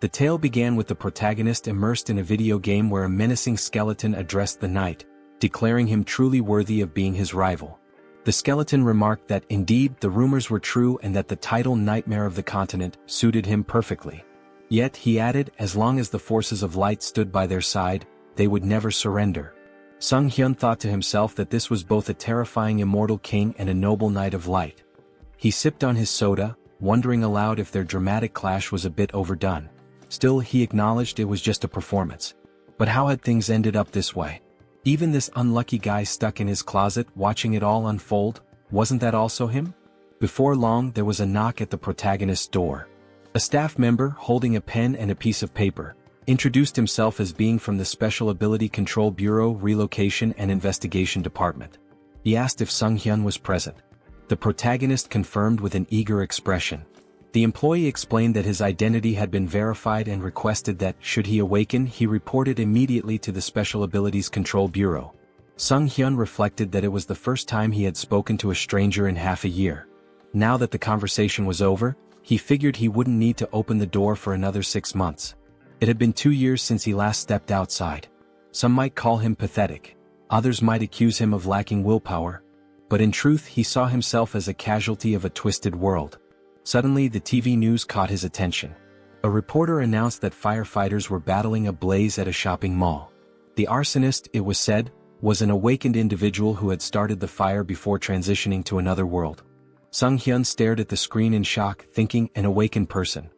The tale began with the protagonist immersed in a video game where a menacing skeleton addressed the knight, declaring him truly worthy of being his rival. The skeleton remarked that indeed the rumors were true and that the title Nightmare of the Continent suited him perfectly. Yet, he added, as long as the forces of light stood by their side, they would never surrender. Sunghyun thought to himself that this was both a terrifying immortal king and a noble knight of light. He sipped on his soda, wondering aloud if their dramatic clash was a bit overdone. Still, he acknowledged it was just a performance. But how had things ended up this way? Even this unlucky guy stuck in his closet watching it all unfold, wasn't that also him? Before long there was a knock at the protagonist's door. A staff member, holding a pen and a piece of paper, introduced himself as being from the Special Ability Control Bureau Relocation and Investigation Department. He asked if Sunghyun was present. The protagonist confirmed with an eager expression. The employee explained that his identity had been verified and requested that, should he awaken, he report it immediately to the Special Abilities Control Bureau. Sunghyun reflected that it was the first time he had spoken to a stranger in half a year. Now that the conversation was over, he figured he wouldn't need to open the door for another 6 months. It had been 2 years since he last stepped outside. Some might call him pathetic. Others might accuse him of lacking willpower. But in truth he saw himself as a casualty of a twisted world. Suddenly the TV news caught his attention. A reporter announced that firefighters were battling a blaze at a shopping mall. The arsonist, it was said, was an awakened individual who had started the fire before transitioning to another world. Sunghyun stared at the screen in shock, thinking, an awakened person.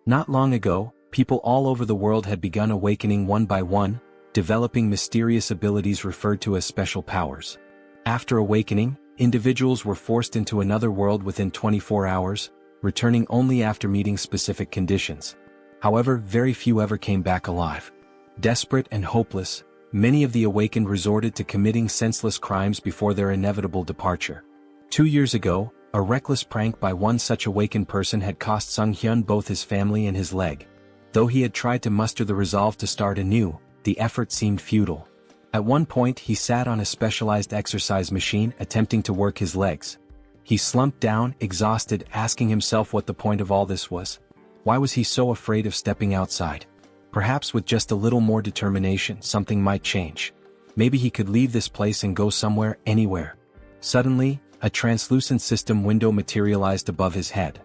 Not long ago, people all over the world had begun awakening one by one, developing mysterious abilities referred to as special powers. After awakening, individuals were forced into another world within 24 hours, returning only after meeting specific conditions. However, very few ever came back alive. Desperate and hopeless, many of the awakened resorted to committing senseless crimes before their inevitable departure. 2 years ago, a reckless prank by one such awakened person had cost Sunghyun both his family and his leg. Though he had tried to muster the resolve to start anew, the effort seemed futile. At one point he sat on a specialized exercise machine attempting to work his legs. He slumped down, exhausted, asking himself what the point of all this was. Why was he so afraid of stepping outside? Perhaps with just a little more determination something might change. Maybe he could leave this place and go somewhere, anywhere. Suddenly, a translucent system window materialized above his head.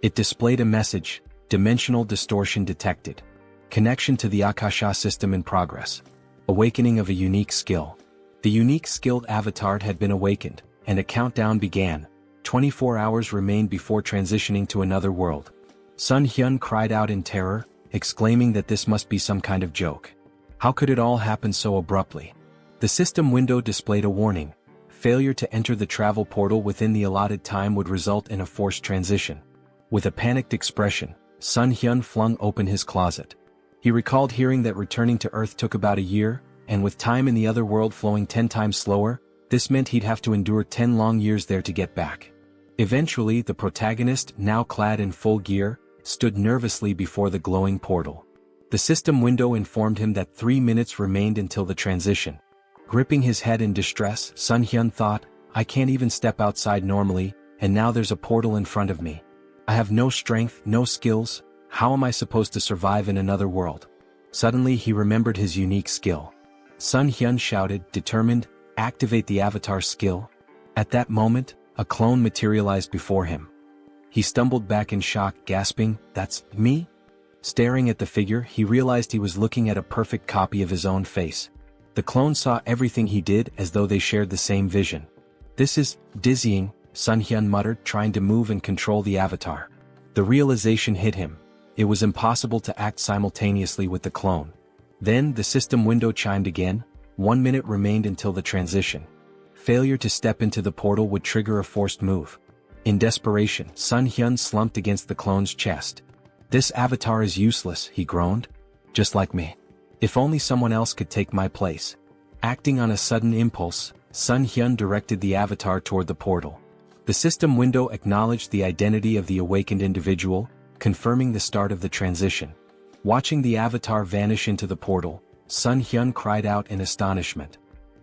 It displayed a message, dimensional distortion detected. Connection to the Akasha system in progress. Awakening of a unique skill. The unique skilled avatar had been awakened, and a countdown began. 24 hours remained before transitioning to another world. Sunghyun cried out in terror, exclaiming that this must be some kind of joke. How could it all happen so abruptly? The system window displayed a warning. Failure to enter the travel portal within the allotted time would result in a forced transition. With a panicked expression, Sunghyun flung open his closet. He recalled hearing that returning to Earth took about a year, and with time in the other world flowing 10 times slower, this meant he'd have to endure 10 long years there to get back. Eventually, the protagonist, now clad in full gear, stood nervously before the glowing portal. The system window informed him that 3 minutes remained until the transition. Gripping his head in distress, Sunghyun thought, I can't even step outside normally, and now there's a portal in front of me. I have no strength, no skills. How am I supposed to survive in another world? Suddenly he remembered his unique skill. Sunghyun shouted, determined, activate the avatar skill. At that moment, a clone materialized before him. He stumbled back in shock, gasping, that's me? Staring at the figure, he realized he was looking at a perfect copy of his own face. The clone saw everything he did as though they shared the same vision. This is dizzying, Sunghyun muttered, trying to move and control the avatar. The realization hit him. It was impossible to act simultaneously with the clone. Then the system window chimed again. 1 minute remained until the transition. Failure to step into the portal would trigger a forced move. In desperation, Sunghyun slumped against the clone's chest. This avatar is useless, he groaned. Just like me. If only someone else could take my place. Acting on a sudden impulse, Sunghyun directed the avatar toward the portal. The system window acknowledged the identity of the awakened individual, confirming the start of the transition. Watching the avatar vanish into the portal, Sunghyun cried out in astonishment.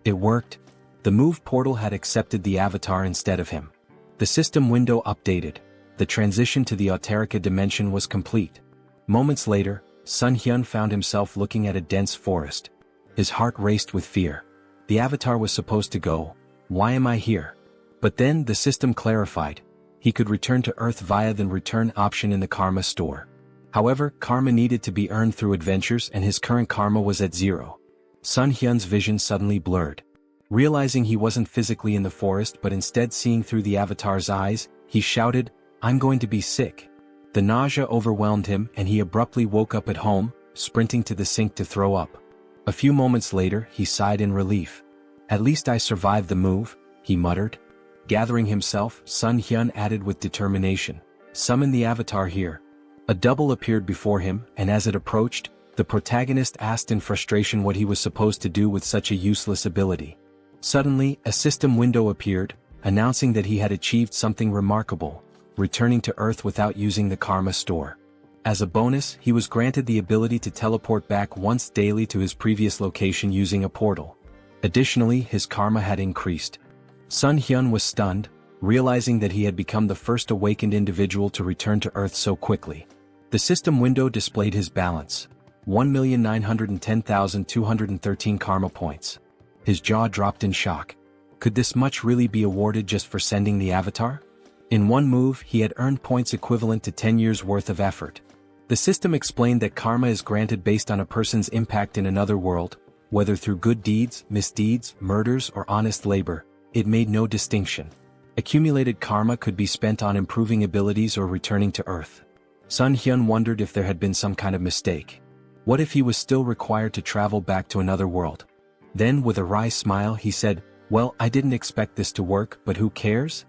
It worked. The move portal had accepted the avatar instead of him. The system window updated. The transition to the Auterica dimension was complete. Moments later, Sunghyun found himself looking at a dense forest. His heart raced with fear. The avatar was supposed to go. Why am I here? But then the system clarified. He could return to Earth via the return option in the karma store. However, karma needed to be earned through adventures and his current karma was at 0. Sunghyun's vision suddenly blurred. Realizing he wasn't physically in the forest but instead seeing through the avatar's eyes, he shouted, "I'm going to be sick." The nausea overwhelmed him and he abruptly woke up at home, sprinting to the sink to throw up. A few moments later, he sighed in relief. "At least I survived the move," he muttered. Gathering himself, Sunghyun added with determination, "Summon the avatar here." A double appeared before him, and as it approached, the protagonist asked in frustration what he was supposed to do with such a useless ability. Suddenly, a system window appeared, announcing that he had achieved something remarkable, returning to Earth without using the karma store. As a bonus, he was granted the ability to teleport back once daily to his previous location using a portal. Additionally, his karma had increased. Sunghyun was stunned, realizing that he had become the first awakened individual to return to Earth so quickly. The system window displayed his balance: 1,910,213 karma points. His jaw dropped in shock. Could this much really be awarded just for sending the avatar? In one move, he had earned points equivalent to 10 years' worth of effort. The system explained that karma is granted based on a person's impact in another world, whether through good deeds, misdeeds, murders, or honest labor. It made no distinction. Accumulated karma could be spent on improving abilities or returning to Earth. Sunghyun wondered if there had been some kind of mistake. What if he was still required to travel back to another world? Then, with a wry smile, he said, "Well, I didn't expect this to work, but who cares?"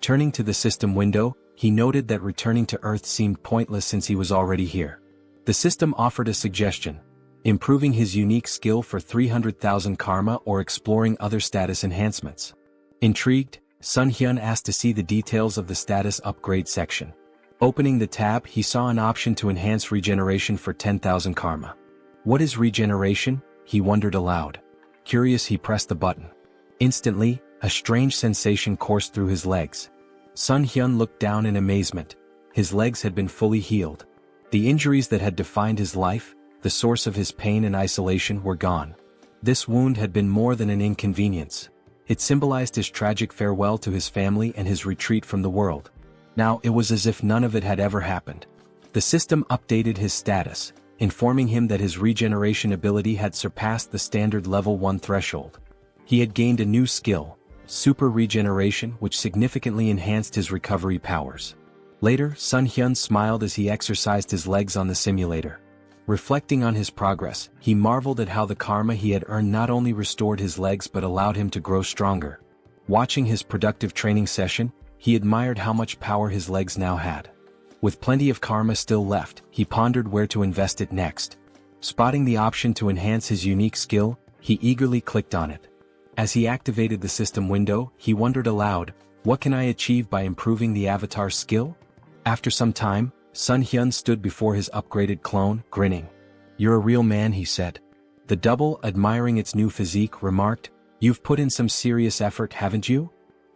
Turning to the system window, he noted that returning to Earth seemed pointless since he was already here. The system offered a suggestion: improving his unique skill for 300,000 karma or exploring other status enhancements. Intrigued, Sunghyun asked to see the details of the status upgrade section. Opening the tab, he saw an option to enhance regeneration for 10,000 karma. What is regeneration? He wondered aloud. Curious, he pressed the button. Instantly, a strange sensation coursed through his legs. Sunghyun looked down in amazement. His legs had been fully healed. The injuries that had defined his life, the source of his pain and isolation, were gone. This wound had been more than an inconvenience. It symbolized his tragic farewell to his family and his retreat from the world. Now it was as if none of it had ever happened. The system updated his status, informing him that his regeneration ability had surpassed the standard level 1 threshold. He had gained a new skill, super regeneration, which significantly enhanced his recovery powers. Later, Sunghyun smiled as he exercised his legs on the simulator. Reflecting on his progress, he marveled at how the karma he had earned not only restored his legs but allowed him to grow stronger. Watching his productive training session, he admired how much power his legs now had. With plenty of karma still left, he pondered where to invest it next. Spotting the option to enhance his unique skill, he eagerly clicked on it. As he activated the system window, he wondered aloud, what can I achieve by improving the avatar's skill? After some time, Sunghyun stood before his upgraded clone, grinning. "You're a real man," he said. The double, admiring its new physique, remarked, "You've put in some serious effort, haven't you?"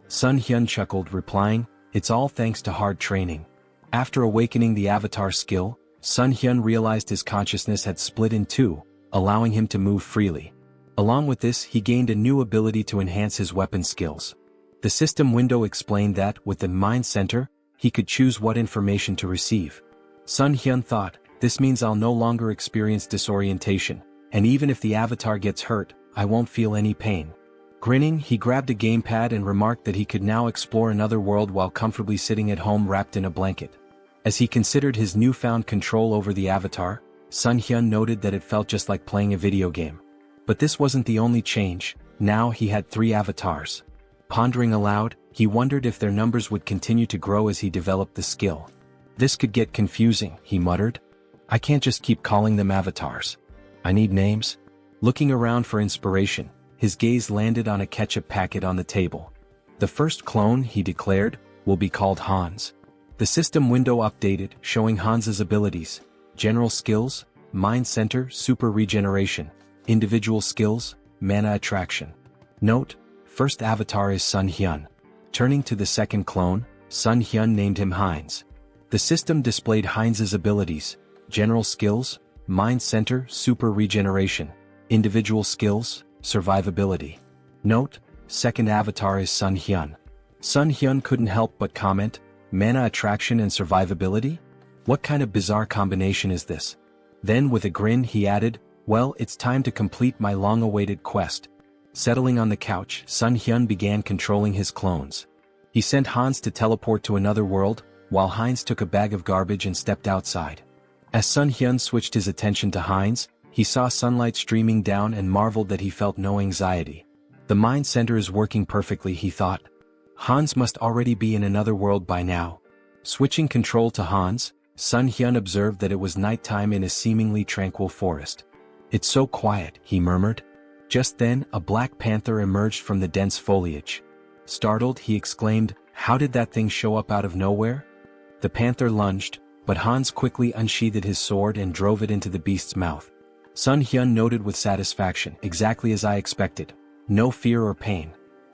Sunghyun chuckled, replying, "It's all thanks to hard training." After awakening the avatar skill, Sunghyun realized his consciousness had split in two, allowing him to move freely. Along with this, he gained a new ability to enhance his weapon skills. The system window explained that, with the mind center, he could choose what information to receive. Sunghyun thought, this means I'll no longer experience disorientation, and even if the avatar gets hurt, I won't feel any pain. Grinning, he grabbed a gamepad and remarked that he could now explore another world while comfortably sitting at home wrapped in a blanket. As he considered his newfound control over the avatar, Sunghyun noted that it felt just like playing a video game. But this wasn't the only change. Now he had 3 avatars. Pondering aloud, he wondered if their numbers would continue to grow as he developed the skill. This could get confusing, he muttered. I can't just keep calling them avatars. I need names. Looking around for inspiration, his gaze landed on a ketchup packet on the table. The first clone, he declared, will be called Hans. The system window updated, showing Hans's abilities: general skills, mind center, super regeneration, individual skills, mana attraction. Note: first avatar is Sunghyun. Turning to the second clone, Sunghyun named him Heinz. The system displayed Heinz's abilities: general skills, Mind Center, Super Regeneration. Individual Skills, Survivability. Note, second avatar is Sunghyun. Sunghyun couldn't help but comment, mana attraction and survivability? What kind of bizarre combination is this? Then with a grin he added, well, it's time to complete my long-awaited quest. Settling on the couch, Sunghyun began controlling his clones. He sent Hans to teleport to another world, while Heinz took a bag of garbage and stepped outside. As Sunghyun switched his attention to Heinz, he saw sunlight streaming down and marveled that he felt no anxiety. The mind center is working perfectly, he thought. Hans must already be in another world by now. Switching control to Hans, Sunghyun observed that it was nighttime in a seemingly tranquil forest. It's so quiet, he murmured. Just then, a black panther emerged from the dense foliage. Startled, he exclaimed, how did that thing show up out of nowhere? The panther lunged, but Hans quickly unsheathed his sword and drove it into the beast's mouth. Sunghyun noted with satisfaction, exactly as I expected. No fear or pain.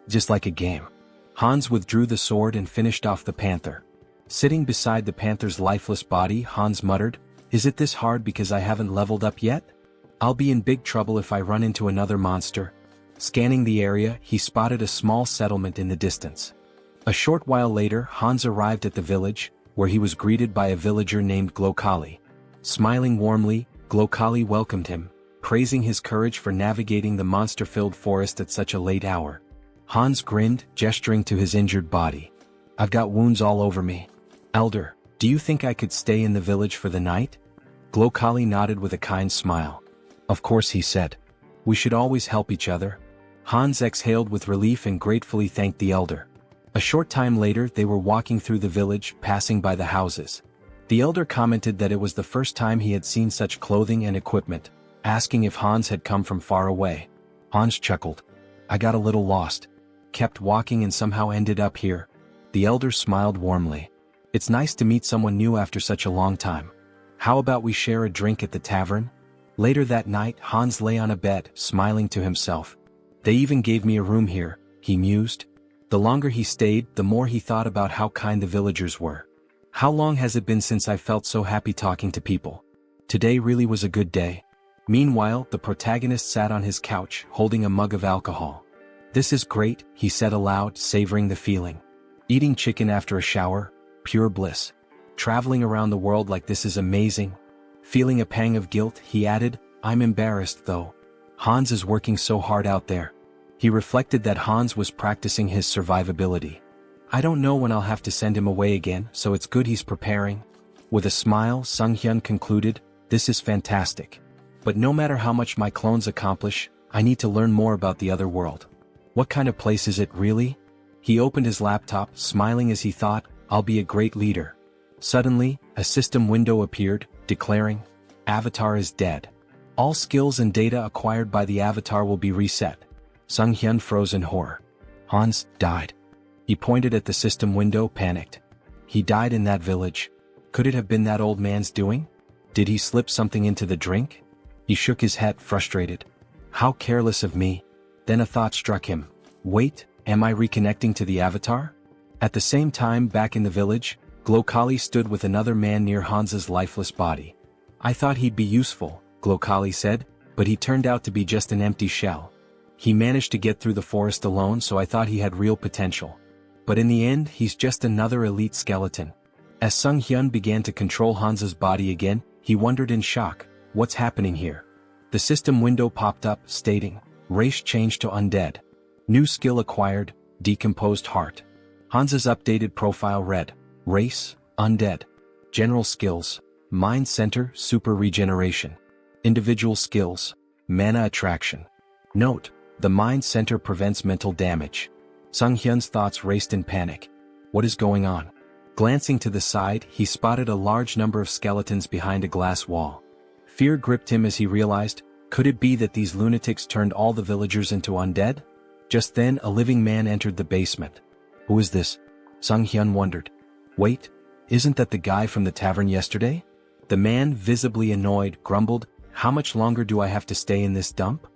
Just like a game. Hans withdrew the sword and finished off the panther. Sitting beside the panther's lifeless body, Hans muttered, is it this hard because I haven't leveled up yet? I'll be in big trouble if I run into another monster. Scanning the area, he spotted a small settlement in the distance. A short while later, Hans arrived at the village, where he was greeted by a villager named Glokali. Smiling warmly, Glokali welcomed him, praising his courage for navigating the monster-filled forest at such a late hour. Hans grinned, gesturing to his injured body. I've got wounds all over me. Elder, do you think I could stay in the village for the night? Glokali nodded with a kind smile. Of course, he said. We should always help each other. Hans exhaled with relief and gratefully thanked the elder. A short time later they were walking through the village, passing by the houses. The elder commented that it was the first time he had seen such clothing and equipment, asking if Hans had come from far away. Hans chuckled. I got a little lost. Kept walking and somehow ended up here. The elder smiled warmly. It's nice to meet someone new after such a long time. How about we share a drink at the tavern? Later that night, Hans lay on a bed, smiling to himself. They even gave me a room here, he mused. The longer he stayed, the more he thought about how kind the villagers were. How long has it been since I felt so happy talking to people? Today really was a good day. Meanwhile, the protagonist sat on his couch, holding a mug of alcohol. This is great, he said aloud, savoring the feeling. Eating chicken after a shower, pure bliss. Traveling around the world like this is amazing. Feeling a pang of guilt, he added, I'm embarrassed though. Hans is working so hard out there. He reflected that Hans was practicing his survivability. I don't know when I'll have to send him away again, so it's good he's preparing. With a smile, Sunghyun concluded, this is fantastic. But no matter how much my clones accomplish, I need to learn more about the other world. What kind of place is it really? He opened his laptop, smiling as he thought, I'll be a great leader. Suddenly, a system window appeared, declaring, Avatar is dead. All skills and data acquired by the avatar will be reset. Sunghyun froze in horror. Hans died. He pointed at the system window, panicked. He died in that village. Could it have been that old man's doing? Did he slip something into the drink? He shook his head, frustrated. How careless of me. Then a thought struck him. Wait, am I reconnecting to the avatar? At the same time, back in the village, Glokali stood with another man near Hans's lifeless body. I thought he'd be useful, Glokali said, but he turned out to be just an empty shell. He managed to get through the forest alone, so I thought he had real potential. But in the end, he's just another elite skeleton. As Sunghyun began to control Hans's body again, he wondered in shock, what's happening here? The system window popped up, stating, race changed to undead. New skill acquired, decomposed heart. Hans's updated profile read, race, undead. General skills, mind center, super regeneration. Individual skills, mana attraction. Note, the mind center prevents mental damage. Sunghyun's thoughts raced in panic. What is going on? Glancing to the side, he spotted a large number of skeletons behind a glass wall. Fear gripped him as he realized, could it be that these lunatics turned all the villagers into undead? Just then, a living man entered the basement. Who is this? Sunghyun wondered. Wait, isn't that the guy from the tavern yesterday? The man, visibly annoyed, grumbled, how much longer do I have to stay in this dump?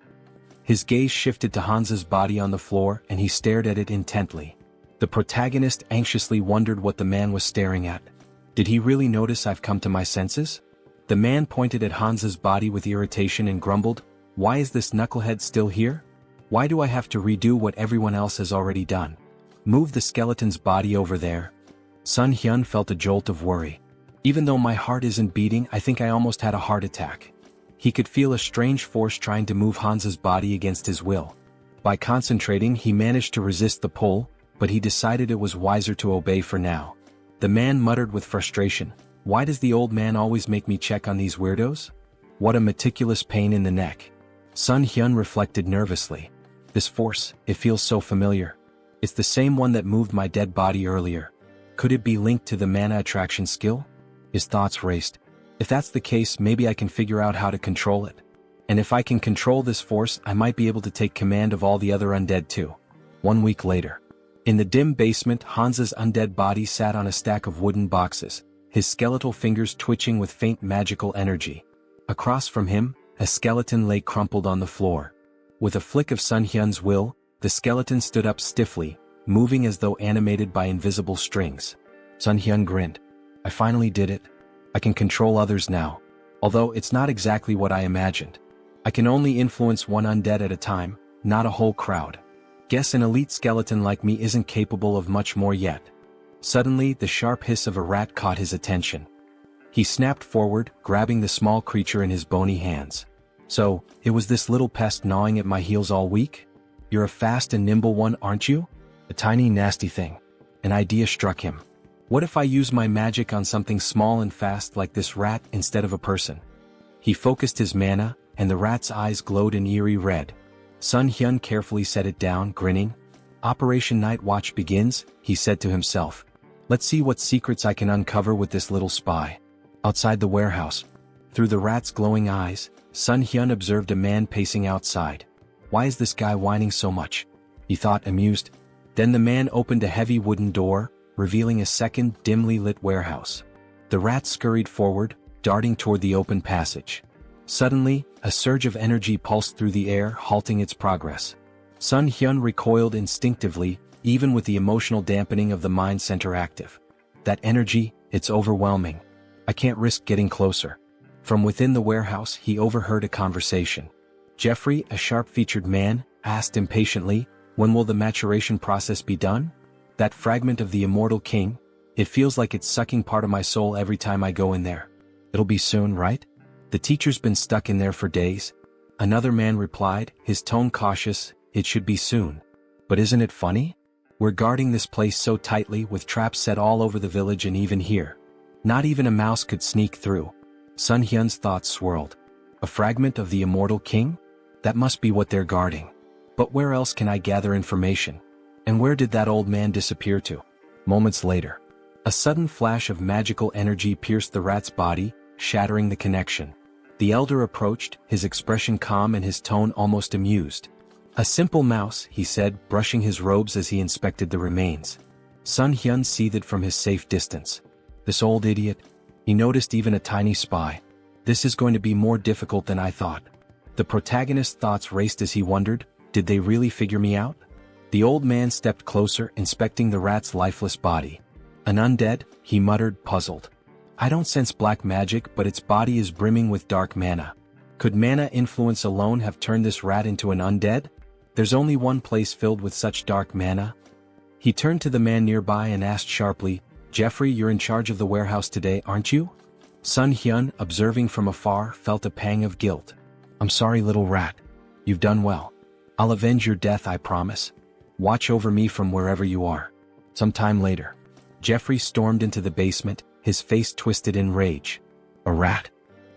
His gaze shifted to Hans's body on the floor and he stared at it intently. The protagonist anxiously wondered what the man was staring at. Did he really notice I've come to my senses? The man pointed at Hans's body with irritation and grumbled, "Why is this knucklehead still here? Why do I have to redo what everyone else has already done? Move the skeleton's body over there." Sunghyun felt a jolt of worry. "Even though my heart isn't beating, I think I almost had a heart attack." He could feel a strange force trying to move Hans's body against his will. By concentrating, he managed to resist the pull, but he decided it was wiser to obey for now. The man muttered with frustration, "Why does the old man always make me check on these weirdos? What a meticulous pain in the neck." Sunghyun reflected nervously. "This force, it feels so familiar. It's the same one that moved my dead body earlier. Could it be linked to the mana attraction skill?" His thoughts raced. "If that's the case, maybe I can figure out how to control it. And if I can control this force, I might be able to take command of all the other undead too." 1 week later. In the dim basement, Hans's undead body sat on a stack of wooden boxes, his skeletal fingers twitching with faint magical energy. Across from him, a skeleton lay crumpled on the floor. With a flick of Sunghyun's will, the skeleton stood up stiffly, moving as though animated by invisible strings. Sunghyun grinned. "I finally did it. I can control others now. Although it's not exactly what I imagined. I can only influence one undead at a time, not a whole crowd. Guess an elite skeleton like me isn't capable of much more yet." Suddenly, the sharp hiss of a rat caught his attention. He snapped forward, grabbing the small creature in his bony hands. "So, it was this little pest gnawing at my heels all week? You're a fast and nimble one, aren't you?" A tiny nasty thing. An idea struck him. "What if I use my magic on something small and fast like this rat instead of a person?" He focused his mana, and the rat's eyes glowed an eerie red. Sunghyun carefully set it down, grinning. "Operation Night Watch begins," he said to himself. "Let's see what secrets I can uncover with this little spy." Outside the warehouse, through the rat's glowing eyes, Sunghyun observed a man pacing outside. "Why is this guy whining so much?" he thought, amused. Then the man opened a heavy wooden door, revealing a second, dimly lit warehouse. The rat scurried forward, darting toward the open passage. Suddenly, a surge of energy pulsed through the air, halting its progress. Sunghyun recoiled instinctively, even with the emotional dampening of the mind center active. "That energy, it's overwhelming. I can't risk getting closer." From within the warehouse, he overheard a conversation. Jeffrey, a sharp-featured man, asked impatiently, "When will the maturation process be done? That fragment of the immortal king, it feels like it's sucking part of my soul every time I go in there." "It'll be soon, right? The teacher's been stuck in there for days." Another man replied, his tone cautious, "It should be soon. But isn't it funny? We're guarding this place so tightly with traps set all over the village and even here. Not even a mouse could sneak through." Sunghyun's thoughts swirled. A fragment of the immortal king? That must be what they're guarding. But where else can I gather information? And where did that old man disappear to? Moments later, a sudden flash of magical energy pierced the rat's body, shattering the connection. The elder approached, his expression calm and his tone almost amused. "A simple mouse," he said, brushing his robes as he inspected the remains. Sunghyun seethed from his safe distance. This old idiot. He noticed even a tiny spy. This is going to be more difficult than I thought. The protagonist's thoughts raced as he wondered, did they really figure me out? The old man stepped closer, inspecting the rat's lifeless body. "An undead?" he muttered, puzzled. "I don't sense black magic, but its body is brimming with dark mana. Could mana influence alone have turned this rat into an undead? There's only one place filled with such dark mana." He turned to the man nearby and asked sharply, "Jeffrey, you're in charge of the warehouse today, aren't you?" Sunghyun, observing from afar, felt a pang of guilt. "I'm sorry, little rat. You've done well. I'll avenge your death, I promise. Watch over me from wherever you are." Some time later, Jeffrey stormed into the basement, his face twisted in rage. "A rat?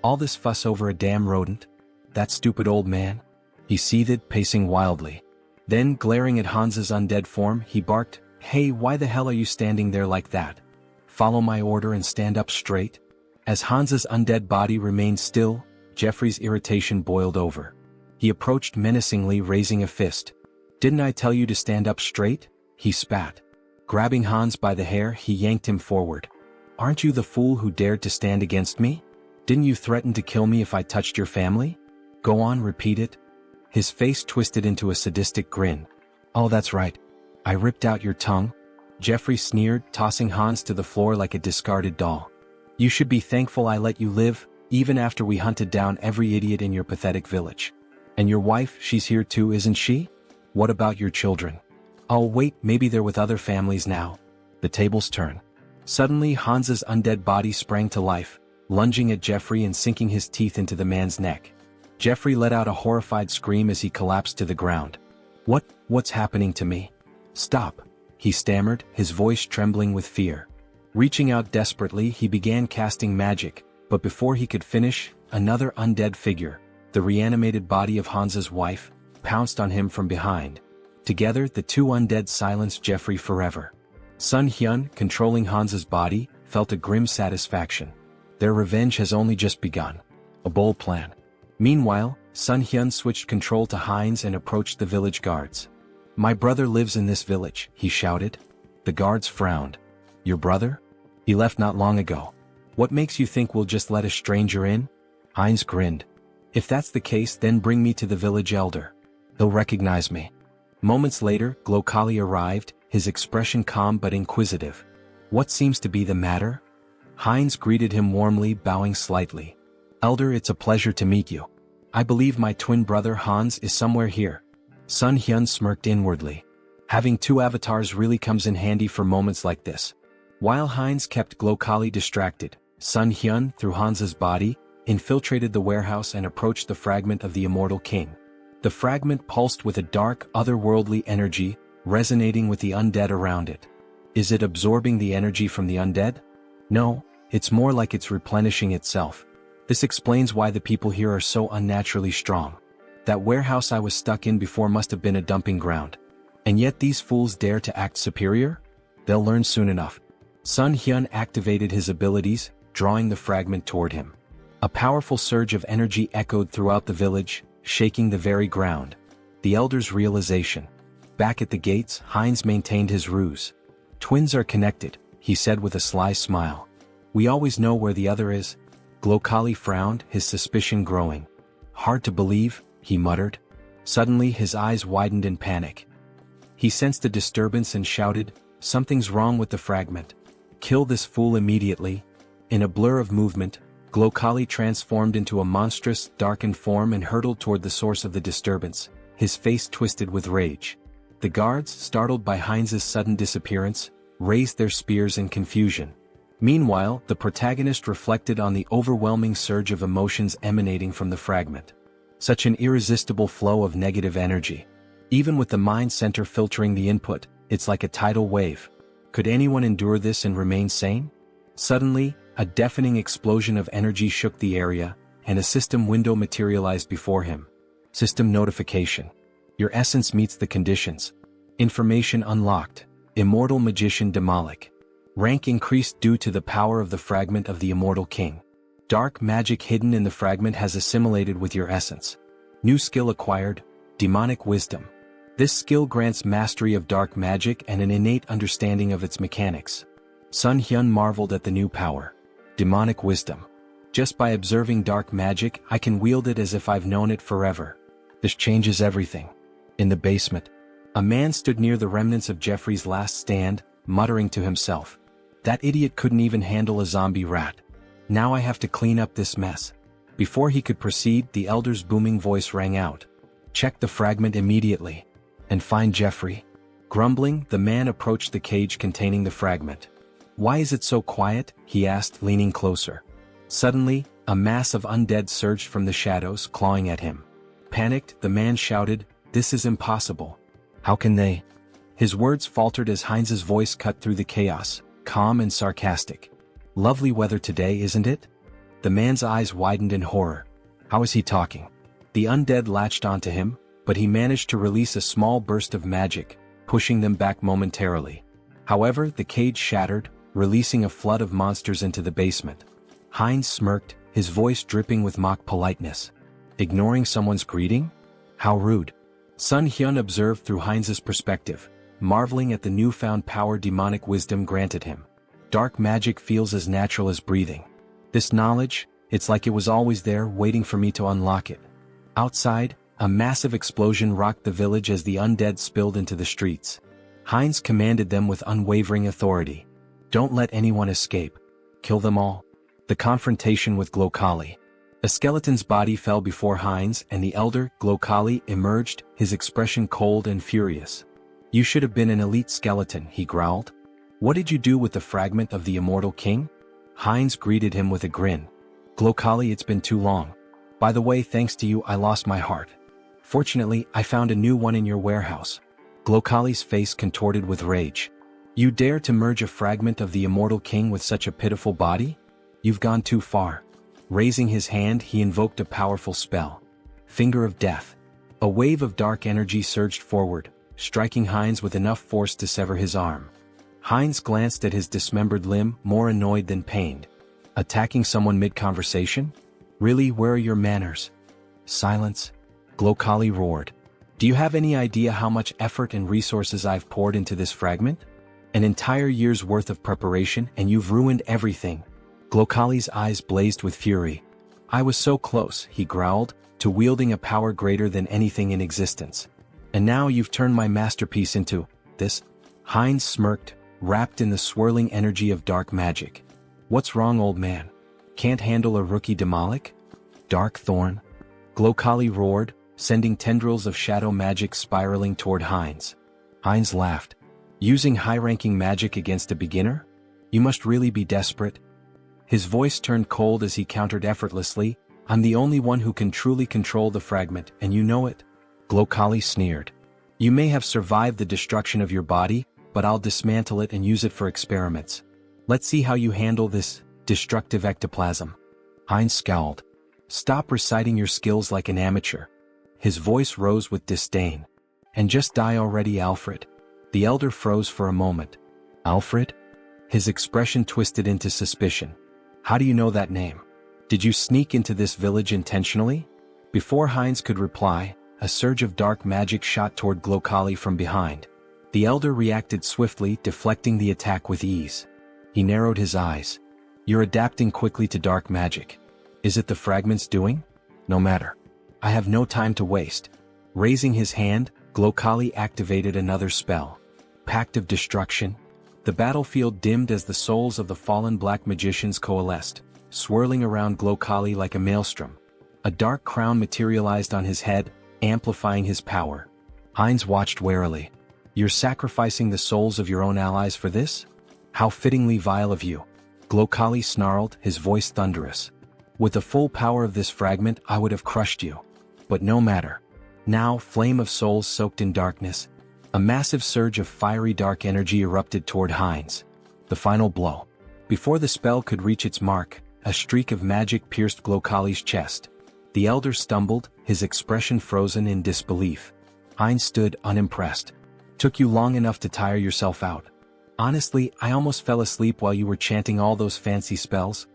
All this fuss over a damn rodent? That stupid old man?" He seethed, pacing wildly. Then, glaring at Hans's undead form, he barked, "Hey, why the hell are you standing there like that? Follow my order and stand up straight." As Hans's undead body remained still, Jeffrey's irritation boiled over. He approached menacingly, raising a fist. "Didn't I tell you to stand up straight?" he spat. Grabbing Hans by the hair, he yanked him forward. "Aren't you the fool who dared to stand against me? Didn't you threaten to kill me if I touched your family? Go on, repeat it." His face twisted into a sadistic grin. "Oh, that's right. I ripped out your tongue." Jeffrey sneered, tossing Hans to the floor like a discarded doll. "You should be thankful I let you live, even after we hunted down every idiot in your pathetic village. And your wife, she's here too, isn't she? What about your children? Oh wait, maybe they're with other families now. The tables turn. Suddenly Hansa's undead body sprang to life, lunging at Jeffrey and sinking his teeth into the man's neck. Jeffrey let out a horrified scream as he collapsed to the ground. What's happening to me? Stop, he stammered, his voice trembling with fear. Reaching out desperately, he began casting magic, but before he could finish, another undead figure, the reanimated body of Hansa's wife, pounced on him from behind. Together, the two undead silenced Jeffrey forever. Sunghyun, controlling Hansa's body, felt a grim satisfaction. Their revenge has only just begun. A bold plan. Meanwhile, Sunghyun switched control to Heinz and approached the village guards. My brother lives in this village, he shouted. The guards frowned. Your brother? He left not long ago. What makes you think we'll just let a stranger in? Heinz grinned. If that's the case, then bring me to the village elder. He'll recognize me. Moments later, Glokali arrived, his expression calm but inquisitive. What seems to be the matter? Heinz greeted him warmly, bowing slightly. Elder, it's a pleasure to meet you. I believe my twin brother Hans is somewhere here. Sunghyun smirked inwardly. Having two avatars really comes in handy for moments like this. While Heinz kept Glokali distracted, Sunghyun, through Hansa's body, infiltrated the warehouse and approached the fragment of the immortal king. The fragment pulsed with a dark, otherworldly energy, resonating with the undead around it. Is it absorbing the energy from the undead? No, it's more like it's replenishing itself. This explains why the people here are so unnaturally strong. That warehouse I was stuck in before must have been a dumping ground. And yet these fools dare to act superior? They'll learn soon enough. Sunghyun activated his abilities, drawing the fragment toward him. A powerful surge of energy echoed throughout the village, shaking the very ground. The elder's realization. Back at the gates, Heinz maintained his ruse. Twins are connected, he said with a sly smile. We always know where the other is. Glokali frowned, his suspicion growing. Hard to believe, he muttered. Suddenly his eyes widened in panic. He sensed a disturbance and shouted, something's wrong with the fragment. Kill this fool immediately. In a blur of movement, Glokali transformed into a monstrous, darkened form and hurtled toward the source of the disturbance, his face twisted with rage. The guards, startled by Heinz's sudden disappearance, raised their spears in confusion. Meanwhile, the protagonist reflected on the overwhelming surge of emotions emanating from the fragment. Such an irresistible flow of negative energy. Even with the mind center filtering the input, it's like a tidal wave. Could anyone endure this and remain sane? Suddenly, a deafening explosion of energy shook the area, and a system window materialized before him. System notification. Your essence meets the conditions. Information unlocked. Immortal magician Demolic. Rank increased due to the power of the fragment of the immortal king. Dark magic hidden in the fragment has assimilated with your essence. New skill acquired, demonic wisdom. This skill grants mastery of dark magic and an innate understanding of its mechanics. Sunghyun marveled at the new power. Demonic wisdom. Just by observing dark magic, I can wield it as if I've known it forever. This changes everything. In the basement, a man stood near the remnants of Jeffrey's last stand, muttering to himself. That idiot couldn't even handle a zombie rat. Now I have to clean up this mess. Before he could proceed, the elder's booming voice rang out. Check the fragment immediately. And find Jeffrey. Grumbling, the man approached the cage containing the fragment. Why is it so quiet? He asked, leaning closer. Suddenly, a mass of undead surged from the shadows, clawing at him. Panicked, the man shouted, This is impossible. How can they? His words faltered as Heinz's voice cut through the chaos, calm and sarcastic. Lovely weather today, isn't it? The man's eyes widened in horror. How is he talking? The undead latched onto him, but he managed to release a small burst of magic, pushing them back momentarily. However, the cage shattered, releasing a flood of monsters into the basement. Heinz smirked, his voice dripping with mock politeness. Ignoring someone's greeting? How rude. Sunghyun observed through Heinz's perspective, marveling at the newfound power demonic wisdom granted him. Dark magic feels as natural as breathing. This knowledge, it's like it was always there waiting for me to unlock it. Outside, a massive explosion rocked the village as the undead spilled into the streets. Heinz commanded them with unwavering authority. Don't let anyone escape. Kill them all. The confrontation with Glokali. A skeleton's body fell before Heinz and the elder, Glokali, emerged, his expression cold and furious. "You should have been an elite skeleton," he growled. "What did you do with the fragment of the immortal king?" Heinz greeted him with a grin. "Glokali, it's been too long. By the way, thanks to you I lost my heart. Fortunately, I found a new one in your warehouse." Glokali's face contorted with rage. "You dare to merge a fragment of the immortal king with such a pitiful body? You've gone too far." Raising his hand, he invoked a powerful spell. Finger of Death. A wave of dark energy surged forward, striking Heinz with enough force to sever his arm. Heinz glanced at his dismembered limb, more annoyed than pained. Attacking someone mid-conversation? Really, where are your manners? Silence. Glokali roared. "Do you have any idea how much effort and resources I've poured into this fragment? An entire year's worth of preparation, and you've ruined everything." Glokali's eyes blazed with fury. "I was so close," he growled, "to wielding a power greater than anything in existence. And now you've turned my masterpiece into this?" Heinz smirked, wrapped in the swirling energy of dark magic. "What's wrong, old man? Can't handle a rookie demolic? Dark thorn?" Glokali roared, sending tendrils of shadow magic spiraling toward Heinz. Heinz laughed. "Using high-ranking magic against a beginner? You must really be desperate." His voice turned cold as he countered effortlessly, "I'm the only one who can truly control the fragment, and you know it." Glokali sneered. "You may have survived the destruction of your body, but I'll dismantle it and use it for experiments. Let's see how you handle this destructive ectoplasm." Heinz scowled. "Stop reciting your skills like an amateur." His voice rose with disdain. "And just die already, Alfred." The elder froze for a moment. "Alfred?" His expression twisted into suspicion. "How do you know that name? Did you sneak into this village intentionally?" Before Heinz could reply, a surge of dark magic shot toward Glokali from behind. The elder reacted swiftly, deflecting the attack with ease. He narrowed his eyes. "You're adapting quickly to dark magic. Is it the fragment's doing? No matter. I have no time to waste." Raising his hand, Glokali activated another spell. Pact of Destruction. The battlefield dimmed as the souls of the fallen black magicians coalesced, swirling around Glokali like a maelstrom. A dark crown materialized on his head, amplifying his power. Heinz watched warily. "You're sacrificing the souls of your own allies for this? How fittingly vile of you." Glokali snarled, his voice thunderous. "With the full power of this fragment, I would have crushed you. But no matter." Now, flame of souls soaked in darkness. A massive surge of fiery dark energy erupted toward Heinz. The final blow. Before the spell could reach its mark, a streak of magic pierced Glokali's chest. The elder stumbled, his expression frozen in disbelief. Heinz stood unimpressed. "Took you long enough to tire yourself out. Honestly, I almost fell asleep while you were chanting all those fancy spells."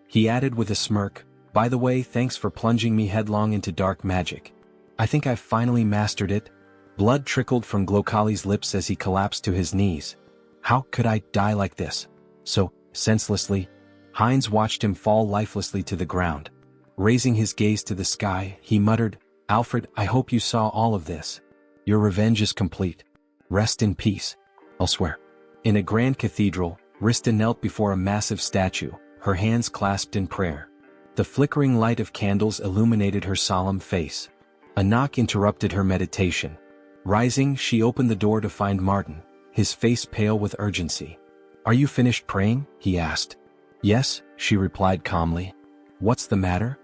He added with a smirk, "By the way, thanks for plunging me headlong into dark magic. I think I've finally mastered it." Blood trickled from Glokali's lips as he collapsed to his knees. "How could I die like this? So senselessly?" Heinz watched him fall lifelessly to the ground. Raising his gaze to the sky, he muttered, "Alfred, I hope you saw all of this. Your revenge is complete. Rest in peace." Elsewhere. In a grand cathedral, Rista knelt before a massive statue, her hands clasped in prayer. The flickering light of candles illuminated her solemn face. A knock interrupted her meditation. Rising, she opened the door to find Martin, his face pale with urgency. "Are you finished praying?" he asked. "Yes," she replied calmly. "What's the matter?"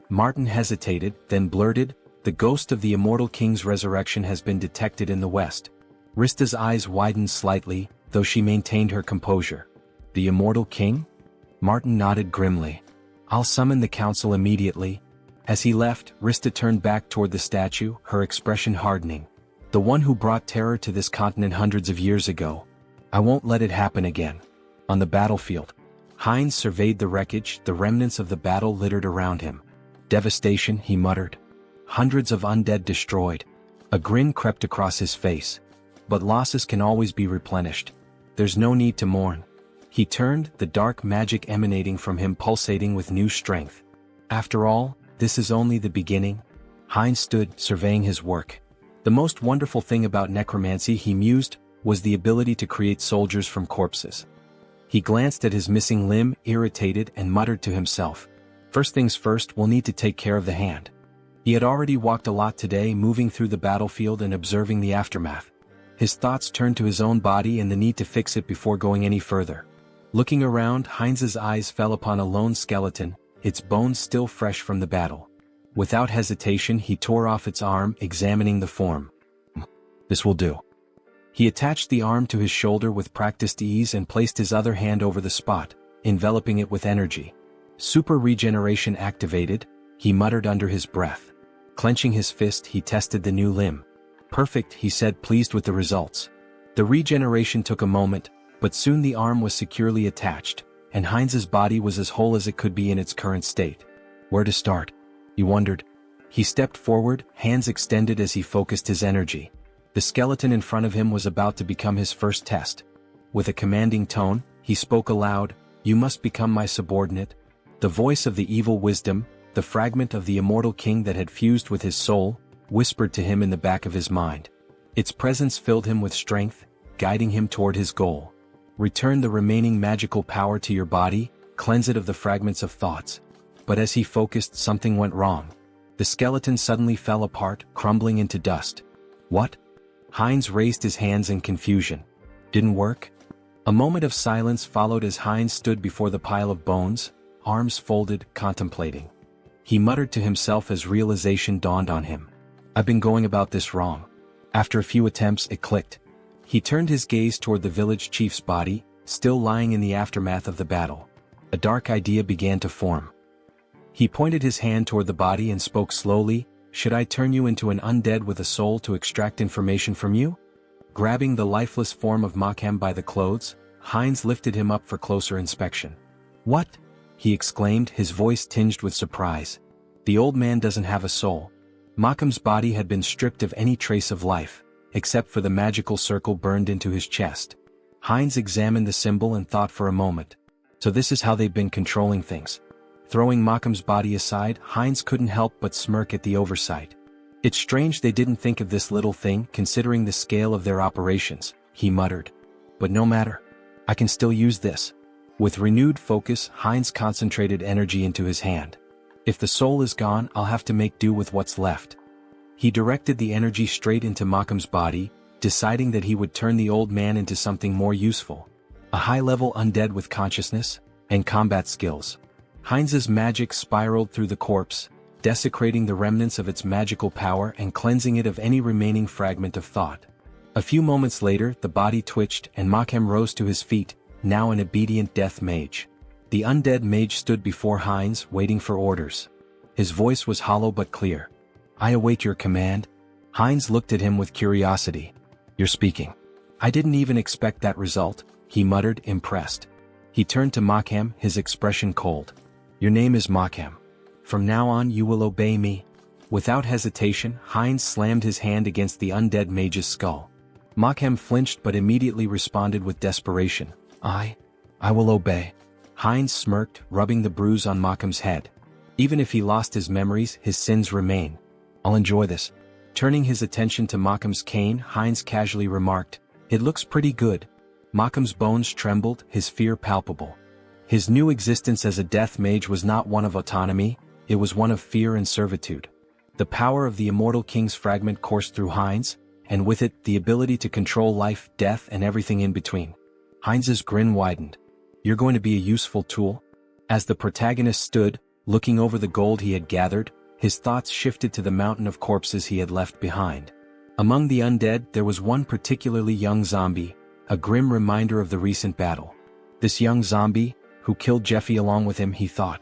Martin hesitated, then blurted, "The ghost of the immortal king's resurrection has been detected in the west." Rista's eyes widened slightly, though she maintained her composure. "The immortal king?" Martin nodded grimly. "I'll summon the council immediately." As he left, Rista turned back toward the statue, her expression hardening. "The one who brought terror to this continent hundreds of years ago. I won't let it happen again." On the battlefield, Heinz surveyed the wreckage, the remnants of the battle littered around him. "Devastation," he muttered. "Hundreds of undead destroyed." A grin crept across his face. "But losses can always be replenished. There's no need to mourn." He turned, the dark magic emanating from him pulsating with new strength. "After all, this is only the beginning." Heinz stood, surveying his work. The most wonderful thing about necromancy, he mused, was the ability to create soldiers from corpses. He glanced at his missing limb, irritated, and muttered to himself, First things first, we'll need to take care of the hand. He had already walked a lot today, moving through the battlefield and observing the aftermath. His thoughts turned to his own body and the need to fix it before going any further. Looking around, Heinz's eyes fell upon a lone skeleton, its bones still fresh from the battle. Without hesitation, he tore off its arm, examining the form. This will do. He attached the arm to his shoulder with practiced ease and placed his other hand over the spot, enveloping it with energy. Super regeneration activated, he muttered under his breath. Clenching his fist, he tested the new limb. Perfect, he said, pleased with the results. The regeneration took a moment, but soon the arm was securely attached, and Heinz's body was as whole as it could be in its current state. Where to start? He wondered. He stepped forward, hands extended as he focused his energy. The skeleton in front of him was about to become his first test. With a commanding tone, he spoke aloud, "You must become my subordinate." The voice of the evil wisdom, the fragment of the immortal king that had fused with his soul, whispered to him in the back of his mind. Its presence filled him with strength, guiding him toward his goal. Return the remaining magical power to your body, cleanse it of the fragments of thoughts. But as he focused, something went wrong. The skeleton suddenly fell apart, crumbling into dust. What? Heinz raised his hands in confusion. Didn't work? A moment of silence followed as Heinz stood before the pile of bones, arms folded, contemplating. He muttered to himself as realization dawned on him. I've been going about this wrong. After a few attempts, it clicked. He turned his gaze toward the village chief's body, still lying in the aftermath of the battle. A dark idea began to form. He pointed his hand toward the body and spoke slowly, "Should I turn you into an undead with a soul to extract information from you?" Grabbing the lifeless form of Makhem by the clothes, Heinz lifted him up for closer inspection. "What?" he exclaimed, his voice tinged with surprise. "The old man doesn't have a soul." Makhem's body had been stripped of any trace of life, except for the magical circle burned into his chest. Heinz examined the symbol and thought for a moment. So this is how they've been controlling things. Throwing Makhem's body aside, Heinz couldn't help but smirk at the oversight. It's strange they didn't think of this little thing, considering the scale of their operations, he muttered. But no matter. I can still use this. With renewed focus, Heinz concentrated energy into his hand. If the soul is gone, I'll have to make do with what's left. He directed the energy straight into Makhem's body, deciding that he would turn the old man into something more useful. A high-level undead with consciousness and combat skills. Heinz's magic spiraled through the corpse, desecrating the remnants of its magical power and cleansing it of any remaining fragment of thought. A few moments later, the body twitched and Makhem rose to his feet, now an obedient death mage. The undead mage stood before Heinz, waiting for orders. His voice was hollow but clear. "I await your command." Heinz looked at him with curiosity. "You're speaking." "I didn't even expect that result," he muttered, impressed. He turned to Makhem, his expression cold. "Your name is Makhem. From now on you will obey me." Without hesitation, Heinz slammed his hand against the undead mage's skull. Makhem flinched but immediately responded with desperation. I will obey." Heinz smirked, rubbing the bruise on Makhem's head. "Even if he lost his memories, his sins remain. I'll enjoy this." Turning his attention to Makhem's cane, Heinz casually remarked, "It looks pretty good." Makhem's bones trembled, his fear palpable. His new existence as a death mage was not one of autonomy, it was one of fear and servitude. The power of the immortal king's fragment coursed through Heinz, and with it, the ability to control life, death, and everything in between. Heinz's grin widened. "You're going to be a useful tool?" As the protagonist stood, looking over the gold he had gathered, his thoughts shifted to the mountain of corpses he had left behind. Among the undead, there was one particularly young zombie, a grim reminder of the recent battle. This young zombie, who killed Jeffy along with him, he thought.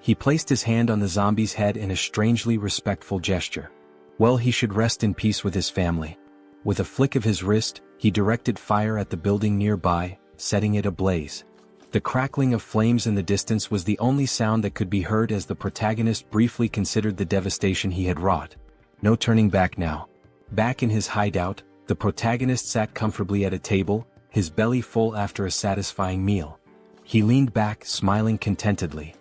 He placed his hand on the zombie's head in a strangely respectful gesture. Well, he should rest in peace with his family. With a flick of his wrist, he directed fire at the building nearby, setting it ablaze. The crackling of flames in the distance was the only sound that could be heard as the protagonist briefly considered the devastation he had wrought. No turning back now. Back in his hideout, the protagonist sat comfortably at a table, his belly full after a satisfying meal. He leaned back, smiling contentedly.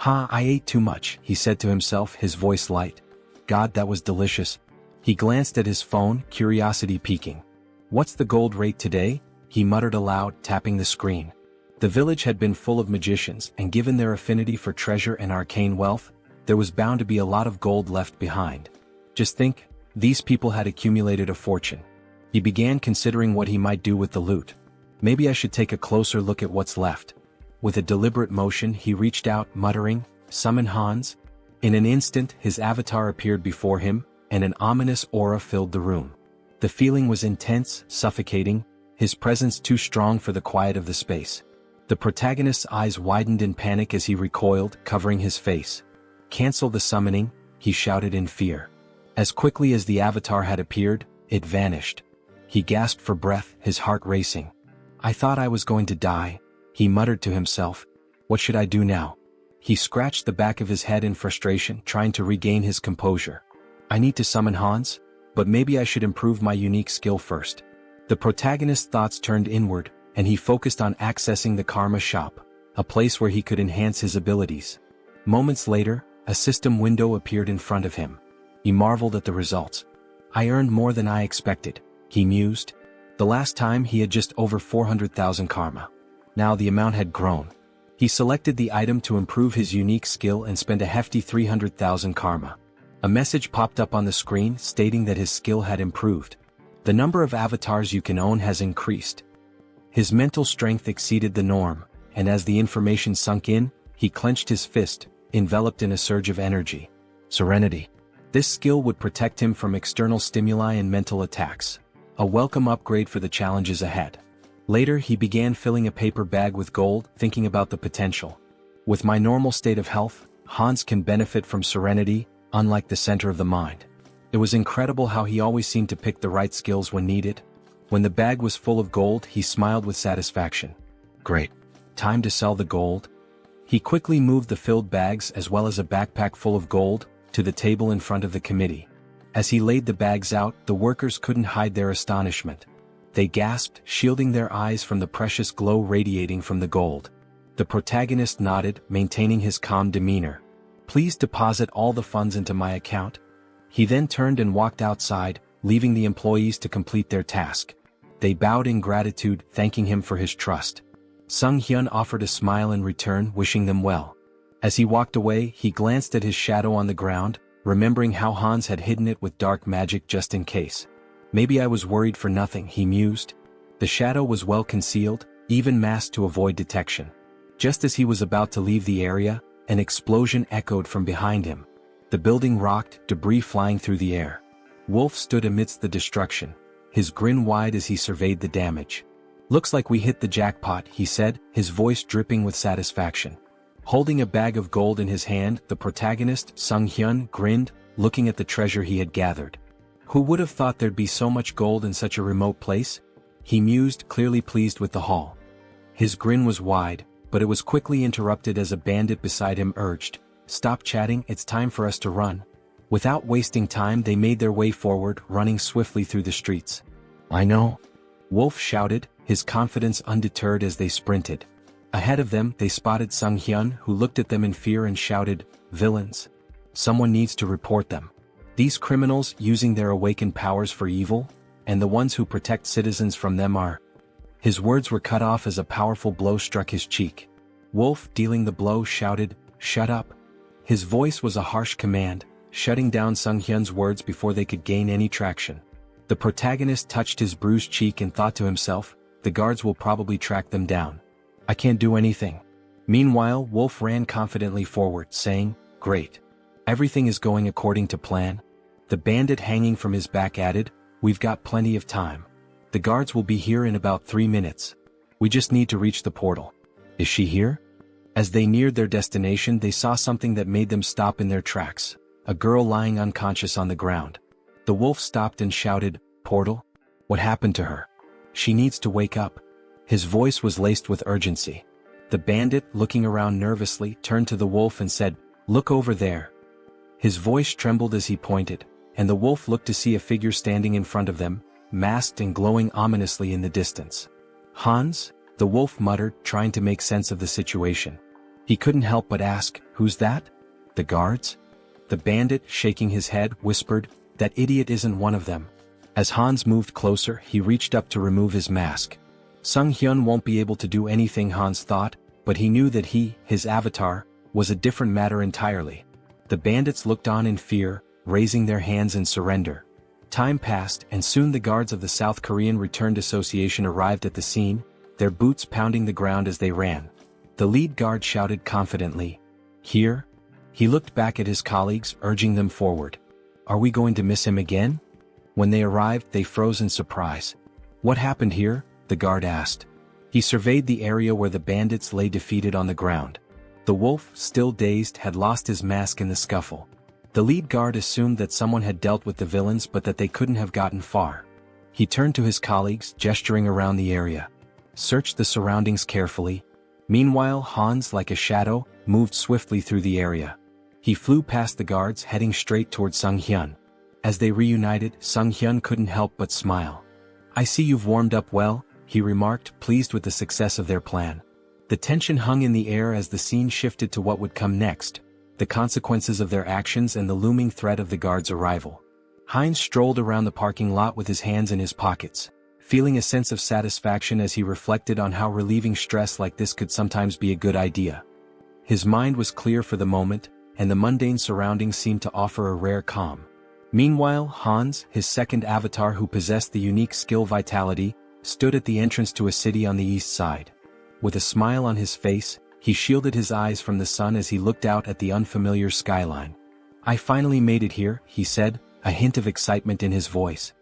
I ate too much," he said to himself, his voice light. "God, that was delicious." He glanced at his phone, curiosity piquing. "What's the gold rate today?" he muttered aloud, tapping the screen. The village had been full of magicians, and given their affinity for treasure and arcane wealth, there was bound to be a lot of gold left behind. Just think, these people had accumulated a fortune. He began considering what he might do with the loot. Maybe I should take a closer look at what's left. With a deliberate motion he reached out, muttering, "Summon Hans." In an instant his avatar appeared before him, and an ominous aura filled the room. The feeling was intense, suffocating, his presence too strong for the quiet of the space. The protagonist's eyes widened in panic as he recoiled, covering his face. "Cancel the summoning," he shouted in fear. As quickly as the avatar had appeared, it vanished. He gasped for breath, his heart racing. "I thought I was going to die," he muttered to himself. "What should I do now?" He scratched the back of his head in frustration, trying to regain his composure. "I need to summon Hans, but maybe I should improve my unique skill first." The protagonist's thoughts turned inward, and he focused on accessing the Karma Shop, a place where he could enhance his abilities. Moments later, a system window appeared in front of him. He marveled at the results. "I earned more than I expected," he mused. The last time he had just over 400,000 karma. Now the amount had grown. He selected the item to improve his unique skill and spent a hefty 300,000 karma. A message popped up on the screen stating that his skill had improved. The number of avatars you can own has increased. His mental strength exceeded the norm, and as the information sunk in, he clenched his fist, enveloped in a surge of energy. Serenity. This skill would protect him from external stimuli and mental attacks. A welcome upgrade for the challenges ahead. Later he began filling a paper bag with gold, thinking about the potential. With my normal state of health, Hans can benefit from serenity, unlike the center of the mind. It was incredible how he always seemed to pick the right skills when needed. When the bag was full of gold, he smiled with satisfaction. Great. Time to sell the gold. He quickly moved the filled bags as well as a backpack full of gold to the table in front of the committee. As he laid the bags out, the workers couldn't hide their astonishment. They gasped, shielding their eyes from the precious glow radiating from the gold. The protagonist nodded, maintaining his calm demeanor. "Please deposit all the funds into my account." He then turned and walked outside, leaving the employees to complete their task. They bowed in gratitude, thanking him for his trust. Sunghyun offered a smile in return, wishing them well. As he walked away, he glanced at his shadow on the ground, remembering how Hans had hidden it with dark magic just in case. "Maybe I was worried for nothing," he mused. The shadow was well concealed, even masked to avoid detection. Just as he was about to leave the area, an explosion echoed from behind him. The building rocked, debris flying through the air. Wolf stood amidst the destruction, his grin wide as he surveyed the damage. "Looks like we hit the jackpot," he said, his voice dripping with satisfaction. Holding a bag of gold in his hand, the protagonist, Sunghyun, grinned, looking at the treasure he had gathered. Who would have thought there'd be so much gold in such a remote place? He mused, clearly pleased with the haul. His grin was wide, but it was quickly interrupted as a bandit beside him urged, "Stop chatting, it's time for us to run." Without wasting time they made their way forward, running swiftly through the streets. "I know," Wolf shouted, his confidence undeterred as they sprinted. Ahead of them they spotted Sunghyun, who looked at them in fear and shouted, "Villains! Someone needs to report them. These criminals using their awakened powers for evil, and the ones who protect citizens from them are..." His words were cut off as a powerful blow struck his cheek. Wolf, dealing the blow, shouted, "Shut up." His voice was a harsh command, shutting down Sunghyun's words before they could gain any traction. The protagonist touched his bruised cheek and thought to himself, "The guards will probably track them down. I can't do anything." Meanwhile, Wolf ran confidently forward, saying, "Great. Everything is going according to plan." The bandit hanging from his back added, "We've got plenty of time. The guards will be here in about 3 minutes. We just need to reach the portal." "Is she here?" As they neared their destination they saw something that made them stop in their tracks. A girl lying unconscious on the ground. The wolf stopped and shouted, "Portal? What happened to her? She needs to wake up." His voice was laced with urgency. The bandit, looking around nervously, turned to the wolf and said, "Look over there." His voice trembled as he pointed, and the wolf looked to see a figure standing in front of them, masked and glowing ominously in the distance. "Hans?" the wolf muttered, trying to make sense of the situation. He couldn't help but ask, "Who's that?" "The guards?" The bandit, shaking his head, whispered, "That idiot isn't one of them." As Hans moved closer, he reached up to remove his mask. Sunghyun won't be able to do anything, Hans thought, but he knew that his avatar, was a different matter entirely. The bandits looked on in fear, raising their hands in surrender. Time passed and soon the guards of the South Korean Returned Association arrived at the scene, their boots pounding the ground as they ran. The lead guard shouted confidently, "Here?" He looked back at his colleagues, urging them forward. "Are we going to miss him again?" When they arrived, they froze in surprise. "What happened here?" the guard asked. He surveyed the area where the bandits lay defeated on the ground. The wolf, still dazed, had lost his mask in the scuffle. The lead guard assumed that someone had dealt with the villains but that they couldn't have gotten far. He turned to his colleagues, gesturing around the area. Searched the surroundings carefully. Meanwhile, Hans, like a shadow, moved swiftly through the area. He flew past the guards, heading straight toward Sunghyun. As they reunited, Sunghyun couldn't help but smile. "I see you've warmed up well," he remarked, pleased with the success of their plan. The tension hung in the air as the scene shifted to what would come next, the consequences of their actions and the looming threat of the guards' arrival. Heinz strolled around the parking lot with his hands in his pockets, feeling a sense of satisfaction as he reflected on how relieving stress like this could sometimes be a good idea. His mind was clear for the moment, and the mundane surroundings seemed to offer a rare calm. Meanwhile, Hans, his second avatar who possessed the unique skill Vitality, stood at the entrance to a city on the east side. With a smile on his face, he shielded his eyes from the sun as he looked out at the unfamiliar skyline. "I finally made it here," he said, a hint of excitement in his voice.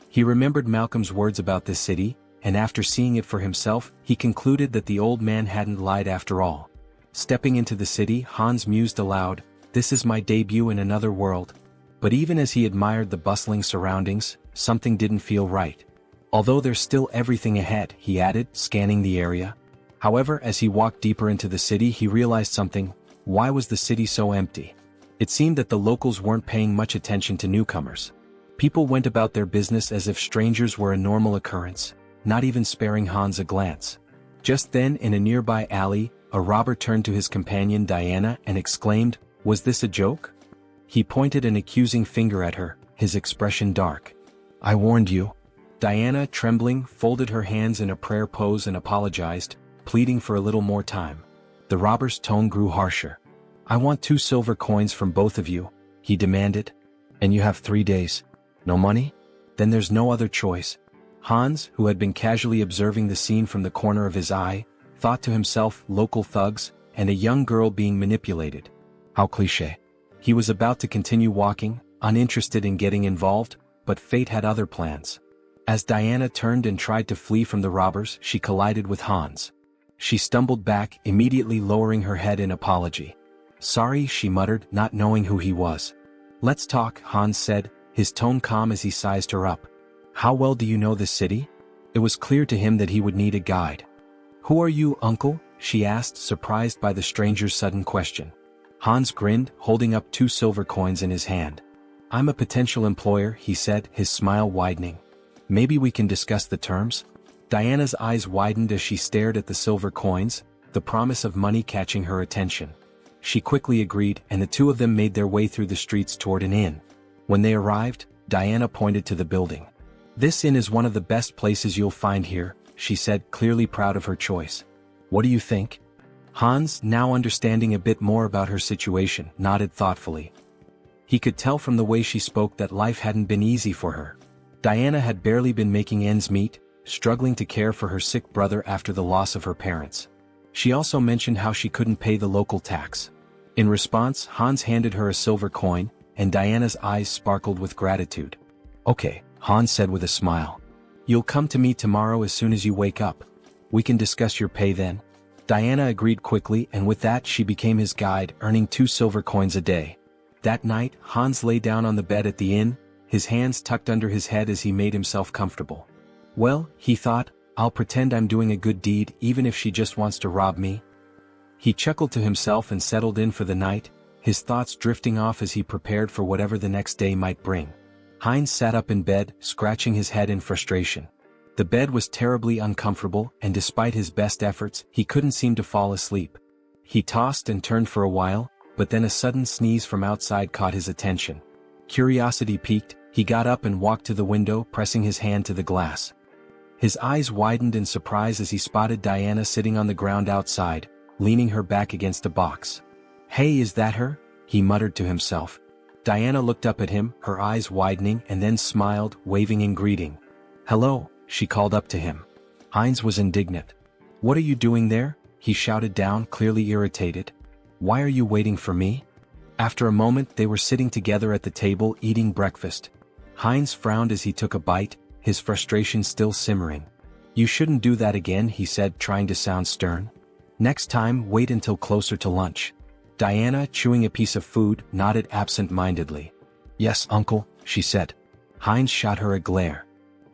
He remembered Malcolm's words about this city, and after seeing it for himself, he concluded that the old man hadn't lied after all. Stepping into the city, Hans mused aloud, "This is my debut in another world." But even as he admired the bustling surroundings, something didn't feel right. "Although there's still everything ahead," he added, scanning the area. However, as he walked deeper into the city, he realized something. Why was the city so empty? It seemed that the locals weren't paying much attention to newcomers. People went about their business as if strangers were a normal occurrence, not even sparing Hans a glance. Just then, in a nearby alley, a robber turned to his companion Diana and exclaimed, "Was this a joke?" He pointed an accusing finger at her, his expression dark. "I warned you." Diana, trembling, folded her hands in a prayer pose and apologized, pleading for a little more time. The robber's tone grew harsher. "I want 2 silver coins from both of you," he demanded. "And you have 3 days. No money? Then there's no other choice." Hans, who had been casually observing the scene from the corner of his eye, thought to himself, local thugs, and a young girl being manipulated. How cliché. He was about to continue walking, uninterested in getting involved, but fate had other plans. As Diana turned and tried to flee from the robbers, she collided with Hans. She stumbled back, immediately lowering her head in apology. "Sorry," she muttered, not knowing who he was. "Let's talk," Hans said, his tone calm as he sized her up. "How well do you know this city?" It was clear to him that he would need a guide. "Who are you, uncle?" she asked, surprised by the stranger's sudden question. Hans grinned, holding up 2 silver coins in his hand. "I'm a potential employer," he said, his smile widening. "Maybe we can discuss the terms?" Diana's eyes widened as she stared at the silver coins, the promise of money catching her attention. She quickly agreed, and the two of them made their way through the streets toward an inn. When they arrived, Diana pointed to the building. "This inn is one of the best places you'll find here," she said, clearly proud of her choice. "What do you think?" Hans, now understanding a bit more about her situation, nodded thoughtfully. He could tell from the way she spoke that life hadn't been easy for her. Diana had barely been making ends meet, struggling to care for her sick brother after the loss of her parents. She also mentioned how she couldn't pay the local tax. In response, Hans handed her a silver coin, and Diana's eyes sparkled with gratitude. "Okay," Hans said with a smile. "You'll come to me tomorrow as soon as you wake up. We can discuss your pay then." Diana agreed quickly, and with that she became his guide, earning 2 silver coins a day. That night, Hans lay down on the bed at the inn, his hands tucked under his head as he made himself comfortable. "Well," he thought, "I'll pretend I'm doing a good deed even if she just wants to rob me." He chuckled to himself and settled in for the night, his thoughts drifting off as he prepared for whatever the next day might bring. Heinz sat up in bed, scratching his head in frustration. The bed was terribly uncomfortable, and despite his best efforts, he couldn't seem to fall asleep. He tossed and turned for a while, but then a sudden sneeze from outside caught his attention. Curiosity piqued, he got up and walked to the window, pressing his hand to the glass. His eyes widened in surprise as he spotted Diana sitting on the ground outside, leaning her back against a box. "Hey, is that her?" he muttered to himself. Diana looked up at him, her eyes widening, and then smiled, waving in greeting. "Hello," she called up to him. Heinz was indignant. "What are you doing there?" he shouted down, clearly irritated. "Why are you waiting for me?" After a moment they were sitting together at the table eating breakfast. Heinz frowned as he took a bite, his frustration still simmering. "You shouldn't do that again," he said, trying to sound stern. "Next time, wait until closer to lunch." Diana, chewing a piece of food, nodded absent-mindedly. "Yes, uncle," she said. Heinz shot her a glare.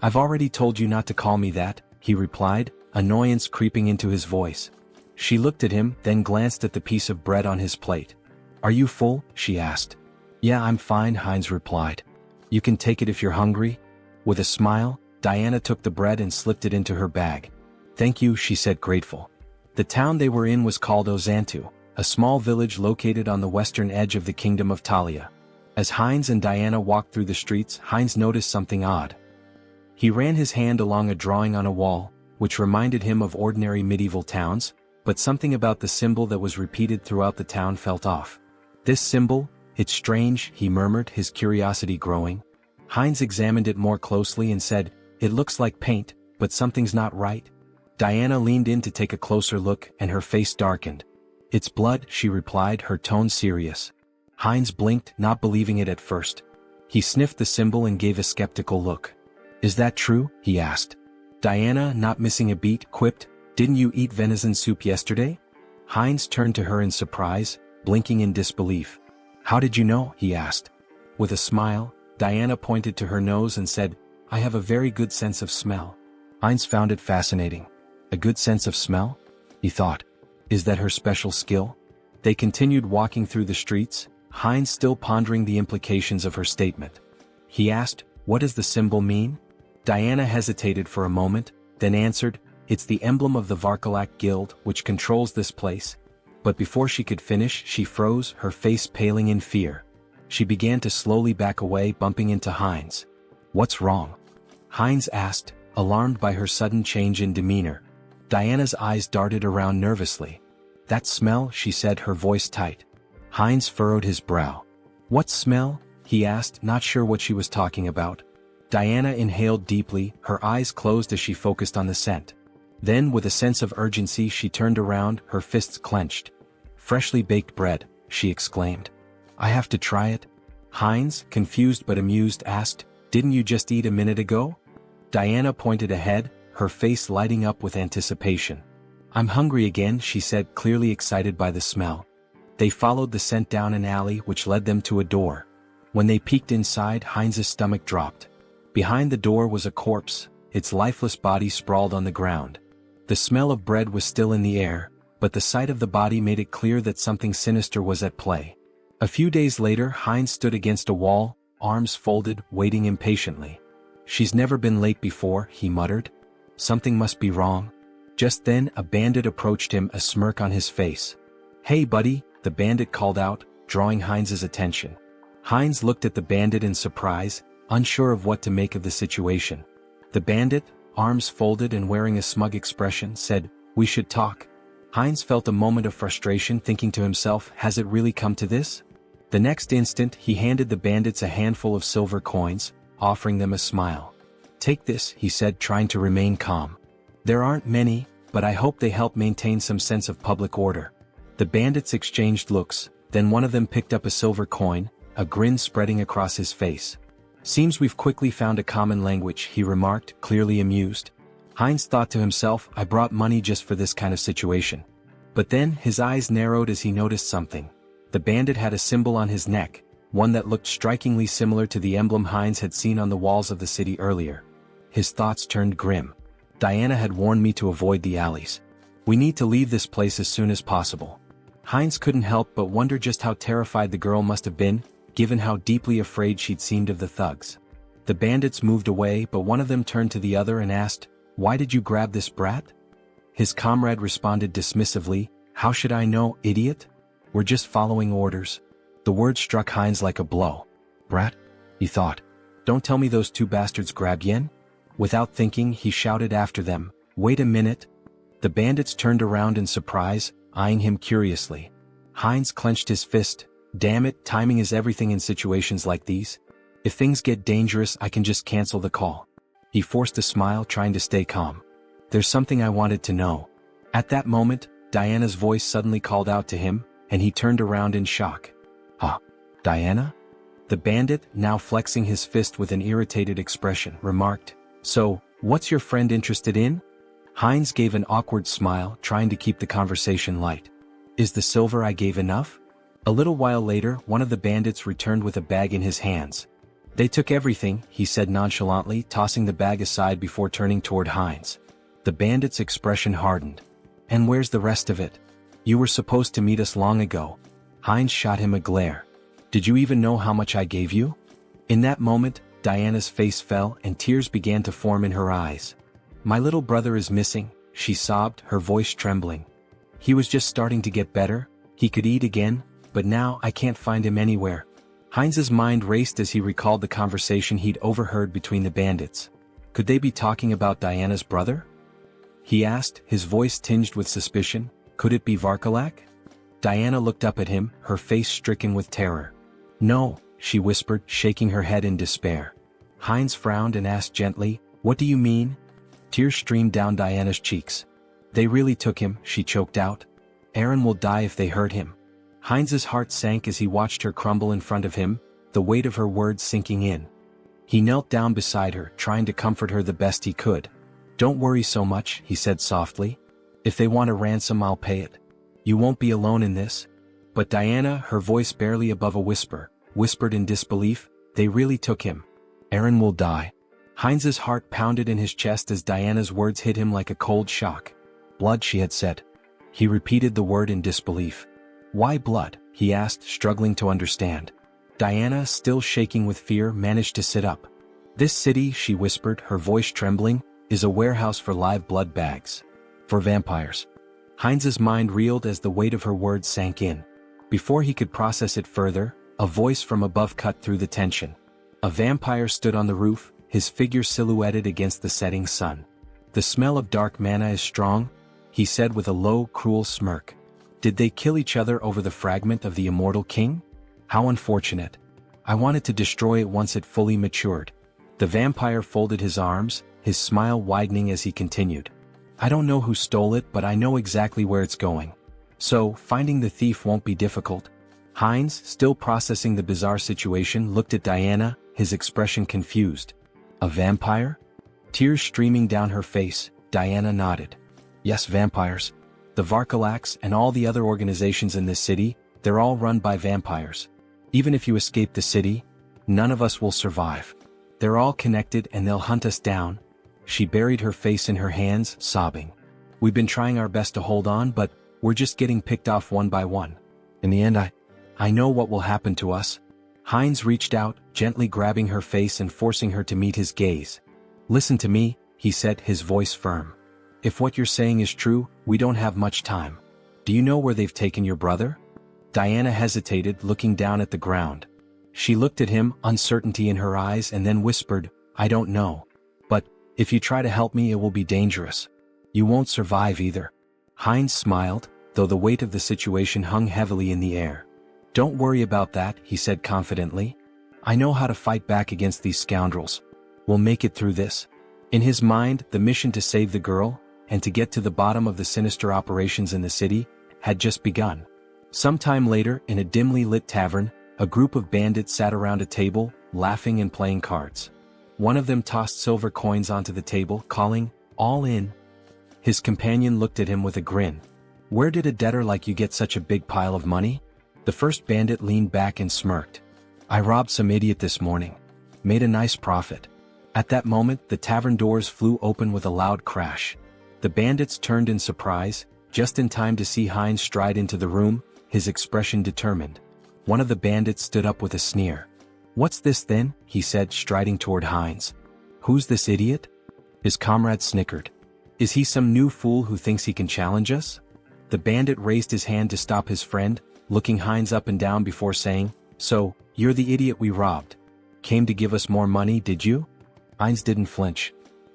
"I've already told you not to call me that," he replied, annoyance creeping into his voice. She looked at him, then glanced at the piece of bread on his plate. "Are you full?" she asked. "Yeah, I'm fine," Heinz replied. "You can take it if you're hungry." With a smile, Diana took the bread and slipped it into her bag. "Thank you," she said, grateful. The town they were in was called Ozantu, a small village located on the western edge of the kingdom of Talia. As Heinz and Diana walked through the streets, Heinz noticed something odd. He ran his hand along a drawing on a wall, which reminded him of ordinary medieval towns, but something about the symbol that was repeated throughout the town felt off. "This symbol? It's strange," he murmured, his curiosity growing. Heinz examined it more closely and said, "It looks like paint, but something's not right." Diana leaned in to take a closer look, and her face darkened. "It's blood," she replied, her tone serious. Heinz blinked, not believing it at first. He sniffed the symbol and gave a skeptical look. "Is that true?" he asked. Diana, not missing a beat, quipped, "Didn't you eat venison soup yesterday?" Heinz turned to her in surprise, blinking in disbelief. "How did you know?" he asked. With a smile, Diana pointed to her nose and said, "I have a very good sense of smell." Heinz found it fascinating. A good sense of smell? He thought. Is that her special skill? They continued walking through the streets, Heinz still pondering the implications of her statement. He asked, "What does the symbol mean?" Diana hesitated for a moment, then answered, "It's the emblem of the Varkalak Guild, which controls this place." But before she could finish, she froze, her face paling in fear. She began to slowly back away, bumping into Heinz. "What's wrong?" Heinz asked, alarmed by her sudden change in demeanor. Diana's eyes darted around nervously. "That smell," she said, her voice tight. Heinz furrowed his brow. "What smell?" he asked, not sure what she was talking about. Diana inhaled deeply, her eyes closed as she focused on the scent. Then, with a sense of urgency, she turned around, her fists clenched. "Freshly baked bread," she exclaimed. "I have to try it?" Heinz, confused but amused, asked, "Didn't you just eat a minute ago?" Diana pointed ahead, her face lighting up with anticipation. "I'm hungry again," she said, clearly excited by the smell. They followed the scent down an alley which led them to a door. When they peeked inside, Heinz's stomach dropped. Behind the door was a corpse, its lifeless body sprawled on the ground. The smell of bread was still in the air, but the sight of the body made it clear that something sinister was at play. A few days later, Heinz stood against a wall, arms folded, waiting impatiently. "She's never been late before," he muttered. "Something must be wrong." Just then, a bandit approached him, a smirk on his face. "Hey buddy," the bandit called out, drawing Heinz's attention. Heinz looked at the bandit in surprise, unsure of what to make of the situation. The bandit, arms folded and wearing a smug expression, said, "We should talk." Heinz felt a moment of frustration, thinking to himself, has it really come to this? The next instant, he handed the bandits a handful of silver coins, offering them a smile. "Take this," he said, trying to remain calm. "There aren't many, but I hope they help maintain some sense of public order." The bandits exchanged looks, then one of them picked up a silver coin, a grin spreading across his face. "Seems we've quickly found a common language," he remarked, clearly amused. Heinz thought to himself, I brought money just for this kind of situation. But then, his eyes narrowed as he noticed something. The bandit had a symbol on his neck, one that looked strikingly similar to the emblem Heinz had seen on the walls of the city earlier. His thoughts turned grim. Diana had warned me to avoid the alleys. We need to leave this place as soon as possible. Heinz couldn't help but wonder just how terrified the girl must have been, given how deeply afraid she'd seemed of the thugs. The bandits moved away, but one of them turned to the other and asked, "Why did you grab this brat?" His comrade responded dismissively, "How should I know, idiot? We're just following orders." The word struck Heinz like a blow. "Brat?" he thought. "Don't tell me those two bastards grabbed Yen?" Without thinking, he shouted after them, "Wait a minute!" The bandits turned around in surprise, eyeing him curiously. Heinz clenched his fist. Damn it, timing is everything in situations like these. If things get dangerous, I can just cancel the call. He forced a smile, trying to stay calm. There's something I wanted to know. At that moment, Diana's voice suddenly called out to him, and he turned around in shock. "Huh? Diana?" The bandit, now flexing his fist with an irritated expression, remarked, "So, what's your friend interested in?" Heinz gave an awkward smile, trying to keep the conversation light. "Is the silver I gave enough?" A little while later, one of the bandits returned with a bag in his hands. "They took everything," he said nonchalantly, tossing the bag aside before turning toward Heinz. The bandit's expression hardened. "And where's the rest of it? You were supposed to meet us long ago." Heinz shot him a glare. "Did you even know how much I gave you?" In that moment, Diana's face fell and tears began to form in her eyes. "My little brother is missing," she sobbed, her voice trembling. "He was just starting to get better, he could eat again, but now I can't find him anywhere." Heinz's mind raced as he recalled the conversation he'd overheard between the bandits. Could they be talking about Diana's brother? He asked, his voice tinged with suspicion. Could it be Varkalak? Diana looked up at him, her face stricken with terror. "No," she whispered, shaking her head in despair. Heinz frowned and asked gently, "What do you mean?" Tears streamed down Diana's cheeks. "They really took him," she choked out. "Aaron will die if they hurt him." Heinz's heart sank as he watched her crumble in front of him, the weight of her words sinking in. He knelt down beside her, trying to comfort her the best he could. "Don't worry so much," he said softly. "If they want a ransom, I'll pay it. You won't be alone in this." But Diana, her voice barely above a whisper, whispered in disbelief, "They really took him. Aaron will die." Heinz's heart pounded in his chest as Diana's words hit him like a cold shock. "Blood," she had said. He repeated the word in disbelief. "Why blood?" he asked, struggling to understand. Diana, still shaking with fear, managed to sit up. "This city," she whispered, her voice trembling, "is a warehouse for live blood bags. For vampires." Heinz's mind reeled as the weight of her words sank in. Before he could process it further, a voice from above cut through the tension. A vampire stood on the roof, his figure silhouetted against the setting sun. "The smell of dark mana is strong," he said with a low, cruel smirk. "Did they kill each other over the fragment of the immortal king? How unfortunate. I wanted to destroy it once it fully matured." The vampire folded his arms, his smile widening as he continued. "I don't know who stole it, but I know exactly where it's going. So, finding the thief won't be difficult." Heinz, still processing the bizarre situation, looked at Diana, his expression confused. "A vampire?" Tears streaming down her face, Diana nodded. "Yes, vampires. The Varkalaks and all the other organizations in this city, they're all run by vampires. Even if you escape the city, none of us will survive. They're all connected and they'll hunt us down." She buried her face in her hands, sobbing. "We've been trying our best to hold on, but we're just getting picked off one by one. In the end, I know what will happen to us." Heinz reached out, gently grabbing her face and forcing her to meet his gaze. "Listen to me," he said, his voice firm. "If what you're saying is true, we don't have much time. Do you know where they've taken your brother?" Diana hesitated, looking down at the ground. She looked at him, uncertainty in her eyes, and then whispered, "I don't know. But, if you try to help me, it will be dangerous. You won't survive either." Heinz smiled, though the weight of the situation hung heavily in the air. "Don't worry about that," he said confidently. "I know how to fight back against these scoundrels. We'll make it through this." In his mind, the mission to save the girl, and to get to the bottom of the sinister operations in the city, had just begun. Sometime later, in a dimly lit tavern, a group of bandits sat around a table, laughing and playing cards. One of them tossed silver coins onto the table, calling, "All in." His companion looked at him with a grin. "Where did a debtor like you get such a big pile of money?" The first bandit leaned back and smirked. "I robbed some idiot this morning. Made a nice profit." At that moment, the tavern doors flew open with a loud crash. The bandits turned in surprise, just in time to see Heinz stride into the room, his expression determined. One of the bandits stood up with a sneer. "What's this then?" he said, striding toward Heinz. "Who's this idiot?" His comrade snickered. "Is he some new fool who thinks he can challenge us?" The bandit raised his hand to stop his friend, looking Heinz up and down before saying, "So, you're the idiot we robbed. Came to give us more money, did you?" Heinz didn't flinch.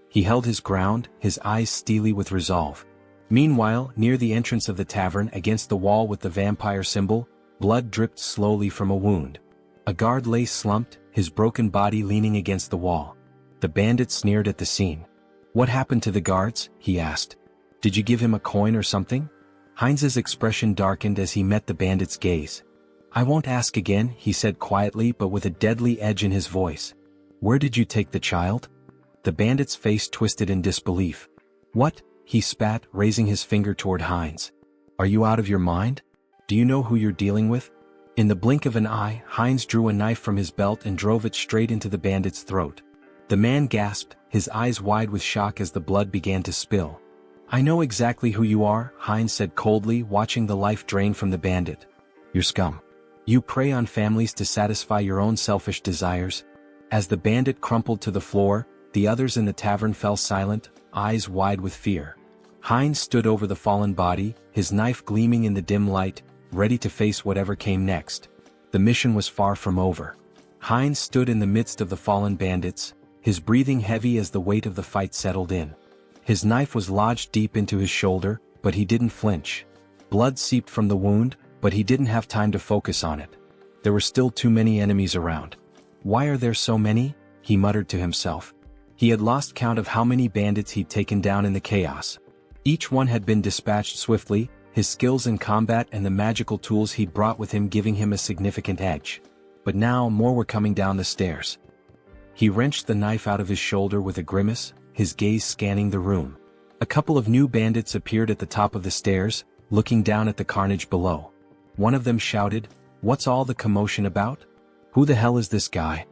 He held his ground, his eyes steely with resolve. Meanwhile, near the entrance of the tavern against the wall with the vampire symbol, blood dripped slowly from a wound. A guard lay slumped, his broken body leaning against the wall. The bandit sneered at the scene. "What happened to the guards?" he asked. "Did you give him a coin or something?" Heinz's expression darkened as he met the bandit's gaze. "I won't ask again," he said quietly but with a deadly edge in his voice. "Where did you take the child?" The bandit's face twisted in disbelief. "What?" he spat, raising his finger toward Heinz. "Are you out of your mind? Do you know who you're dealing with?" In the blink of an eye, Heinz drew a knife from his belt and drove it straight into the bandit's throat. The man gasped, his eyes wide with shock as the blood began to spill. "I know exactly who you are," Heinz said coldly, watching the life drain from the bandit. "You're scum. You prey on families to satisfy your own selfish desires." As the bandit crumpled to the floor, the others in the tavern fell silent, eyes wide with fear. Heinz stood over the fallen body, his knife gleaming in the dim light, ready to face whatever came next. The mission was far from over. Heinz stood in the midst of the fallen bandits, his breathing heavy as the weight of the fight settled in. His knife was lodged deep into his shoulder, but he didn't flinch. Blood seeped from the wound, but he didn't have time to focus on it. There were still too many enemies around. "Why are there so many?" he muttered to himself. He had lost count of how many bandits he'd taken down in the chaos. Each one had been dispatched swiftly, his skills in combat and the magical tools he'd brought with him giving him a significant edge. But now more were coming down the stairs. He wrenched the knife out of his shoulder with a grimace, his gaze scanning the room. A couple of new bandits appeared at the top of the stairs, looking down at the carnage below. One of them shouted, "What's all the commotion about? Who the hell is this guy?"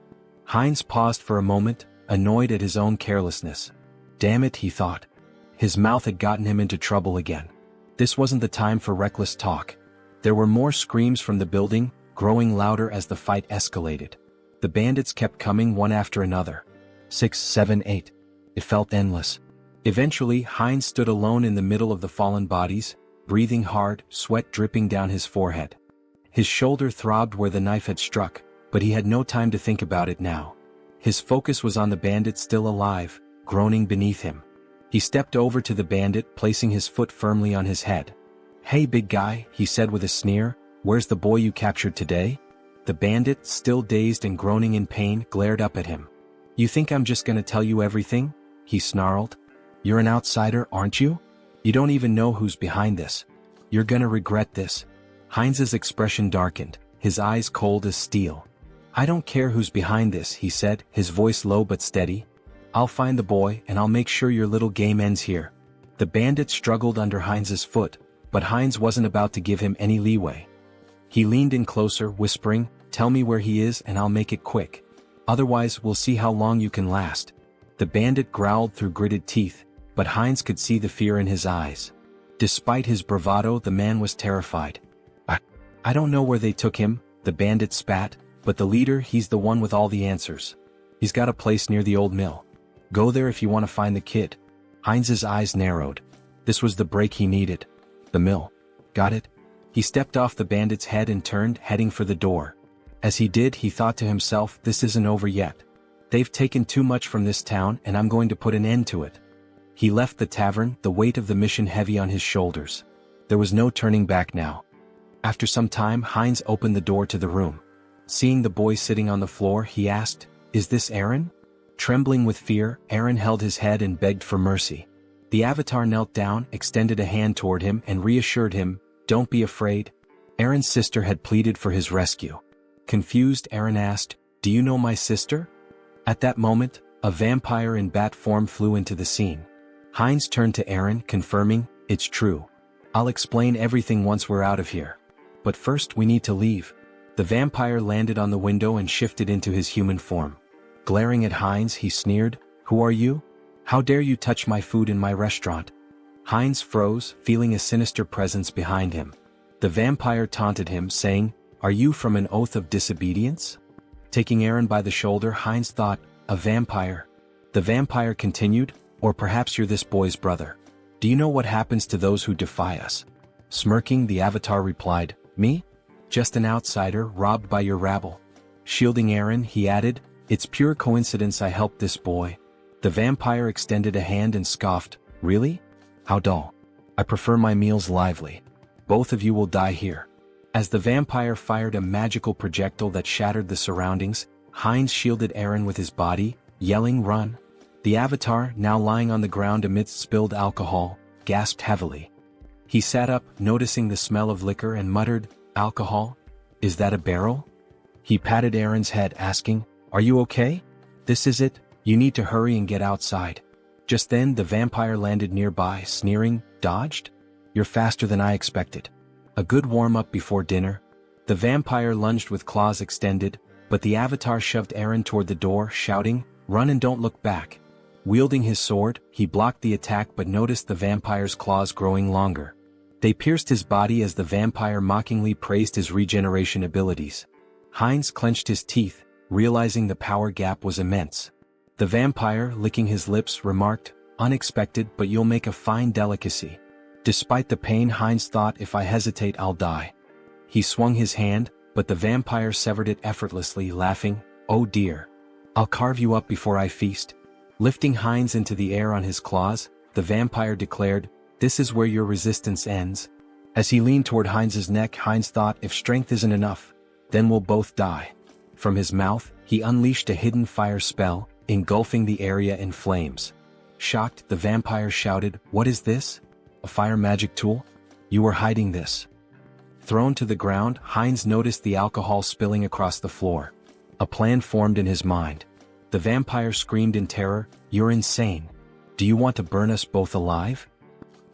Heinz paused for a moment, annoyed at his own carelessness. Damn it, he thought. His mouth had gotten him into trouble again. This wasn't the time for reckless talk. There were more screams from the building, growing louder as the fight escalated. The bandits kept coming one after another. 6, 7, 8. It felt endless. Eventually, Heinz stood alone in the middle of the fallen bodies, breathing hard, sweat dripping down his forehead. His shoulder throbbed where the knife had struck, but he had no time to think about it now. His focus was on the bandit still alive, groaning beneath him. He stepped over to the bandit, placing his foot firmly on his head. "Hey big guy," he said with a sneer, "where's the boy you captured today?" The bandit, still dazed and groaning in pain, glared up at him. "You think I'm just gonna tell you everything?" he snarled. "You're an outsider, aren't you? You don't even know who's behind this. You're gonna regret this." Heinz's expression darkened, his eyes cold as steel. "I don't care who's behind this," he said, his voice low but steady. "I'll find the boy and I'll make sure your little game ends here." The bandit struggled under Heinz's foot, but Heinz wasn't about to give him any leeway. He leaned in closer, whispering, "Tell me where he is and I'll make it quick. Otherwise, we'll see how long you can last." The bandit growled through gritted teeth, but Heinz could see the fear in his eyes. Despite his bravado, the man was terrified. I don't know where they took him," the bandit spat, "but the leader, he's the one with all the answers. He's got a place near the old mill. Go there if you want to find the kid." Heinz's eyes narrowed. This was the break he needed. The mill. Got it? He stepped off the bandit's head and turned, heading for the door. As he did, he thought to himself, this isn't over yet. They've taken too much from this town and I'm going to put an end to it. He left the tavern, the weight of the mission heavy on his shoulders. There was no turning back now. After some time, Heinz opened the door to the room. Seeing the boy sitting on the floor, he asked, "Is this Aaron?" Trembling with fear, Aaron held his head and begged for mercy. The avatar knelt down, extended a hand toward him and reassured him, "Don't be afraid." Aaron's sister had pleaded for his rescue. Confused, Aaron asked, "Do you know my sister?" At that moment, a vampire in bat form flew into the scene. Heinz turned to Aaron, confirming, "It's true. I'll explain everything once we're out of here. But first we need to leave." The vampire landed on the window and shifted into his human form. Glaring at Heinz, he sneered, "Who are you? How dare you touch my food in my restaurant?" Heinz froze, feeling a sinister presence behind him. The vampire taunted him, saying, "Are you from an oath of disobedience?" Taking Aaron by the shoulder, Heinz thought, "A vampire." The vampire continued, "Or perhaps you're this boy's brother. Do you know what happens to those who defy us?" Smirking, the avatar replied, "Me? Just an outsider, robbed by your rabble." Shielding Aaron, he added, "It's pure coincidence I helped this boy. The vampire extended a hand and scoffed, "Really? How dull. I prefer my meals lively. Both of you will die here." As the vampire fired a magical projectile that shattered the surroundings, Heinz shielded Eren with his body, yelling, "Run!" The avatar, now lying on the ground amidst spilled alcohol, gasped heavily. He sat up, noticing the smell of liquor, and muttered, "Alcohol? Is that a barrel?" He patted Eren's head, asking, "Are you okay? This is it, you need to hurry and get outside." Just then the vampire landed nearby, sneering, "Dodged? You're faster than I expected. A good warm-up before dinner." The vampire lunged with claws extended, but the avatar shoved Eren toward the door, shouting, "Run and don't look back." Wielding his sword, he blocked the attack but noticed the vampire's claws growing longer. They pierced his body as the vampire mockingly praised his regeneration abilities. Heinz clenched his teeth, realizing the power gap was immense. The vampire, licking his lips, remarked, "Unexpected, but you'll make a fine delicacy." Despite the pain, Heinz thought, "If I hesitate, I'll die." He swung his hand, but the vampire severed it effortlessly, laughing, "Oh dear. I'll carve you up before I feast." Lifting Heinz into the air on his claws, the vampire declared, "This is where your resistance ends." As he leaned toward Heinz's neck, Heinz thought, "If strength isn't enough, then we'll both die." From his mouth, he unleashed a hidden fire spell, engulfing the area in flames. Shocked, the vampire shouted, "What is this? A fire magic tool? You were hiding this." Thrown to the ground, Heinz noticed the alcohol spilling across the floor. A plan formed in his mind. The vampire screamed in terror, "You're insane. Do you want to burn us both alive?"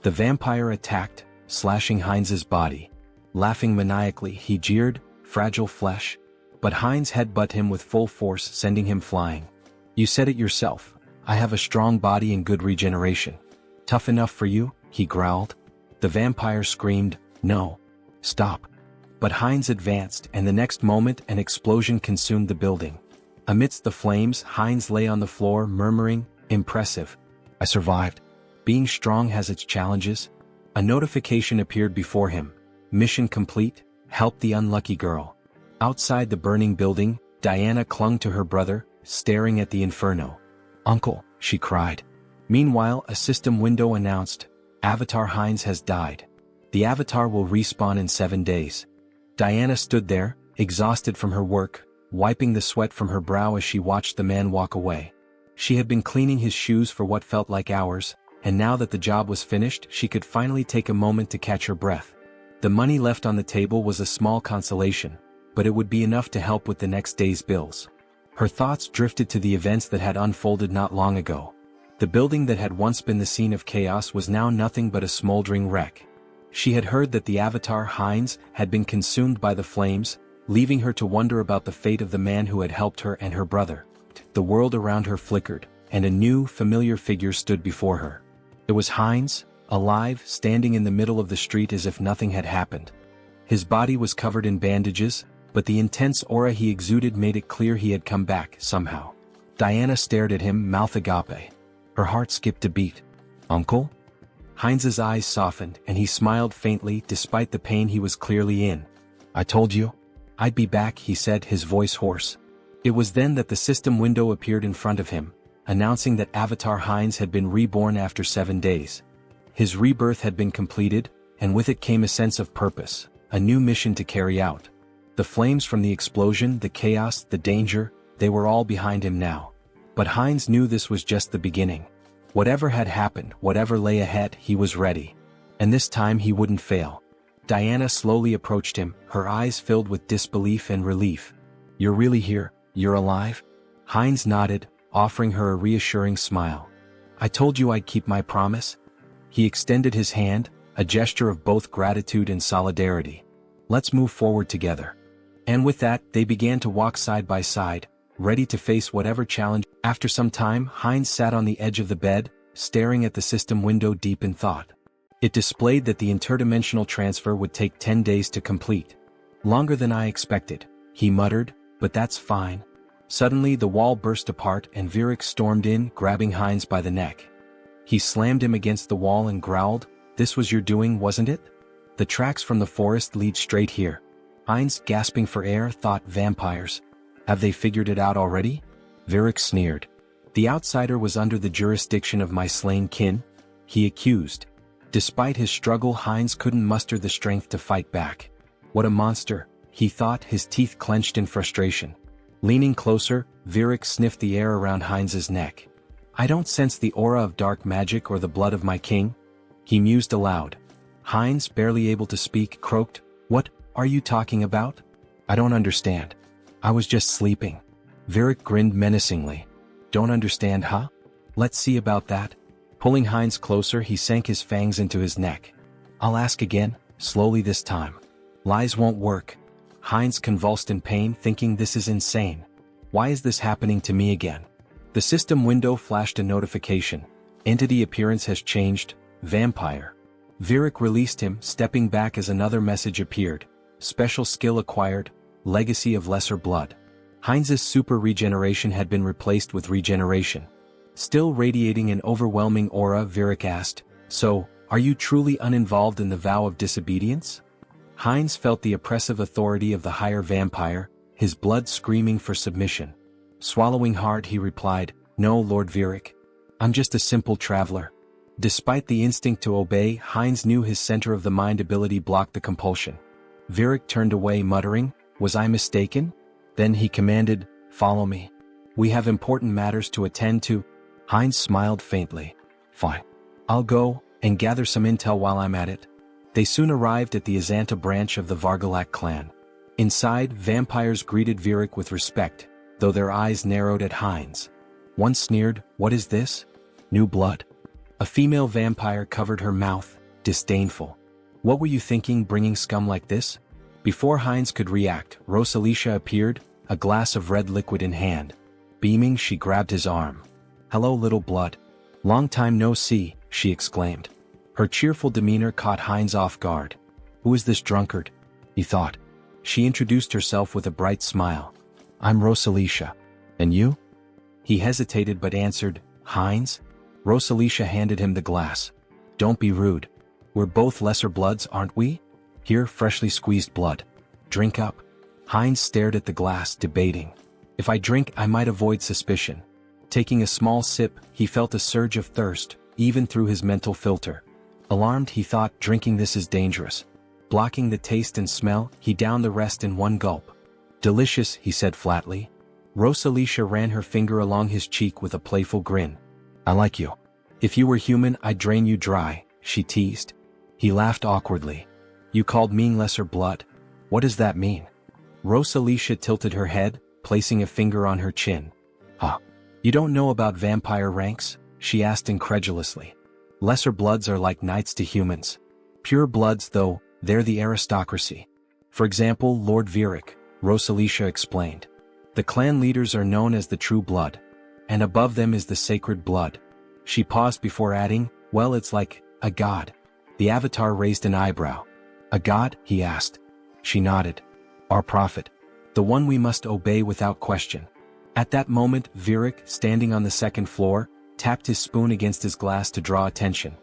The vampire attacked, slashing Heinz's body. Laughing maniacally, he jeered, "Fragile flesh." But Heinz headbutted him with full force, sending him flying. "You said it yourself. I have a strong body and good regeneration. Tough enough for you?" he growled. The vampire screamed, "No. Stop." But Heinz advanced, and the next moment an explosion consumed the building. Amidst the flames, Heinz lay on the floor, murmuring, "Impressive. I survived. Being strong has its challenges." A notification appeared before him. "Mission complete. Help the unlucky girl." Outside the burning building, Diana clung to her brother, staring at the inferno. "Uncle," she cried. Meanwhile, a system window announced, "Avatar Heinz has died. The avatar will respawn in 7 days." Diana stood there, exhausted from her work, wiping the sweat from her brow as she watched the man walk away. She had been cleaning his shoes for what felt like hours, and now that the job was finished, she could finally take a moment to catch her breath. The money left on the table was a small consolation, but it would be enough to help with the next day's bills. Her thoughts drifted to the events that had unfolded not long ago. The building that had once been the scene of chaos was now nothing but a smoldering wreck. She had heard that the avatar Heinz had been consumed by the flames, leaving her to wonder about the fate of the man who had helped her and her brother. The world around her flickered, and a new, familiar figure stood before her. It was Heinz, alive, standing in the middle of the street as if nothing had happened. His body was covered in bandages, but the intense aura he exuded made it clear he had come back, somehow. Diana stared at him, mouth agape. Her heart skipped a beat. "Uncle?" Heinz's eyes softened, and he smiled faintly despite the pain he was clearly in. "I told you I'd be back," he said, his voice hoarse. It was then that the system window appeared in front of him, announcing that Avatar Heinz had been reborn after 7 days. His rebirth had been completed, and with it came a sense of purpose, a new mission to carry out. The flames from the explosion, the chaos, the danger, they were all behind him now. But Heinz knew this was just the beginning. Whatever had happened, whatever lay ahead, he was ready. And this time he wouldn't fail. Diana slowly approached him, her eyes filled with disbelief and relief. "You're really here? You're alive?" Heinz nodded, offering her a reassuring smile. "I told you I'd keep my promise." He extended his hand, a gesture of both gratitude and solidarity. "Let's move forward together." And with that, they began to walk side by side, ready to face whatever challenge. After some time, Heinz sat on the edge of the bed, staring at the system window deep in thought. It displayed that the interdimensional transfer would take 10 days to complete. "Longer than I expected," he muttered, "but that's fine." Suddenly the wall burst apart and Virik stormed in, grabbing Heinz by the neck. He slammed him against the wall and growled, "This was your doing, wasn't it? The tracks from the forest lead straight here." Heinz, gasping for air, thought, vampires. Have they figured it out already? Virik sneered. The outsider was under the jurisdiction of my slain kin? He accused. Despite his struggle, Heinz couldn't muster the strength to fight back. What a monster, he thought, his teeth clenched in frustration. Leaning closer, Virik sniffed the air around Heinz's neck. I don't sense the aura of dark magic or the blood of my king, he mused aloud. Heinz, barely able to speak, croaked, What are you talking about? I don't understand. I was just sleeping. Virik grinned menacingly. Don't understand, huh? Let's see about that. Pulling Heinz closer, he sank his fangs into his neck. I'll ask again, slowly this time. Lies won't work. Heinz convulsed in pain, thinking this is insane. Why is this happening to me again? The system window flashed a notification. Entity appearance has changed, vampire. Virik released him, stepping back as another message appeared. Special skill acquired, legacy of lesser blood. Heinz's super regeneration had been replaced with regeneration. Still radiating an overwhelming aura, Virik asked, So, are you truly uninvolved in the vow of disobedience? Heinz felt the oppressive authority of the higher vampire, his blood screaming for submission. Swallowing hard, he replied, No, Lord Virik. I'm just a simple traveler. Despite the instinct to obey, Heinz knew his center of the mind ability blocked the compulsion. Virik turned away, muttering, Was I mistaken? Then he commanded, Follow me. We have important matters to attend to. Heinz smiled faintly. Fine. I'll go, and gather some intel while I'm at it. They soon arrived at the Azanta branch of the Vargalak clan. Inside, vampires greeted Virik with respect, though their eyes narrowed at Heinz. One sneered, What is this? New blood. A female vampire covered her mouth, disdainful. What were you thinking bringing scum like this? Before Heinz could react, Rosalicia appeared, a glass of red liquid in hand. Beaming, she grabbed his arm. Hello, little blood. Long time no see, she exclaimed. Her cheerful demeanor caught Heinz off guard. Who is this drunkard? He thought. She introduced herself with a bright smile. I'm Rosalicia. And you? He hesitated but answered, Heinz? Rosalicia handed him the glass. Don't be rude. We're both lesser bloods, aren't we? Here, freshly squeezed blood. Drink up. Heinz stared at the glass, debating. If I drink, I might avoid suspicion. Taking a small sip, he felt a surge of thirst, even through his mental filter. Alarmed, he thought, drinking this is dangerous. Blocking the taste and smell, he downed the rest in one gulp. Delicious, he said flatly. Rosalicia ran her finger along his cheek with a playful grin. I like you. If you were human, I'd drain you dry, she teased. He laughed awkwardly. You called me lesser blood? What does that mean? Rosalicia tilted her head, placing a finger on her chin. Huh. You don't know about vampire ranks? She asked incredulously. Lesser bloods are like knights to humans. Pure bloods, though, they're the aristocracy. For example, Lord Virik, Rosalicia explained. The clan leaders are known as the true blood. And above them is the sacred blood. She paused before adding, Well, it's like a god. The avatar raised an eyebrow. A god? He asked. She nodded. Our prophet. The one we must obey without question. At that moment, Virik, standing on the second floor, tapped his spoon against his glass to draw attention.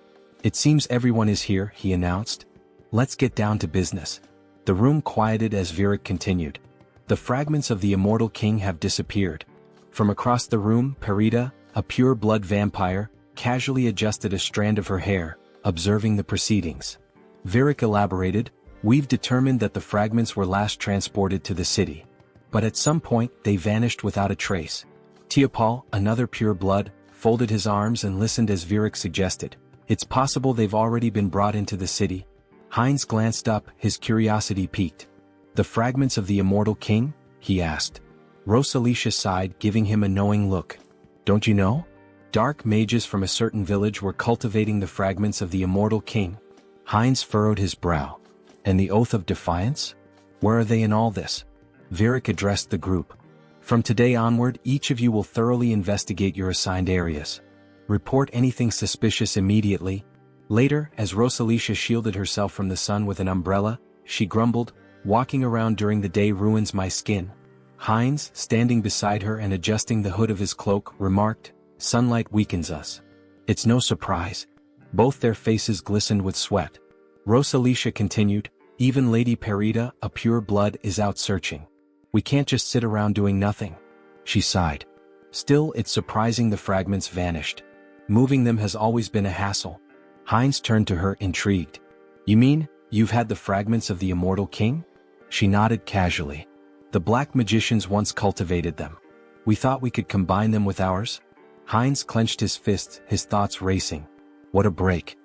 It seems everyone is here, he announced. Let's get down to business. The room quieted as Virik continued. The fragments of the immortal king have disappeared. From across the room, Perita, a pure-blood vampire, casually adjusted a strand of her hair, observing the proceedings. Virik elaborated, We've determined that the fragments were last transported to the city. But at some point, they vanished without a trace. Teopal, another pure-blood, folded his arms and listened as Virik suggested. It's possible they've already been brought into the city. Heinz glanced up, his curiosity piqued. The fragments of the immortal king? He asked. Rosalicia sighed, giving him a knowing look. Don't you know? Dark mages from a certain village were cultivating the fragments of the immortal king. Heinz furrowed his brow. And the oath of defiance? Where are they in all this? Virik addressed the group. From today onward, each of you will thoroughly investigate your assigned areas. Report anything suspicious immediately. Later, as Rosalicia shielded herself from the sun with an umbrella, she grumbled, Walking around during the day ruins my skin. Heinz, standing beside her and adjusting the hood of his cloak, remarked, Sunlight weakens us. It's no surprise. Both their faces glistened with sweat. Rosalicia continued, Even Lady Perita, a pure blood, is out searching. We can't just sit around doing nothing. She sighed. Still, it's surprising the fragments vanished. Moving them has always been a hassle. Heinz turned to her, intrigued. You mean, you've had the fragments of the immortal king? She nodded casually. The black magicians once cultivated them. We thought we could combine them with ours. Heinz clenched his fists, his thoughts racing. What a break.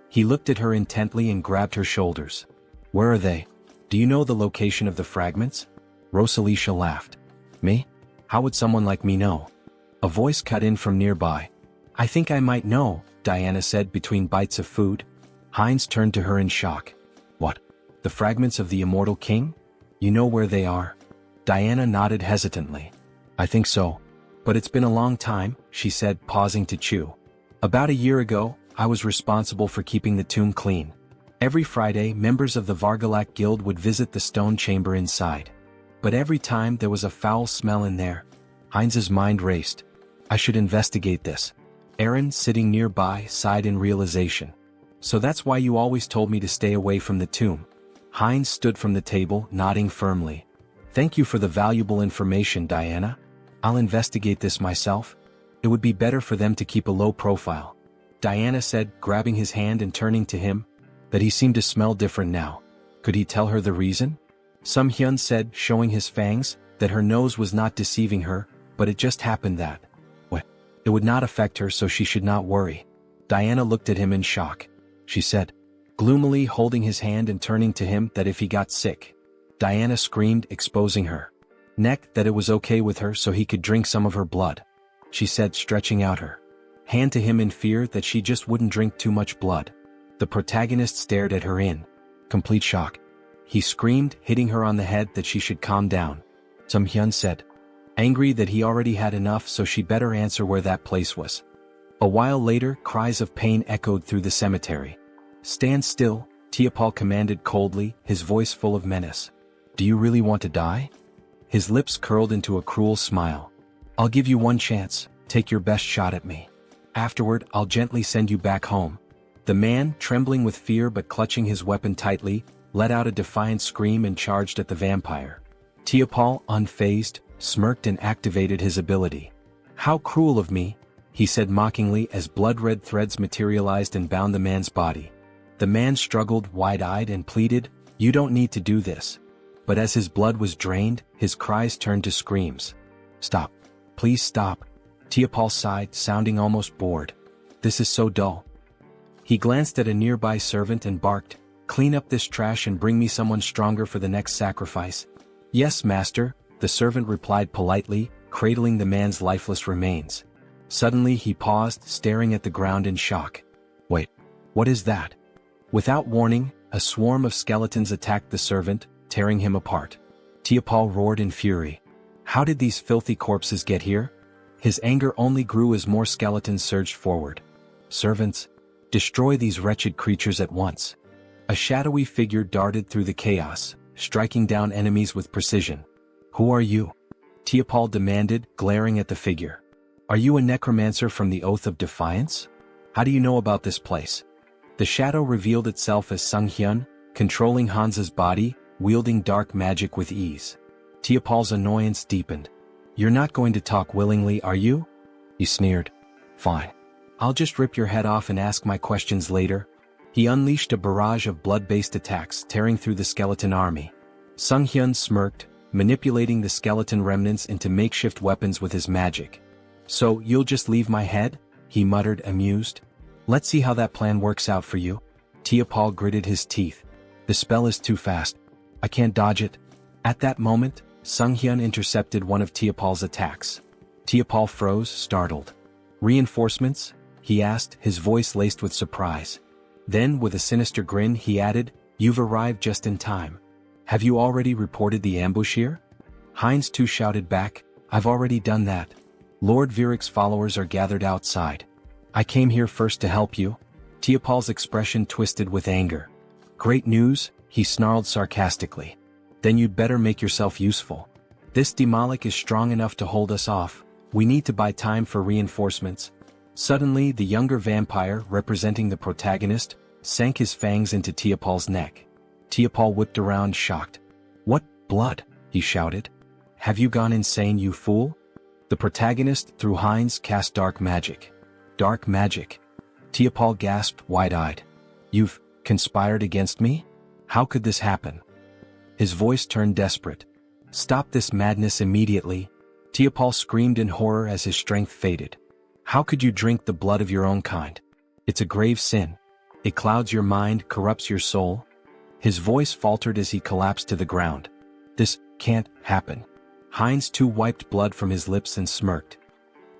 He looked at her intently and grabbed her shoulders. Where are they? Do you know the location of the fragments? Rosalicia laughed. Me? How would someone like me know? A voice cut in from nearby. I think I might know, Diana said between bites of food. Heinz turned to her in shock. What? The fragments of the immortal king? You know where they are? Diana nodded hesitantly. I think so. But it's been a long time, she said, pausing to chew. About a year ago, I was responsible for keeping the tomb clean. Every Friday, members of the Vargalak Guild would visit the stone chamber inside. But every time there was a foul smell in there. Heinz's mind raced. I should investigate this. Aaron, sitting nearby, sighed in realization. So that's why you always told me to stay away from the tomb. Heinz stood from the table, nodding firmly. Thank you for the valuable information, Diana. I'll investigate this myself. It would be better for them to keep a low profile. Diana said, grabbing his hand and turning to him, that he seemed to smell different now. Could he tell her the reason? Sunghyun said, showing his fangs, that her nose was not deceiving her, but it just happened that. What? It would not affect her, so she should not worry. Diana looked at him in shock. She said, gloomily holding his hand and turning to him, that if he got sick. Diana screamed, exposing her neck, that it was okay with her so he could drink some of her blood. She said, stretching out her hand to him in fear that she just wouldn't drink too much blood. The protagonist stared at her in complete shock. He screamed, hitting her on the head, that she should calm down. Sunghyun said, angry that he already had enough, so she better answer where that place was. A while later, cries of pain echoed through the cemetery. Stand still, Tiapal commanded coldly, his voice full of menace. Do you really want to die? His lips curled into a cruel smile. I'll give you one chance, take your best shot at me. Afterward, I'll gently send you back home. The man, trembling with fear but clutching his weapon tightly, let out a defiant scream and charged at the vampire. Tiapal, unfazed, smirked and activated his ability. How cruel of me, he said mockingly as blood-red threads materialized and bound the man's body. The man struggled, wide-eyed, and pleaded, you don't need to do this. But as his blood was drained, his cries turned to screams. Stop. Please stop. Tiapal sighed, sounding almost bored. This is so dull. He glanced at a nearby servant and barked, clean up this trash and bring me someone stronger for the next sacrifice. Yes, master, the servant replied politely, cradling the man's lifeless remains. Suddenly he paused, staring at the ground in shock. Wait, what is that? Without warning, a swarm of skeletons attacked the servant, tearing him apart. Tiapal roared in fury. How did these filthy corpses get here? His anger only grew as more skeletons surged forward. Servants, destroy these wretched creatures at once. A shadowy figure darted through the chaos, striking down enemies with precision. Who are you? Tiapal demanded, glaring at the figure. Are you a necromancer from the Oath of Defiance? How do you know about this place? The shadow revealed itself as Sunghyun, controlling Hansa's body, wielding dark magic with ease. Tiapal's annoyance deepened. You're not going to talk willingly, are you? He sneered. Fine. I'll just rip your head off and ask my questions later. He unleashed a barrage of blood-based attacks, tearing through the skeleton army. Sunghyun smirked, manipulating the skeleton remnants into makeshift weapons with his magic. So, you'll just leave my head? He muttered, amused. Let's see how that plan works out for you. Tiapal gritted his teeth. The spell is too fast. I can't dodge it. At that moment, Sunghyun intercepted one of Tiapal's attacks. Tiapal froze, startled. Reinforcements? He asked, his voice laced with surprise. Then, with a sinister grin, he added, You've arrived just in time. Have you already reported the ambush here? Heinz too shouted back, I've already done that. Lord Viric's followers are gathered outside. I came here first to help you. Tiapal's expression twisted with anger. Great news, he snarled sarcastically. Then you'd better make yourself useful. This Demolic is strong enough to hold us off. We need to buy time for reinforcements. Suddenly, the younger vampire, representing the protagonist, sank his fangs into Tiapal's neck. Tiapal whipped around, shocked. What blood? He shouted. Have you gone insane, you fool? The protagonist, through Heinz, cast dark magic. Dark magic. Teopal gasped, wide-eyed. You've conspired against me? How could this happen? His voice turned desperate. Stop this madness immediately. Teopal screamed in horror as his strength faded. How could you drink the blood of your own kind? It's a grave sin. It clouds your mind, corrupts your soul. His voice faltered as he collapsed to the ground. This can't happen. Heinz too wiped blood from his lips and smirked.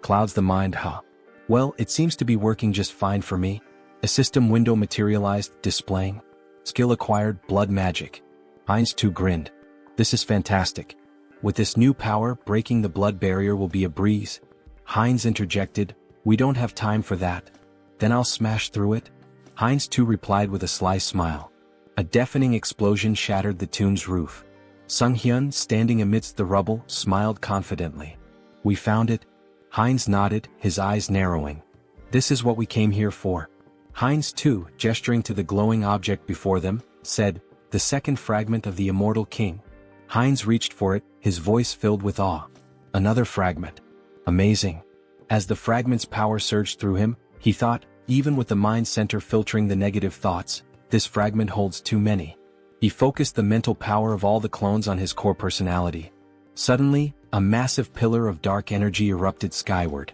Clouds the mind, huh? Well, it seems to be working just fine for me. A system window materialized, displaying skill acquired, blood magic. Heinz too grinned. This is fantastic. With this new power, breaking the blood barrier will be a breeze. Heinz interjected, we don't have time for that. Then I'll smash through it. Heinz too replied with a sly smile. A deafening explosion shattered the tomb's roof. Sunghyun, standing amidst the rubble, smiled confidently. We found it. Heinz nodded, his eyes narrowing. This is what we came here for. Heinz too, gesturing to the glowing object before them, said, the second fragment of the immortal king. Heinz reached for it, his voice filled with awe. Another fragment. Amazing. As the fragment's power surged through him, he thought, even with the mind center filtering the negative thoughts, this fragment holds too many. He focused the mental power of all the clones on his core personality. Suddenly, a massive pillar of dark energy erupted skyward.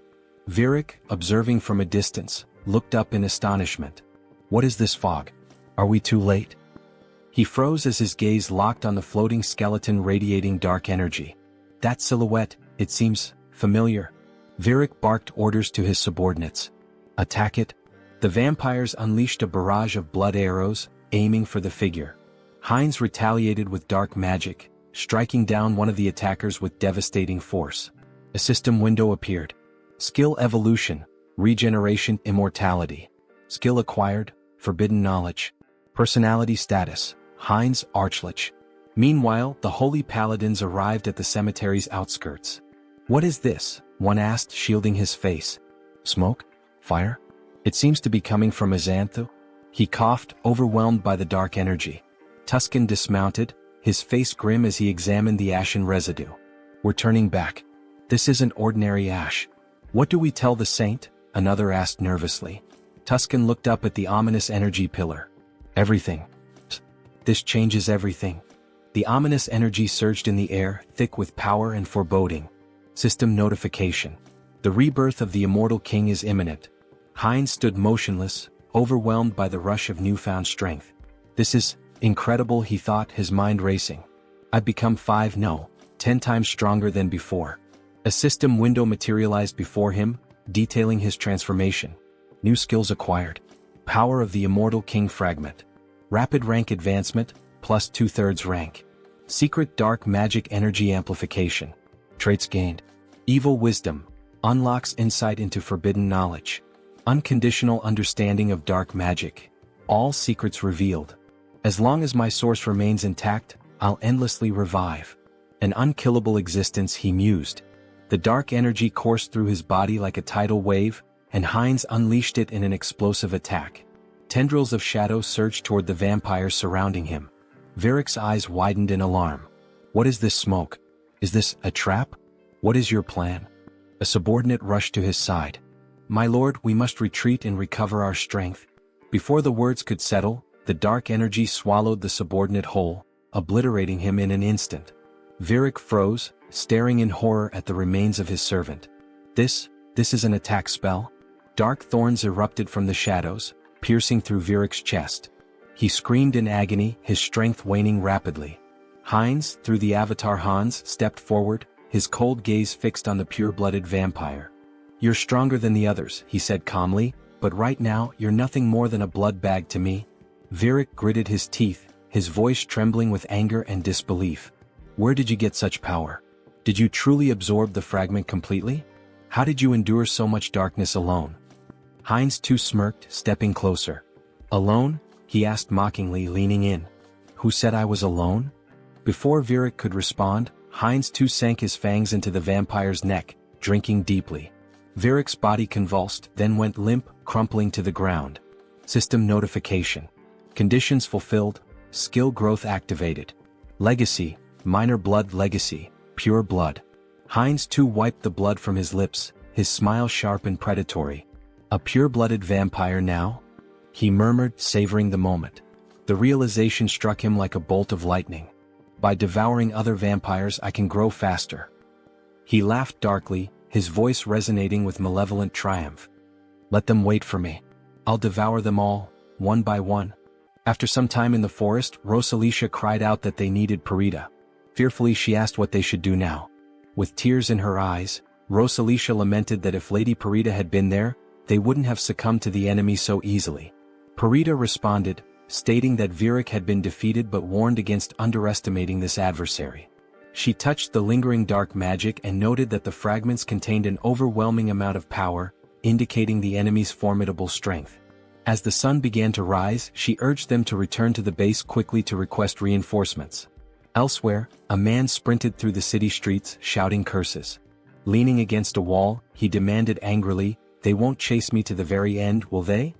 Virik, observing from a distance, looked up in astonishment. What is this fog? Are we too late? He froze as his gaze locked on the floating skeleton radiating dark energy. That silhouette, it seems familiar. Virik barked orders to his subordinates. Attack it. The vampires unleashed a barrage of blood arrows, aiming for the figure. Heinz retaliated with dark magic, striking down one of the attackers with devastating force. A system window appeared. Skill evolution, regeneration, immortality. Skill acquired, forbidden knowledge. Personality status, Heinz Archlich. Meanwhile, the holy paladins arrived at the cemetery's outskirts. What is this? One asked, shielding his face. Smoke? Fire? It seems to be coming from Azanthu. He coughed, overwhelmed by the dark energy. Tuscan dismounted, his face grim as he examined the ashen residue. We're turning back. This isn't ordinary ash. What do we tell the saint? Another asked nervously. Tuscan looked up at the ominous energy pillar. Everything. This changes everything. The ominous energy surged in the air, thick with power and foreboding. System notification. The rebirth of the immortal king is imminent. Heinz stood motionless, overwhelmed by the rush of newfound strength. This is incredible, he thought, his mind racing. I've become 10 times stronger than before. A system window materialized before him, detailing his transformation. New skills acquired. Power of the immortal king fragment. Rapid rank advancement, plus 2/3 rank. Secret dark magic energy amplification. Traits gained. Evil wisdom. Unlocks insight into forbidden knowledge. Unconditional understanding of dark magic. All secrets revealed. As long as my source remains intact, I'll endlessly revive. An unkillable existence, he mused. The dark energy coursed through his body like a tidal wave, and Heinz unleashed it in an explosive attack. Tendrils of shadow surged toward the vampires surrounding him. Virik's eyes widened in alarm. What is this smoke? Is this a trap? What is your plan? A subordinate rushed to his side. My lord, we must retreat and recover our strength. Before the words could settle, the dark energy swallowed the subordinate whole, obliterating him in an instant. Virik froze, staring in horror at the remains of his servant. This is an attack spell? Dark thorns erupted from the shadows, piercing through Virik's chest. He screamed in agony, his strength waning rapidly. Heinz, through the avatar Hans, stepped forward, his cold gaze fixed on the pure-blooded vampire. You're stronger than the others, he said calmly, but right now you're nothing more than a blood bag to me. Virik gritted his teeth, his voice trembling with anger and disbelief. Where did you get such power? Did you truly absorb the fragment completely? How did you endure so much darkness alone? Heinz too smirked, stepping closer. Alone? He asked mockingly, leaning in. Who said I was alone? Before Virik could respond, Heinz too sank his fangs into the vampire's neck, drinking deeply. Virik's body convulsed, then went limp, crumpling to the ground. System notification. Conditions fulfilled, skill growth activated. Legacy, minor blood legacy, pure blood. Heinz too wiped the blood from his lips, his smile sharp and predatory. A pure-blooded vampire now? He murmured, savoring the moment. The realization struck him like a bolt of lightning. By devouring other vampires I can grow faster. He laughed darkly, his voice resonating with malevolent triumph. Let them wait for me. I'll devour them all, one by one. After some time in the forest, Rosalicia cried out that they needed Parita. Fearfully she asked what they should do now. With tears in her eyes, Rosalicia lamented that if Lady Parita had been there, they wouldn't have succumbed to the enemy so easily. Parita responded, stating that Virik had been defeated but warned against underestimating this adversary. She touched the lingering dark magic and noted that the fragments contained an overwhelming amount of power, indicating the enemy's formidable strength. As the sun began to rise, she urged them to return to the base quickly to request reinforcements. Elsewhere, a man sprinted through the city streets, shouting curses. Leaning against a wall, he demanded angrily, "They won't chase me to the very end, will they?"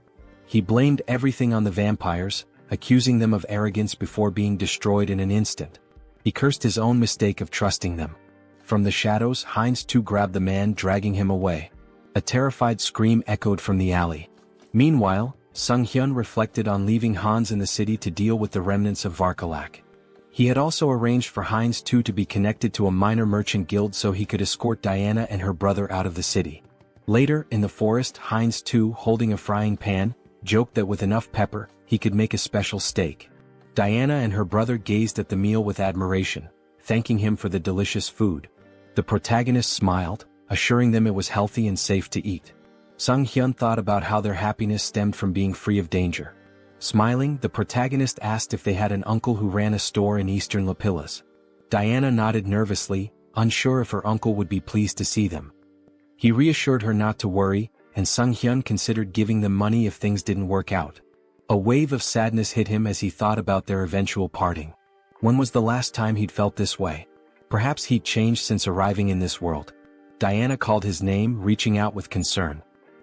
He blamed everything on the vampires, accusing them of arrogance before being destroyed in an instant. He cursed his own mistake of trusting them. From the shadows, Heinz too grabbed the man, dragging him away. A terrified scream echoed from the alley. Meanwhile, Sunghyun reflected on leaving Hans in the city to deal with the remnants of Varkalak. He had also arranged for Heinz too to be connected to a minor merchant guild so he could escort Diana and her brother out of the city. Later, in the forest, Heinz too, holding a frying pan, joked that with enough pepper, he could make a special steak. Diana and her brother gazed at the meal with admiration, thanking him for the delicious food. The protagonist smiled, assuring them it was healthy and safe to eat. Sunghyun thought about how their happiness stemmed from being free of danger. Smiling, the protagonist asked if they had an uncle who ran a store in eastern Lapillas. Diana nodded nervously, unsure if her uncle would be pleased to see them. He reassured her not to worry, and Sunghyun considered giving them money if things didn't work out. A wave of sadness hit him as he thought about their eventual parting. When was the last time he'd felt this way? Perhaps he'd changed since arriving in this world. Diana called his name, reaching out with concern.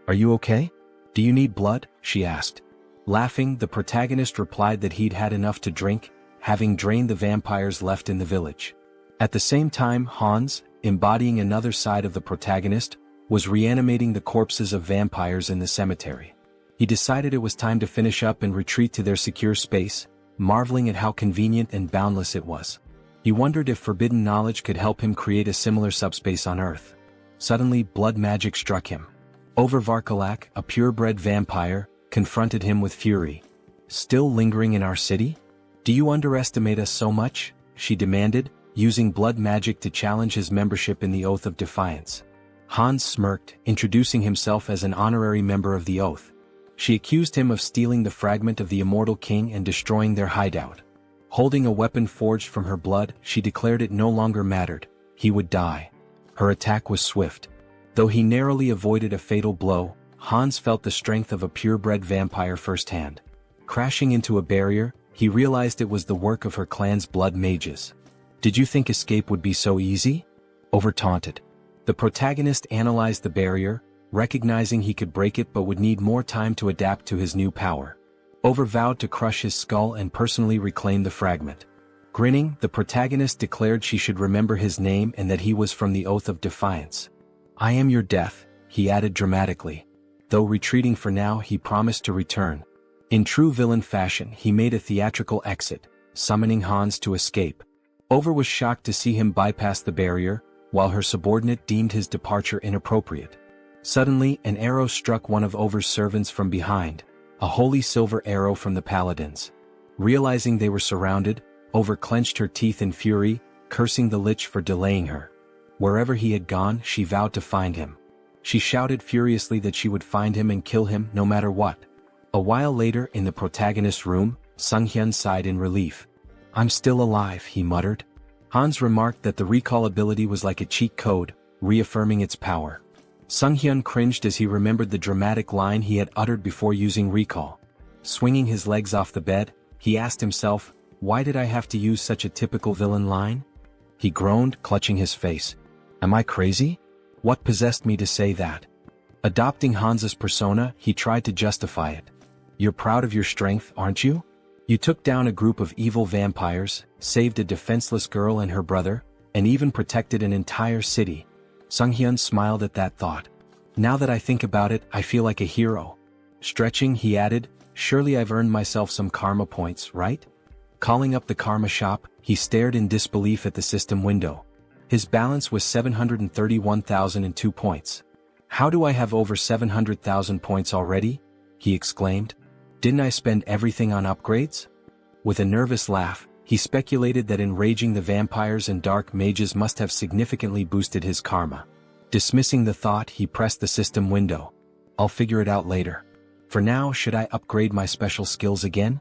"Are you okay? Do you need blood?" she asked. Laughing, the protagonist replied that he'd had enough to drink, having drained the vampires left in the village. At the same time, Hans, embodying another side of the protagonist, was reanimating the corpses of vampires in the cemetery. He decided it was time to finish up and retreat to their secure space, marveling at how convenient and boundless it was. He wondered if forbidden knowledge could help him create a similar subspace on Earth. Suddenly, blood magic struck him. Varkalak, a purebred vampire, confronted him with fury. "Still lingering in our city? Do you underestimate us so much?" she demanded, using blood magic to challenge his membership in the Oath of Defiance. Hans smirked, introducing himself as an honorary member of the Oath. She accused him of stealing the fragment of the immortal king and destroying their hideout. Holding a weapon forged from her blood, she declared it no longer mattered. He would die. Her attack was swift. Though he narrowly avoided a fatal blow, Hans felt the strength of a purebred vampire firsthand. Crashing into a barrier, he realized it was the work of her clan's blood mages. "Did you think escape would be so easy?" Over taunted. The protagonist analyzed the barrier, recognizing he could break it but would need more time to adapt to his new power. Over vowed to crush his skull and personally reclaim the fragment. Grinning, the protagonist declared she should remember his name and that he was from the Oath of Defiance. "I am your death," he added dramatically. Though retreating for now, he promised to return. In true villain fashion, he made a theatrical exit, summoning Hans to escape. Over was shocked to see him bypass the barrier, while her subordinate deemed his departure inappropriate. Suddenly, an arrow struck one of Over's servants from behind, a holy silver arrow from the paladins. Realizing they were surrounded, Over clenched her teeth in fury, cursing the Lich for delaying her. Wherever he had gone, she vowed to find him. She shouted furiously that she would find him and kill him no matter what. A while later, in the protagonist's room, Sunghyun sighed in relief. "I'm still alive," he muttered. Hans remarked that the recall ability was like a cheat code, reaffirming its power. Sunghyun cringed as he remembered the dramatic line he had uttered before using recall. Swinging his legs off the bed, he asked himself, "Why did I have to use such a typical villain line?" He groaned, clutching his face. "Am I crazy? What possessed me to say that?" Adopting Hans's persona, he tried to justify it. "You're proud of your strength, aren't you? You took down a group of evil vampires, saved a defenseless girl and her brother, and even protected an entire city. Sunghyun smiled at that thought. Now that I think about it, I feel like a hero. Stretching, he added, surely I've earned myself some karma points, right? Calling up the karma shop, he stared in disbelief at the system window. His balance was 731,002 points. How do I have over 700,000 points already? He exclaimed. Didn't I spend everything on upgrades? With a nervous laugh, he speculated that enraging the vampires and dark mages must have significantly boosted his karma. Dismissing the thought, he pressed the system window. I'll figure it out later. For now, should I upgrade my special skills again?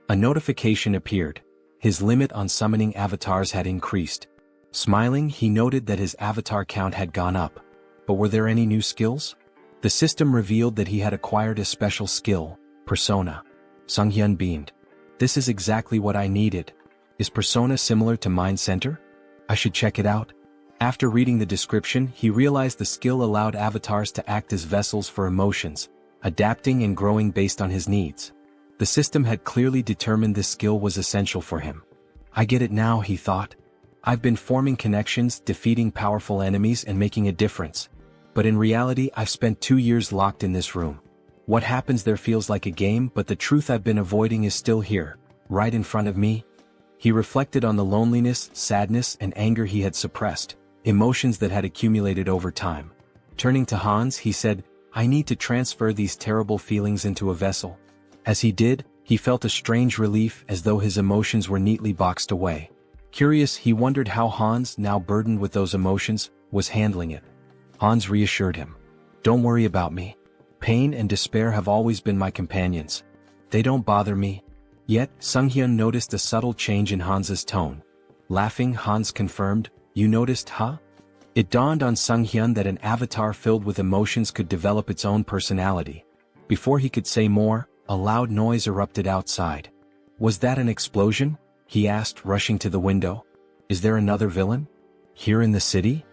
A notification appeared. His limit on summoning avatars had increased. Smiling, he noted that his avatar count had gone up. But were there any new skills? The system revealed that he had acquired a special skill, Persona. Sunghyun beamed. This is exactly what I needed. Is Persona similar to Mind Center? I should check it out. After reading the description, he realized the skill allowed avatars to act as vessels for emotions, adapting and growing based on his needs. The system had clearly determined this skill was essential for him. I get it now, he thought. I've been forming connections, defeating powerful enemies and making a difference. But in reality, I've spent 2 years locked in this room. What happens there feels like a game, but the truth I've been avoiding is still here, right in front of me. He reflected on the loneliness, sadness, and anger he had suppressed, emotions that had accumulated over time. Turning to Hans, he said, I need to transfer these terrible feelings into a vessel. As he did, he felt a strange relief as though his emotions were neatly boxed away. Curious, he wondered how Hans, now burdened with those emotions, was handling it. Hans reassured him. Don't worry about me. Pain and despair have always been my companions. They don't bother me. Yet, Sunghyun noticed a subtle change in Hans's tone. Laughing, Hans confirmed, You noticed, huh? It dawned on Sunghyun that an avatar filled with emotions could develop its own personality. Before he could say more, a loud noise erupted outside. Was that an explosion? He asked, rushing to the window. Is there another villain? Here in the city?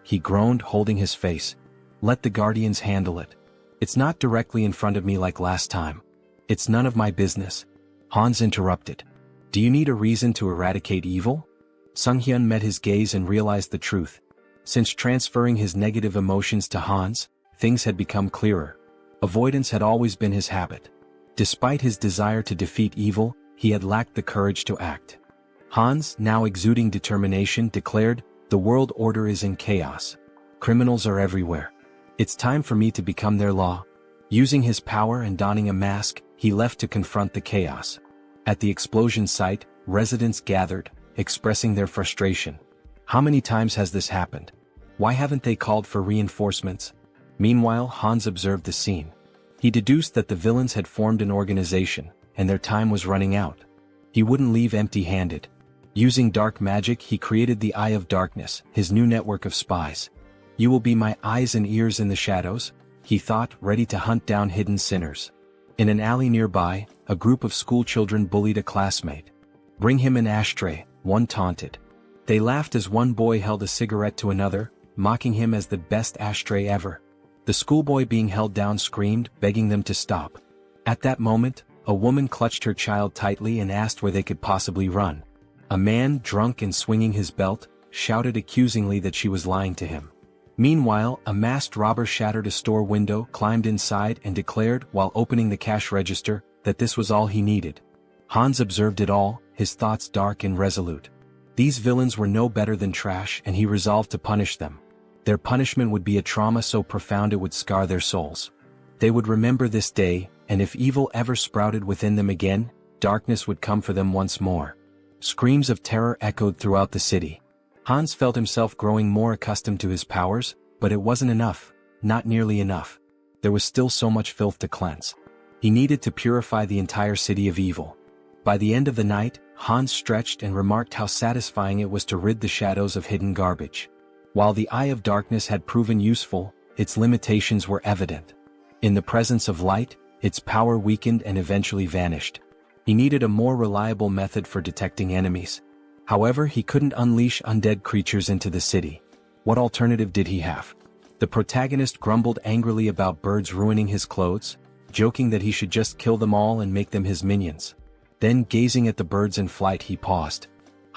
He groaned, holding his face. Let the guardians handle it. It's not directly in front of me like last time. It's none of my business. Hans interrupted. Do you need a reason to eradicate evil? Sunghyun met his gaze and realized the truth. Since transferring his negative emotions to Hans, things had become clearer. Avoidance had always been his habit. Despite his desire to defeat evil, he had lacked the courage to act. Hans, now exuding determination, declared, The world order is in chaos. Criminals are everywhere. It's time for me to become their law. Using his power and donning a mask, he left to confront the chaos. At the explosion site, residents gathered, expressing their frustration. How many times has this happened? Why haven't they called for reinforcements? Meanwhile, Hans observed the scene. He deduced that the villains had formed an organization, and their time was running out. He wouldn't leave empty-handed. Using dark magic, he created the Eye of Darkness, his new network of spies. You will be my eyes and ears in the shadows, he thought, ready to hunt down hidden sinners. In an alley nearby, a group of schoolchildren bullied a classmate. Bring him an ashtray, one taunted. They laughed as one boy held a cigarette to another, mocking him as the best ashtray ever. The schoolboy being held down screamed, begging them to stop. At that moment, a woman clutched her child tightly and asked where they could possibly run. A man, drunk and swinging his belt, shouted accusingly that she was lying to him. Meanwhile, a masked robber shattered a store window, climbed inside and declared, while opening the cash register, that this was all he needed. Hans observed it all, his thoughts dark and resolute. These villains were no better than trash, and he resolved to punish them. Their punishment would be a trauma so profound it would scar their souls. They would remember this day, and if evil ever sprouted within them again, darkness would come for them once more. Screams of terror echoed throughout the city. Hans felt himself growing more accustomed to his powers, but it wasn't enough, not nearly enough. There was still so much filth to cleanse. He needed to purify the entire city of evil. By the end of the night, Hans stretched and remarked how satisfying it was to rid the shadows of hidden garbage. While the Eye of Darkness had proven useful, its limitations were evident. In the presence of light, its power weakened and eventually vanished. He needed a more reliable method for detecting enemies. However, he couldn't unleash undead creatures into the city. What alternative did he have? The protagonist grumbled angrily about birds ruining his clothes, joking that he should just kill them all and make them his minions. Then, gazing at the birds in flight, he paused.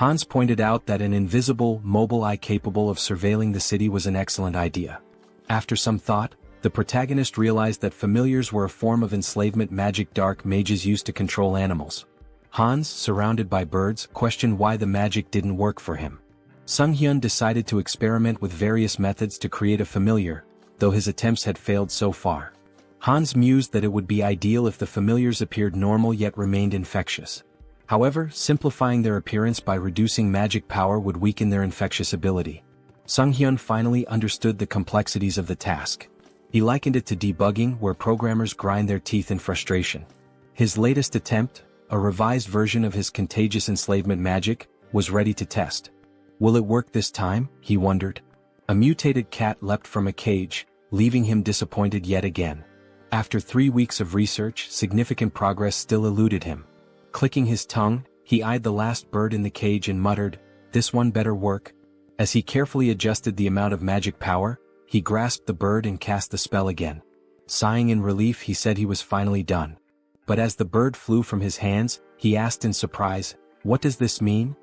Hans pointed out that an invisible, mobile eye capable of surveilling the city was an excellent idea. After some thought, the protagonist realized that familiars were a form of enslavement magic dark mages used to control animals. Hans, surrounded by birds, questioned why the magic didn't work for him. Sunghyun decided to experiment with various methods to create a familiar, though his attempts had failed so far. Hans mused that it would be ideal if the familiars appeared normal yet remained infectious. However, simplifying their appearance by reducing magic power would weaken their infectious ability. Sunghyun finally understood the complexities of the task. He likened it to debugging, where programmers grind their teeth in frustration. His latest attempt, a revised version of his contagious enslavement magic, was ready to test. Will it work this time? He wondered. A mutated cat leapt from a cage, leaving him disappointed yet again. After 3 weeks of research, significant progress still eluded him. Clicking his tongue, he eyed the last bird in the cage and muttered, "This one better work." As he carefully adjusted the amount of magic power, he grasped the bird and cast the spell again. Sighing in relief, he said he was finally done. But as the bird flew from his hands, he asked in surprise, "What does this mean?"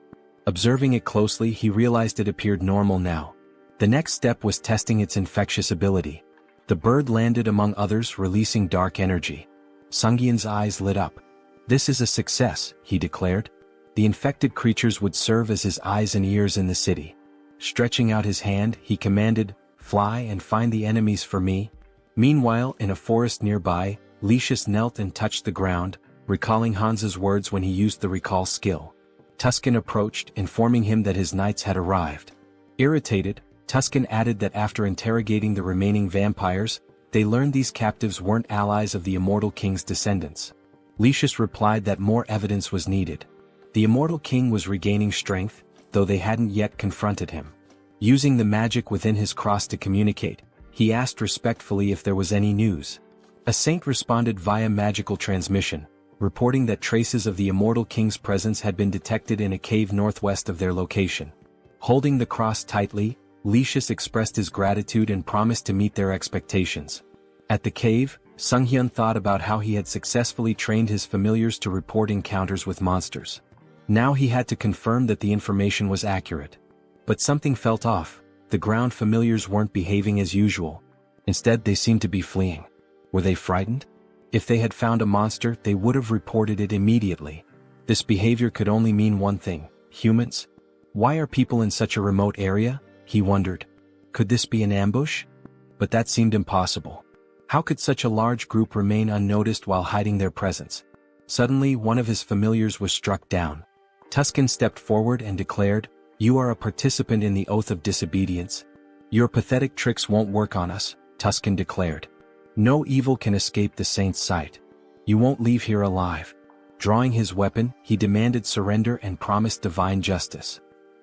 Observing it closely, he realized it appeared normal now. The next step was testing its infectious ability. The bird landed among others, releasing dark energy. Sunghyun's eyes lit up. "This is a success," he declared. The infected creatures would serve as his eyes and ears in the city. Stretching out his hand, he commanded, "Fly and find the enemies for me." Meanwhile, in a forest nearby, Lucius knelt and touched the ground, recalling Hans's words when he used the recall skill. Tuscan approached, informing him that his knights had arrived. Irritated, Tuscan added that after interrogating the remaining vampires, they learned these captives weren't allies of the Immortal King's descendants. Lucius replied that more evidence was needed. The Immortal King was regaining strength, though they hadn't yet confronted him. Using the magic within his cross to communicate, he asked respectfully if there was any news. A saint responded via magical transmission, reporting that traces of the Immortal King's presence had been detected in a cave northwest of their location. Holding the cross tightly, Lucius expressed his gratitude and promised to meet their expectations. At the cave, Sunghyun thought about how he had successfully trained his familiars to report encounters with monsters. Now he had to confirm that the information was accurate. But something felt off. The ground familiars weren't behaving as usual. Instead, they seemed to be fleeing. Were they frightened? If they had found a monster, they would have reported it immediately. This behavior could only mean one thing: humans? Why are people in such a remote area? He wondered. Could this be an ambush? But that seemed impossible. How could such a large group remain unnoticed while hiding their presence? Suddenly, one of his familiars was struck down. Tuscan stepped forward and declared, "You are a participant in the oath of disobedience. Your pathetic tricks won't work on us," Tuscan declared. "No evil can escape the saint's sight. You won't leave here alive." Drawing his weapon, he demanded surrender and promised divine justice.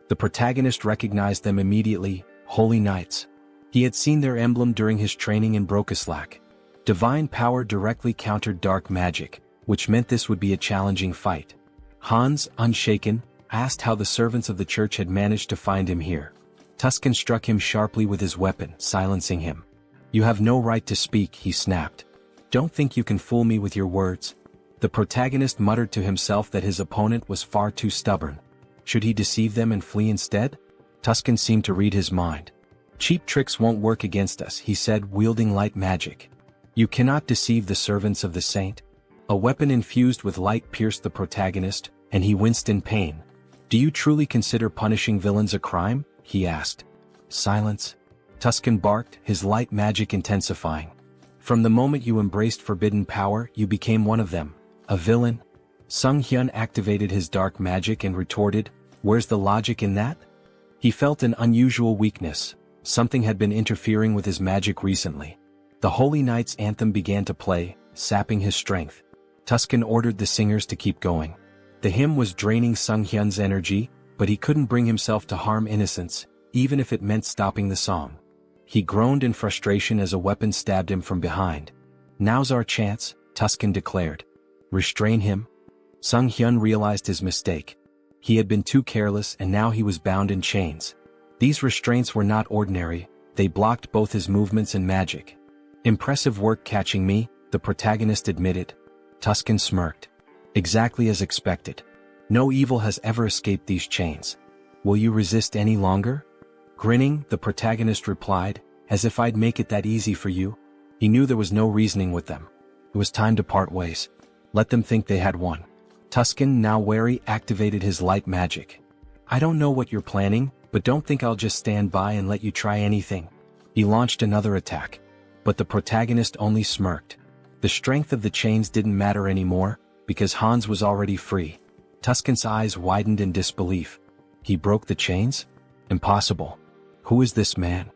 The protagonist recognized them immediately: Holy Knights. He had seen their emblem during his training in Brokislak. Divine power directly countered dark magic, which meant this would be a challenging fight. Hans, unshaken, asked how the servants of the church had managed to find him here. Tuscan struck him sharply with his weapon, silencing him. "You have no right to speak," he snapped. "Don't think you can fool me with your words." The protagonist muttered to himself that his opponent was far too stubborn. Should he deceive them and flee instead? Tuscan seemed to read his mind. "Cheap tricks won't work against us," he said, wielding light magic. "You cannot deceive the servants of the saint." A weapon infused with light pierced the protagonist, and he winced in pain. "Do you truly consider punishing villains a crime?" he asked. "Silence," Tuscan barked, his light magic intensifying. "From the moment you embraced forbidden power, you became one of them. A villain." Sunghyun activated his dark magic and retorted, "Where's the logic in that?" He felt an unusual weakness. Something had been interfering with his magic recently. The Holy Knight's anthem began to play, sapping his strength. Tuscan ordered the singers to keep going. The hymn was draining Sunghyun's energy, but he couldn't bring himself to harm innocents, even if it meant stopping the song. He groaned in frustration as a weapon stabbed him from behind. "Now's our chance," Tuscan declared. "Restrain him." Sunghyun realized his mistake. He had been too careless, and now he was bound in chains. These restraints were not ordinary, they blocked both his movements and magic. "Impressive work catching me," the protagonist admitted. Tuscan smirked. "Exactly as expected. No evil has ever escaped these chains. Will you resist any longer? Grinning, the protagonist replied, as if I'd make it that easy for you. He knew there was no reasoning with them. It was time to part ways. Let them think they had won. Tuscan, now wary, activated his light magic. I don't know what you're planning, but don't think I'll just stand by and let you try anything. He launched another attack. But the protagonist only smirked. The strength of the chains didn't matter anymore, because Hans was already free. Tuscan's eyes widened in disbelief. He broke the chains? Impossible. Who is this man?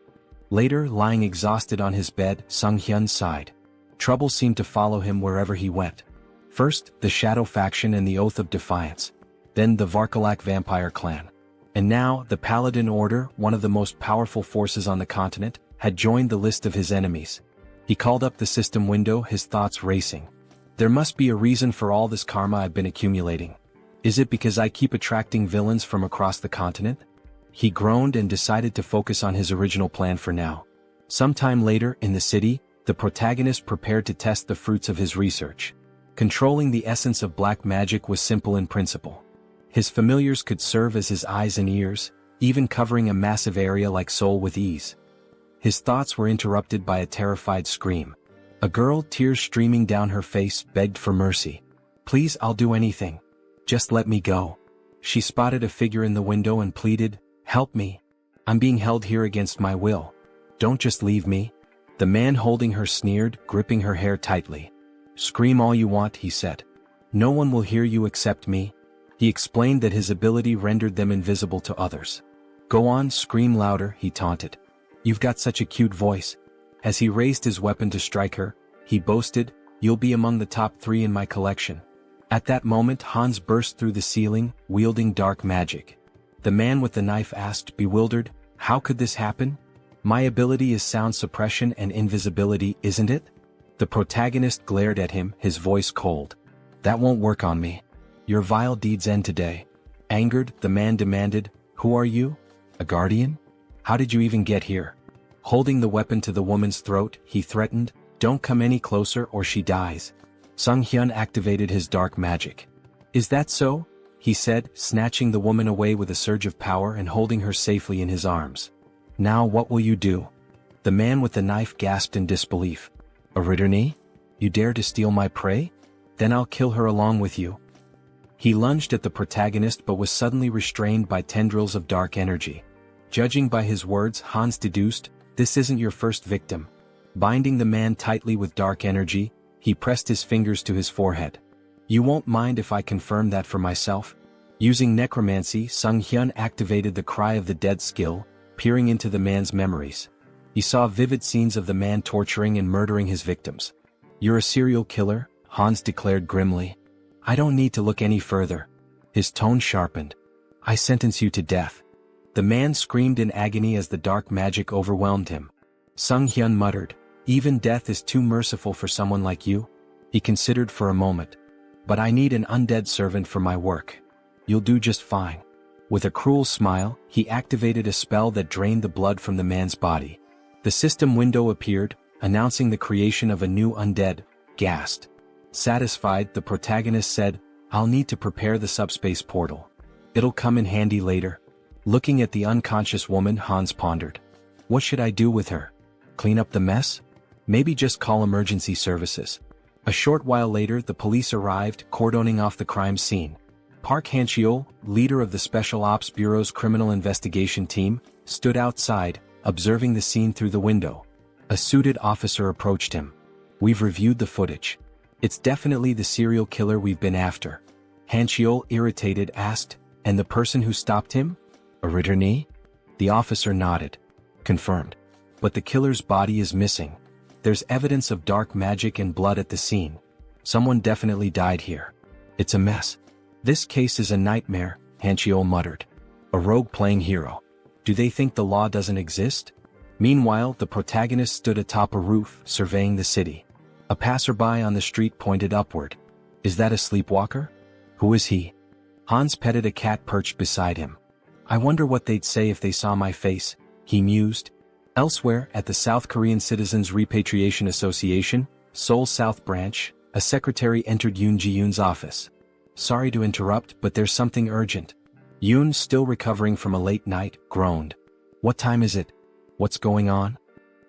Later, lying exhausted on his bed, Sunghyun sighed. Trouble seemed to follow him wherever he went. First, the Shadow faction and the Oath of Defiance. Then the Varkalak vampire clan. And now, the Paladin Order, one of the most powerful forces on the continent, had joined the list of his enemies. He called up the system window, his thoughts racing. There must be a reason for all this karma I've been accumulating. Is it because I keep attracting villains from across the continent? He groaned and decided to focus on his original plan for now. Sometime later, in the city, the protagonist prepared to test the fruits of his research. Controlling the essence of black magic was simple in principle. His familiars could serve as his eyes and ears, even covering a massive area like Seoul with ease. His thoughts were interrupted by a terrified scream. A girl, tears streaming down her face, begged for mercy. Please, I'll do anything. Just let me go. She spotted a figure in the window and pleaded, help me. I'm being held here against my will. Don't just leave me. The man holding her sneered, gripping her hair tightly. Scream all you want, he said. No one will hear you except me. He explained that his ability rendered them invisible to others. Go on, scream louder, he taunted. You've got such a cute voice. As he raised his weapon to strike her, he boasted, you'll be among the top 3 in my collection. At that moment, Hans burst through the ceiling, wielding dark magic. The man with the knife asked, bewildered, how could this happen? My ability is sound suppression and invisibility, isn't it? The protagonist glared at him, his voice cold. That won't work on me. Your vile deeds end today. Angered, the man demanded, who are you? A guardian? How did you even get here? Holding the weapon to the woman's throat, he threatened, don't come any closer or she dies. Sunghyun activated his dark magic. Is that so? He said, snatching the woman away with a surge of power and holding her safely in his arms. Now what will you do? The man with the knife gasped in disbelief. A Ritterney? You dare to steal my prey? Then I'll kill her along with you. He lunged at the protagonist but was suddenly restrained by tendrils of dark energy. Judging by his words, Hans deduced, this isn't your first victim. Binding the man tightly with dark energy, he pressed his fingers to his forehead. You won't mind if I confirm that for myself? Using necromancy, Sunghyun activated the Cry of the Dead skill, peering into the man's memories. He saw vivid scenes of the man torturing and murdering his victims. You're a serial killer, Hans declared grimly. I don't need to look any further. His tone sharpened. I sentence you to death. The man screamed in agony as the dark magic overwhelmed him. Sunghyun muttered, even death is too merciful for someone like you. He considered for a moment. But I need an undead servant for my work. You'll do just fine. With a cruel smile, he activated a spell that drained the blood from the man's body. The system window appeared, announcing the creation of a new undead, Ghast. Satisfied, the protagonist said, I'll need to prepare the subspace portal. It'll come in handy later. Looking at the unconscious woman, Hans pondered. What should I do with her? Clean up the mess? Maybe just call emergency services. A short while later, the police arrived, cordoning off the crime scene. Park Han-cheol, leader of the Special Ops Bureau's criminal investigation team, stood outside, observing the scene through the window. A suited officer approached him. We've reviewed the footage. It's definitely the serial killer we've been after. Han-cheol, irritated, asked, and the person who stopped him? A Ritterney? The officer nodded. Confirmed. But the killer's body is missing. There's evidence of dark magic and blood at the scene. Someone definitely died here. It's a mess. This case is a nightmare, Han-cheol muttered. A rogue playing hero. Do they think the law doesn't exist? Meanwhile, the protagonist stood atop a roof, surveying the city. A passerby on the street pointed upward. Is that a sleepwalker? Who is he? Hans petted a cat perched beside him. I wonder what they'd say if they saw my face, he mused. Elsewhere, at the South Korean Citizens Repatriation Association, Seoul South Branch, a secretary entered Yoon Ji-yoon's office. Sorry to interrupt, but there's something urgent. Yoon, still recovering from a late night, groaned. What time is it? What's going on?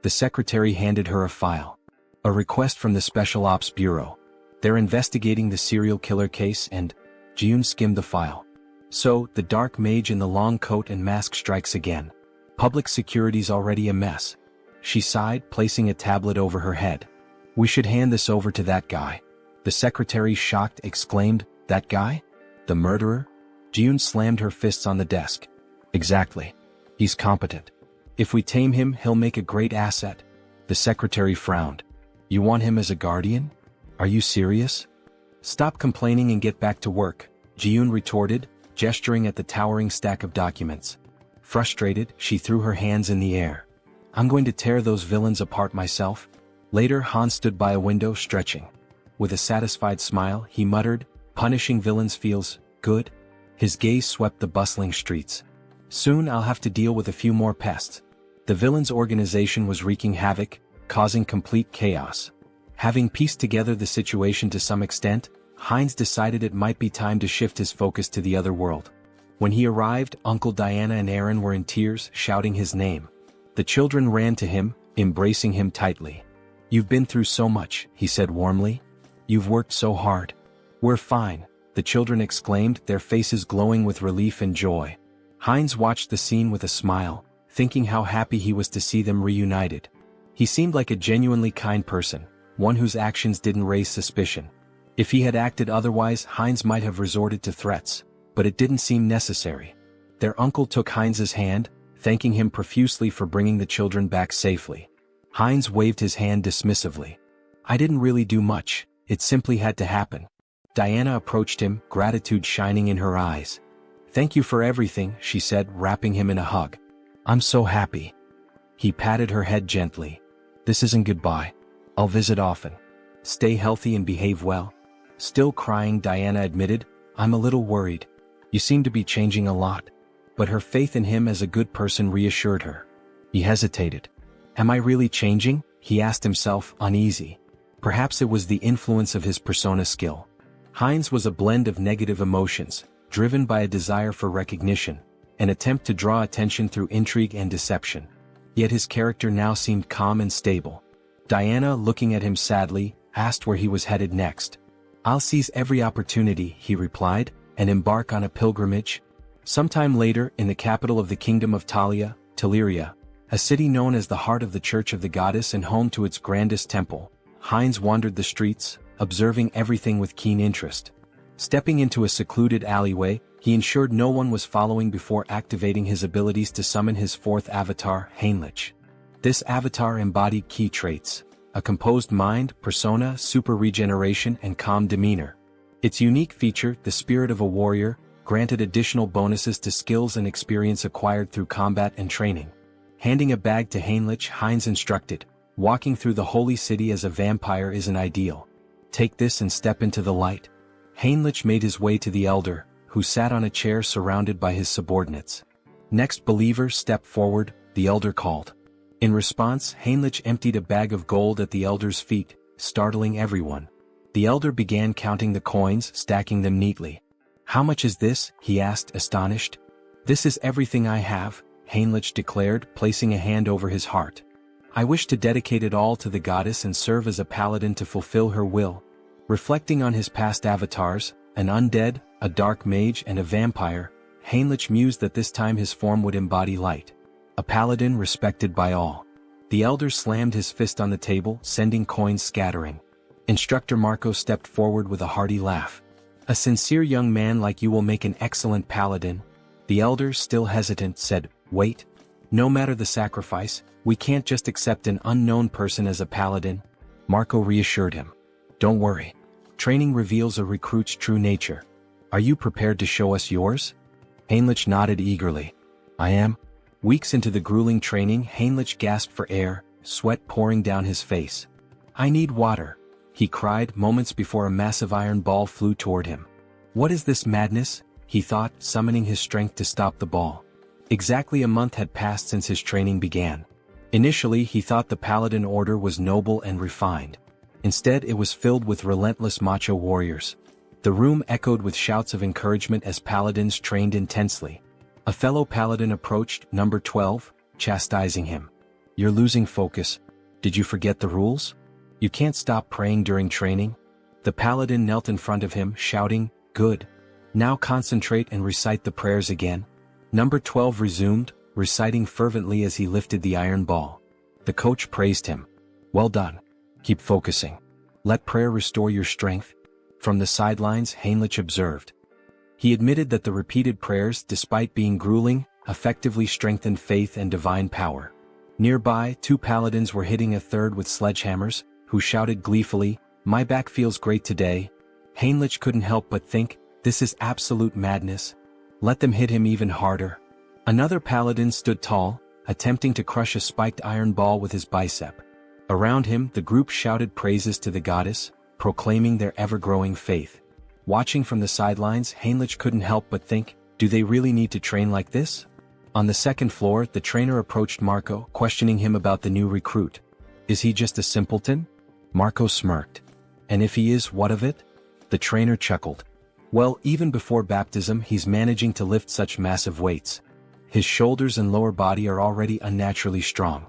The secretary handed her a file. A request from the Special Ops Bureau. They're investigating the serial killer case and... Yoon skimmed the file. So, the dark mage in the long coat and mask strikes again. Public security's already a mess. She sighed, placing a tablet over her head. We should hand this over to that guy. The secretary, shocked, exclaimed, That guy? The murderer? Yoon slammed her fists on the desk. Exactly. He's competent. If we tame him, he'll make a great asset. The secretary frowned. You want him as a guardian? Are you serious? Stop complaining and get back to work, Yoon retorted, gesturing at the towering stack of documents. Frustrated, she threw her hands in the air. I'm going to tear those villains apart myself. Later, Han stood by a window, stretching. With a satisfied smile, he muttered, Punishing villains feels good. His gaze swept the bustling streets. Soon I'll have to deal with a few more pests. The villains' organization was wreaking havoc, causing complete chaos. Having pieced together the situation to some extent, Heinz decided it might be time to shift his focus to the other world. When he arrived, Uncle Diana and Aaron were in tears, shouting his name. The children ran to him, embracing him tightly. You've been through so much, he said warmly. You've worked so hard. We're fine, the children exclaimed, their faces glowing with relief and joy. Heinz watched the scene with a smile, thinking how happy he was to see them reunited. He seemed like a genuinely kind person, one whose actions didn't raise suspicion. If he had acted otherwise, Heinz might have resorted to threats, but it didn't seem necessary. Their uncle took Heinz's hand, thanking him profusely for bringing the children back safely. Heinz waved his hand dismissively. I didn't really do much, it simply had to happen. Diana approached him, gratitude shining in her eyes. Thank you for everything, she said, wrapping him in a hug. I'm so happy. He patted her head gently. This isn't goodbye. I'll visit often. Stay healthy and behave well. Still crying, Diana admitted, I'm a little worried. You seem to be changing a lot. But her faith in him as a good person reassured her. He hesitated. Am I really changing? He asked himself, uneasy. Perhaps it was the influence of his persona skill. Heinz was a blend of negative emotions, driven by a desire for recognition, an attempt to draw attention through intrigue and deception. Yet his character now seemed calm and stable. Diana, looking at him sadly, asked where he was headed next. I'll seize every opportunity, he replied, and embark on a pilgrimage. Sometime later, in the capital of the kingdom of Talia, Teleria, a city known as the heart of the Church of the Goddess and home to its grandest temple, Heinz wandered the streets, observing everything with keen interest. Stepping into a secluded alleyway, he ensured no one was following before activating his abilities to summon his fourth avatar, Heinlich. This avatar embodied key traits: a composed mind, persona, super regeneration, and calm demeanor. Its unique feature, the spirit of a warrior, granted additional bonuses to skills and experience acquired through combat and training. Handing a bag to Heinlich, Heinz instructed, walking through the holy city as a vampire isn't ideal. Take this and step into the light. Heinlich made his way to the elder, who sat on a chair surrounded by his subordinates. Next, believer, step forward, the elder called. In response, Heinlich emptied a bag of gold at the elder's feet, startling everyone. The elder began counting the coins, stacking them neatly. How much is this? He asked, astonished. This is everything I have, Heinlich declared, placing a hand over his heart. I wish to dedicate it all to the goddess and serve as a paladin to fulfill her will. Reflecting on his past avatars, an undead, a dark mage, and a vampire, Heinlich mused that this time his form would embody light. A paladin respected by all. The elder slammed his fist on the table, sending coins scattering. Instructor Marco stepped forward with a hearty laugh. A sincere young man like you will make an excellent paladin. The elder, still hesitant, said, Wait. No matter the sacrifice, we can't just accept an unknown person as a paladin. Marco reassured him. Don't worry. Training reveals a recruit's true nature. Are you prepared to show us yours? Heinlich nodded eagerly. I am. Weeks into the grueling training, Heinlich gasped for air, sweat pouring down his face. I need water, he cried moments before a massive iron ball flew toward him. What is this madness? He thought, summoning his strength to stop the ball. Exactly a month had passed since his training began. Initially, he thought the Paladin Order was noble and refined. Instead, it was filled with relentless macho warriors. The room echoed with shouts of encouragement as paladins trained intensely. A fellow paladin approached number 12, chastising him. "You're losing focus. Did you forget the rules? You can't stop praying during training." The paladin knelt in front of him, shouting, "Good. Now concentrate and recite the prayers again." Number 12 resumed, reciting fervently as he lifted the iron ball. The coach praised him. "Well done. Keep focusing. Let prayer restore your strength." From the sidelines, Heinrich observed. He admitted that the repeated prayers, despite being grueling, effectively strengthened faith and divine power. Nearby, two paladins were hitting a third with sledgehammers, who shouted gleefully, "My back feels great today." Heinrich couldn't help but think, this is absolute madness. Let them hit him even harder. Another paladin stood tall, attempting to crush a spiked iron ball with his bicep. Around him, the group shouted praises to the goddess, proclaiming their ever-growing faith. Watching from the sidelines, Heinrich couldn't help but think, do they really need to train like this? On the second floor, the trainer approached Marco, questioning him about the new recruit. Is he just a simpleton? Marco smirked. And if he is, what of it? The trainer chuckled. Well, even before baptism, he's managing to lift such massive weights. His shoulders and lower body are already unnaturally strong.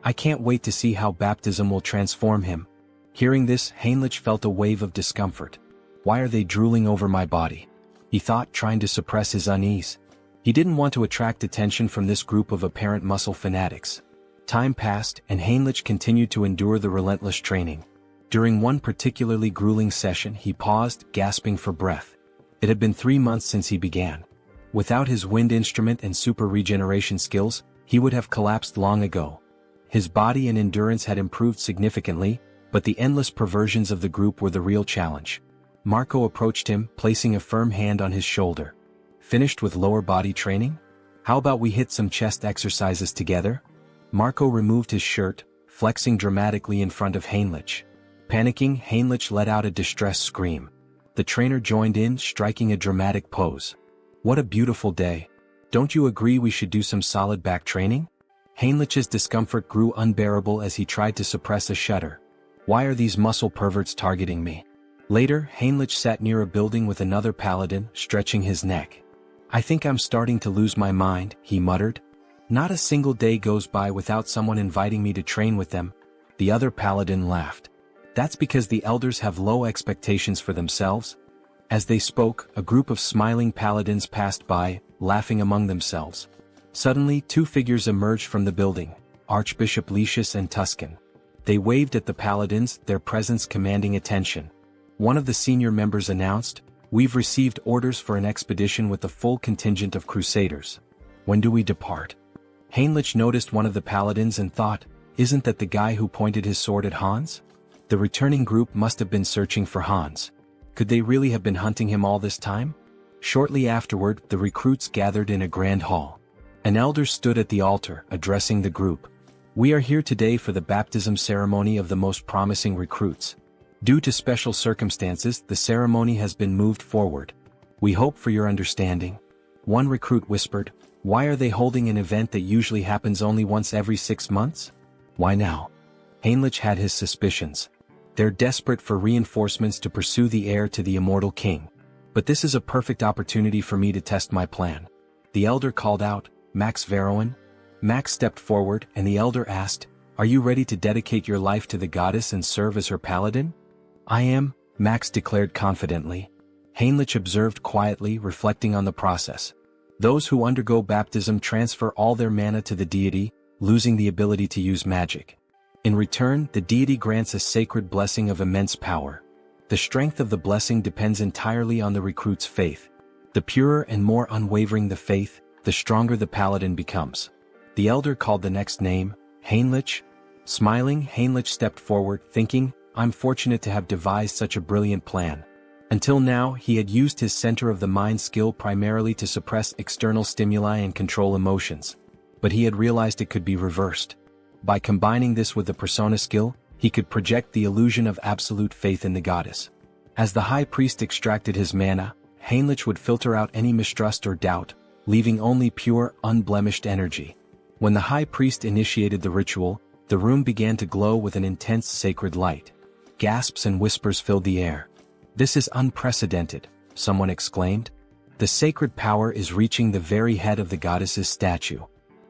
I can't wait to see how baptism will transform him. Hearing this, Heinrich felt a wave of discomfort. Why are they drooling over my body? He thought, trying to suppress his unease. He didn't want to attract attention from this group of apparent muscle fanatics. Time passed, and Heinrich continued to endure the relentless training. During one particularly grueling session, he paused, gasping for breath. It had been 3 months since he began. Without his wind instrument and super regeneration skills, he would have collapsed long ago. His body and endurance had improved significantly, but the endless perversions of the group were the real challenge. Marco approached him, placing a firm hand on his shoulder. Finished with lower body training? How about we hit some chest exercises together? Marco removed his shirt, flexing dramatically in front of Heinrich. Panicking, Heinrich let out a distressed scream. The trainer joined in, striking a dramatic pose. What a beautiful day. Don't you agree we should do some solid back training? Heinrich's discomfort grew unbearable as he tried to suppress a shudder. Why are these muscle perverts targeting me? Later, Heinrich sat near a building with another paladin, stretching his neck. I think I'm starting to lose my mind, he muttered. Not a single day goes by without someone inviting me to train with them. The other paladin laughed. That's because the elders have low expectations for themselves. As they spoke, a group of smiling paladins passed by, laughing among themselves. Suddenly, two figures emerged from the building, Archbishop Lucius and Tuscan. They waved at the paladins, their presence commanding attention. One of the senior members announced, "We've received orders for an expedition with a full contingent of crusaders. When do we depart?" Heinrich noticed one of the paladins and thought, isn't that the guy who pointed his sword at Hans? The returning group must have been searching for Hans. Could they really have been hunting him all this time? Shortly afterward, the recruits gathered in a grand hall. An elder stood at the altar, addressing the group. We are here today for the baptism ceremony of the most promising recruits. Due to special circumstances, the ceremony has been moved forward. We hope for your understanding. One recruit whispered, why are they holding an event that usually happens only once every 6 months? Why now? Heinrich had his suspicions. They're desperate for reinforcements to pursue the heir to the immortal king. But this is a perfect opportunity for me to test my plan. The elder called out, Max Veroin? Max stepped forward, and the elder asked, are you ready to dedicate your life to the goddess and serve as her paladin? I am, Max declared confidently. Heinrich observed quietly, reflecting on the process. Those who undergo baptism transfer all their mana to the deity, losing the ability to use magic. In return, the deity grants a sacred blessing of immense power. The strength of the blessing depends entirely on the recruit's faith. The purer and more unwavering the faith, the stronger the paladin becomes. The elder called the next name, Heinrich. Smiling, Heinrich stepped forward, thinking, I'm fortunate to have devised such a brilliant plan. Until now, he had used his center of the mind skill primarily to suppress external stimuli and control emotions. But he had realized it could be reversed. By combining this with the persona skill, he could project the illusion of absolute faith in the goddess. As the high priest extracted his mana, Heinrich would filter out any mistrust or doubt, leaving only pure, unblemished energy. When the high priest initiated the ritual, the room began to glow with an intense sacred light. Gasps and whispers filled the air. "This is unprecedented," someone exclaimed. "The sacred power is reaching the very head of the goddess's statue."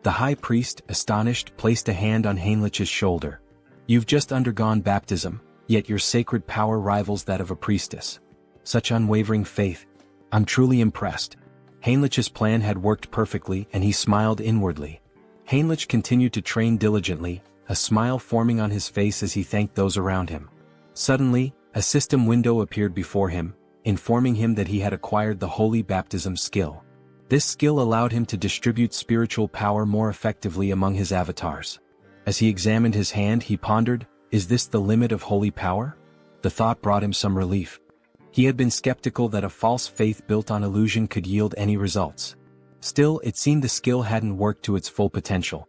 The high priest, astonished, placed a hand on Heinrich's shoulder. "You've just undergone baptism, yet your sacred power rivals that of a priestess. Such unwavering faith. I'm truly impressed." Heinrich's plan had worked perfectly, and he smiled inwardly. Heinrich continued to train diligently, a smile forming on his face as he thanked those around him. Suddenly, a system window appeared before him, informing him that he had acquired the holy baptism skill. This skill allowed him to distribute spiritual power more effectively among his avatars. As he examined his hand, he pondered, "Is this the limit of holy power?" The thought brought him some relief. He had been skeptical that a false faith built on illusion could yield any results. Still, it seemed the skill hadn't worked to its full potential.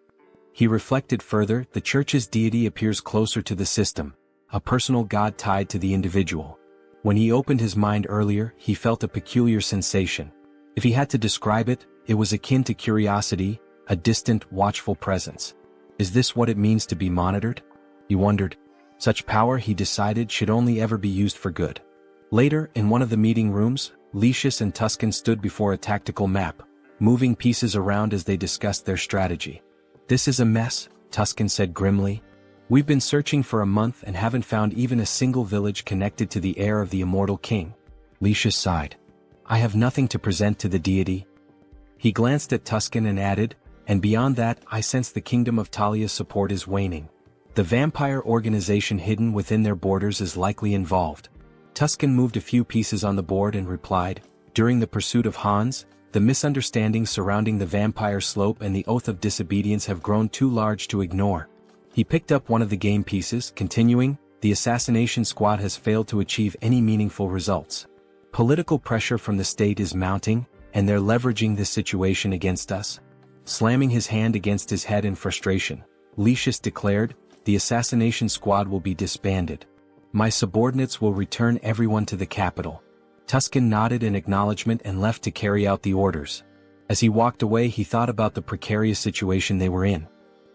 He reflected further, the church's deity appears closer to the system, a personal god tied to the individual. When he opened his mind earlier, he felt a peculiar sensation. If he had to describe it, it was akin to curiosity, a distant, watchful presence. Is this what it means to be monitored? He wondered. Such power, he decided, should only ever be used for good. Later, in one of the meeting rooms, Lucius and Tuscan stood before a tactical map, moving pieces around as they discussed their strategy. "This is a mess," Tuscan said grimly. "We've been searching for a month and haven't found even a single village connected to the heir of the immortal king." Lucius sighed. "I have nothing to present to the deity." He glanced at Tuscan and added, "And beyond that, I sense the kingdom of Talia's support is waning. The vampire organization hidden within their borders is likely involved." Tuscan moved a few pieces on the board and replied, "During the pursuit of Hans, the misunderstandings surrounding the vampire slope and the oath of disobedience have grown too large to ignore." He picked up one of the game pieces, continuing, "The assassination squad has failed to achieve any meaningful results. Political pressure from the state is mounting, and they're leveraging this situation against us." Slamming his hand against his head in frustration, Lucius declared, "The assassination squad will be disbanded. My subordinates will return everyone to the capital." Tuscan nodded in acknowledgement and left to carry out the orders. As he walked away, he thought about the precarious situation they were in.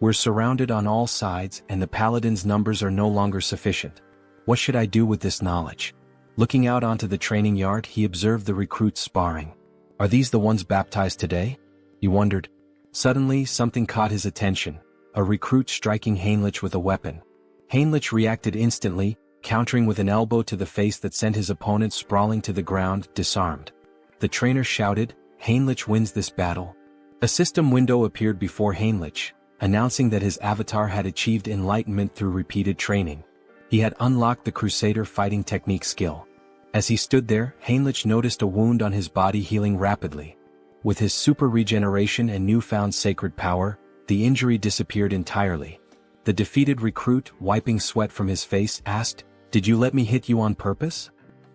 "We're surrounded on all sides, and the paladins' numbers are no longer sufficient. What should I do with this knowledge?" Looking out onto the training yard, he observed the recruits sparring. "Are these the ones baptized today?" he wondered. Suddenly, something caught his attention, a recruit striking Heinrich with a weapon. Heinrich reacted instantly, countering with an elbow to the face that sent his opponent sprawling to the ground, disarmed. The trainer shouted, "Heinrich wins this battle." A system window appeared before Heinrich, announcing that his avatar had achieved enlightenment through repeated training. He had unlocked the Crusader fighting technique skill. As he stood there, Heinrich noticed a wound on his body healing rapidly. With his super regeneration and newfound sacred power, the injury disappeared entirely. The defeated recruit, wiping sweat from his face, asked, "Did you let me hit you on purpose?"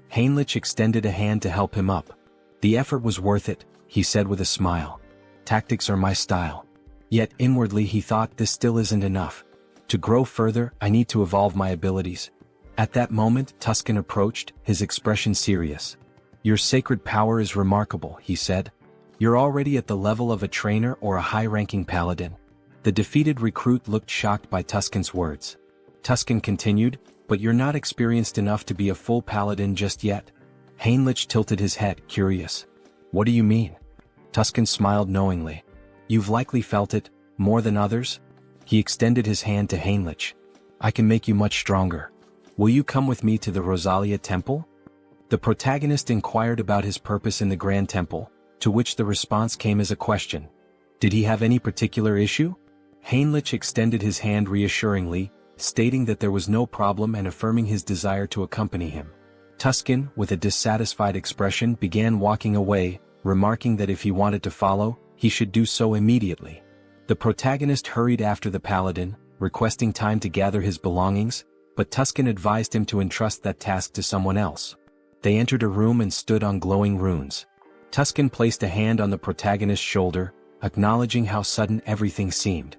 Heinrich extended a hand to help him up. "The effort was worth it," he said with a smile. "Tactics are my style." Yet inwardly he thought, this still isn't enough. To grow further, I need to evolve my abilities. At that moment, Tuscan approached, his expression serious. "Your sacred power is remarkable," he said. "You're already at the level of a trainer or a high-ranking paladin." The defeated recruit looked shocked by Tuscan's words. Tuscan continued, "But you're not experienced enough to be a full paladin just yet." Heinrich tilted his head, curious. "What do you mean?" Tuscan smiled knowingly. "You've likely felt it, more than others." He extended his hand to Heinrich. "I can make you much stronger. Will you come with me to the Rosalia Temple?" The protagonist inquired about his purpose in the Grand Temple, to which the response came as a question. Did he have any particular issue? Heinrich extended his hand reassuringly, stating that there was no problem and affirming his desire to accompany him. Tuscan, with a dissatisfied expression, began walking away, remarking that if he wanted to follow, he should do so immediately. The protagonist hurried after the paladin, requesting time to gather his belongings, but Tuscan advised him to entrust that task to someone else. They entered a room and stood on glowing runes. Tuscan placed a hand on the protagonist's shoulder, acknowledging how sudden everything seemed.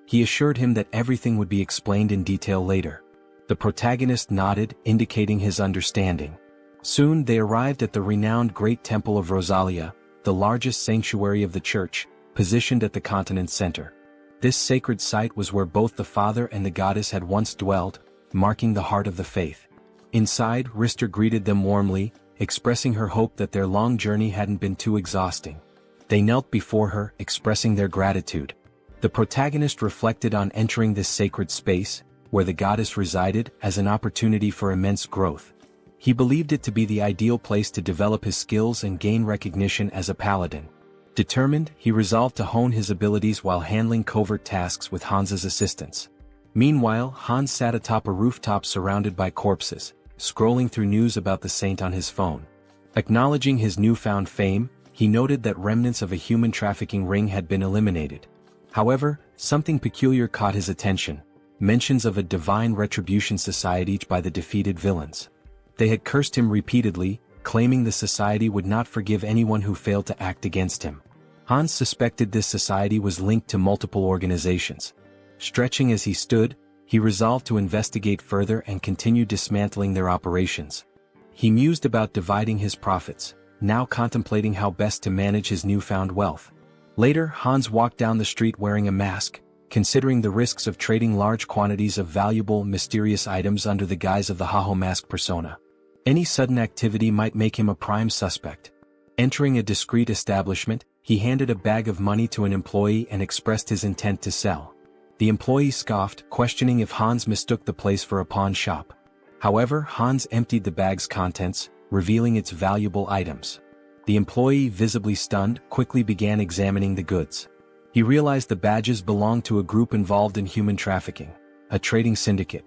He assured him that everything would be explained in detail later. The protagonist nodded, indicating his understanding. Soon they arrived at the renowned Great Temple of Rosalia, the largest sanctuary of the church, positioned at the continent's center. This sacred site was where both the father and the goddess had once dwelled, marking the heart of the faith. Inside, Rister greeted them warmly, expressing her hope that their long journey hadn't been too exhausting. They knelt before her, expressing their gratitude. The protagonist reflected on entering this sacred space, where the goddess resided, as an opportunity for immense growth. He believed it to be the ideal place to develop his skills and gain recognition as a paladin. Determined, he resolved to hone his abilities while handling covert tasks with Hans's assistance. Meanwhile, Hans sat atop a rooftop surrounded by corpses, scrolling through news about the saint on his phone. Acknowledging his newfound fame, he noted that remnants of a human trafficking ring had been eliminated. However, something peculiar caught his attention: mentions of a divine retribution society by the defeated villains. They had cursed him repeatedly, claiming the society would not forgive anyone who failed to act against him. Hans suspected this society was linked to multiple organizations. Stretching as he stood, he resolved to investigate further and continue dismantling their operations. He mused about dividing his profits, now contemplating how best to manage his newfound wealth. Later, Hans walked down the street wearing a mask, considering the risks of trading large quantities of valuable, mysterious items under the guise of the Haho mask persona. Any sudden activity might make him a prime suspect. Entering a discreet establishment, he handed a bag of money to an employee and expressed his intent to sell. The employee scoffed, questioning if Hans mistook the place for a pawn shop. However, Hans emptied the bag's contents, revealing its valuable items. The employee, visibly stunned, quickly began examining the goods. He realized the badges belonged to a group involved in human trafficking, a trading syndicate.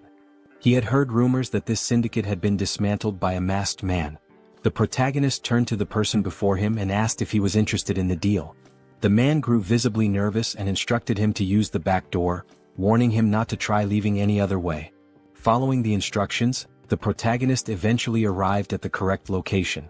He had heard rumors that this syndicate had been dismantled by a masked man. The protagonist turned to the person before him and asked if he was interested in the deal. The man grew visibly nervous and instructed him to use the back door, warning him not to try leaving any other way. Following the instructions, the protagonist eventually arrived at the correct location.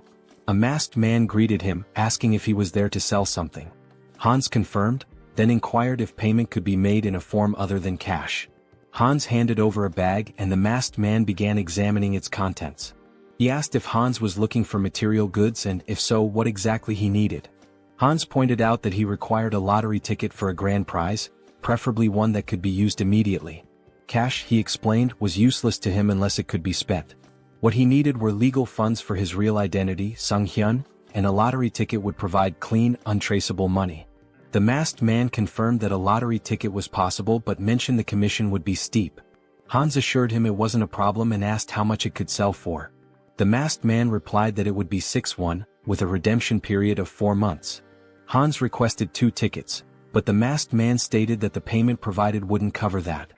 A masked man greeted him, asking if he was there to sell something. Hans confirmed, then inquired if payment could be made in a form other than cash. Hans handed over a bag and the masked man began examining its contents. He asked if Hans was looking for material goods and, if so, what exactly he needed. Hans pointed out that he required a lottery ticket for a grand prize, preferably one that could be used immediately. Cash, he explained, was useless to him unless it could be spent. What he needed were legal funds for his real identity, Sunghyun, and a lottery ticket would provide clean, untraceable money. The masked man confirmed that a lottery ticket was possible but mentioned the commission would be steep. Hans assured him it wasn't a problem and asked how much it could sell for. The masked man replied that it would be 6-1, with a redemption period of 4 months. Hans requested 2 tickets, but the masked man stated that the payment provided wouldn't cover that.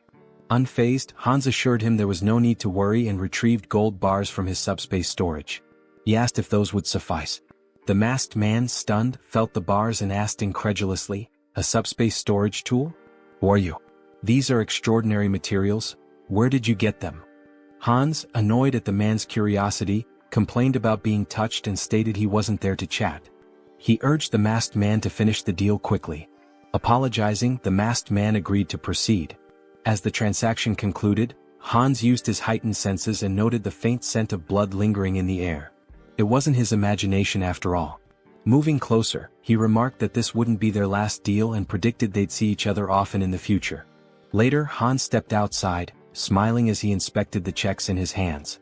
Unfazed, Hans assured him there was no need to worry and retrieved gold bars from his subspace storage. He asked if those would suffice. The masked man, stunned, felt the bars and asked incredulously, "A subspace storage tool? Who are you? These are extraordinary materials. Where did you get them?" Hans, annoyed at the man's curiosity, complained about being touched and stated he wasn't there to chat. He urged the masked man to finish the deal quickly. Apologizing, the masked man agreed to proceed. As the transaction concluded, Hans used his heightened senses and noted the faint scent of blood lingering in the air. It wasn't his imagination after all. Moving closer, he remarked that this wouldn't be their last deal and predicted they'd see each other often in the future. Later, Hans stepped outside, smiling as he inspected the checks in his hands.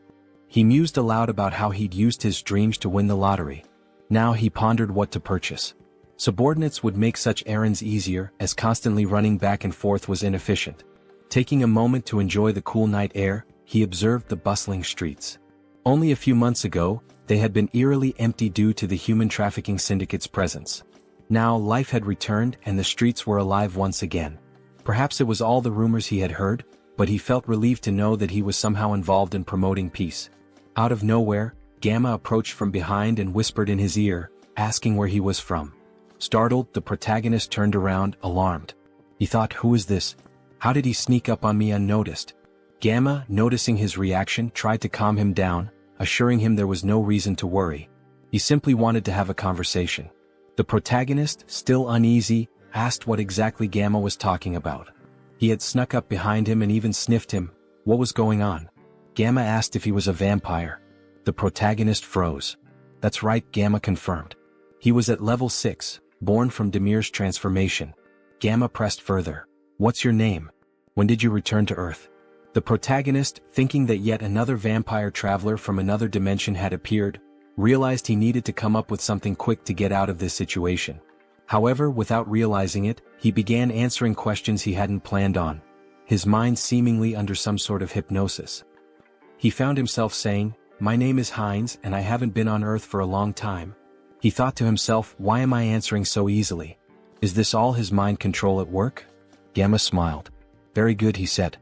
He mused aloud about how he'd used his dreams to win the lottery. Now he pondered what to purchase. Subordinates would make such errands easier, as constantly running back and forth was inefficient. Taking a moment to enjoy the cool night air, he observed the bustling streets. Only a few months ago, they had been eerily empty due to the human trafficking syndicate's presence. Now life had returned and the streets were alive once again. Perhaps it was all the rumors he had heard, but he felt relieved to know that he was somehow involved in promoting peace. Out of nowhere, Gamma approached from behind and whispered in his ear, asking where he was from. Startled, the protagonist turned around, alarmed. He thought, who is this? How did he sneak up on me unnoticed? Gamma, noticing his reaction, tried to calm him down, assuring him there was no reason to worry. He simply wanted to have a conversation. The protagonist, still uneasy, asked what exactly Gamma was talking about. He had snuck up behind him and even sniffed him. What was going on? Gamma asked if he was a vampire. The protagonist froze. That's right, Gamma confirmed. He was at level 6, born from Demir's transformation. Gamma pressed further. What's your name? When did you return to Earth? The protagonist, thinking that yet another vampire traveler from another dimension had appeared, realized he needed to come up with something quick to get out of this situation. However, without realizing it, he began answering questions he hadn't planned on, his mind seemingly under some sort of hypnosis. He found himself saying, "My name is Heinz and I haven't been on Earth for a long time." He thought to himself, why am I answering so easily? Is this all his mind control at work? Gamma smiled. Very good, he said.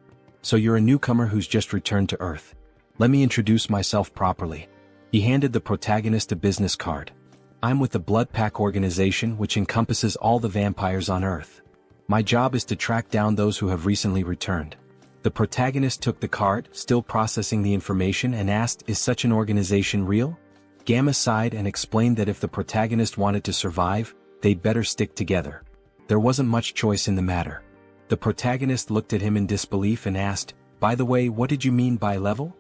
So you're a newcomer who's just returned to Earth. Let me introduce myself properly. He handed the protagonist a business card. I'm with the Blood Pack organization, which encompasses all the vampires on Earth. My job is to track down those who have recently returned. The protagonist took the card, still processing the information, and asked, is such an organization real? Gamma sighed and explained that if the protagonist wanted to survive, they'd better stick together. There wasn't much choice in the matter. The protagonist looked at him in disbelief and asked, by the way, what did you mean by level?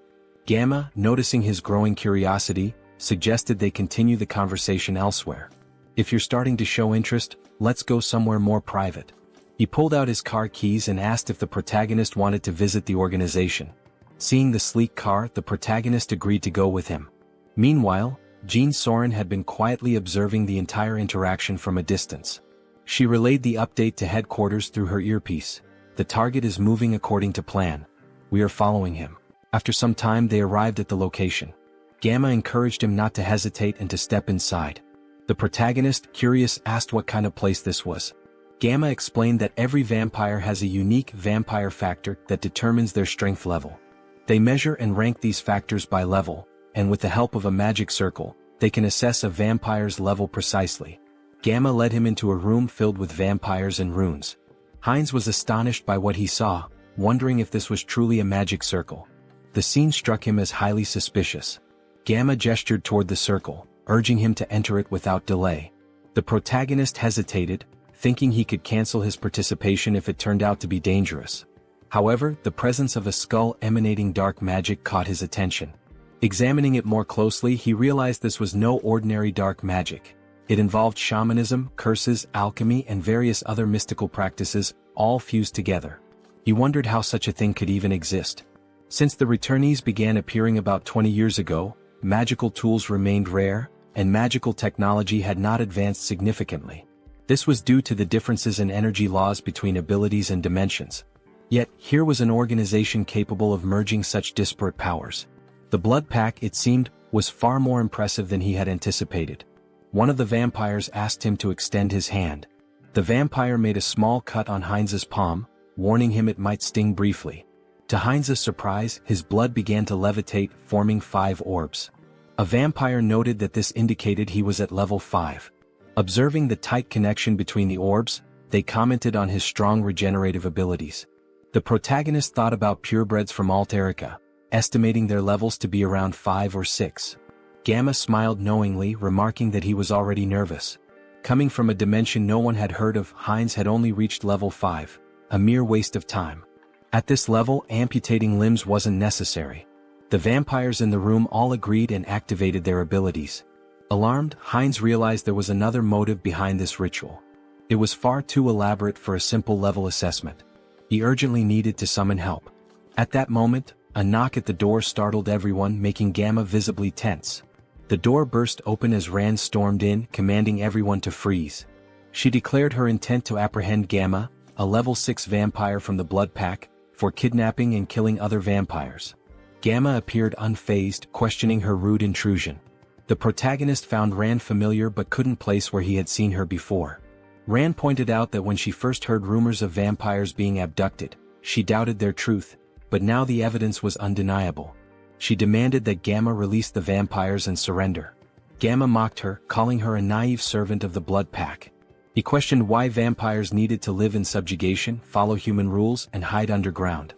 Gamma, noticing his growing curiosity, suggested they continue the conversation elsewhere. If you're starting to show interest, let's go somewhere more private. He pulled out his car keys and asked if the protagonist wanted to visit the organization. Seeing the sleek car, the protagonist agreed to go with him. Meanwhile, Jean Soren had been quietly observing the entire interaction from a distance. She relayed the update to headquarters through her earpiece. The target is moving according to plan. We are following him. After some time they arrived at the location. Gamma encouraged him not to hesitate and to step inside. The protagonist, curious, asked what kind of place this was. Gamma explained that every vampire has a unique vampire factor that determines their strength level. They measure and rank these factors by level, and with the help of a magic circle, they can assess a vampire's level precisely. Gamma led him into a room filled with vampires and runes. Heinz was astonished by what he saw, wondering if this was truly a magic circle. The scene struck him as highly suspicious. Gamma gestured toward the circle, urging him to enter it without delay. The protagonist hesitated, thinking he could cancel his participation if it turned out to be dangerous. However, the presence of a skull emanating dark magic caught his attention. Examining it more closely, he realized this was no ordinary dark magic. It involved shamanism, curses, alchemy, and various other mystical practices, all fused together. He wondered how such a thing could even exist. Since the returnees began appearing about 20 years ago, magical tools remained rare, and magical technology had not advanced significantly. This was due to the differences in energy laws between abilities and dimensions. Yet, here was an organization capable of merging such disparate powers. The Blood Pack, it seemed, was far more impressive than he had anticipated. One of the vampires asked him to extend his hand. The vampire made a small cut on Heinz's palm, warning him it might sting briefly. To Heinz's surprise, his blood began to levitate, forming 5 orbs. A vampire noted that this indicated he was at level 5. Observing the tight connection between the orbs, they commented on his strong regenerative abilities. The protagonist thought about purebreds from Alterica, estimating their levels to be around 5 or 6. Gamma smiled knowingly, remarking that he was already nervous. Coming from a dimension no one had heard of, Heinz had only reached level 5, a mere waste of time. At this level, amputating limbs wasn't necessary. The vampires in the room all agreed and activated their abilities. Alarmed, Heinz realized there was another motive behind this ritual. It was far too elaborate for a simple level assessment. He urgently needed to summon help. At that moment, a knock at the door startled everyone, making Gamma visibly tense. The door burst open as Rand stormed in, commanding everyone to freeze. She declared her intent to apprehend Gamma, a level 6 vampire from the Blood Pack, for kidnapping and killing other vampires. Gamma appeared unfazed, questioning her rude intrusion. The protagonist found Rand familiar but couldn't place where he had seen her before. Rand pointed out that when she first heard rumors of vampires being abducted, she doubted their truth, but now the evidence was undeniable. She demanded that Gamma release the vampires and surrender. Gamma mocked her, calling her a naive servant of the Blood Pack. He questioned why vampires needed to live in subjugation, follow human rules, and hide underground.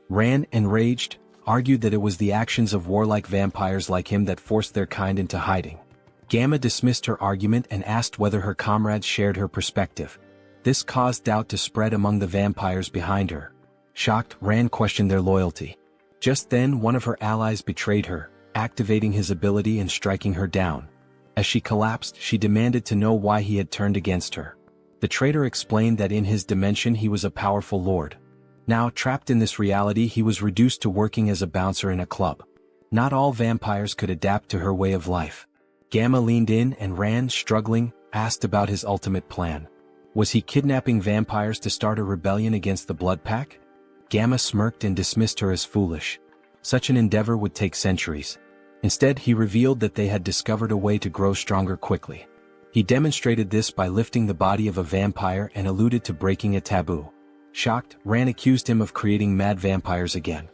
Rand, enraged, argued that it was the actions of warlike vampires like him that forced their kind into hiding. Gamma dismissed her argument and asked whether her comrades shared her perspective. This caused doubt to spread among the vampires behind her. Shocked, Rand questioned their loyalty. Just then one of her allies betrayed her, activating his ability and striking her down. As she collapsed, she demanded to know why he had turned against her. The traitor explained that in his dimension he was a powerful lord. Now, trapped in this reality, he was reduced to working as a bouncer in a club. Not all vampires could adapt to her way of life. Gamma leaned in and Rand, struggling, asked about his ultimate plan. Was he kidnapping vampires to start a rebellion against the Blood Pack? Gamma smirked and dismissed her as foolish. Such an endeavor would take centuries. Instead, he revealed that they had discovered a way to grow stronger quickly. He demonstrated this by lifting the body of a vampire and alluded to breaking a taboo. Shocked, Rand accused him of creating mad vampires again.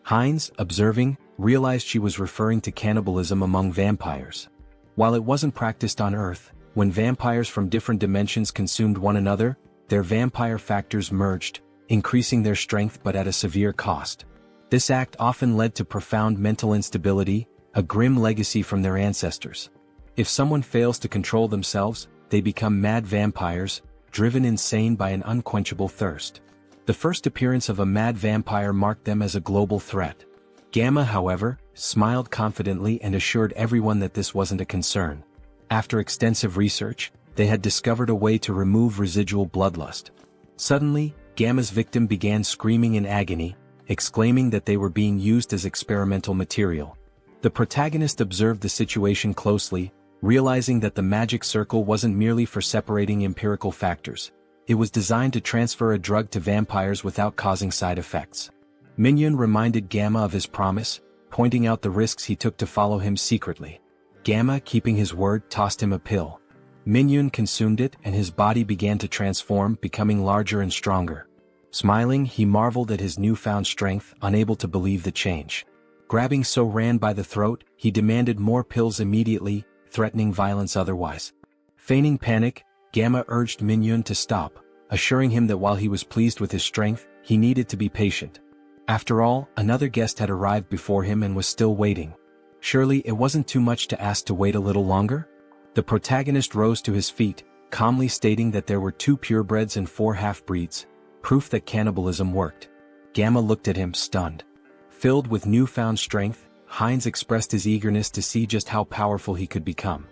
Hines, observing, realized she was referring to cannibalism among vampires. While it wasn't practiced on Earth, when vampires from different dimensions consumed one another, their vampire factors merged, increasing their strength but at a severe cost. This act often led to profound mental instability, a grim legacy from their ancestors. If someone fails to control themselves, they become mad vampires, driven insane by an unquenchable thirst. The first appearance of a mad vampire marked them as a global threat. Gamma, however, smiled confidently and assured everyone that this wasn't a concern. After extensive research, they had discovered a way to remove residual bloodlust. Suddenly, Gamma's victim began screaming in agony, exclaiming that they were being used as experimental material. The protagonist observed the situation closely, realizing that the magic circle wasn't merely for separating empirical factors. It was designed to transfer a drug to vampires without causing side effects. Minhyun reminded Gamma of his promise, pointing out the risks he took to follow him secretly. Gamma, keeping his word, tossed him a pill. Minhyun consumed it and his body began to transform, becoming larger and stronger. Smiling, he marveled at his newfound strength, unable to believe the change. Grabbing Rand by the throat, he demanded more pills immediately, threatening violence otherwise. Feigning panic, Gamma urged Minhyun to stop, assuring him that while he was pleased with his strength, he needed to be patient. After all, another guest had arrived before him and was still waiting. Surely it wasn't too much to ask to wait a little longer? The protagonist rose to his feet, calmly stating that there were 2 purebreds and 4 half-breeds, proof that cannibalism worked. Gamma looked at him, stunned. Filled with newfound strength, Hines expressed his eagerness to see just how powerful he could become.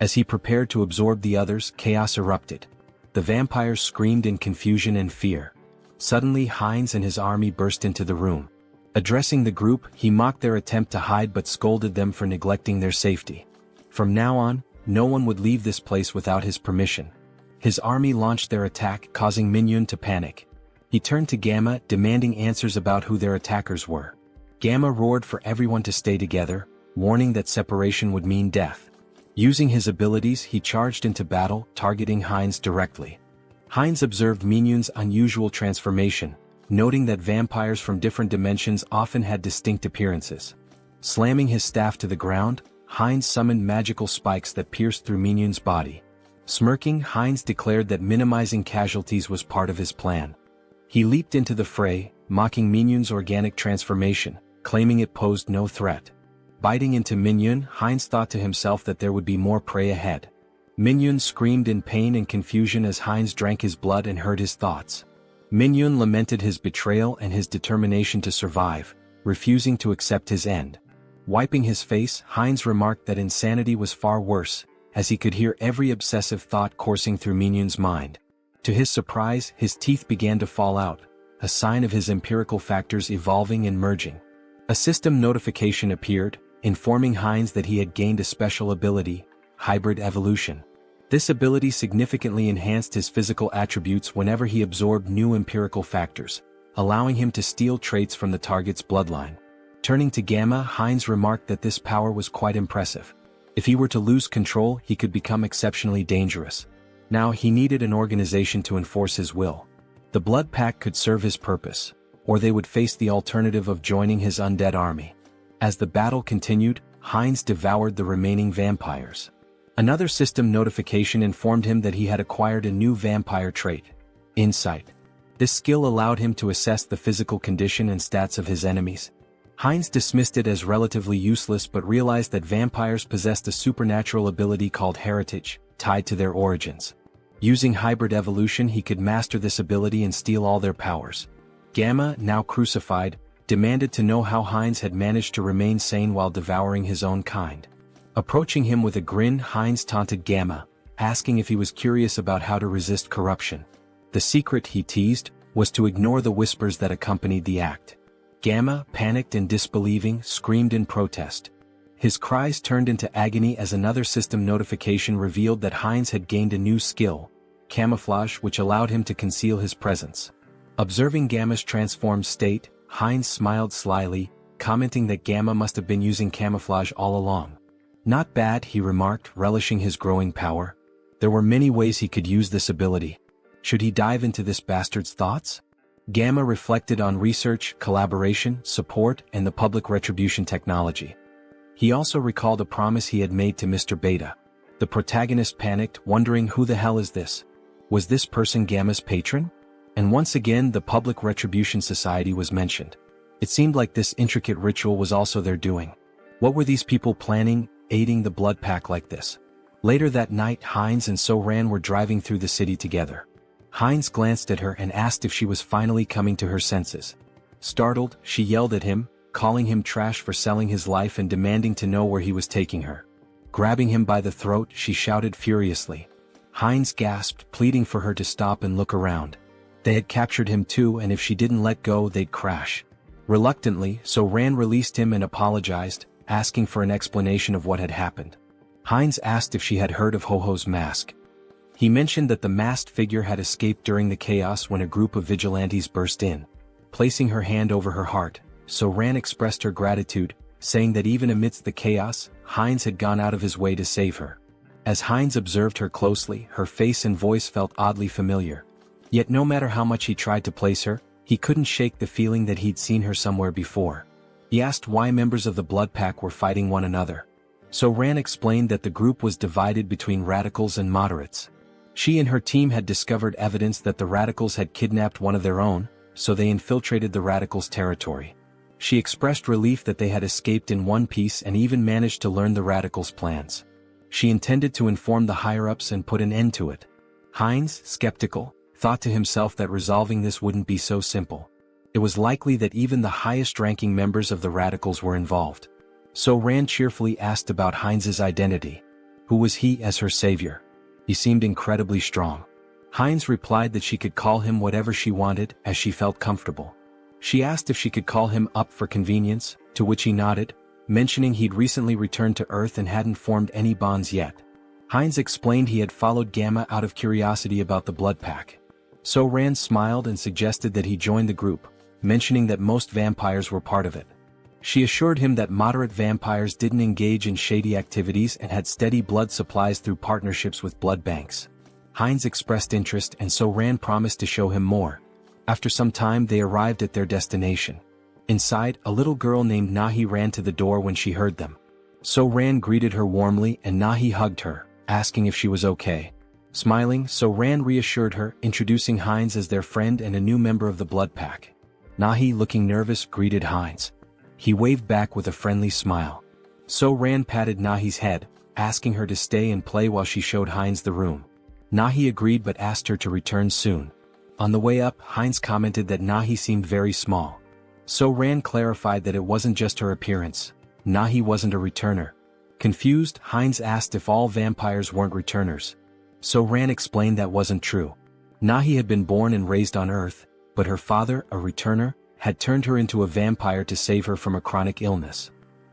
As he prepared to absorb the others, chaos erupted. The vampires screamed in confusion and fear. Suddenly, Hines and his army burst into the room. Addressing the group, he mocked their attempt to hide but scolded them for neglecting their safety. From now on, no one would leave this place without his permission. His army launched their attack, causing Minhyun to panic. He turned to Gamma, demanding answers about who their attackers were. Gamma roared for everyone to stay together, warning that separation would mean death. Using his abilities, he charged into battle, targeting Hines directly. Hines observed Minhyun's unusual transformation, noting that vampires from different dimensions often had distinct appearances. Slamming his staff to the ground, Hines summoned magical spikes that pierced through Minhyun's body. Smirking, Hines declared that minimizing casualties was part of his plan. He leaped into the fray, mocking Minhyun's organic transformation, claiming it posed no threat. Biting into Minhyun, Hines thought to himself that there would be more prey ahead. Minhyun screamed in pain and confusion as Hines drank his blood and heard his thoughts. Minhyun lamented his betrayal and his determination to survive, refusing to accept his end. Wiping his face, Hines remarked that insanity was far worse, as he could hear every obsessive thought coursing through Minhyun's mind. To his surprise, his teeth began to fall out, a sign of his empirical factors evolving and merging. A system notification appeared, informing Hines that he had gained a special ability, hybrid evolution. This ability significantly enhanced his physical attributes whenever he absorbed new empirical factors, allowing him to steal traits from the target's bloodline. Turning to Gamma, Hines remarked that this power was quite impressive. If he were to lose control, he could become exceptionally dangerous. Now he needed an organization to enforce his will. The Blood Pack could serve his purpose, or they would face the alternative of joining his undead army. As the battle continued, Hines devoured the remaining vampires. Another system notification informed him that he had acquired a new vampire trait, Insight. This skill allowed him to assess the physical condition and stats of his enemies. Hines dismissed it as relatively useless but realized that vampires possessed a supernatural ability called heritage, tied to their origins. Using hybrid evolution, he could master this ability and steal all their powers. Gamma, now crucified, demanded to know how Hines had managed to remain sane while devouring his own kind. Approaching him with a grin, Hines taunted Gamma, asking if he was curious about how to resist corruption. The secret, he teased, was to ignore the whispers that accompanied the act. Gamma, panicked and disbelieving, screamed in protest. His cries turned into agony as another system notification revealed that Heinz had gained a new skill, camouflage, which allowed him to conceal his presence. Observing Gamma's transformed state, Heinz smiled slyly, commenting that Gamma must have been using camouflage all along. Not bad, he remarked, relishing his growing power. There were many ways he could use this ability. Should he dive into this bastard's thoughts? Gamma reflected on research, collaboration, support, and the public retribution technology. He also recalled a promise he had made to Mr. Beta. The protagonist panicked, wondering who the hell is this? Was this person Gamma's patron? And once again the Public Retribution Society was mentioned. It seemed like this intricate ritual was also their doing. What were these people planning, aiding the blood pack like this? Later that night, Heinz and So-Ran were driving through the city together. Heinz glanced at her and asked if she was finally coming to her senses. Startled, she yelled at him, calling him trash for selling his life and demanding to know where he was taking her. Grabbing him by the throat, she shouted furiously. Heinz gasped, pleading for her to stop and look around. They had captured him too, and if she didn't let go, they'd crash. Reluctantly, So-Ran released him and apologized, asking for an explanation of what had happened. Heinz asked if she had heard of Ho-Ho's mask. He mentioned that the masked figure had escaped during the chaos when a group of vigilantes burst in. Placing her hand over her heart, So-Ran expressed her gratitude, saying that even amidst the chaos, Heinz had gone out of his way to save her. As Heinz observed her closely, her face and voice felt oddly familiar. Yet no matter how much he tried to place her, he couldn't shake the feeling that he'd seen her somewhere before. He asked why members of the Blood Pack were fighting one another. So-Ran explained that the group was divided between radicals and moderates. She and her team had discovered evidence that the radicals had kidnapped one of their own, so they infiltrated the radicals' territory. She expressed relief that they had escaped in one piece and even managed to learn the radicals' plans. She intended to inform the higher-ups and put an end to it. Heinz, skeptical, thought to himself that resolving this wouldn't be so simple. It was likely that even the highest-ranking members of the radicals were involved. So-Ran cheerfully asked about Heinz's identity. Who was he as her savior? He seemed incredibly strong. Heinz replied that she could call him whatever she wanted, as she felt comfortable. She asked if she could call him up for convenience, to which he nodded, mentioning he'd recently returned to Earth and hadn't formed any bonds yet. Heinz explained he had followed Gamma out of curiosity about the Blood Pack. So-Ran smiled and suggested that he join the group, mentioning that most vampires were part of it. She assured him that moderate vampires didn't engage in shady activities and had steady blood supplies through partnerships with blood banks. Heinz expressed interest and So-Ran promised to show him more. After some time they arrived at their destination. Inside, a little girl named Nahi ran to the door when she heard them. So-Ran greeted her warmly and Nahi hugged her, asking if she was okay. Smiling, So-Ran reassured her, introducing Heinz as their friend and a new member of the Blood Pack. Nahi, looking nervous, greeted Heinz. He waved back with a friendly smile. So-Ran patted Nahi's head, asking her to stay and play while she showed Heinz the room. Nahi agreed but asked her to return soon. On the way up, Heinz commented that Nahi seemed very small. So-Ran clarified that it wasn't just her appearance. Nahi wasn't a returner. Confused, Heinz asked if all vampires weren't returners. So-Ran explained that wasn't true. Nahi had been born and raised on Earth, but her father, a returner, had turned her into a vampire to save her from a chronic illness.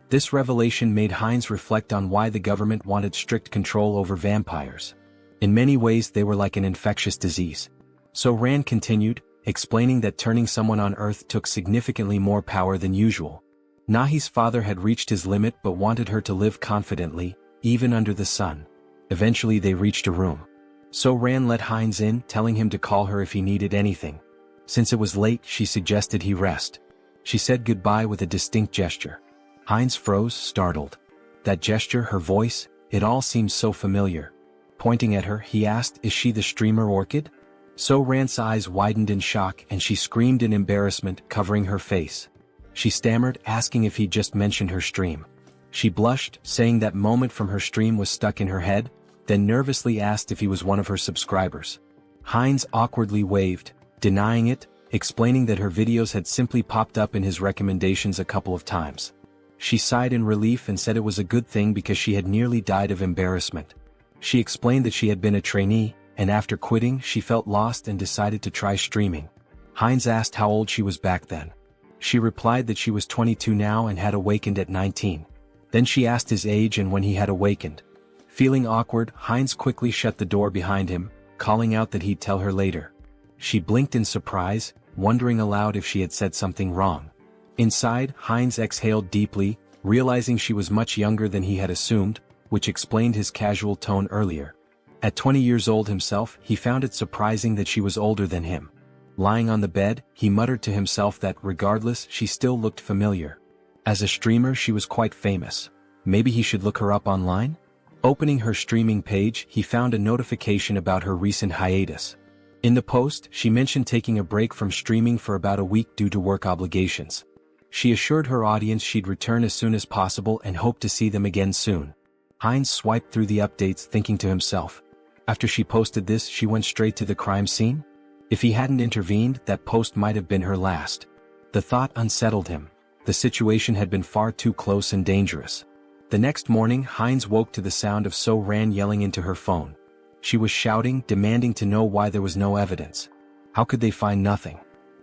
This revelation made Heinz reflect on why the government wanted strict control over vampires. In many ways they were like an infectious disease. So-Ran continued, explaining that turning someone on Earth took significantly more power than usual. Nahi's father had reached his limit but wanted her to live confidently, even under the sun. Eventually they reached a room. So-Ran let Heinz in, telling him to call her if he needed anything. Since it was late, she suggested he rest. She said goodbye with a distinct gesture. Heinz froze, startled. That gesture, her voice, it all seemed so familiar. Pointing at her, he asked, "Is she the streamer Orchid?" So-Ran's eyes widened in shock and she screamed in embarrassment, covering her face. She stammered, asking if he'd just mentioned her stream. She blushed, saying that moment from her stream was stuck in her head, then nervously asked if he was one of her subscribers. Heinz awkwardly waved, denying it, explaining that her videos had simply popped up in his recommendations a couple of times. She sighed in relief and said it was a good thing because she had nearly died of embarrassment. She explained that she had been a trainee, and after quitting she felt lost and decided to try streaming. Heinz asked how old she was back then. She replied that she was 22 now and had awakened at 19. Then she asked his age and when he had awakened. Feeling awkward, Heinz quickly shut the door behind him, calling out that he'd tell her later. She blinked in surprise, wondering aloud if she had said something wrong. Inside, Heinz exhaled deeply, realizing she was much younger than he had assumed, which explained his casual tone earlier. At 20 years old himself, he found it surprising that she was older than him. Lying on the bed, he muttered to himself that regardless, she still looked familiar. As a streamer, she was quite famous. Maybe he should look her up online? Opening her streaming page, he found a notification about her recent hiatus. In the post, she mentioned taking a break from streaming for about a week due to work obligations. She assured her audience she'd return as soon as possible and hoped to see them again soon. Heinz swiped through the updates, thinking to himself. After she posted this, she went straight to the crime scene? If he hadn't intervened, that post might have been her last. The thought unsettled him. The situation had been far too close and dangerous. The next morning, Heinz woke to the sound of So-Ran yelling into her phone. She was shouting, demanding to know why there was no evidence. How could they find nothing?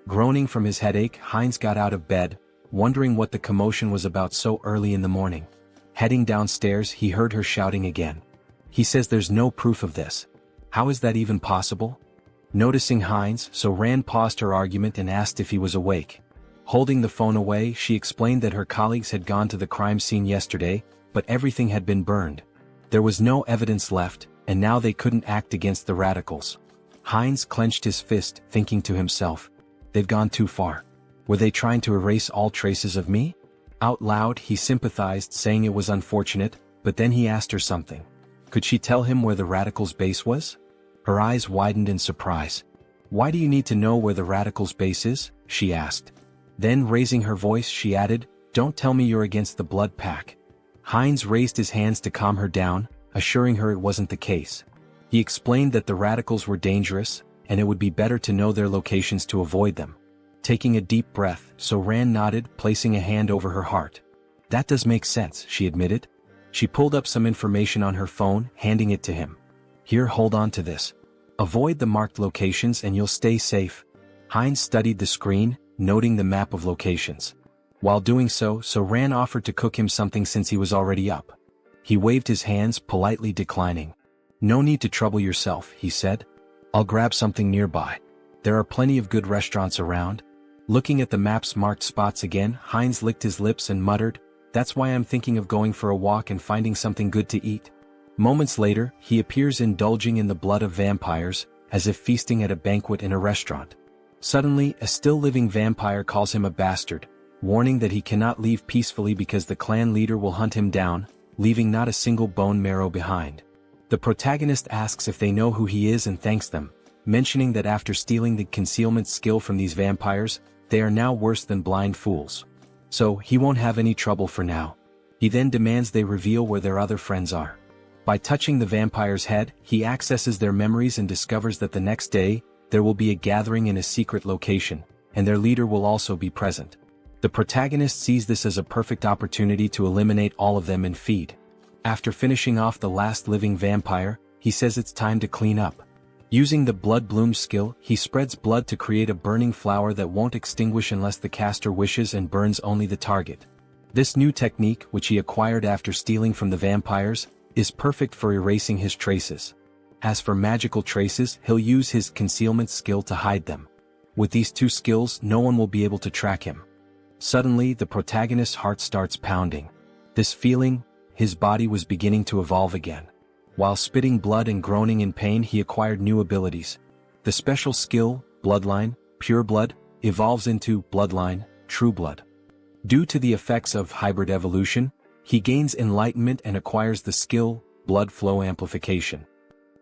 Groaning from his headache, Heinz got out of bed, wondering what the commotion was about so early in the morning. Heading downstairs, he heard her shouting again. He says there's no proof of this. How is that even possible? Noticing Heinz, So-Ran paused her argument and asked if he was awake. Holding the phone away, she explained that her colleagues had gone to the crime scene yesterday, but everything had been burned. There was no evidence left, and now they couldn't act against the radicals. Heinz clenched his fist, thinking to himself, they've gone too far. Were they trying to erase all traces of me? Out loud, he sympathized, saying it was unfortunate, but then he asked her something. Could she tell him where the radicals' base was? Her eyes widened in surprise. Why do you need to know where the radicals' base is? She asked. Then, raising her voice, she added, don't tell me you're against the blood pack. Heinz raised his hands to calm her down, assuring her it wasn't the case. He explained that the radicals were dangerous, and it would be better to know their locations to avoid them. Taking a deep breath, So-Ran nodded, placing a hand over her heart. That does make sense, she admitted. She pulled up some information on her phone, handing it to him. Here, hold on to this. Avoid the marked locations and you'll stay safe. Heinz studied the screen, noting the map of locations. While doing so, So-Ran offered to cook him something since he was already up. He waved his hands, politely declining. No need to trouble yourself, he said. I'll grab something nearby. There are plenty of good restaurants around. Looking at the map's marked spots again, Heinz licked his lips and muttered, that's why I'm thinking of going for a walk and finding something good to eat. Moments later, he appears indulging in the blood of vampires, as if feasting at a banquet in a restaurant. Suddenly, a still-living vampire calls him a bastard, warning that he cannot leave peacefully because the clan leader will hunt him down, leaving not a single bone marrow behind. The protagonist asks if they know who he is and thanks them, mentioning that after stealing the concealment skill from these vampires, they are now worse than blind fools. So, he won't have any trouble for now. He then demands they reveal where their other friends are. By touching the vampire's head, he accesses their memories and discovers that the next day, there will be a gathering in a secret location, and their leader will also be present. The protagonist sees this as a perfect opportunity to eliminate all of them and feed. After finishing off the last living vampire, he says it's time to clean up. Using the Blood Bloom skill, he spreads blood to create a burning flower that won't extinguish unless the caster wishes and burns only the target. This new technique, which he acquired after stealing from the vampires, is perfect for erasing his traces. As for magical traces, he'll use his concealment skill to hide them. With these two skills, no one will be able to track him. Suddenly, the protagonist's heart starts pounding. This feeling, his body was beginning to evolve again. While spitting blood and groaning in pain, he acquired new abilities. The special skill, Bloodline, Pure Blood, evolves into Bloodline, True Blood. Due to the effects of hybrid evolution, he gains enlightenment and acquires the skill, Blood Flow Amplification.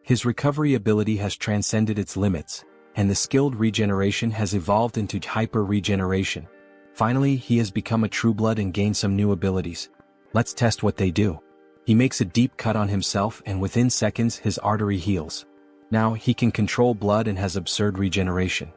His recovery ability has transcended its limits, and the skilled regeneration has evolved into hyper-regeneration. Finally, he has become a True Blood and gained some new abilities. Let's test what they do. He makes a deep cut on himself and within seconds his artery heals. Now he can control blood and has absurd regeneration.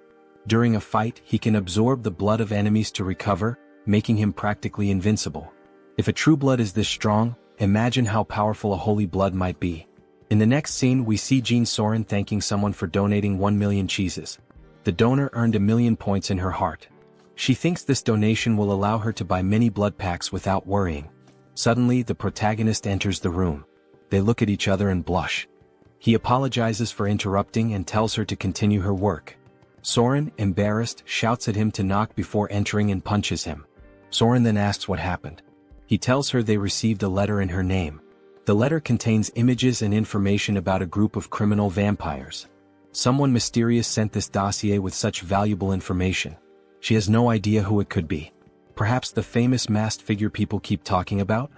During a fight, he can absorb the blood of enemies to recover, making him practically invincible. If a True Blood is this strong, imagine how powerful a Holy Blood might be. In the next scene, we see Jean Soren thanking someone for donating 1 million cheeses. The donor earned 1,000,000 points in her heart. She thinks this donation will allow her to buy many blood packs without worrying. Suddenly, the protagonist enters the room. They look at each other and blush. He apologizes for interrupting and tells her to continue her work. Soren, embarrassed, shouts at him to knock before entering and punches him. Soren then asks what happened. He tells her they received a letter in her name. The letter contains images and information about a group of criminal vampires. Someone mysterious sent this dossier with such valuable information. She has no idea who it could be. Perhaps the famous masked figure people keep talking about?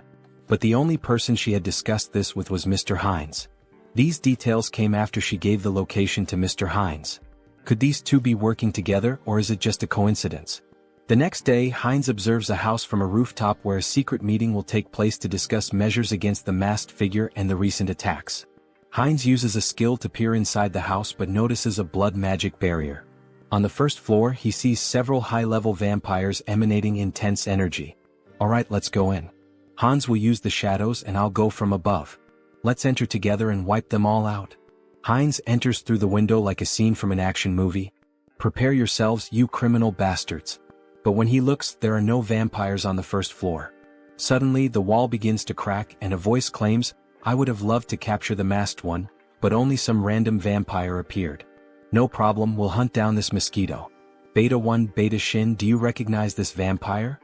But the only person she had discussed this with was Mr. Hines. These details came after she gave the location to Mr. Hines. Could these two be working together, or is it just a coincidence? The next day, Hines observes a house from a rooftop where a secret meeting will take place to discuss measures against the masked figure and the recent attacks. Hines uses a skill to peer inside the house but notices a blood magic barrier. On the first floor, he sees several high-level vampires emanating intense energy. Alright, let's go in. Hans will use the shadows and I'll go from above. Let's enter together and wipe them all out. Hines enters through the window like a scene from an action movie. Prepare yourselves, you criminal bastards. But when he looks, there are no vampires on the first floor. Suddenly, the wall begins to crack and a voice claims, I would have loved to capture the masked one, but only some random vampire appeared. No problem, we'll hunt down this mosquito. Beta 1 Beta Shin, do you recognize this vampire?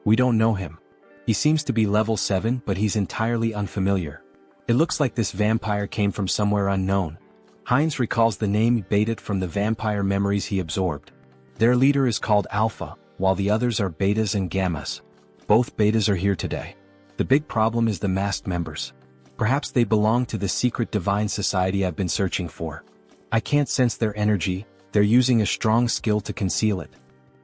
We don't know him. He seems to be level 7 but he's entirely unfamiliar. It looks like this vampire came from somewhere unknown. Hines recalls the name Beta from the vampire memories he absorbed. Their leader is called Alpha, while the others are Betas and Gammas. Both Betas are here today. The big problem is the masked members. Perhaps they belong to the secret divine society I've been searching for. I can't sense their energy, they're using a strong skill to conceal it.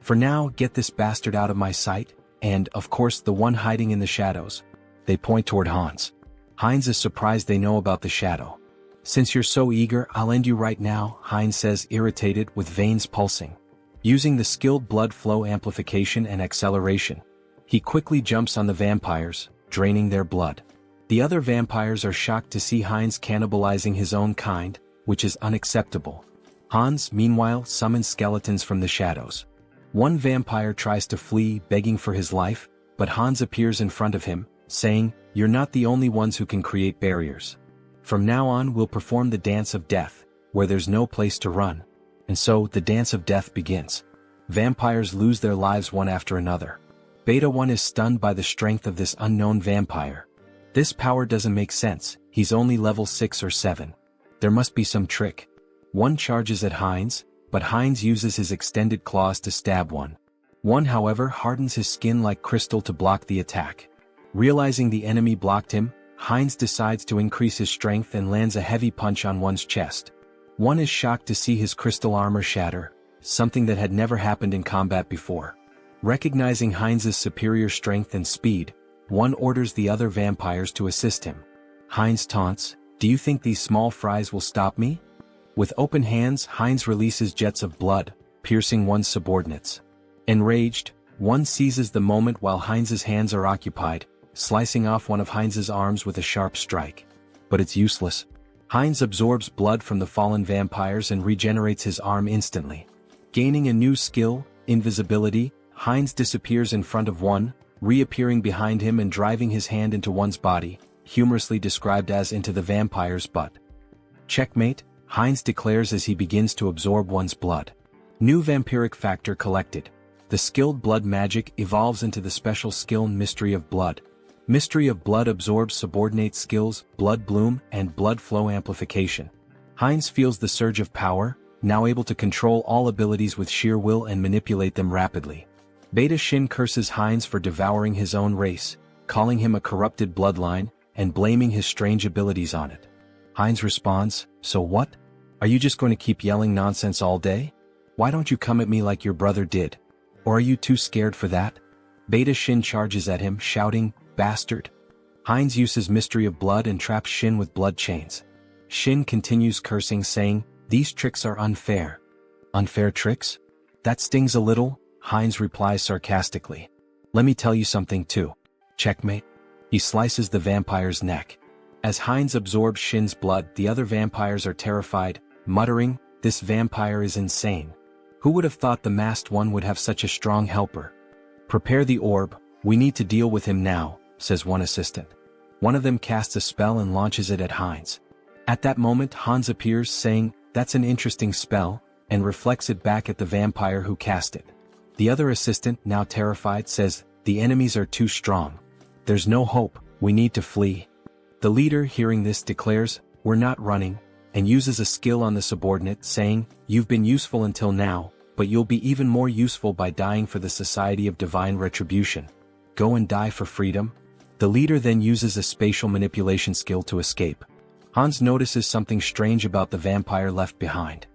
For now, get this bastard out of my sight, and, of course, the one hiding in the shadows. They point toward Hans. Hines is surprised they know about the shadow. Since you're so eager, I'll end you right now, Hines says, irritated, with veins pulsing. Using the skilled blood flow amplification and acceleration, he quickly jumps on the vampires, draining their blood. The other vampires are shocked to see Hines cannibalizing his own kind, which is unacceptable. Hans, meanwhile, summons skeletons from the shadows. One vampire tries to flee, begging for his life, but Hans appears in front of him, saying, You're not the only ones who can create barriers. From now on we'll perform the dance of death, where there's no place to run. And so, the dance of death begins. Vampires lose their lives one after another. Beta 1 is stunned by the strength of this unknown vampire. This power doesn't make sense, he's only level 6 or 7. There must be some trick. One charges at Hines, but Hines uses his extended claws to stab one. One, however, hardens his skin like crystal to block the attack. Realizing the enemy blocked him, Hines decides to increase his strength and lands a heavy punch on one's chest. One is shocked to see his crystal armor shatter, something that had never happened in combat before. Recognizing Hines's superior strength and speed, one orders the other vampires to assist him. Hines taunts, Do you think these small fries will stop me? With open hands, Hines releases jets of blood, piercing one's subordinates. Enraged, one seizes the moment while Hines's hands are occupied, slicing off one of Hines's arms with a sharp strike. But it's useless. Hines absorbs blood from the fallen vampires and regenerates his arm instantly. Gaining a new skill, invisibility, Hines disappears in front of one, reappearing behind him and driving his hand into one's body, humorously described as into the vampire's butt. Checkmate, Hines declares as he begins to absorb one's blood. New vampiric factor collected. The skilled blood magic evolves into the special skill Mystery of Blood. Mystery of Blood absorbs subordinate skills, Blood Bloom, and Blood Flow Amplification. Hines feels the surge of power, now able to control all abilities with sheer will and manipulate them rapidly. Beta Shin curses Hines for devouring his own race, calling him a corrupted bloodline, and blaming his strange abilities on it. Hines responds, So what? Are you just going to keep yelling nonsense all day? Why don't you come at me like your brother did? Or are you too scared for that? Beta Shin charges at him, shouting, Bastard. Hines uses Mystery of Blood and traps Shin with blood chains. Shin continues cursing, saying, These tricks are unfair. Unfair tricks? That stings a little, Hines replies sarcastically. Let me tell you something too. Checkmate. He slices the vampire's neck. As Hines absorbs Shin's blood, the other vampires are terrified, muttering, This vampire is insane. Who would have thought the masked one would have such a strong helper? Prepare the orb, we need to deal with him now, says one assistant. One of them casts a spell and launches it at Hans. At that moment Hans appears saying, "That's an interesting spell," and reflects it back at the vampire who cast it. The other assistant, now terrified, says, "The enemies are too strong. There's no hope, we need to flee." The leader, hearing this, declares, "We're not running," and uses a skill on the subordinate, saying, "You've been useful until now, but you'll be even more useful by dying for the Society of Divine Retribution. Go and die for freedom." The leader then uses a spatial manipulation skill to escape. Hans notices something strange about the vampire left behind.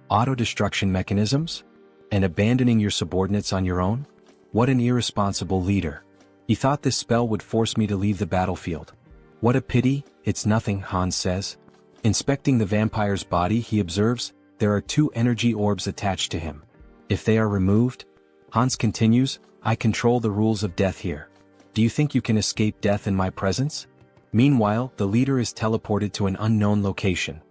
Auto-destruction mechanisms? And abandoning your subordinates on your own? What an irresponsible leader. He thought this spell would force me to leave the battlefield. What a pity, it's nothing, Hans says. Inspecting the vampire's body, he observes, there are 2 energy orbs attached to him. If they are removed? Hans continues, I control the rules of death here. Do you think you can escape death in my presence? Meanwhile, the leader is teleported to an unknown location.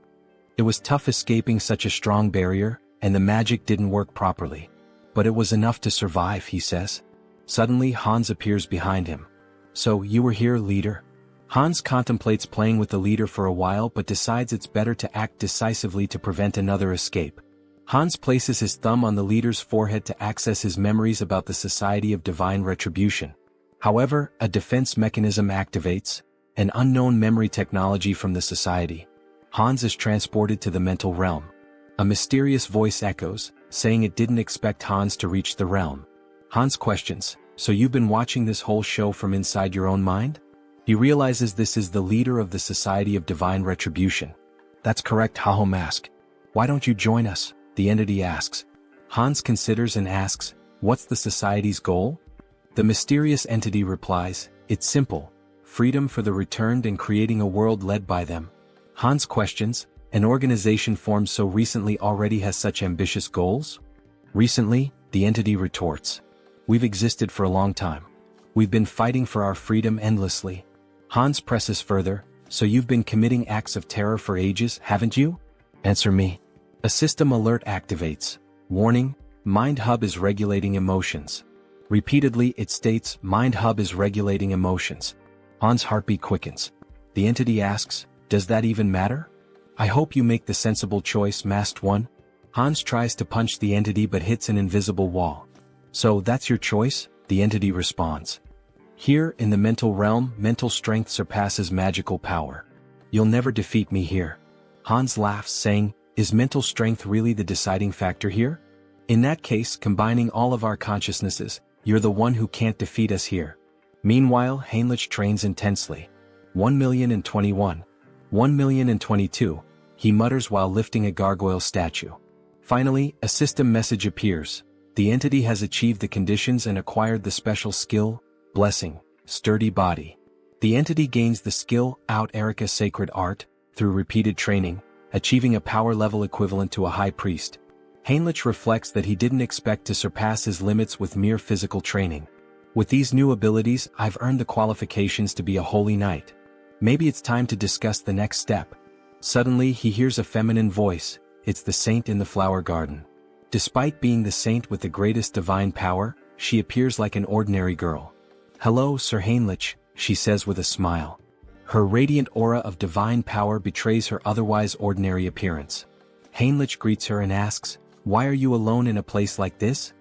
It was tough escaping such a strong barrier, and the magic didn't work properly. But it was enough to survive, he says. Suddenly Hans appears behind him. So, you were here, leader? Hans contemplates playing with the leader for a while but decides it's better to act decisively to prevent another escape. Hans places his thumb on the leader's forehead to access his memories about the Society of Divine Retribution. However, a defense mechanism activates, an unknown memory technology from the society. Hans is transported to the mental realm. A mysterious voice echoes, saying it didn't expect Hans to reach the realm. Hans questions, so you've been watching this whole show from inside your own mind? He realizes this is the leader of the Society of Divine Retribution. That's correct, Haho Mask. Why don't you join us? The entity asks. Hans considers and asks, what's the society's goal? The mysterious entity replies, it's simple. Freedom for the returned and creating a world led by them. Hans questions, an organization formed so recently already has such ambitious goals? Recently, the entity retorts. We've existed for a long time. We've been fighting for our freedom endlessly. Hans presses further, so you've been committing acts of terror for ages, haven't you? Answer me. A system alert activates. Warning, Mind Hub is regulating emotions. Repeatedly it states, Mind Hub is regulating emotions. Hans' heartbeat quickens. The entity asks, does that even matter? I hope you make the sensible choice, Masked One. Hans tries to punch the entity but hits an invisible wall. So that's your choice? The entity responds. Here, in the mental realm, mental strength surpasses magical power. You'll never defeat me here. Hans laughs, saying, is mental strength really the deciding factor here? In that case, combining all of our consciousnesses, you're the one who can't defeat us here. Meanwhile, Heinrich trains intensely. 1,021. 1,022, he mutters while lifting a gargoyle statue. Finally, a system message appears. The entity has achieved the conditions and acquired the special skill, Blessing, Sturdy Body. The entity gains the skill, Out Erica Sacred Art, through repeated training, achieving a power level equivalent to a high priest. Heinrich reflects that he didn't expect to surpass his limits with mere physical training. With these new abilities, I've earned the qualifications to be a holy knight. Maybe it's time to discuss the next step. Suddenly he hears a feminine voice, it's the saint in the flower garden. Despite being the saint with the greatest divine power, she appears like an ordinary girl. Hello, Sir Heinrich, she says with a smile. Her radiant aura of divine power betrays her otherwise ordinary appearance. Heinrich greets her and asks, why are you alone in a place like this?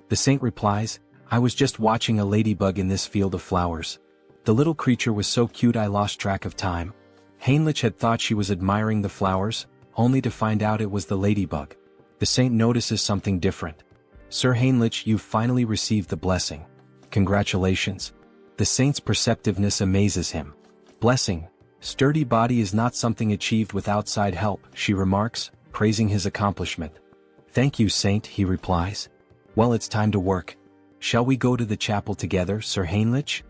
The saint replies, I was just watching a ladybug in this field of flowers. The little creature was so cute I lost track of time. Heinrich had thought she was admiring the flowers, only to find out it was the ladybug. The saint notices something different. Sir Heinrich, you've finally received the blessing. Congratulations. The saint's perceptiveness amazes him. Blessing, Sturdy Body is not something achieved with outside help, she remarks, praising his accomplishment. Thank you, saint, he replies. Well, it's time to work. Shall we go to the chapel together, Sir Heinrich?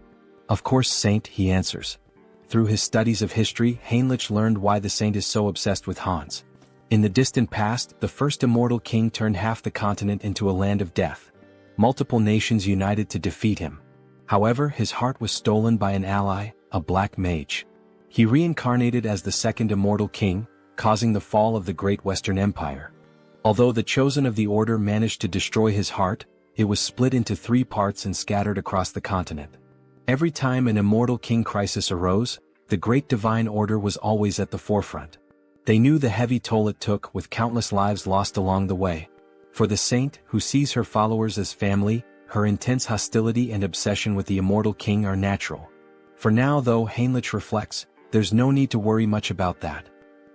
Of course, saint, he answers. Through his studies of history, Heinrich learned why the saint is so obsessed with Hans. In the distant past, the first immortal king turned half the continent into a land of death. Multiple nations united to defeat him. However, his heart was stolen by an ally, a black mage. He reincarnated as the second immortal king, causing the fall of the Great Western Empire. Although the chosen of the order managed to destroy his heart, it was split into 3 parts and scattered across the continent. Every time an immortal king crisis arose, the great divine order was always at the forefront. They knew the heavy toll it took, with countless lives lost along the way. For the saint, who sees her followers as family, her intense hostility and obsession with the immortal king are natural. For now, though, Heinrich reflects, there's no need to worry much about that.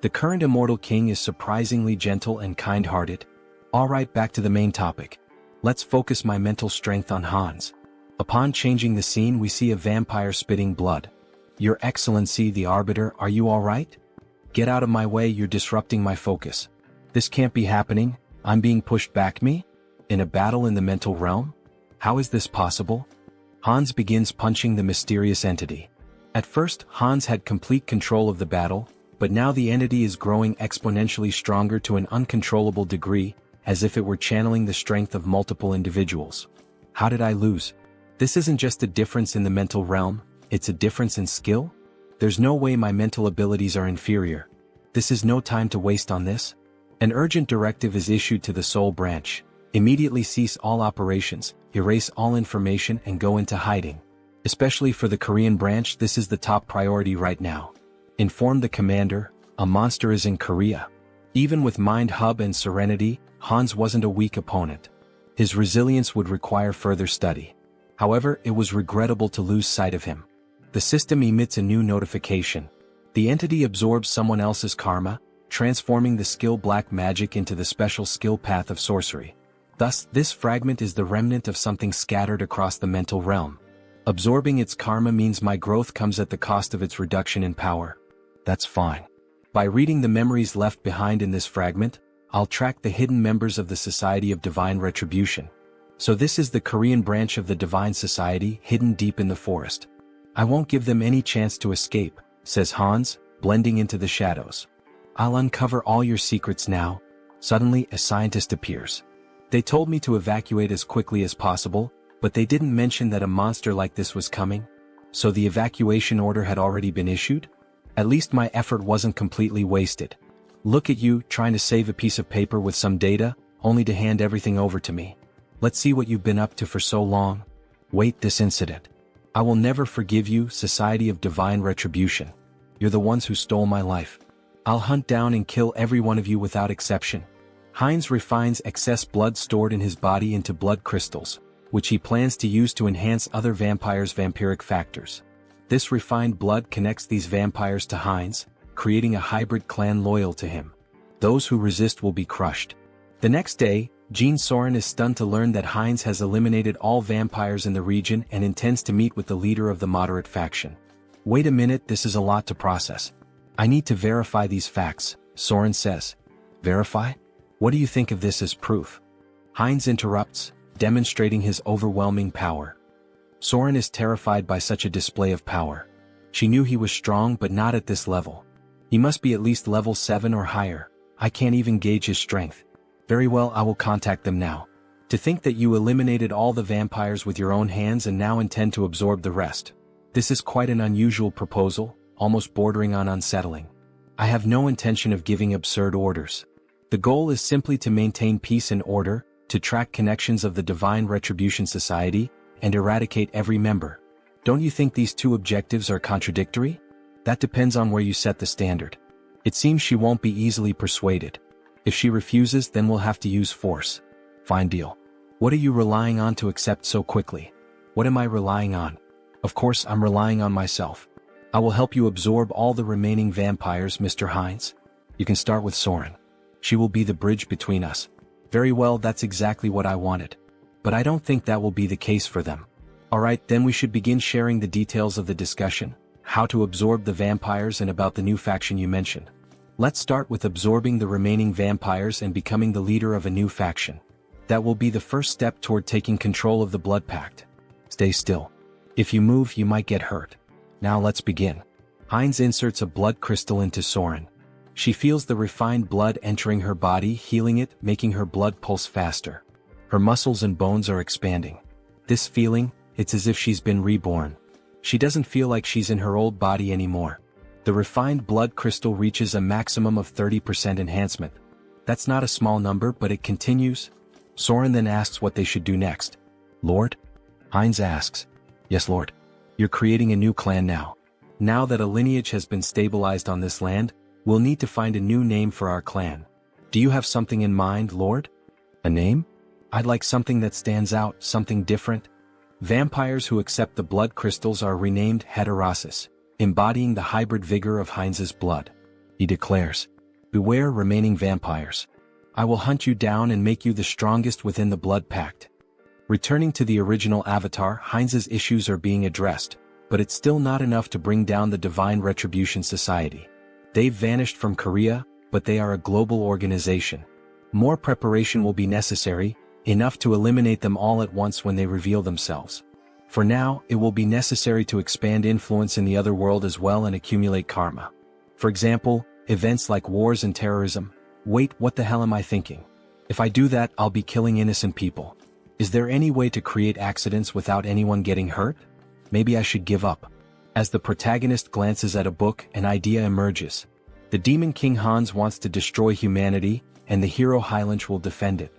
The current immortal king is surprisingly gentle and kind-hearted. Alright, back to the main topic. Let's focus my mental strength on Hans. Upon changing the scene, we see a vampire spitting blood. Your Excellency the Arbiter, are you alright? Get out of my way, you're disrupting my focus. This can't be happening, I'm being pushed back. Me? In a battle in the mental realm? How is this possible? Hans begins punching the mysterious entity. At first, Hans had complete control of the battle, but now the entity is growing exponentially stronger to an uncontrollable degree, as if it were channeling the strength of multiple individuals. How did I lose? This isn't just a difference in the mental realm, it's a difference in skill? There's no way my mental abilities are inferior. This is no time to waste on this. An urgent directive is issued to the Soul Branch. Immediately cease all operations, erase all information and go into hiding. Especially for the Korean branch, this is the top priority right now. Inform the commander, a monster is in Korea. Even with Mind Hub and Serenity, Hans wasn't a weak opponent. His resilience would require further study. However, it was regrettable to lose sight of him. The system emits a new notification. The entity absorbs someone else's karma, transforming the skill Black Magic into the special skill path of sorcery. Thus, this fragment is the remnant of something scattered across the mental realm. Absorbing its karma means my growth comes at the cost of its reduction in power. That's fine. By reading the memories left behind in this fragment, I'll track the hidden members of the Society of Divine Retribution. So this is the Korean branch of the Divine Society, hidden deep in the forest. I won't give them any chance to escape, says Hans, blending into the shadows. I'll uncover all your secrets now. Suddenly, a scientist appears. They told me to evacuate as quickly as possible, but they didn't mention that a monster like this was coming. So the evacuation order had already been issued? At least my effort wasn't completely wasted. Look at you, trying to save a piece of paper with some data, only to hand everything over to me. Let's see what you've been up to for so long. Wait, this incident. I will never forgive you, Society of Divine Retribution. You're the ones who stole my life. I'll hunt down and kill every one of you without exception. Heinz refines excess blood stored in his body into blood crystals, which he plans to use to enhance other vampires' vampiric factors. This refined blood connects these vampires to Heinz, creating a hybrid clan loyal to him. Those who resist will be crushed. The next day, Jean Soren is stunned to learn that Heinz has eliminated all vampires in the region and intends to meet with the leader of the moderate faction. Wait a minute, this is a lot to process. I need to verify these facts, Soren says. Verify? What do you think of this as proof? Heinz interrupts, demonstrating his overwhelming power. Soren is terrified by such a display of power. She knew he was strong, but not at this level. He must be at least level 7 or higher. I can't even gauge his strength. Very well, I will contact them now. To think that you eliminated all the vampires with your own hands and now intend to absorb the rest. This is quite an unusual proposal, almost bordering on unsettling. I have no intention of giving absurd orders. The goal is simply to maintain peace and order, to track connections of the Divine Retribution Society, and eradicate every member. Don't you think these two objectives are contradictory? That depends on where you set the standard. It seems she won't be easily persuaded. If she refuses, then we'll have to use force. Fine deal. What are you relying on to accept so quickly? What am I relying on? Of course, I'm relying on myself. I will help you absorb all the remaining vampires, Mr. Heinz. You can start with Soren. She will be the bridge between us. Very well, that's exactly what I wanted. But I don't think that will be the case for them. Alright, then we should begin sharing the details of the discussion, how to absorb the vampires and about the new faction you mentioned. Let's start with absorbing the remaining vampires and becoming the leader of a new faction. That will be the first step toward taking control of the Blood Pact. Stay still. If you move, you might get hurt. Now let's begin. Heinz inserts a blood crystal into Soren. She feels the refined blood entering her body, healing it, making her blood pulse faster. Her muscles and bones are expanding. This feeling, it's as if she's been reborn. She doesn't feel like she's in her old body anymore. The refined blood crystal reaches a maximum of 30% enhancement. That's not a small number, but it continues. Soren then asks what they should do next. Lord? Heinz asks. Yes, Lord. You're creating a new clan now. Now that a lineage has been stabilized on this land, we'll need to find a new name for our clan. Do you have something in mind, Lord? A name? I'd like something that stands out, something different. Vampires who accept the blood crystals are renamed Heterosis, embodying the hybrid vigor of Heinz's blood. He declares, beware remaining vampires. I will hunt you down and make you the strongest within the blood pact. Returning to the original avatar, Heinz's issues are being addressed, but it's still not enough to bring down the Divine Retribution Society. They've vanished from Korea, but they are a global organization. More preparation will be necessary, enough to eliminate them all at once when they reveal themselves. For now, it will be necessary to expand influence in the other world as well and accumulate karma. For example, events like wars and terrorism. Wait, what the hell am I thinking? If I do that, I'll be killing innocent people. Is there any way to create accidents without anyone getting hurt? Maybe I should give up. As the protagonist glances at a book, an idea emerges. The Demon King Hans wants to destroy humanity, and the hero Heinrich will defend it.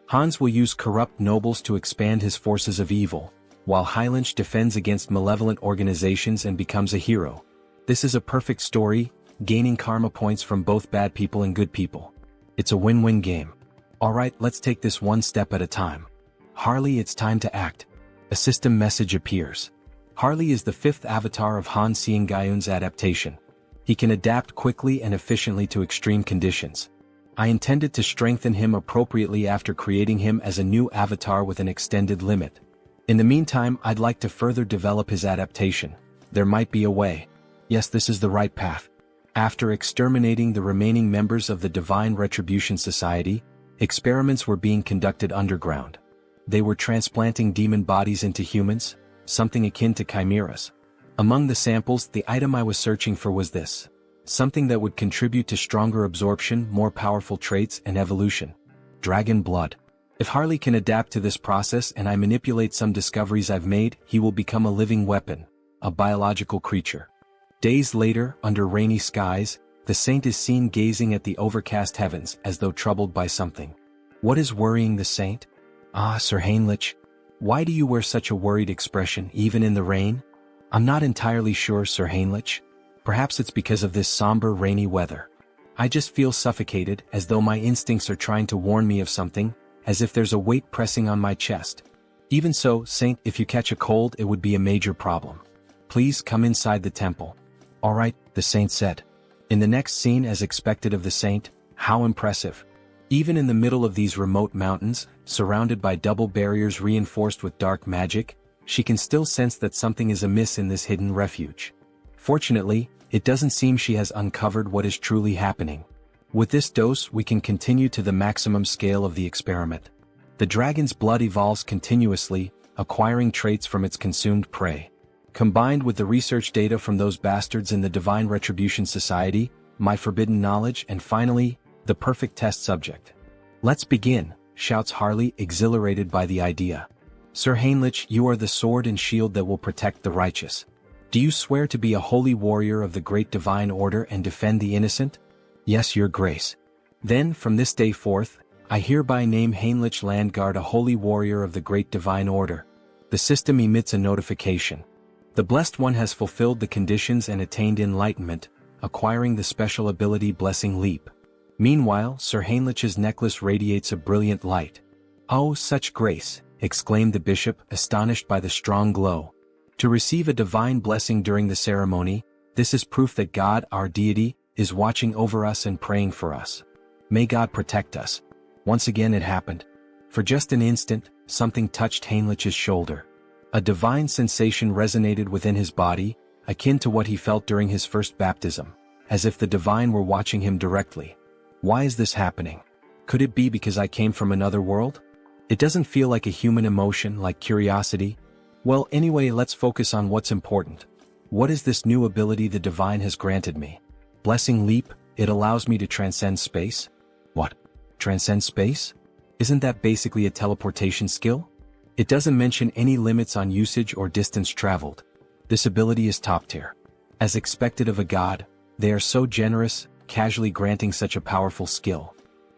Hans will use corrupt nobles to expand his forces of evil, while Heinrich defends against malevolent organizations and becomes a hero. This is a perfect story, gaining karma points from both bad people and good people. It's a win-win game. Alright, let's take this one step at a time. Harley, it's time to act. A system message appears. Harley is the fifth avatar of Han Seong-gyeon's adaptation. He can adapt quickly and efficiently to extreme conditions. I intended to strengthen him appropriately after creating him as a new avatar with an extended limit. In the meantime, I'd like to further develop his adaptation. There might be a way. Yes, this is the right path. After exterminating the remaining members of the Divine Retribution Society, experiments were being conducted underground. They were transplanting demon bodies into humans, something akin to chimeras. Among the samples, the item I was searching for was this. Something that would contribute to stronger absorption, more powerful traits, and evolution. Dragon blood. If Harley can adapt to this process and I manipulate some discoveries I've made, he will become a living weapon, a biological creature. Days later, under rainy skies, the saint is seen gazing at the overcast heavens as though troubled by something. What is worrying the saint? Ah, Sir Heinrich. Why do you wear such a worried expression even in the rain? I'm not entirely sure, Sir Heinrich. Perhaps it's because of this somber rainy weather. I just feel suffocated, as though my instincts are trying to warn me of something, as if there's a weight pressing on my chest. Even so, Saint, if you catch a cold, it would be a major problem. Please come inside the temple. Alright, the saint said. In the next scene, as expected of the saint, how impressive. Even in the middle of these remote mountains, surrounded by double barriers reinforced with dark magic, she can still sense that something is amiss in this hidden refuge. Fortunately, it doesn't seem she has uncovered what is truly happening. With this dose, we can continue to the maximum scale of the experiment. The dragon's blood evolves continuously, acquiring traits from its consumed prey. Combined with the research data from those bastards in the Divine Retribution Society, my forbidden knowledge, and finally, the perfect test subject. Let's begin, shouts Harley, exhilarated by the idea. Sir Heinrich, you are the sword and shield that will protect the righteous. Do you swear to be a holy warrior of the great divine order and defend the innocent? Yes, your grace. Then, from this day forth, I hereby name Heinrich Landguard a holy warrior of the great divine order. The system emits a notification. The Blessed One has fulfilled the conditions and attained enlightenment, acquiring the special ability Blessing Leap. Meanwhile, Sir Heinrich's necklace radiates a brilliant light. Oh, such grace, exclaimed the bishop, astonished by the strong glow. To receive a divine blessing during the ceremony, this is proof that God, our deity, is watching over us and praying for us. May God protect us. Once again it happened. For just an instant, something touched Heinrich's shoulder. A divine sensation resonated within his body, akin to what he felt during his first baptism, as if the divine were watching him directly. Why is this happening? Could it be because I came from another world? It doesn't feel like a human emotion, like curiosity. Well, anyway, let's focus on what's important. What is this new ability the divine has granted me? Blessing Leap, it allows me to transcend space? What? Transcend space? Isn't that basically a teleportation skill? It doesn't mention any limits on usage or distance traveled. This ability is top tier. As expected of a god, they are so generous, casually granting such a powerful skill.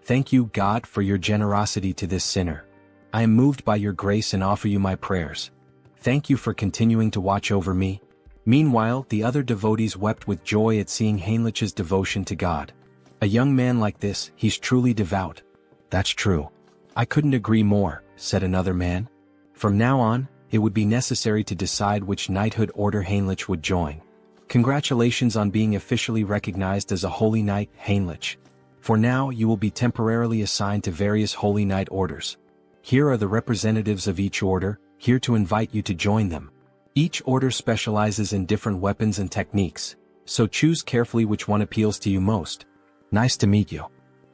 Thank you, God, for your generosity to this sinner. I am moved by your grace and offer you my prayers. Thank you for continuing to watch over me. Meanwhile, the other devotees wept with joy at seeing Heinrich's devotion to God. A young man like this, he's truly devout. That's true. I couldn't agree more, said another man. From now on, it would be necessary to decide which knighthood order Heinrich would join. Congratulations on being officially recognized as a holy knight, Heinrich. For now, you will be temporarily assigned to various holy knight orders. Here are the representatives of each order, here to invite you to join them. Each order specializes in different weapons and techniques, so choose carefully which one appeals to you most. Nice to meet you.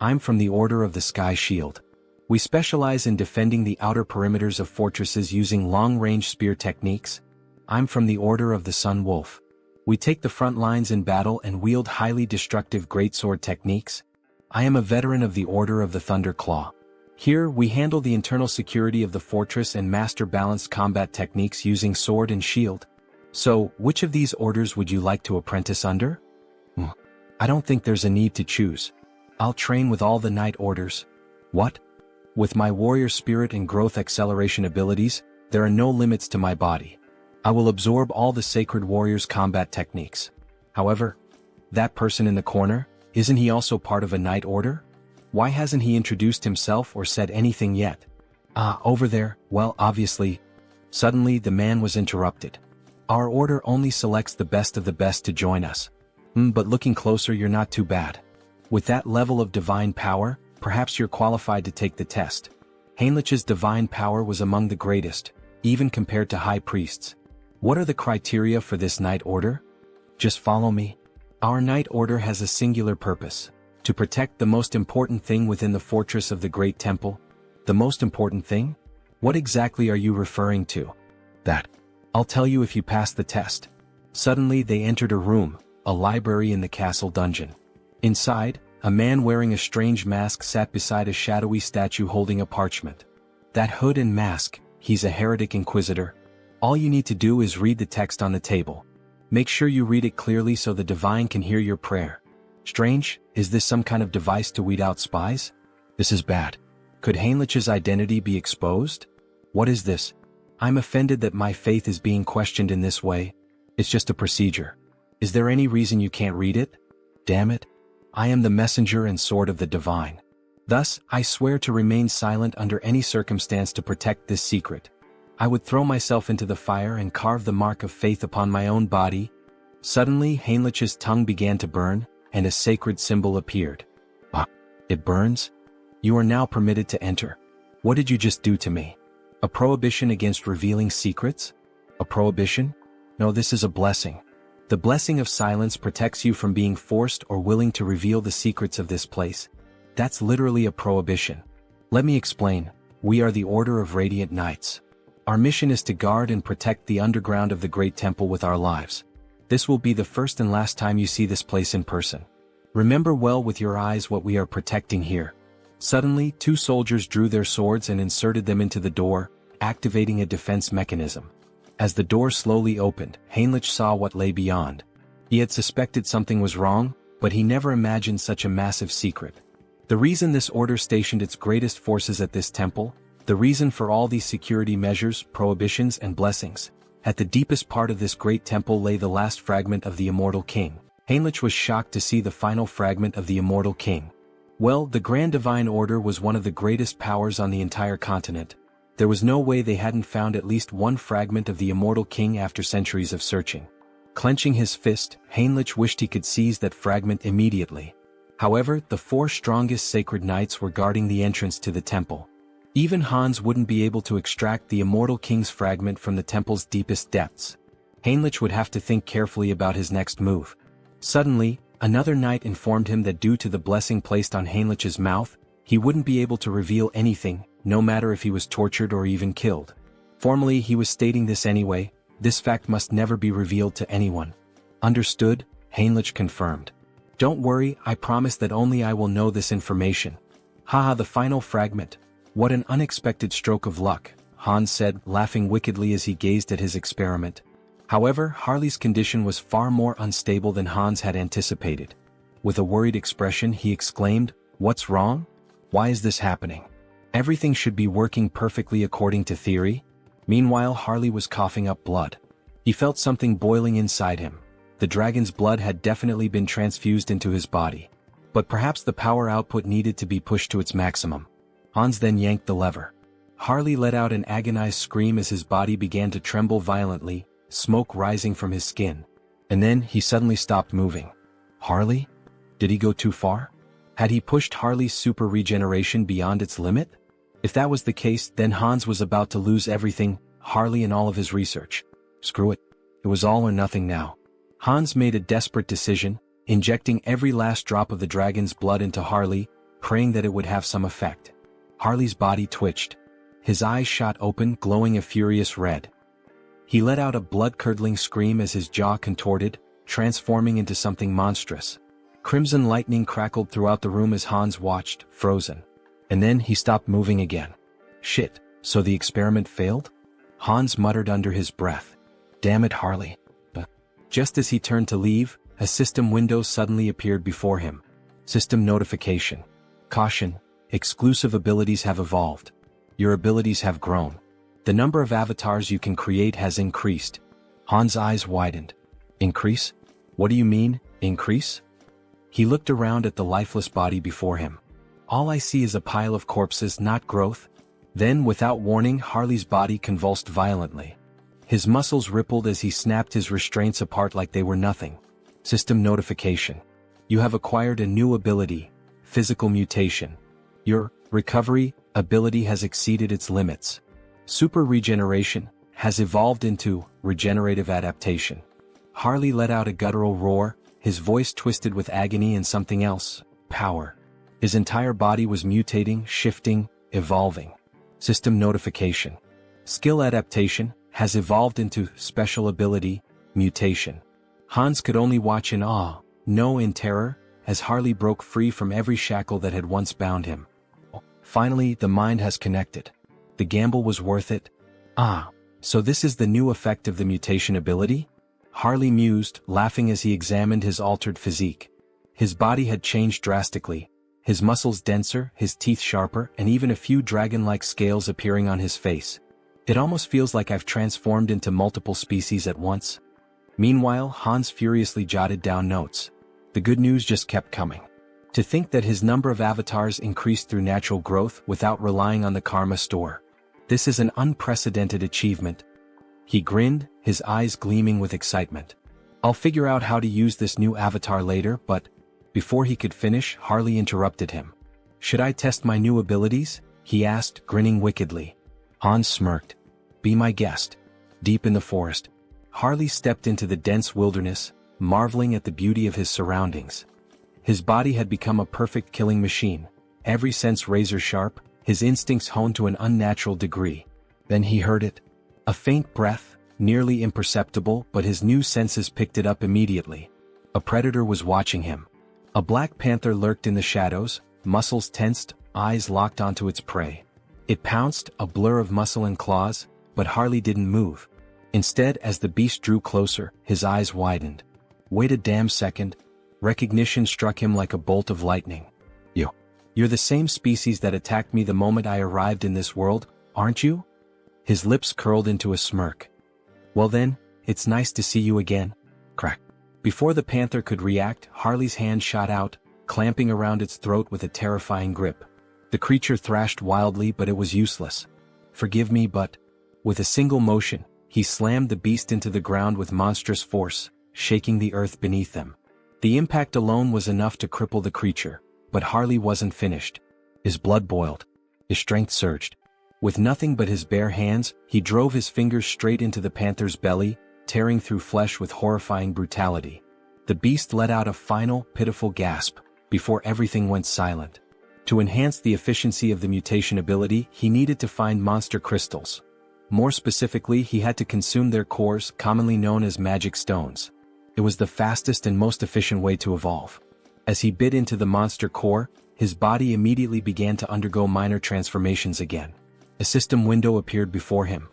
I'm from the Order of the Sky Shield. We specialize in defending the outer perimeters of fortresses using long-range spear techniques. I'm from the Order of the Sun Wolf. We take the front lines in battle and wield highly destructive greatsword techniques. I am a veteran of the Order of the Thunder Claw. Here, we handle the internal security of the fortress and master balanced combat techniques using sword and shield. So, which of these orders would you like to apprentice under? I don't think there's a need to choose. I'll train with all the knight orders. What? With my warrior spirit and growth acceleration abilities, there are no limits to my body. I will absorb all the sacred warrior's combat techniques. However, that person in the corner, isn't he also part of a knight order? Why hasn't he introduced himself or said anything yet? Over there, well, obviously. Suddenly the man was interrupted. Our order only selects the best of the best to join us. But looking closer, you're not too bad. With that level of divine power, perhaps you're qualified to take the test. Heinrich's divine power was among the greatest, even compared to high priests. What are the criteria for this knight order? Just follow me. Our knight order has a singular purpose: to protect the most important thing within the fortress of the Great Temple. The most important thing? What exactly are you referring to? That. I'll tell you if you pass the test. Suddenly they entered a room, a library in the castle dungeon. Inside, a man wearing a strange mask sat beside a shadowy statue holding a parchment. That hood and mask, he's a heretic inquisitor. All you need to do is read the text on the table. Make sure you read it clearly so the divine can hear your prayer. Strange, is this some kind of device to weed out spies? This is bad. Could Heinrich's identity be exposed? What is this? I'm offended that my faith is being questioned in this way. It's just a procedure. Is there any reason you can't read it? Damn it. I am the messenger and sword of the divine. Thus, I swear to remain silent under any circumstance to protect this secret. I would throw myself into the fire and carve the mark of faith upon my own body. Suddenly, Heinrich's tongue began to burn, and a sacred symbol appeared. It burns? You are now permitted to enter. What did you just do to me? A prohibition against revealing secrets? A prohibition? No, this is a blessing. The blessing of silence protects you from being forced or willing to reveal the secrets of this place. That's literally a prohibition. Let me explain. We are the Order of Radiant Knights. Our mission is to guard and protect the underground of the Great Temple with our lives. This will be the first and last time you see this place in person. Remember well with your eyes what we are protecting here. Suddenly, two soldiers drew their swords and inserted them into the door, activating a defense mechanism. As the door slowly opened, Heinrich saw what lay beyond. He had suspected something was wrong, but he never imagined such a massive secret. The reason this order stationed its greatest forces at this temple, the reason for all these security measures, prohibitions and blessings. At the deepest part of this great temple lay the last fragment of the Immortal King. Heinrich was shocked to see the final fragment of the Immortal King. Well, the Grand Divine Order was one of the greatest powers on the entire continent. There was no way they hadn't found at least one fragment of the Immortal King after centuries of searching. Clenching his fist, Heinrich wished he could seize that fragment immediately. However, the four strongest sacred knights were guarding the entrance to the temple. Even Hans wouldn't be able to extract the Immortal King's fragment from the temple's deepest depths. Heinrich would have to think carefully about his next move. Suddenly, another knight informed him that due to the blessing placed on Heinrich's mouth, he wouldn't be able to reveal anything, no matter if he was tortured or even killed. Formally, he was stating this anyway. This fact must never be revealed to anyone. Understood? Heinrich confirmed. Don't worry, I promise that only I will know this information. Haha, the final fragment. What an unexpected stroke of luck, Hans said, laughing wickedly as he gazed at his experiment. However, Harley's condition was far more unstable than Hans had anticipated. With a worried expression, he exclaimed, "What's wrong?" Why is this happening? Everything should be working perfectly according to theory. Meanwhile, Harley was coughing up blood. He felt something boiling inside him. The dragon's blood had definitely been transfused into his body. But perhaps the power output needed to be pushed to its maximum. Hans then yanked the lever. Harley let out an agonized scream as his body began to tremble violently, smoke rising from his skin. And then he suddenly stopped moving. Harley? Did he go too far? Had he pushed Harley's super regeneration beyond its limit? If that was the case, then Hans was about to lose everything, Harley and all of his research. Screw it. It was all or nothing now. Hans made a desperate decision, injecting every last drop of the dragon's blood into Harley, praying that it would have some effect. Harley's body twitched. His eyes shot open, glowing a furious red. He let out a blood-curdling scream as his jaw contorted, transforming into something monstrous. Crimson lightning crackled throughout the room as Hans watched, frozen. And then he stopped moving again. Shit, so the experiment failed? Hans muttered under his breath. Damn it, Harley. Just as he turned to leave, a system window suddenly appeared before him. System notification. Caution, exclusive abilities have evolved. Your abilities have grown. The number of avatars you can create has increased. Hans' eyes widened. Increase? What do you mean, increase? He looked around at the lifeless body before him. All I see is a pile of corpses, not growth. Then, without warning, Harley's body convulsed violently. His muscles rippled as he snapped his restraints apart like they were nothing. System notification. You have acquired a new ability, physical mutation. Your recovery ability has exceeded its limits. Super regeneration has evolved into regenerative adaptation. Harley let out a guttural roar, his voice twisted with agony and something else, power. His entire body was mutating, shifting, evolving. System notification. Skill adaptation has evolved into special ability, mutation. Hans could only watch in awe, no in terror, as Harley broke free from every shackle that had once bound him. Finally, the mind has connected. The gamble was worth it. Ah, so this is the new effect of the mutation ability? Harley mused, laughing as he examined his altered physique. His body had changed drastically, his muscles denser, his teeth sharper, and even a few dragon-like scales appearing on his face. It almost feels like I've transformed into multiple species at once. Meanwhile, Hans furiously jotted down notes. The good news just kept coming. To think that his number of avatars increased through natural growth without relying on the karma store. This is an unprecedented achievement. He grinned, his eyes gleaming with excitement. I'll figure out how to use this new avatar later, but before he could finish, Harley interrupted him. Should I test my new abilities? He asked, grinning wickedly. Hans smirked. Be my guest. Deep in the forest, Harley stepped into the dense wilderness, marveling at the beauty of his surroundings. His body had become a perfect killing machine, every sense razor-sharp, his instincts honed to an unnatural degree. Then he heard it. A faint breath, nearly imperceptible, but his new senses picked it up immediately. A predator was watching him. A black panther lurked in the shadows, muscles tensed, eyes locked onto its prey. It pounced, a blur of muscle and claws, but Harley didn't move. Instead, as the beast drew closer, his eyes widened. Wait a damn second. Recognition struck him like a bolt of lightning. You're the same species that attacked me the moment I arrived in this world, aren't you? His lips curled into a smirk. Well then, it's nice to see you again. Crack. Before the panther could react, Harley's hand shot out, clamping around its throat with a terrifying grip. The creature thrashed wildly, but it was useless. Forgive me, but... With a single motion, he slammed the beast into the ground with monstrous force, shaking the earth beneath them. The impact alone was enough to cripple the creature, but Harley wasn't finished. His blood boiled. His strength surged. With nothing but his bare hands, he drove his fingers straight into the panther's belly, tearing through flesh with horrifying brutality. The beast let out a final, pitiful gasp, before everything went silent. To enhance the efficiency of the mutation ability, he needed to find monster crystals. More specifically, he had to consume their cores, commonly known as magic stones. It was the fastest and most efficient way to evolve. As he bit into the monster core, his body immediately began to undergo minor transformations again. A system window appeared before him.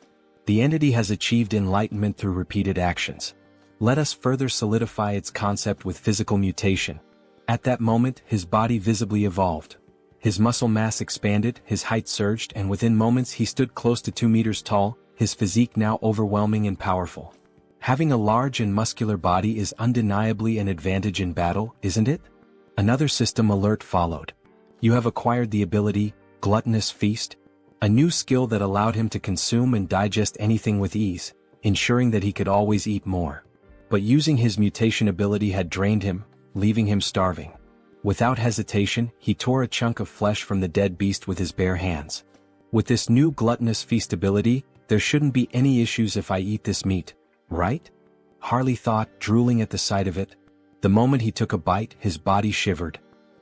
The entity has achieved enlightenment through repeated actions. Let us further solidify its concept with physical mutation. At that moment, his body visibly evolved. His muscle mass expanded, his height surged, and within moments he stood close to 2 meters tall, his physique now overwhelming and powerful. Having a large and muscular body is undeniably an advantage in battle, isn't it? Another system alert followed. You have acquired the ability, Gluttonous Feast, a new skill that allowed him to consume and digest anything with ease, ensuring that he could always eat more. But using his mutation ability had drained him, leaving him starving. Without hesitation, he tore a chunk of flesh from the dead beast with his bare hands. With this new Gluttonous Feast ability, there shouldn't be any issues if I eat this meat, right? Harley thought, drooling at the sight of it. The moment he took a bite, his body shivered.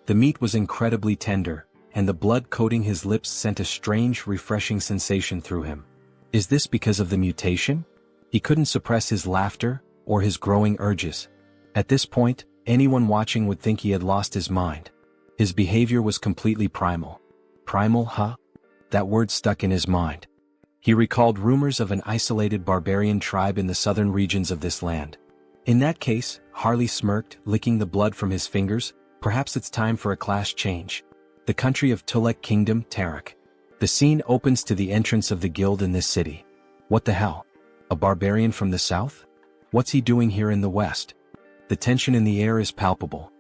The meat was incredibly tender, and the blood coating his lips sent a strange, refreshing sensation through him. Is this because of the mutation? He couldn't suppress his laughter, or his growing urges. At this point, anyone watching would think he had lost his mind. His behavior was completely primal. Primal, huh? That word stuck in his mind. He recalled rumors of an isolated barbarian tribe in the southern regions of this land. In that case, Harley smirked, licking the blood from his fingers, perhaps it's time for a class change. The country of Tulek Kingdom, Tarak. The scene opens to the entrance of the guild in this city. What the hell? A barbarian from the south? What's he doing here in the west? The tension in the air is palpable.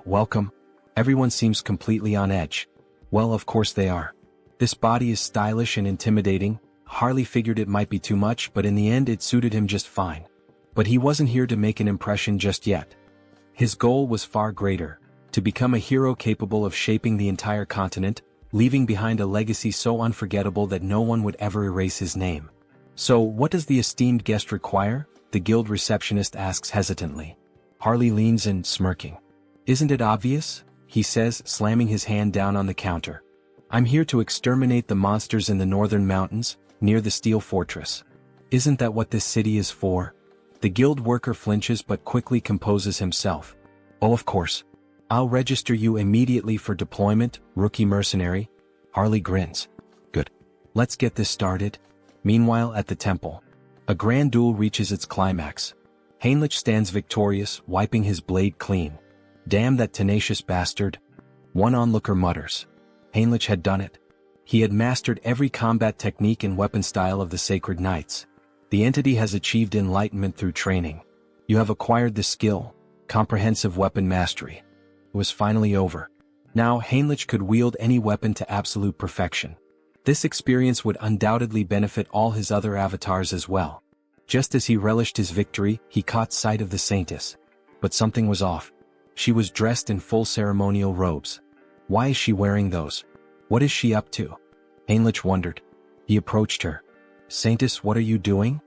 Welcome. Everyone seems completely on edge. Well, of course they are. This body is stylish and intimidating. Harley figured it might be too much, but in the end it suited him just fine. But he wasn't here to make an impression just yet. His goal was far greater, to become a hero capable of shaping the entire continent, leaving behind a legacy so unforgettable that no one would ever erase his name. So, what does the esteemed guest require? The guild receptionist asks hesitantly. Harley leans in, smirking. Isn't it obvious? He says, slamming his hand down on the counter. I'm here to exterminate the monsters in the northern mountains, near the steel fortress. Isn't that what this city is for? The guild worker flinches but quickly composes himself. Oh, of course. I'll register you immediately for deployment, rookie mercenary. Harley grins. Good. Let's get this started. Meanwhile, at the temple, a grand duel reaches its climax. Heinrich stands victorious, wiping his blade clean. Damn that tenacious bastard. One onlooker mutters. Heinrich had done it. He had mastered every combat technique and weapon style of the Sacred Knights. The entity has achieved enlightenment through training. You have acquired the skill, comprehensive weapon mastery. It was finally over. Now Heinrich could wield any weapon to absolute perfection. This experience would undoubtedly benefit all his other avatars as well. Just as he relished his victory, he caught sight of the Saintess. But something was off. She was dressed in full ceremonial robes. Why is she wearing those? What is she up to? Heinrich wondered. He approached her. Saintess, what are you doing?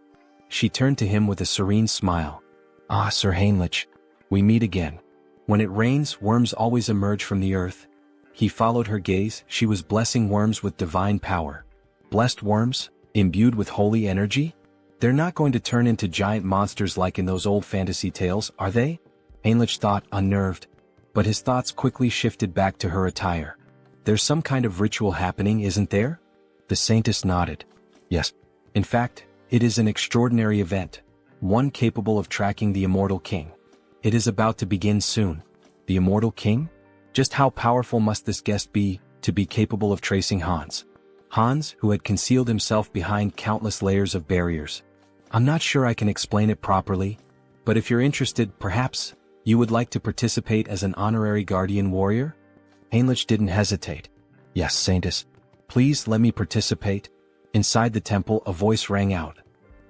She turned to him with a serene smile. Ah, Sir Heinrich. We meet again. When it rains, worms always emerge from the earth. He followed her gaze. She was blessing worms with divine power. Blessed worms? Imbued with holy energy? They're not going to turn into giant monsters like in those old fantasy tales, are they? Heinrich thought, unnerved. But his thoughts quickly shifted back to her attire. There's some kind of ritual happening, isn't there? The Saintess nodded. Yes. In fact, it is an extraordinary event. One capable of tracking the Immortal King. It is about to begin soon. The Immortal King? Just how powerful must this guest be, to be capable of tracing Hans? Hans, who had concealed himself behind countless layers of barriers. I'm not sure I can explain it properly, but if you're interested, perhaps, you would like to participate as an honorary guardian warrior? Heinrich didn't hesitate. Yes, Saintess. Please let me participate. Inside the temple, a voice rang out.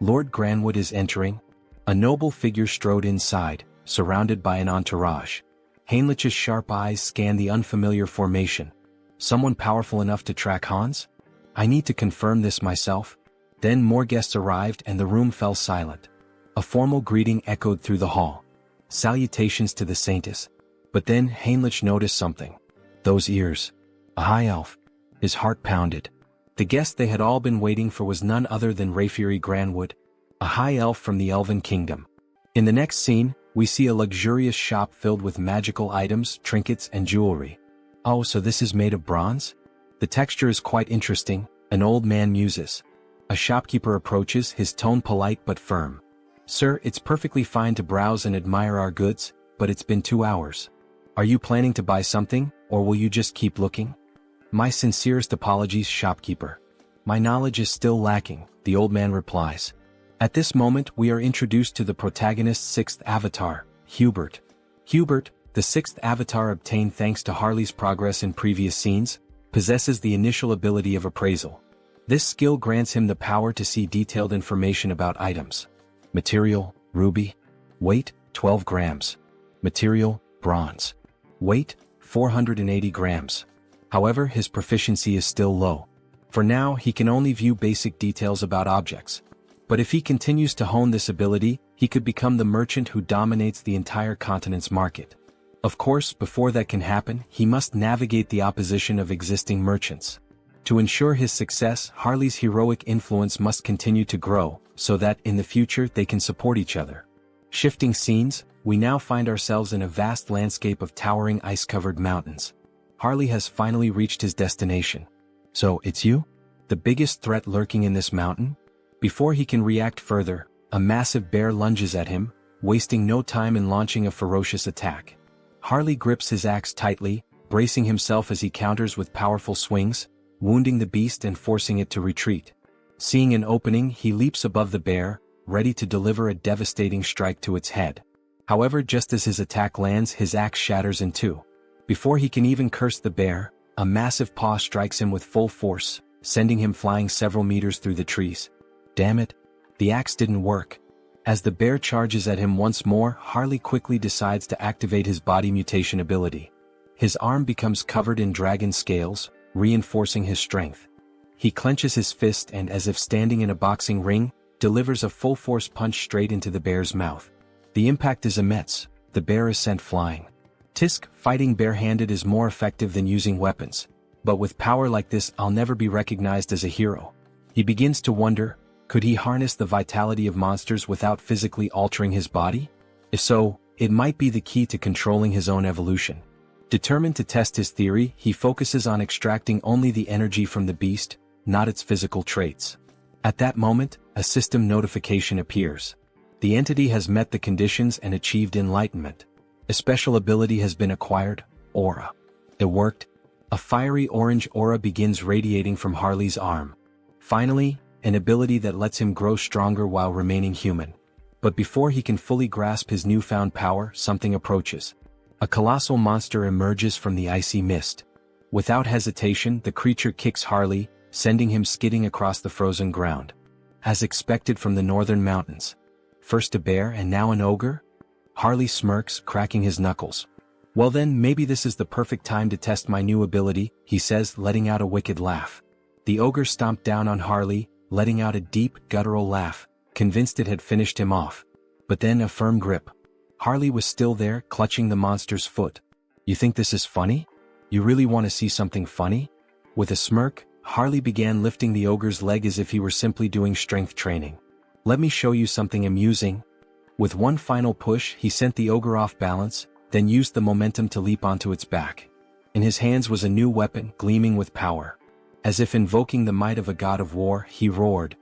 Lord Granwood is entering. A noble figure strode inside, surrounded by an entourage. Heinrich's sharp eyes scanned the unfamiliar formation. Someone powerful enough to track Hans? I need to confirm this myself. Then more guests arrived and the room fell silent. A formal greeting echoed through the hall. Salutations to the Saintess. But then Heinrich noticed something. Those ears. A high elf. His heart pounded. The guest they had all been waiting for was none other than Rayfury Granwood, a high elf from the Elven Kingdom. In the next scene, we see a luxurious shop filled with magical items, trinkets, and jewelry. Oh, so this is made of bronze? The texture is quite interesting, an old man muses. A shopkeeper approaches, his tone polite but firm. Sir, it's perfectly fine to browse and admire our goods, but it's been 2 hours. Are you planning to buy something, or will you just keep looking? My sincerest apologies, shopkeeper. My knowledge is still lacking, the old man replies. At this moment we are introduced to the protagonist's sixth avatar, Hubert. Hubert, the sixth avatar obtained thanks to Harley's progress in previous scenes, possesses the initial ability of appraisal. This skill grants him the power to see detailed information about items. Material, ruby. Weight, 12 grams. Material, bronze. Weight, 480 grams. However, his proficiency is still low. For now, he can only view basic details about objects. But if he continues to hone this ability, he could become the merchant who dominates the entire continent's market. Of course, before that can happen, he must navigate the opposition of existing merchants. To ensure his success, Harley's heroic influence must continue to grow, so that in the future they can support each other. Shifting scenes, we now find ourselves in a vast landscape of towering ice-covered mountains. Harley has finally reached his destination. So, it's you? The biggest threat lurking in this mountain? Before he can react further, a massive bear lunges at him, wasting no time in launching a ferocious attack. Harley grips his axe tightly, bracing himself as he counters with powerful swings, wounding the beast and forcing it to retreat. Seeing an opening, he leaps above the bear, ready to deliver a devastating strike to its head. However, just as his attack lands, his axe shatters in two. Before he can even curse the bear, a massive paw strikes him with full force, sending him flying several meters through the trees. Damn it! The axe didn't work. As the bear charges at him once more, Harley quickly decides to activate his body mutation ability. His arm becomes covered in dragon scales, reinforcing his strength. He clenches his fist and, as if standing in a boxing ring, delivers a full-force punch straight into the bear's mouth. The impact is immense. The bear is sent flying. Tisk, fighting barehanded is more effective than using weapons. But with power like this, I'll never be recognized as a hero. He begins to wonder, could he harness the vitality of monsters without physically altering his body? If so, it might be the key to controlling his own evolution. Determined to test his theory, he focuses on extracting only the energy from the beast, not its physical traits. At that moment, a system notification appears. The entity has met the conditions and achieved enlightenment. A special ability has been acquired, Aura. It worked. A fiery orange aura begins radiating from Harley's arm. Finally, an ability that lets him grow stronger while remaining human. But before he can fully grasp his newfound power, something approaches. A colossal monster emerges from the icy mist. Without hesitation, the creature kicks Harley, sending him skidding across the frozen ground. As expected from the northern mountains. First a bear and now an ogre? Harley smirks, cracking his knuckles. Well then, maybe this is the perfect time to test my new ability, he says, letting out a wicked laugh. The ogre stomped down on Harley, letting out a deep, guttural laugh, convinced it had finished him off. But then a firm grip. Harley was still there, clutching the monster's foot. You think this is funny? You really want to see something funny? With a smirk, Harley began lifting the ogre's leg as if he were simply doing strength training. Let me show you something amusing. With one final push, he sent the ogre off balance, then used the momentum to leap onto its back. In his hands was a new weapon, gleaming with power. As if invoking the might of a god of war, he roared.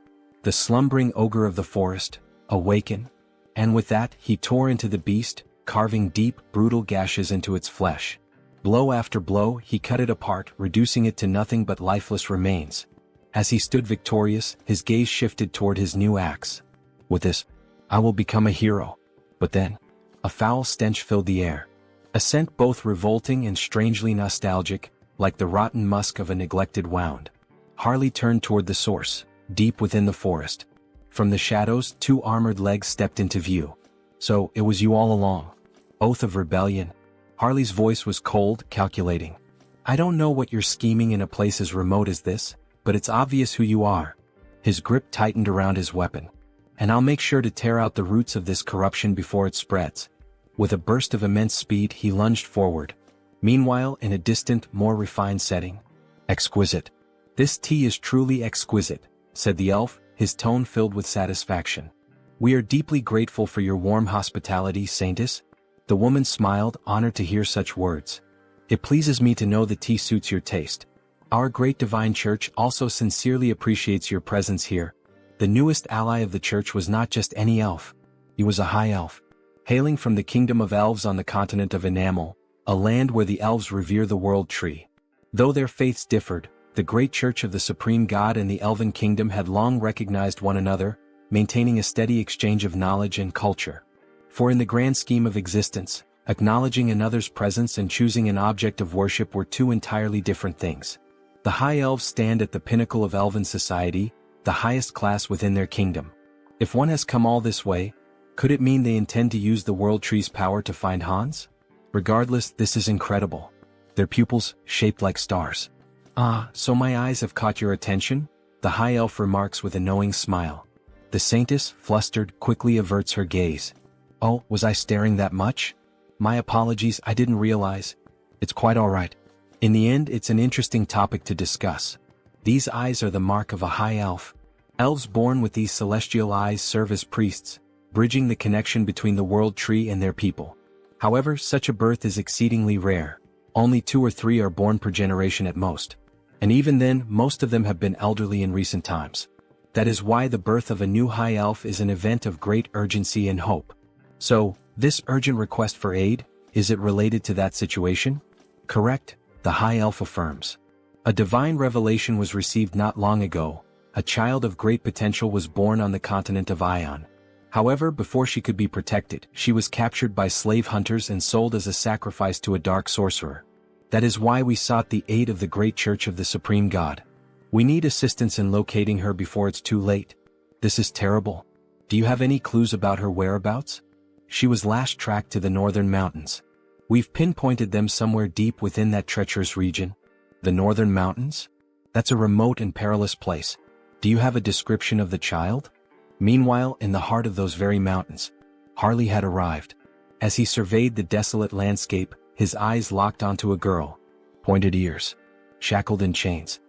The slumbering ogre of the forest, awaken. And with that, he tore into the beast, carving deep, brutal gashes into its flesh. Blow after blow, he cut it apart, reducing it to nothing but lifeless remains. As he stood victorious, his gaze shifted toward his new axe. With this, I will become a hero. But then, a foul stench filled the air. A scent both revolting and strangely nostalgic, like the rotten musk of a neglected wound. Harley turned toward the source, deep within the forest. From the shadows, two armored legs stepped into view. So, it was you all along. Oath of rebellion. Harley's voice was cold, calculating. I don't know what you're scheming in a place as remote as this, but it's obvious who you are. His grip tightened around his weapon. And I'll make sure to tear out the roots of this corruption before it spreads. With a burst of immense speed, he lunged forward. Meanwhile, in a distant, more refined setting. Exquisite. This tea is truly exquisite, said the elf, his tone filled with satisfaction. We are deeply grateful for your warm hospitality, Saintess. The woman smiled, honored to hear such words. It pleases me to know the tea suits your taste. Our great divine church also sincerely appreciates your presence here. The newest ally of the church was not just any elf. He was a high elf. Hailing from the kingdom of elves on the continent of Enamel, a land where the elves revere the world tree. Though their faiths differed, the great church of the supreme god and the elven kingdom had long recognized one another, maintaining a steady exchange of knowledge and culture. For in the grand scheme of existence, acknowledging another's presence and choosing an object of worship were two entirely different things. The High Elves stand at the pinnacle of elven society, the highest class within their kingdom. If one has come all this way, could it mean they intend to use the World Tree's power to find Hans? Regardless, this is incredible. Their pupils, shaped like stars. Ah, so my eyes have caught your attention? The High Elf remarks with a knowing smile. The Saintess, flustered, quickly averts her gaze. Oh, was I staring that much? My apologies, I didn't realize. It's quite all right. In the end, it's an interesting topic to discuss. These eyes are the mark of a High Elf. Elves born with these celestial eyes serve as priests, bridging the connection between the World Tree and their people. However, such a birth is exceedingly rare. Only 2 or 3 are born per generation at most. And even then, most of them have been elderly in recent times. That is why the birth of a new High Elf is an event of great urgency and hope. So, this urgent request for aid, is it related to that situation? Correct, the High Elf affirms. A divine revelation was received not long ago. A child of great potential was born on the continent of Ion. However, before she could be protected, she was captured by slave hunters and sold as a sacrifice to a dark sorcerer. That is why we sought the aid of the great church of the supreme god. We need assistance in locating her before it's too late. This is terrible. Do you have any clues about her whereabouts? She was last tracked to the northern mountains. We've pinpointed them somewhere deep within that treacherous region. The northern mountains? That's a remote and perilous place. Do you have a description of the child? Meanwhile, in the heart of those very mountains, Harley had arrived. As he surveyed the desolate landscape, his eyes locked onto a girl. Pointed ears. Shackled in chains.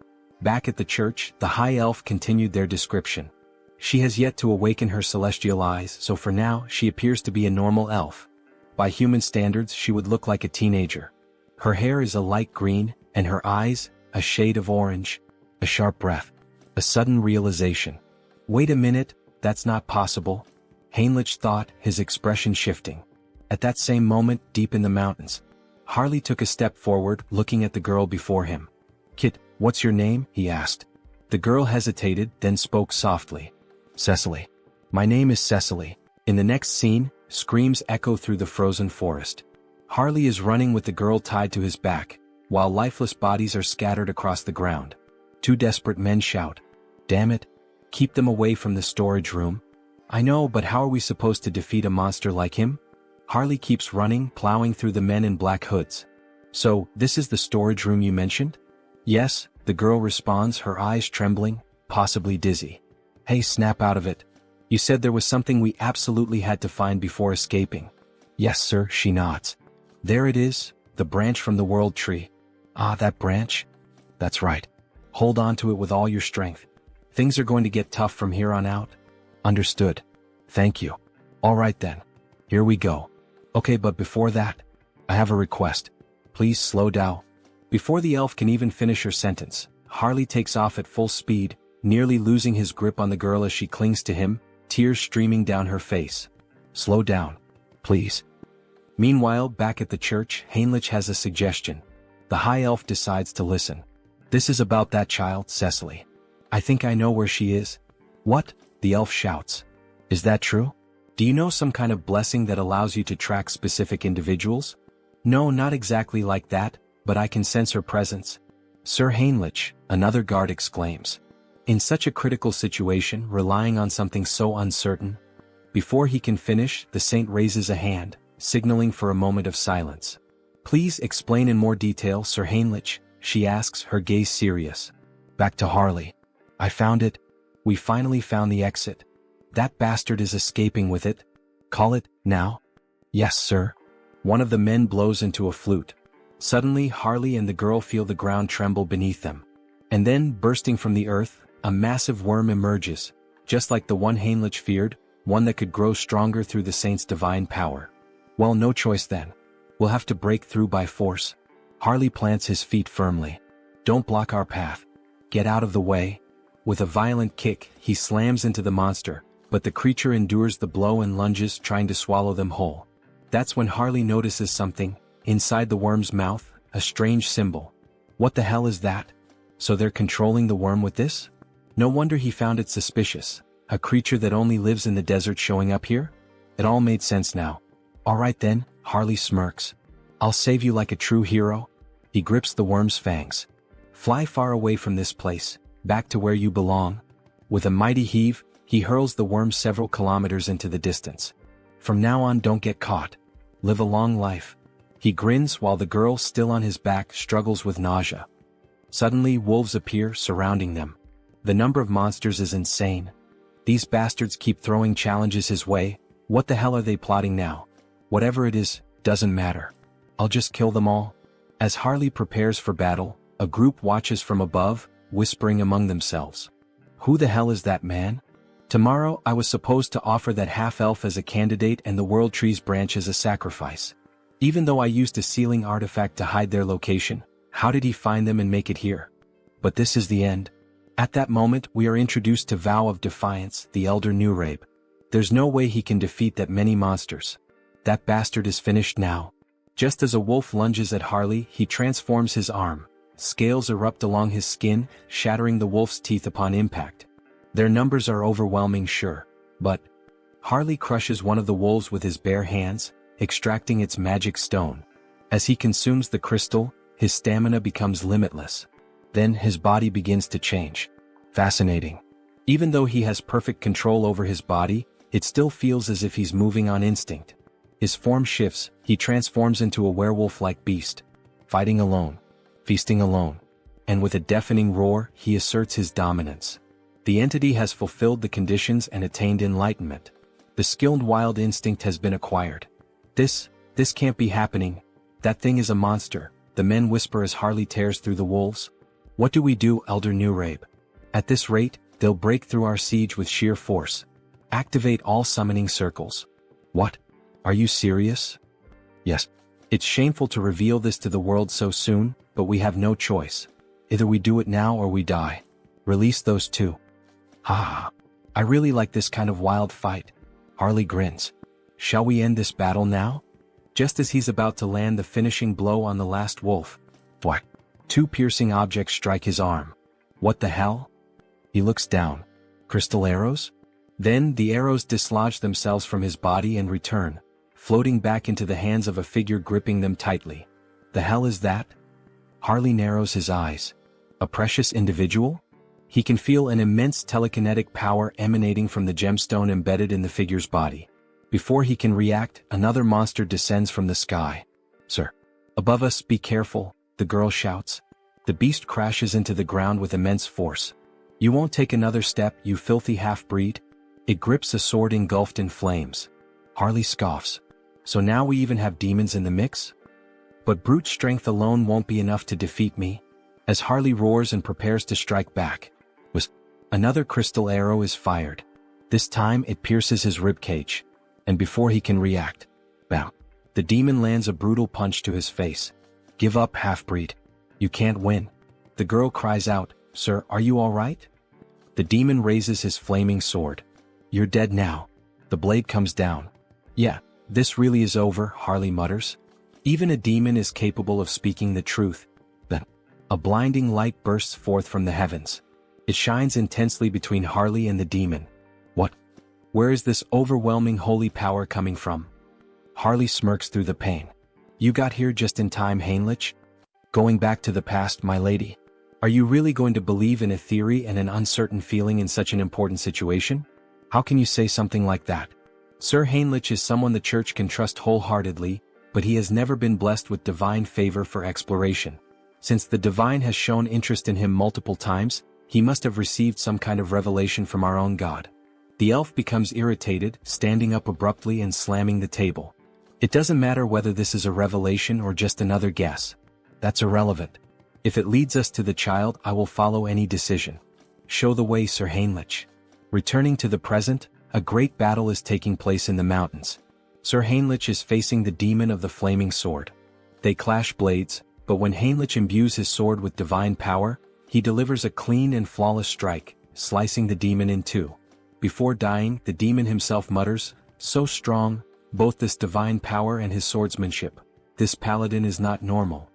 Back at the church, the High Elf continued their description. She has yet to awaken her celestial eyes, so for now, she appears to be a normal elf. By human standards, she would look like a teenager. Her hair is a light green, and her eyes, a shade of orange. A sharp breath. A sudden realization. Wait a minute, that's not possible. Heinrich thought, his expression shifting. At that same moment, deep in the mountains, Harley took a step forward, looking at the girl before him. Kit, what's your name? He asked. The girl hesitated, then spoke softly. Cecily. My name is Cecily. In the next scene, screams echo through the frozen forest. Harley is running with the girl tied to his back, while lifeless bodies are scattered across the ground. 2 desperate men shout. Damn it. Keep them away from the storage room. I know, but how are we supposed to defeat a monster like him? Harley keeps running, plowing through the men in black hoods. So, this is the storage room you mentioned? Yes, the girl responds, her eyes trembling, possibly dizzy. Hey, snap out of it. You said there was something we absolutely had to find before escaping. Yes, sir, she nods. There it is, the branch from the World Tree. Ah, that branch? That's right. Hold on to it with all your strength. Things are going to get tough from here on out. Understood. Thank you. All right then. Here we go. Okay, but before that, I have a request. Please slow down. Before the elf can even finish her sentence, Harley takes off at full speed, nearly losing his grip on the girl as she clings to him, tears streaming down her face. Slow down. Please. Meanwhile, back at the church, Heinrich has a suggestion. The High Elf decides to listen. This is about that child, Cecily. I think I know where she is. What? The elf shouts. Is that true? Do you know some kind of blessing that allows you to track specific individuals? No, not exactly like that, but I can sense her presence. Sir Heinrich, another guard exclaims. In such a critical situation, relying on something so uncertain. Before he can finish, the saint raises a hand, signaling for a moment of silence. Please explain in more detail, Sir Heinrich, she asks, her gaze serious. Back to Harley. I found it. We finally found the exit. That bastard is escaping with it. Call it, now? Yes, sir. One of the men blows into a flute. Suddenly, Harley and the girl feel the ground tremble beneath them. And then, bursting from the earth, a massive worm emerges, just like the one Heinrich feared, one that could grow stronger through the saint's divine power. Well, no choice then. We'll have to break through by force. Harley plants his feet firmly. Don't block our path. Get out of the way. With a violent kick, he slams into the monster, but the creature endures the blow and lunges, trying to swallow them whole. That's when Harley notices something. Inside the worm's mouth, a strange symbol. What the hell is that? So they're controlling the worm with this? No wonder he found it suspicious. A creature that only lives in the desert showing up here? It all made sense now. Alright then, Harley smirks. I'll save you like a true hero. He grips the worm's fangs. Fly far away from this place, back to where you belong. With a mighty heave, he hurls the worm several kilometers into the distance. From now on, don't get caught. Live a long life. He grins while the girl, still on his back, struggles with nausea. Suddenly, wolves appear, surrounding them. The number of monsters is insane. These bastards keep throwing challenges his way. What the hell are they plotting now? Whatever it is, doesn't matter. I'll just kill them all. As Harley prepares for battle, a group watches from above, whispering among themselves. Who the hell is that man? Tomorrow I was supposed to offer that half-elf as a candidate and the World Tree's branch as a sacrifice. Even though I used a sealing artifact to hide their location, how did he find them and make it here? But this is the end. At that moment we are introduced to Vow of Defiance, the Elder Newrabe. There's no way he can defeat that many monsters. That bastard is finished now. Just as a wolf lunges at Harley, he transforms his arm. Scales erupt along his skin, shattering the wolf's teeth upon impact. Their numbers are overwhelming, sure, but Harley crushes one of the wolves with his bare hands, extracting its magic stone. As he consumes the crystal, his stamina becomes limitless. Then his body begins to change. Fascinating. Even though he has perfect control over his body, it still feels as if he's moving on instinct. His form shifts, he transforms into a werewolf-like beast. Fighting alone. Feasting alone. And with a deafening roar, he asserts his dominance. The entity has fulfilled the conditions and attained enlightenment. The skilled wild instinct has been acquired. This can't be happening. That thing is a monster, the men whisper as Harley tears through the wolves. What do we do, Elder Newrabe? At this rate, they'll break through our siege with sheer force. Activate all summoning circles. What? Are you serious? Yes. It's shameful to reveal this to the world so soon, but we have no choice. Either we do it now or we die. Release those two. Ha! I really like this kind of wild fight. Harley grins. Shall we end this battle now? Just as he's about to land the finishing blow on the last wolf, whack! Two piercing objects strike his arm. What the hell? He looks down. Crystal arrows? Then the arrows dislodge themselves from his body and return, floating back into the hands of a figure gripping them tightly. The hell is that? Harley narrows his eyes. A precious individual? He can feel an immense telekinetic power emanating from the gemstone embedded in the figure's body. Before he can react, another monster descends from the sky. Sir. Above us, be careful, the girl shouts. The beast crashes into the ground with immense force. You won't take another step, you filthy half-breed? It grips a sword engulfed in flames. Harley scoffs. So now we even have demons in the mix? But brute strength alone won't be enough to defeat me. As Harley roars and prepares to strike back, another crystal arrow is fired. This time it pierces his ribcage. And before he can react, bam! The demon lands a brutal punch to his face. Give up, half-breed. You can't win. The girl cries out, Sir, are you alright? The demon raises his flaming sword. You're dead now. The blade comes down. Yeah, this really is over, Harley mutters. Even a demon is capable of speaking the truth. Then, a blinding light bursts forth from the heavens. It shines intensely between Harley and the demon. What? Where is this overwhelming holy power coming from? Harley smirks through the pain. You got here just in time, Heinrich. Going back to the past, my lady. Are you really going to believe in a theory and an uncertain feeling in such an important situation? How can you say something like that? Sir Heinrich is someone the church can trust wholeheartedly, but he has never been blessed with divine favor for exploration. Since the divine has shown interest in him multiple times, he must have received some kind of revelation from our own God. The elf becomes irritated, standing up abruptly and slamming the table. It doesn't matter whether this is a revelation or just another guess. That's irrelevant. If it leads us to the child, I will follow any decision. Show the way, Sir Heinrich. Returning to the present, a great battle is taking place in the mountains. Sir Heinrich is facing the demon of the flaming sword. They clash blades, but when Heinrich imbues his sword with divine power, he delivers a clean and flawless strike, slicing the demon in two. Before dying, the demon himself mutters, so strong, both this divine power and his swordsmanship. This paladin is not normal.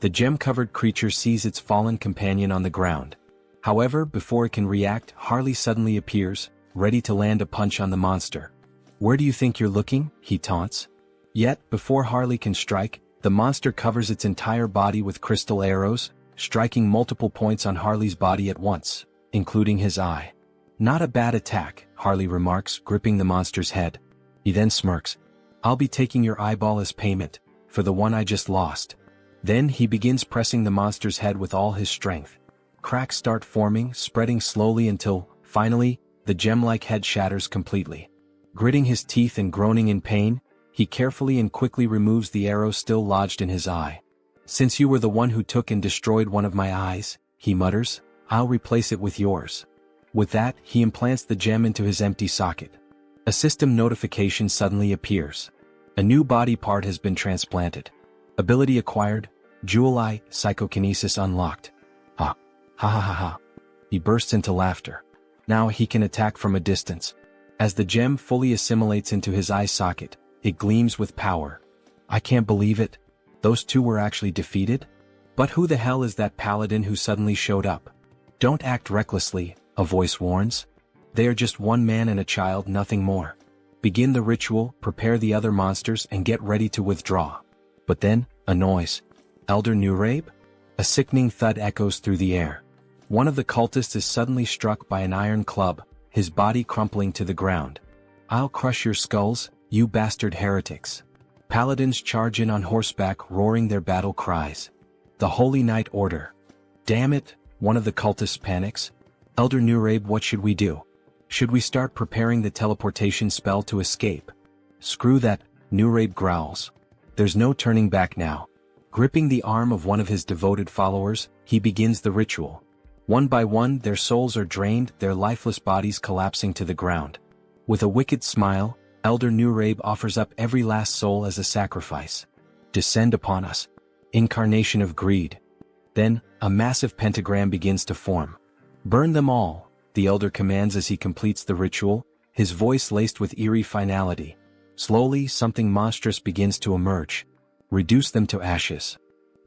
The gem-covered creature sees its fallen companion on the ground. However, before it can react, Harley suddenly appears, ready to land a punch on the monster. "Where do you think you're looking?" he taunts. Yet, before Harley can strike, the monster covers its entire body with crystal arrows, striking multiple points on Harley's body at once, including his eye. "Not a bad attack," Harley remarks, gripping the monster's head. He then smirks. "I'll be taking your eyeball as payment, for the one I just lost." Then he begins pressing the monster's head with all his strength. Cracks start forming, spreading slowly until, finally, the gem-like head shatters completely. Gritting his teeth and groaning in pain, he carefully and quickly removes the arrow still lodged in his eye. "Since you were the one who took and destroyed one of my eyes," he mutters, "I'll replace it with yours." With that, he implants the gem into his empty socket. A system notification suddenly appears. A new body part has been transplanted. Ability acquired, Jewel Eye, Psychokinesis unlocked. Ha. Ha ha ha ha. He bursts into laughter. Now he can attack from a distance. As the gem fully assimilates into his eye socket, it gleams with power. "I can't believe it. Those two were actually defeated? But who the hell is that paladin who suddenly showed up?" "Don't act recklessly," a voice warns. "They are just one man and a child, nothing more. Begin the ritual, prepare the other monsters, and get ready to withdraw." But then, a noise. "Elder Nurabe?" A sickening thud echoes through the air. One of the cultists is suddenly struck by an iron club, his body crumpling to the ground. "I'll crush your skulls, you bastard heretics." Paladins charge in on horseback, roaring their battle cries. "The Holy Knight Order." "Damn it," one of the cultists panics. "Elder Nurabe, what should we do? Should we start preparing the teleportation spell to escape?" "Screw that," Nurabe growls. "There's no turning back now." Gripping the arm of one of his devoted followers, he begins the ritual. One by one, their souls are drained, their lifeless bodies collapsing to the ground. With a wicked smile, Elder Nurabe offers up every last soul as a sacrifice. "Descend upon us. Incarnation of greed." Then, a massive pentagram begins to form. "Burn them all," the elder commands as he completes the ritual, his voice laced with eerie finality. Slowly, something monstrous begins to emerge. "Reduce them to ashes."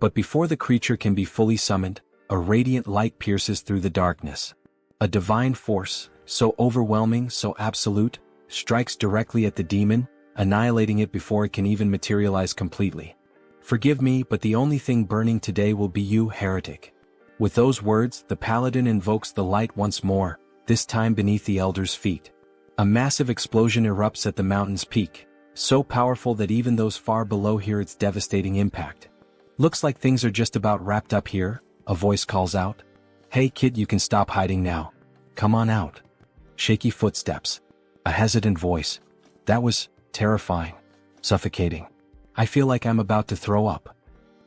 But before the creature can be fully summoned, a radiant light pierces through the darkness. A divine force, so overwhelming, so absolute, strikes directly at the demon, annihilating it before it can even materialize completely. "Forgive me, but the only thing burning today will be you, heretic." With those words, the paladin invokes the light once more, this time beneath the elder's feet. A massive explosion erupts at the mountain's peak, so powerful that even those far below hear its devastating impact. "Looks like things are just about wrapped up here," a voice calls out. "Hey kid, you can stop hiding now. Come on out." Shaky footsteps. A hesitant voice. "That was terrifying. Suffocating. I feel like I'm about to throw up."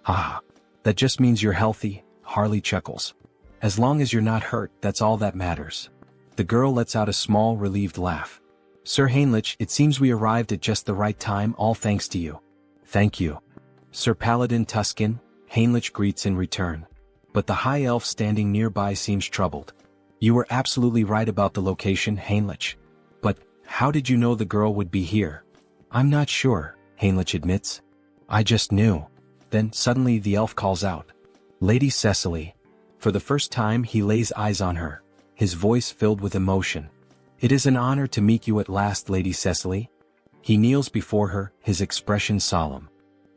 "Haha. That just means you're healthy," Harley chuckles. "As long as you're not hurt, that's all that matters." The girl lets out a small, relieved laugh. "Sir Heinrich, it seems we arrived at just the right time, all thanks to you." "Thank you." Sir Paladin Tuscan, Heinrich greets in return. But the high elf standing nearby seems troubled. "You were absolutely right about the location, Heinrich. But, how did you know the girl would be here?" "I'm not sure," Heinrich admits. "I just knew." Then, suddenly the elf calls out. "Lady Cecily." For the first time he lays eyes on her, his voice filled with emotion. "It is an honor to meet you at last, Lady Cecily." He kneels before her, his expression solemn.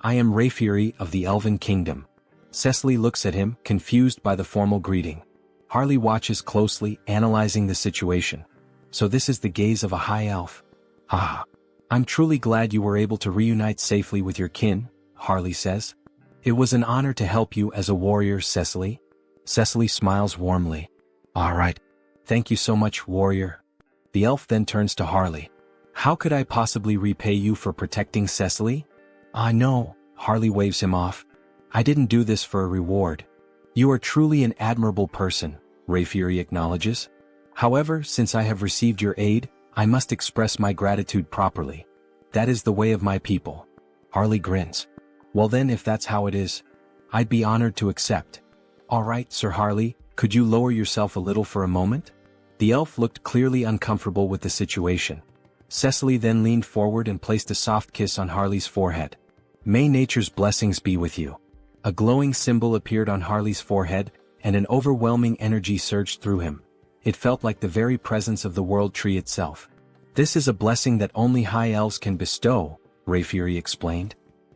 "I am Rayfury of the Elven Kingdom." Cecily looks at him, confused by the formal greeting. Harley watches closely, analyzing the situation. So this is the gaze of a high elf. "Ah. I'm truly glad you were able to reunite safely with your kin," Harley says. "It was an honor to help you as a warrior, Cecily." Cecily smiles warmly. "All right. Thank you so much, warrior." The elf then turns to Harley. "How could I possibly repay you for protecting Cecily?" "Ah no," Harley waves him off. "I didn't do this for a reward." "You are truly an admirable person," Rayfury acknowledges. "However, since I have received your aid, I must express my gratitude properly. That is the way of my people." Harley grins. "Well then, if that's how it is, I'd be honored to accept." "All right, Sir Harley, could you lower yourself a little for a moment?" The elf looked clearly uncomfortable with the situation. Cecily then leaned forward and placed a soft kiss on Harley's forehead. "May nature's blessings be with you." A glowing symbol appeared on Harley's forehead, and an overwhelming energy surged through him. It felt like the very presence of the world tree itself. "This is a blessing that only high elves can bestow," Rayfury explained.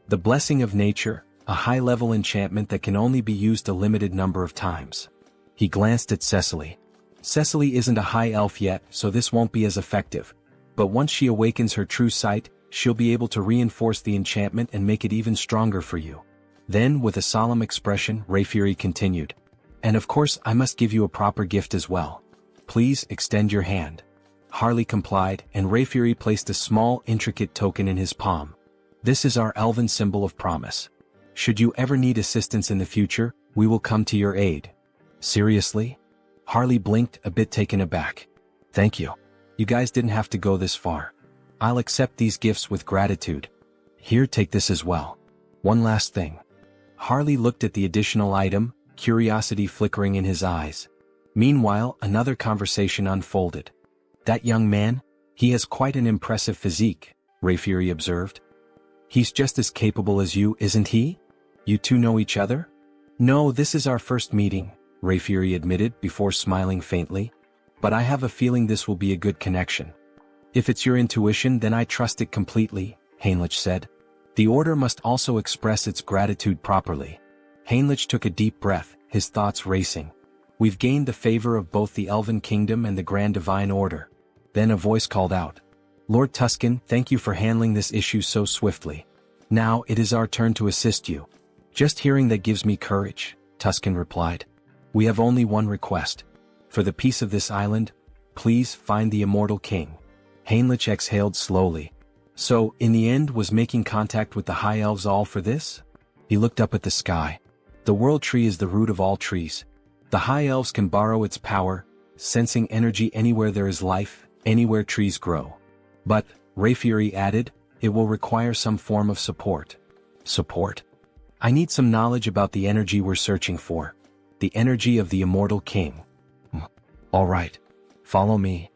"The blessing of nature, a high-level enchantment that can only be used a limited number of times." He glanced at Cecily. "Cecily isn't a high elf yet, so this won't be as effective. But once she awakens her true sight, she'll be able to reinforce the enchantment and make it even stronger for you." Then, with a solemn expression, Rayfury continued, "And of course I must give you a proper gift as well. Please extend your hand." Harley complied, and Rayfury placed a small, intricate token in his palm. "This is our elven symbol of promise. Should you ever need assistance in the future, we will come to your aid." "Seriously?" Harley blinked, a bit taken aback. "Thank you. You guys didn't have to go this far. I'll accept these gifts with gratitude. Here, take this as well. One last thing." Harley looked at the additional item, curiosity flickering in his eyes. Meanwhile, another conversation unfolded. "That young man? He has quite an impressive physique," Rayfury observed. "He's just as capable as you, isn't he? You two know each other?" "No, this is our first meeting," Rayfury admitted before smiling faintly. "But I have a feeling this will be a good connection." "If it's your intuition, then I trust it completely," Heinrich said. "The order must also express its gratitude properly." Heinrich took a deep breath, his thoughts racing. "We've gained the favor of both the Elven Kingdom and the Grand Divine Order." Then a voice called out, "Lord Tuscan, thank you for handling this issue so swiftly. Now it is our turn to assist you." "Just hearing that gives me courage," Tuscan replied. "We have only one request. For the peace of this island, please find the Immortal King." Heinrich exhaled slowly. So, in the end, was making contact with the High Elves all for this? He looked up at the sky. The World Tree is the root of all trees. The High Elves can borrow its power, sensing energy anywhere there is life, anywhere trees grow. But, Rayfury added, it will require some form of support. Support? I need some knowledge about the energy we're searching for. The energy of the Immortal King. All right. Follow me.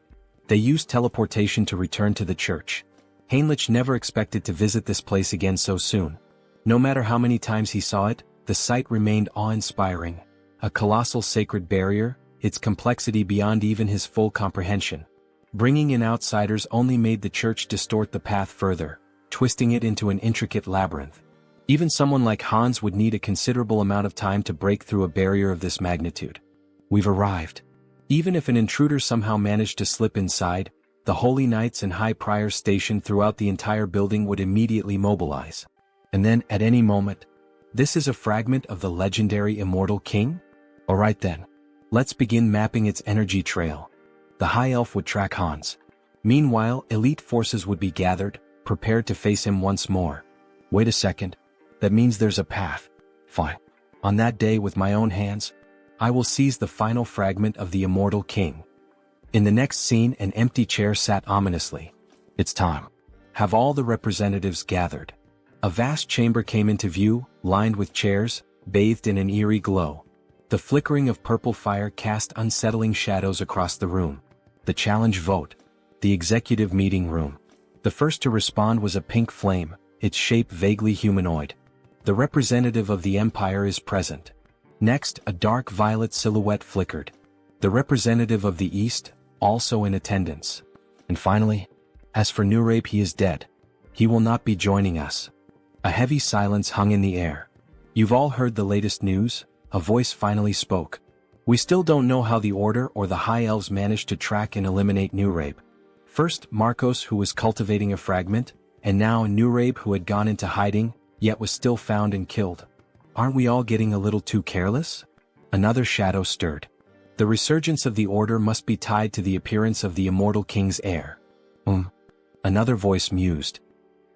They used teleportation to return to the church. Heinrich never expected to visit this place again so soon. No matter how many times he saw it, the sight remained awe-inspiring. A colossal sacred barrier, its complexity beyond even his full comprehension. Bringing in outsiders only made the church distort the path further, twisting it into an intricate labyrinth. Even someone like Hans would need a considerable amount of time to break through a barrier of this magnitude. We've arrived. Even if an intruder somehow managed to slip inside, the Holy Knights and High Priors stationed throughout the entire building would immediately mobilize. And then, at any moment, this is a fragment of the legendary Immortal King? Alright then. Let's begin mapping its energy trail. The High Elf would track Hans. Meanwhile, elite forces would be gathered, prepared to face him once more. Wait a second. That means there's a path. Fine. On that day, with my own hands, I will seize the final fragment of the Immortal King. In the next scene, an empty chair sat ominously. It's time. Have all the representatives gathered. A vast chamber came into view, lined with chairs, bathed in an eerie glow. The flickering of purple fire cast unsettling shadows across the room. The challenge vote. The executive meeting room. The first to respond was a pink flame, its shape vaguely humanoid. The representative of the Empire is present. Next, a dark violet silhouette flickered. The representative of the East, also in attendance. And finally, as for Nurabe, he is dead. He will not be joining us. A heavy silence hung in the air. You've all heard the latest news? A voice finally spoke. We still don't know how the Order or the High Elves managed to track and eliminate Nurabe. First, Marcos, who was cultivating a fragment, and now Nurabe, who had gone into hiding, yet was still found and killed. Aren't we all getting a little too careless? Another shadow stirred. The resurgence of the Order must be tied to the appearance of the Immortal King's heir. Another voice mused.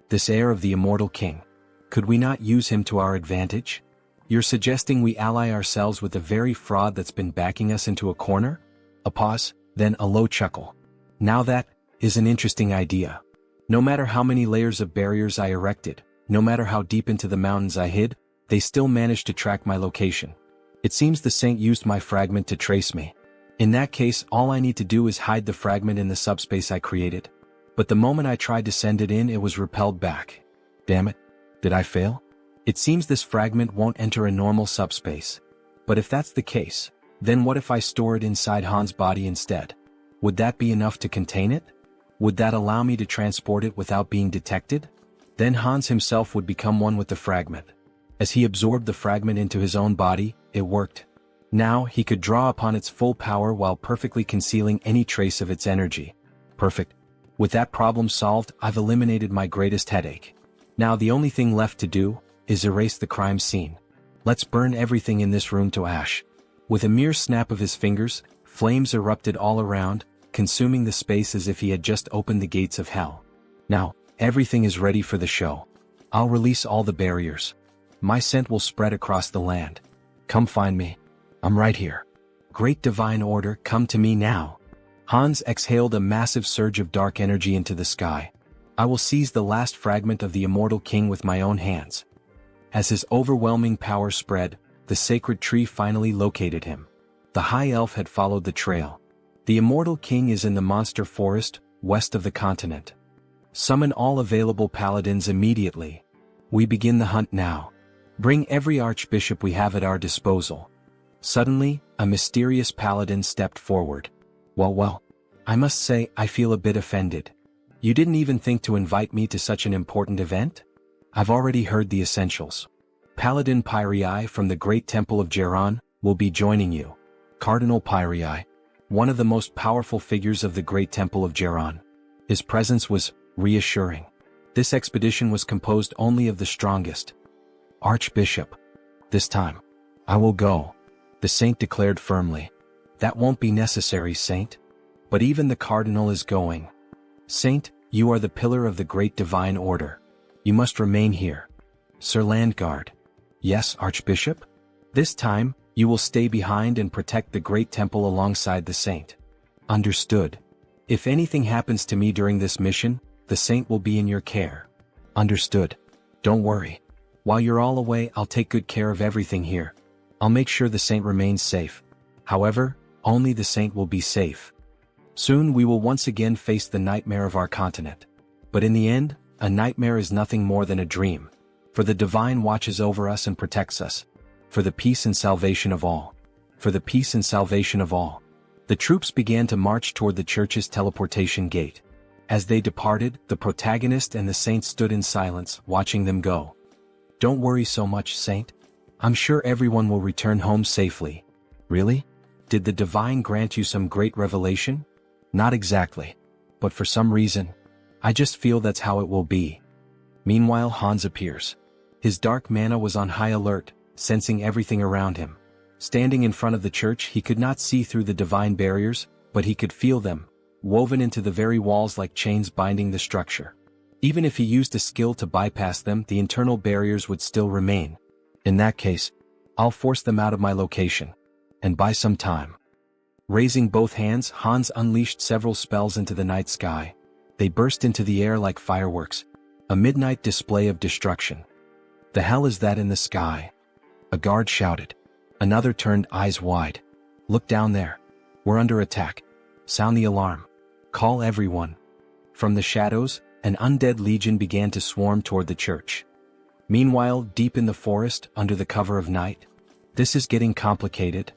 This heir of the Immortal King. Could we not use him to our advantage? You're suggesting we ally ourselves with the very fraud that's been backing us into a corner? A pause, then a low chuckle. Now that is an interesting idea. No matter how many layers of barriers I erected, no matter how deep into the mountains I hid, they still managed to track my location. It seems the Saint used my fragment to trace me. In that case, all I need to do is hide the fragment in the subspace I created. But the moment I tried to send it in, it was repelled back. Damn it. Did I fail? It seems this fragment won't enter a normal subspace. But if that's the case, then what if I store it inside Han's body instead? Would that be enough to contain it? Would that allow me to transport it without being detected? Then Hans himself would become one with the fragment. As he absorbed the fragment into his own body, it worked. Now he could draw upon its full power while perfectly concealing any trace of its energy. Perfect. With that problem solved, I've eliminated my greatest headache. Now the only thing left to do is erase the crime scene. Let's burn everything in this room to ash. With a mere snap of his fingers, flames erupted all around, consuming the space as if he had just opened the gates of hell. Now, everything is ready for the show. I'll release all the barriers. My scent will spread across the land. Come find me. I'm right here. Great divine order, come to me now. Hans exhaled a massive surge of dark energy into the sky. I will seize the last fragment of the immortal king with my own hands. As his overwhelming power spread, the sacred tree finally located him. The high elf had followed the trail. The immortal king is in the monster forest, west of the continent. Summon all available paladins immediately. We begin the hunt now. Bring every archbishop we have at our disposal. Suddenly, a mysterious paladin stepped forward. Well, I must say I feel a bit offended. You didn't even think to invite me to such an important event? I've already heard the essentials. Paladin Pyrii from the Great Temple of Geron will be joining you. Cardinal Pyrii, one of the most powerful figures of the Great Temple of Geron. His presence was reassuring. This expedition was composed only of the strongest. Archbishop. This time, I will go. The saint declared firmly. That won't be necessary, saint. But even the cardinal is going. Saint, you are the pillar of the great divine order. You must remain here. Sir Landguard. Yes, Archbishop? This time, you will stay behind and protect the great temple alongside the saint. Understood. If anything happens to me during this mission, the saint will be in your care. Understood. Don't worry. While you're all away, I'll take good care of everything here. I'll make sure the saint remains safe. However, only the saint will be safe. Soon we will once again face the nightmare of our continent. But in the end, a nightmare is nothing more than a dream. For the divine watches over us and protects us. For the peace and salvation of all. For the peace and salvation of all. The troops began to march toward the church's teleportation gate. As they departed, the protagonist and the saint stood in silence, watching them go. Don't worry so much, saint. I'm sure everyone will return home safely. Really? Did the divine grant you some great revelation? Not exactly. But for some reason, I just feel that's how it will be. Meanwhile, Hans appears. His dark mana was on high alert, sensing everything around him. Standing in front of the church, he could not see through the divine barriers, but he could feel them, woven into the very walls like chains binding the structure. Even if he used a skill to bypass them, the internal barriers would still remain. In that case, I'll force them out of my location. And buy some time. Raising both hands, Hans unleashed several spells into the night sky. They burst into the air like fireworks, a midnight display of destruction. The hell is that in the sky? A guard shouted. Another turned eyes wide. Look down there. We're under attack. Sound the alarm. Call everyone. From the shadows, an undead legion began to swarm toward the church. Meanwhile, deep in the forest, under the cover of night, this is getting complicated.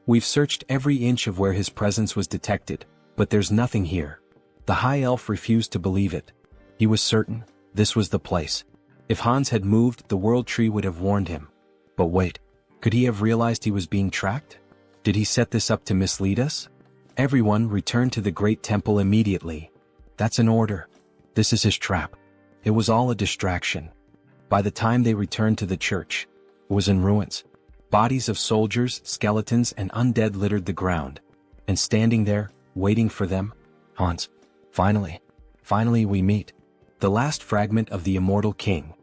We've searched every inch of where his presence was detected, but there's nothing here. The high elf refused to believe it. He was certain this was the place. If Hans had moved, the world tree would have warned him. But wait, could he have realized he was being tracked? Did he set this up to mislead us? Everyone return to the great temple immediately. That's an order. This is his trap. It was all a distraction. By the time they returned to the church, it was in ruins. Bodies of soldiers, skeletons, and undead littered the ground. And standing there, waiting for them, Hans. Finally we meet. The last fragment of the immortal king.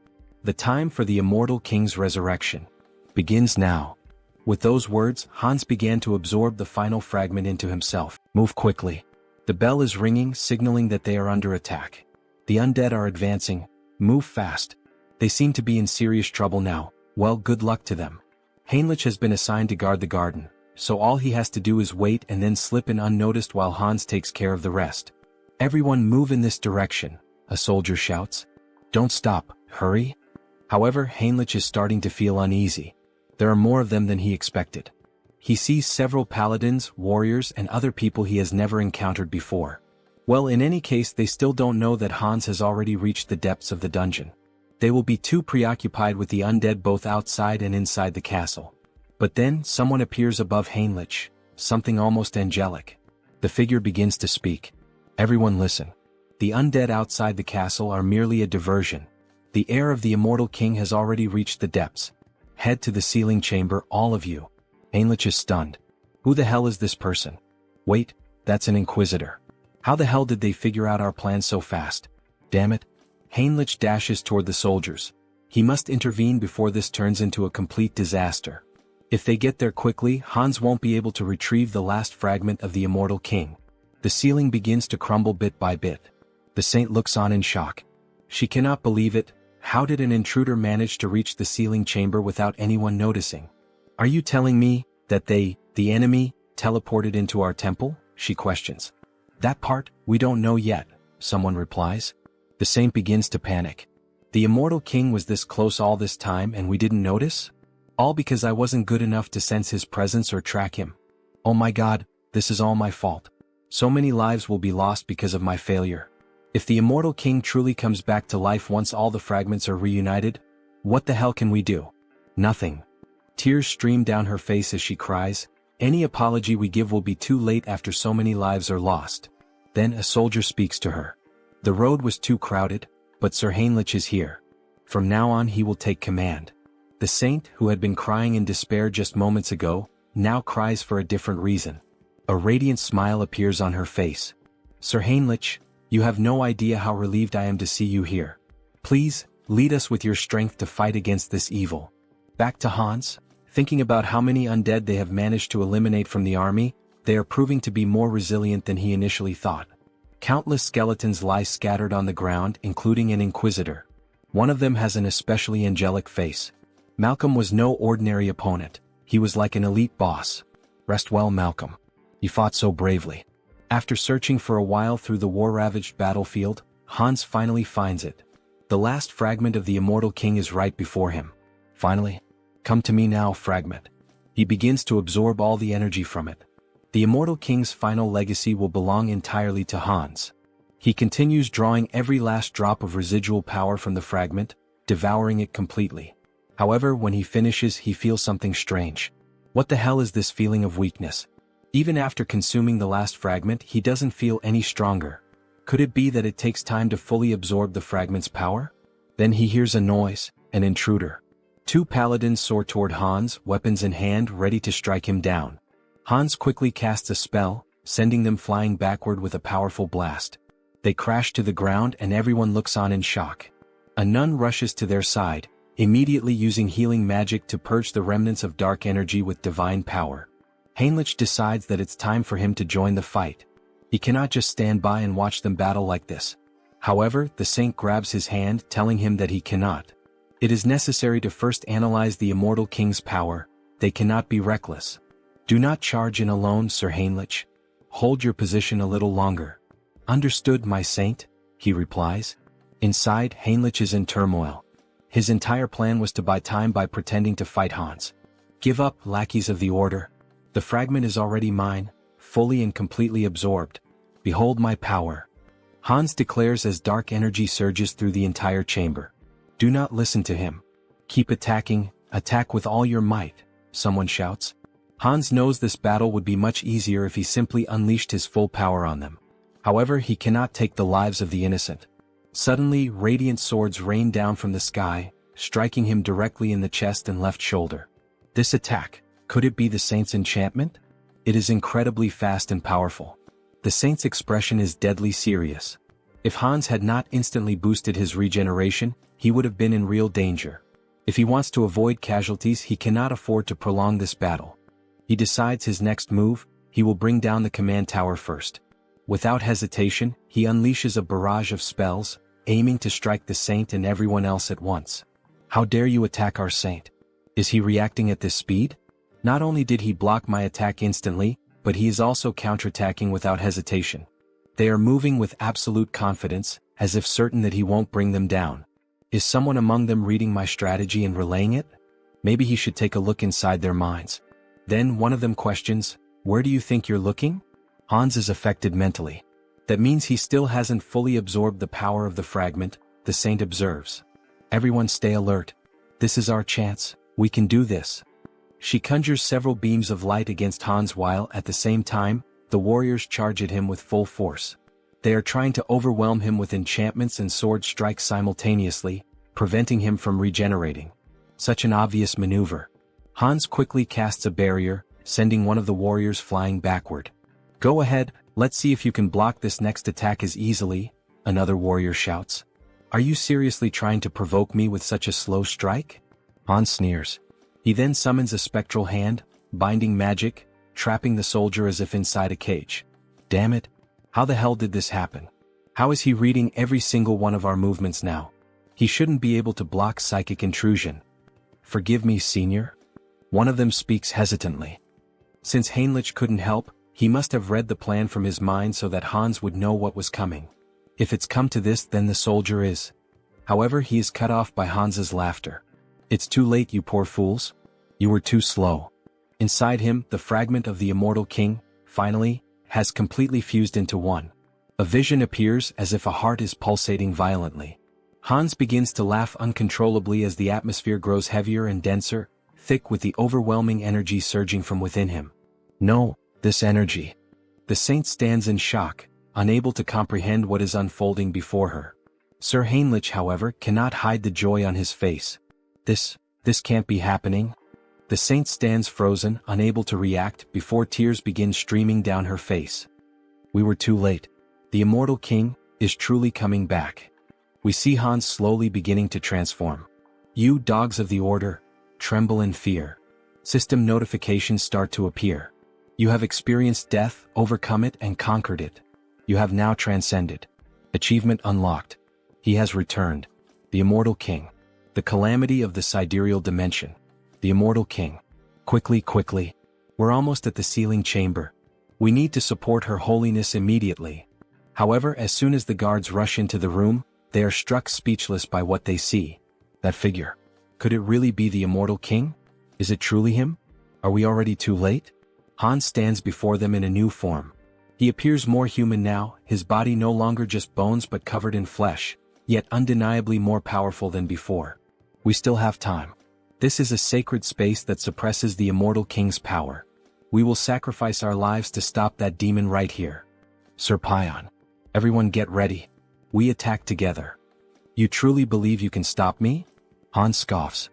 The time for the immortal king's resurrection begins now. With those words, Hans began to absorb the final fragment into himself. Move quickly. The bell is ringing, signaling that they are under attack. The undead are advancing. Move fast. They seem to be in serious trouble now. Well, good luck to them. Heinrich has been assigned to guard the garden, so all he has to do is wait and then slip in unnoticed while Hans takes care of the rest. Everyone move in this direction, a soldier shouts. Don't stop, hurry. However, Heinrich is starting to feel uneasy. There are more of them than he expected. He sees several paladins, warriors, and other people he has never encountered before. Well, in any case, they still don't know that Hans has already reached the depths of the dungeon. They will be too preoccupied with the undead both outside and inside the castle. But then, someone appears above Heinrich, something almost angelic. The figure begins to speak. Everyone listen. The undead outside the castle are merely a diversion. The heir of the immortal king has already reached the depths. Head to the sealing chamber, all of you. Heinrich is stunned. Who the hell is this person? Wait, that's an inquisitor. How the hell did they figure out our plan so fast? Damn it. Heinrich dashes toward the soldiers. He must intervene before this turns into a complete disaster. If they get there quickly, Hans won't be able to retrieve the last fragment of the immortal king. The ceiling begins to crumble bit by bit. The saint looks on in shock. She cannot believe it. How did an intruder manage to reach the sealing chamber without anyone noticing? Are you telling me that they, the enemy, teleported into our temple? She questions. That part, we don't know yet, someone replies. The saint begins to panic. The immortal king was this close all this time and we didn't notice? All because I wasn't good enough to sense his presence or track him. Oh my god, this is all my fault. So many lives will be lost because of my failure. If the immortal king truly comes back to life once all the fragments are reunited, what the hell can we do? Nothing. Tears stream down her face as she cries. Any apology we give will be too late after so many lives are lost. Then a soldier speaks to her. The road was too crowded, but Sir Heinrich is here. From now on he will take command. The saint, who had been crying in despair just moments ago, now cries for a different reason. A radiant smile appears on her face. Sir Heinrich, you have no idea how relieved I am to see you here. Please, lead us with your strength to fight against this evil. Back to Hans. Thinking about how many undead they have managed to eliminate from the army, they are proving to be more resilient than he initially thought. Countless skeletons lie scattered on the ground, including an inquisitor. One of them has an especially angelic face. Malcolm was no ordinary opponent. He was like an elite boss. Rest well, Malcolm. You fought so bravely. After searching for a while through the war-ravaged battlefield, Hans finally finds it. The last fragment of the immortal king is right before him. Finally. Come to me now, fragment. He begins to absorb all the energy from it. The immortal king's final legacy will belong entirely to Hans. He continues drawing every last drop of residual power from the fragment, devouring it completely. However, when he finishes, he feels something strange. What the hell is this feeling of weakness? Even after consuming the last fragment, he doesn't feel any stronger. Could it be that it takes time to fully absorb the fragment's power? Then he hears a noise, an intruder. Two paladins soar toward Hans, weapons in hand, ready to strike him down. Hans quickly casts a spell, sending them flying backward with a powerful blast. They crash to the ground and everyone looks on in shock. A nun rushes to their side, immediately using healing magic to purge the remnants of dark energy with divine power. Heinrich decides that it's time for him to join the fight. He cannot just stand by and watch them battle like this. However, the saint grabs his hand, telling him that he cannot. It is necessary to first analyze the immortal king's power. They cannot be reckless. Do not charge in alone, Sir Heinrich. Hold your position a little longer. Understood, my saint, he replies. Inside, Heinrich is in turmoil. His entire plan was to buy time by pretending to fight Hans. Give up, lackeys of the order. The fragment is already mine, fully and completely absorbed. Behold my power. Hans declares as dark energy surges through the entire chamber. Do not listen to him. Keep attacking, attack with all your might, someone shouts. Hans knows this battle would be much easier if he simply unleashed his full power on them. However, he cannot take the lives of the innocent. Suddenly, radiant swords rain down from the sky, striking him directly in the chest and left shoulder. This attack, could it be the saint's enchantment? It is incredibly fast and powerful. The saint's expression is deadly serious. If Hans had not instantly boosted his regeneration, he would have been in real danger. If he wants to avoid casualties, he cannot afford to prolong this battle. He decides his next move, he will bring down the command tower first. Without hesitation, he unleashes a barrage of spells, aiming to strike the saint and everyone else at once. How dare you attack our saint? Is he reacting at this speed? Not only did he block my attack instantly, but he is also counterattacking without hesitation. They are moving with absolute confidence, as if certain that he won't bring them down. Is someone among them reading my strategy and relaying it? Maybe he should take a look inside their minds. Then one of them questions, "Where do you think you're looking?" Hans is affected mentally. That means he still hasn't fully absorbed the power of the fragment, the saint observes. "Everyone stay alert. This is our chance, we can do this." She conjures several beams of light against Hans while, at the same time, the warriors charge at him with full force. They are trying to overwhelm him with enchantments and sword strikes simultaneously, preventing him from regenerating. Such an obvious maneuver. Hans quickly casts a barrier, sending one of the warriors flying backward. "Go ahead, let's see if you can block this next attack as easily," another warrior shouts. "Are you seriously trying to provoke me with such a slow strike?" Hans sneers. He then summons a spectral hand, binding magic, trapping the soldier as if inside a cage. Damn it! How the hell did this happen? How is he reading every single one of our movements now? He shouldn't be able to block psychic intrusion. "Forgive me, senior?" One of them speaks hesitantly. Since Heinrich couldn't help, he must have read the plan from his mind so that Hans would know what was coming. If it's come to this, then the soldier is. However, he is cut off by Hans's laughter. "It's too late, you poor fools. You were too slow." Inside him, the fragment of the immortal king, finally, has completely fused into one. A vision appears as if a heart is pulsating violently. Hans begins to laugh uncontrollably as the atmosphere grows heavier and denser, thick with the overwhelming energy surging from within him. No, this energy. The saint stands in shock, unable to comprehend what is unfolding before her. Sir Heinrich, however, cannot hide the joy on his face. This can't be happening. The saint stands frozen, unable to react, before tears begin streaming down her face. We were too late. The immortal king is truly coming back. We see Hans slowly beginning to transform. You dogs of the order, tremble in fear. System notifications start to appear. You have experienced death, overcome it and conquered it. You have now transcended. Achievement unlocked. He has returned. The immortal king. The calamity of the sidereal dimension. The immortal king. Quickly. We're almost at the sealing chamber. We need to support her holiness immediately. However, as soon as the guards rush into the room, they are struck speechless by what they see. That figure. Could it really be the immortal king? Is it truly him? Are we already too late? Hans stands before them in a new form. He appears more human now, his body no longer just bones but covered in flesh, yet undeniably more powerful than before. We still have time. This is a sacred space that suppresses the immortal king's power. We will sacrifice our lives to stop that demon right here. Sir Pion. Everyone get ready. We attack together. You truly believe you can stop me? Hans scoffs.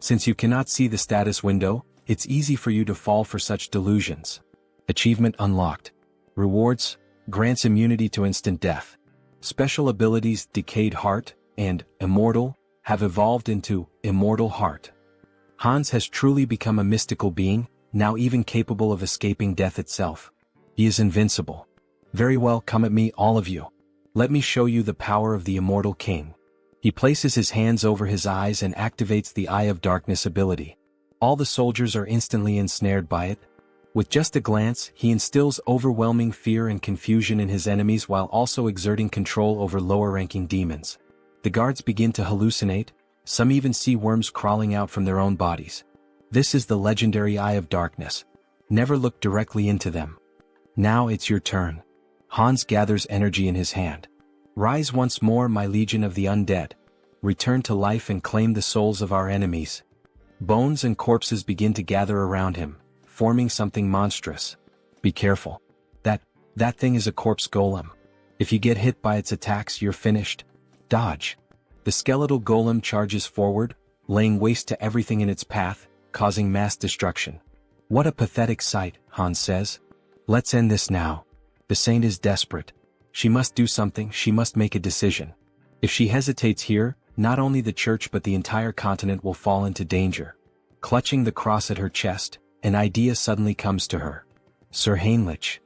Since you cannot see the status window, it's easy for you to fall for such delusions. Achievement unlocked. Rewards, grants immunity to instant death. Special abilities Decayed Heart and Immortal have evolved into Immortal Heart. Hans has truly become a mystical being, now even capable of escaping death itself. He is invincible. Very well, come at me, all of you. Let me show you the power of the immortal king. He places his hands over his eyes and activates the Eye of Darkness ability. All the soldiers are instantly ensnared by it. With just a glance, he instills overwhelming fear and confusion in his enemies while also exerting control over lower-ranking demons. The guards begin to hallucinate, some even see worms crawling out from their own bodies. This is the legendary Eye of Darkness. Never look directly into them. Now it's your turn. Hans gathers energy in his hand. Rise once more, my legion of the undead. Return to life and claim the souls of our enemies. Bones and corpses begin to gather around him, forming something monstrous. Be careful. That thing is a corpse golem. If you get hit by its attacks, you're finished. Dodge. The skeletal golem charges forward, laying waste to everything in its path, causing mass destruction. What a pathetic sight, Hans says. Let's end this now. The saint is desperate. She must do something, she must make a decision. If she hesitates here, not only the church but the entire continent will fall into danger. Clutching the cross at her chest, an idea suddenly comes to her. Sir Heinrich.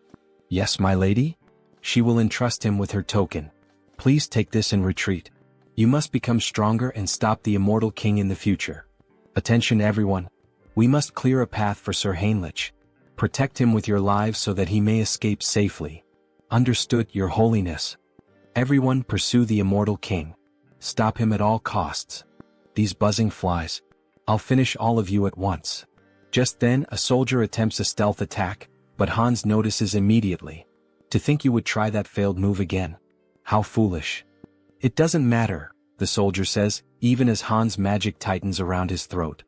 Yes, my lady? She will entrust him with her token. Please take this and retreat. You must become stronger and stop the immortal king in the future. Attention everyone. We must clear a path for Sir Heinrich. Protect him with your lives so that he may escape safely. Understood, your holiness. Everyone pursue the immortal king. Stop him at all costs. These buzzing flies. I'll finish all of you at once. Just then, a soldier attempts a stealth attack, but Hans notices immediately. To think you would try that failed move again. How foolish. It doesn't matter, the soldier says, even as Hans' magic tightens around his throat.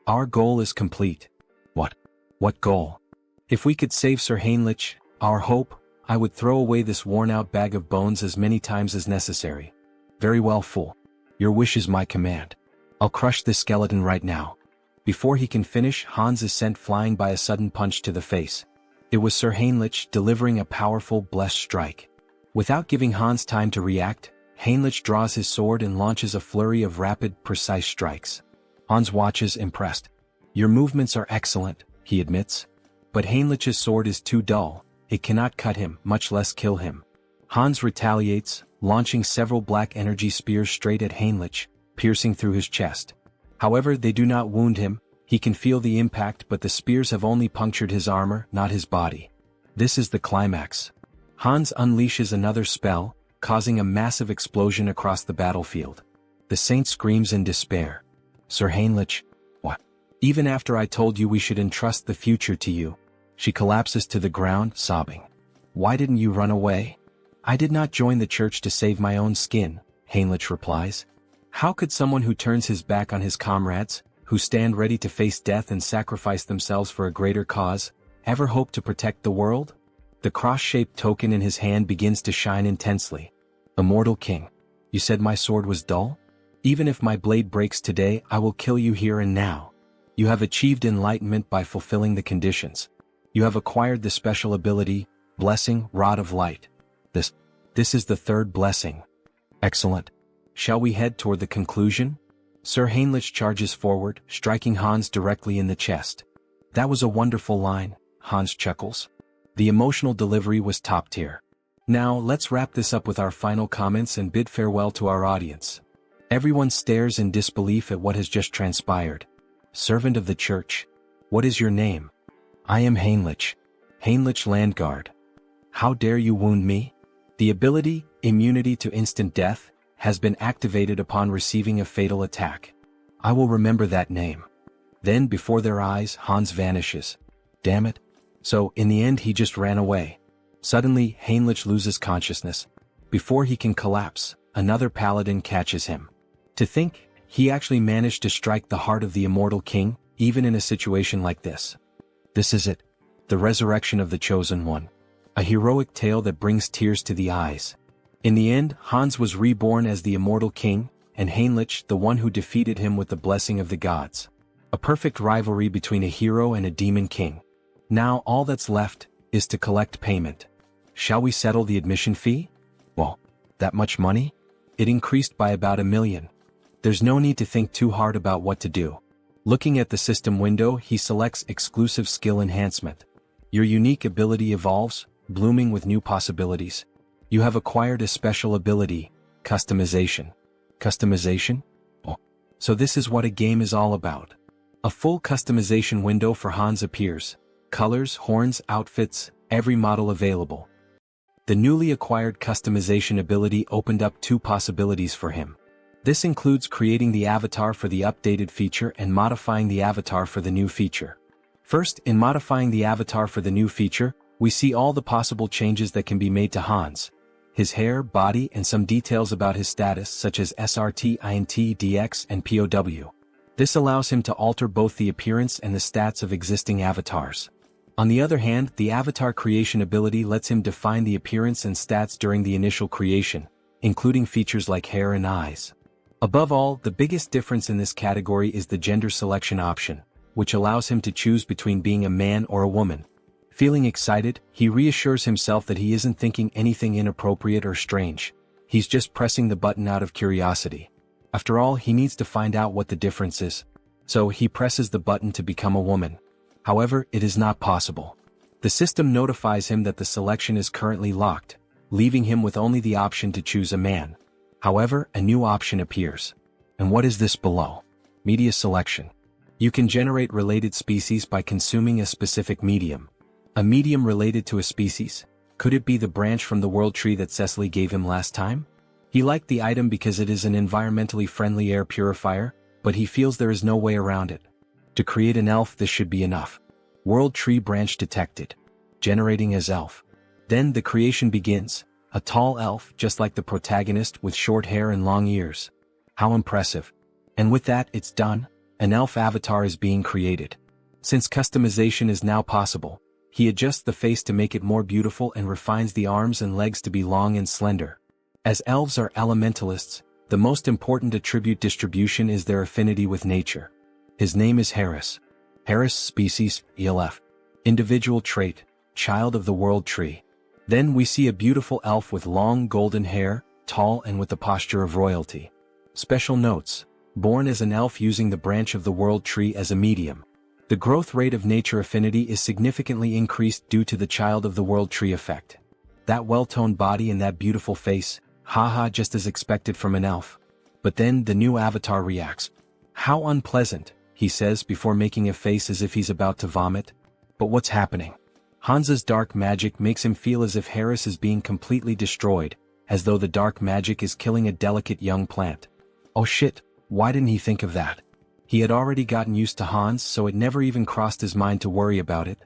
Our goal is complete. What? What goal? If we could save Sir Heinrich, our hope, I would throw away this worn-out bag of bones as many times as necessary. Very well, fool. Your wish is my command. I'll crush this skeleton right now. Before he can finish, Hans is sent flying by a sudden punch to the face. It was Sir Heinrich delivering a powerful, blessed strike. Without giving Hans time to react, Heinrich draws his sword and launches a flurry of rapid, precise strikes. Hans watches, impressed. Your movements are excellent, he admits. But Heinrich's sword is too dull. It cannot cut him, much less kill him. Hans retaliates, launching several black energy spears straight at Heinrich, piercing through his chest. However, they do not wound him. He can feel the impact, but the spears have only punctured his armor, not his body. This is the climax. Hans unleashes another spell, causing a massive explosion across the battlefield. The saint screams in despair. Sir Heinrich, what? Even after I told you we should entrust the future to you. She collapses to the ground, sobbing. Why didn't you run away? I did not join the church to save my own skin, Heinrich replies. How could someone who turns his back on his comrades, who stand ready to face death and sacrifice themselves for a greater cause, ever hope to protect the world? The cross-shaped token in his hand begins to shine intensely. Immortal King, you said my sword was dull? Even if my blade breaks today, I will kill you here and now. You have achieved enlightenment by fulfilling the conditions. You have acquired the special ability, Blessing, Rod of Light. This is the third blessing. Excellent. Shall we head toward the conclusion? Sir Heinrich charges forward, striking Hans directly in the chest. That was a wonderful line, Hans chuckles. The emotional delivery was top tier. Now, let's wrap this up with our final comments and bid farewell to our audience. Everyone stares in disbelief at what has just transpired. Servant of the Church. What is your name? I am Heinrich. Heinrich Landguard. How dare you wound me? The ability, immunity to instant death, has been activated upon receiving a fatal attack. I will remember that name. Then, before their eyes, Hans vanishes. Damn it. So, in the end he just ran away. Suddenly, Heinrich loses consciousness. Before he can collapse, another paladin catches him. To think, he actually managed to strike the heart of the immortal king, even in a situation like this. This is it. The resurrection of the Chosen One. A heroic tale that brings tears to the eyes. In the end, Hans was reborn as the immortal king, and Heinrich the one who defeated him with the blessing of the gods. A perfect rivalry between a hero and a demon king. Now all that's left is to collect payment. Shall we settle the admission fee? Well, that much money? It increased by about 1 million. There's no need to think too hard about what to do. Looking at the system window, he selects exclusive skill enhancement. Your unique ability evolves, blooming with new possibilities. You have acquired a special ability, customization. Customization? Oh, so this is what a game is all about. A full customization window for Hans appears. Colors, horns, outfits, every model available. The newly acquired customization ability opened up 2 possibilities for him. This includes creating the avatar for the updated feature and modifying the avatar for the new feature. First, in modifying the avatar for the new feature, we see all the possible changes that can be made to Hans. His hair, body, and some details about his status such as SRT, INT, DX, and POW. This allows him to alter both the appearance and the stats of existing avatars. On the other hand, the avatar creation ability lets him define the appearance and stats during the initial creation, including features like hair and eyes. Above all, the biggest difference in this category is the gender selection option, which allows him to choose between being a man or a woman. Feeling excited, he reassures himself that he isn't thinking anything inappropriate or strange. He's just pressing the button out of curiosity. After all, he needs to find out what the difference is. So he presses the button to become a woman. However, it is not possible. The system notifies him that the selection is currently locked, leaving him with only the option to choose a man. However, a new option appears. And what is this below? Media selection. You can generate related species by consuming a specific medium. A medium related to a species? Could it be the branch from the world tree that Cecily gave him last time? He liked the item because it is an environmentally friendly air purifier, but he feels there is no way around it. To create an elf, this should be enough. World tree branch detected. Generating as elf. Then the creation begins. A tall elf, just like the protagonist, with short hair and long ears. How impressive. And with that, it's done. An elf avatar is being created. Since customization is now possible, he adjusts the face to make it more beautiful and refines the arms and legs to be long and slender. As elves are elementalists, the most important attribute distribution is their affinity with nature. His name is Harris. Harris species, ELF. Individual trait, child of the world tree. Then we see a beautiful elf with long golden hair, tall and with the posture of royalty. Special notes. Born as an elf using the branch of the world tree as a medium. The growth rate of nature affinity is significantly increased due to the child of the world tree effect. That well-toned body and that beautiful face, haha, just as expected from an elf. But then the new avatar reacts. How unpleasant, he says before making a face as if he's about to vomit. But what's happening? Hansa's dark magic makes him feel as if Harris is being completely destroyed, as though the dark magic is killing a delicate young plant. Oh shit, why didn't he think of that? He had already gotten used to Hans, so it never even crossed his mind to worry about it.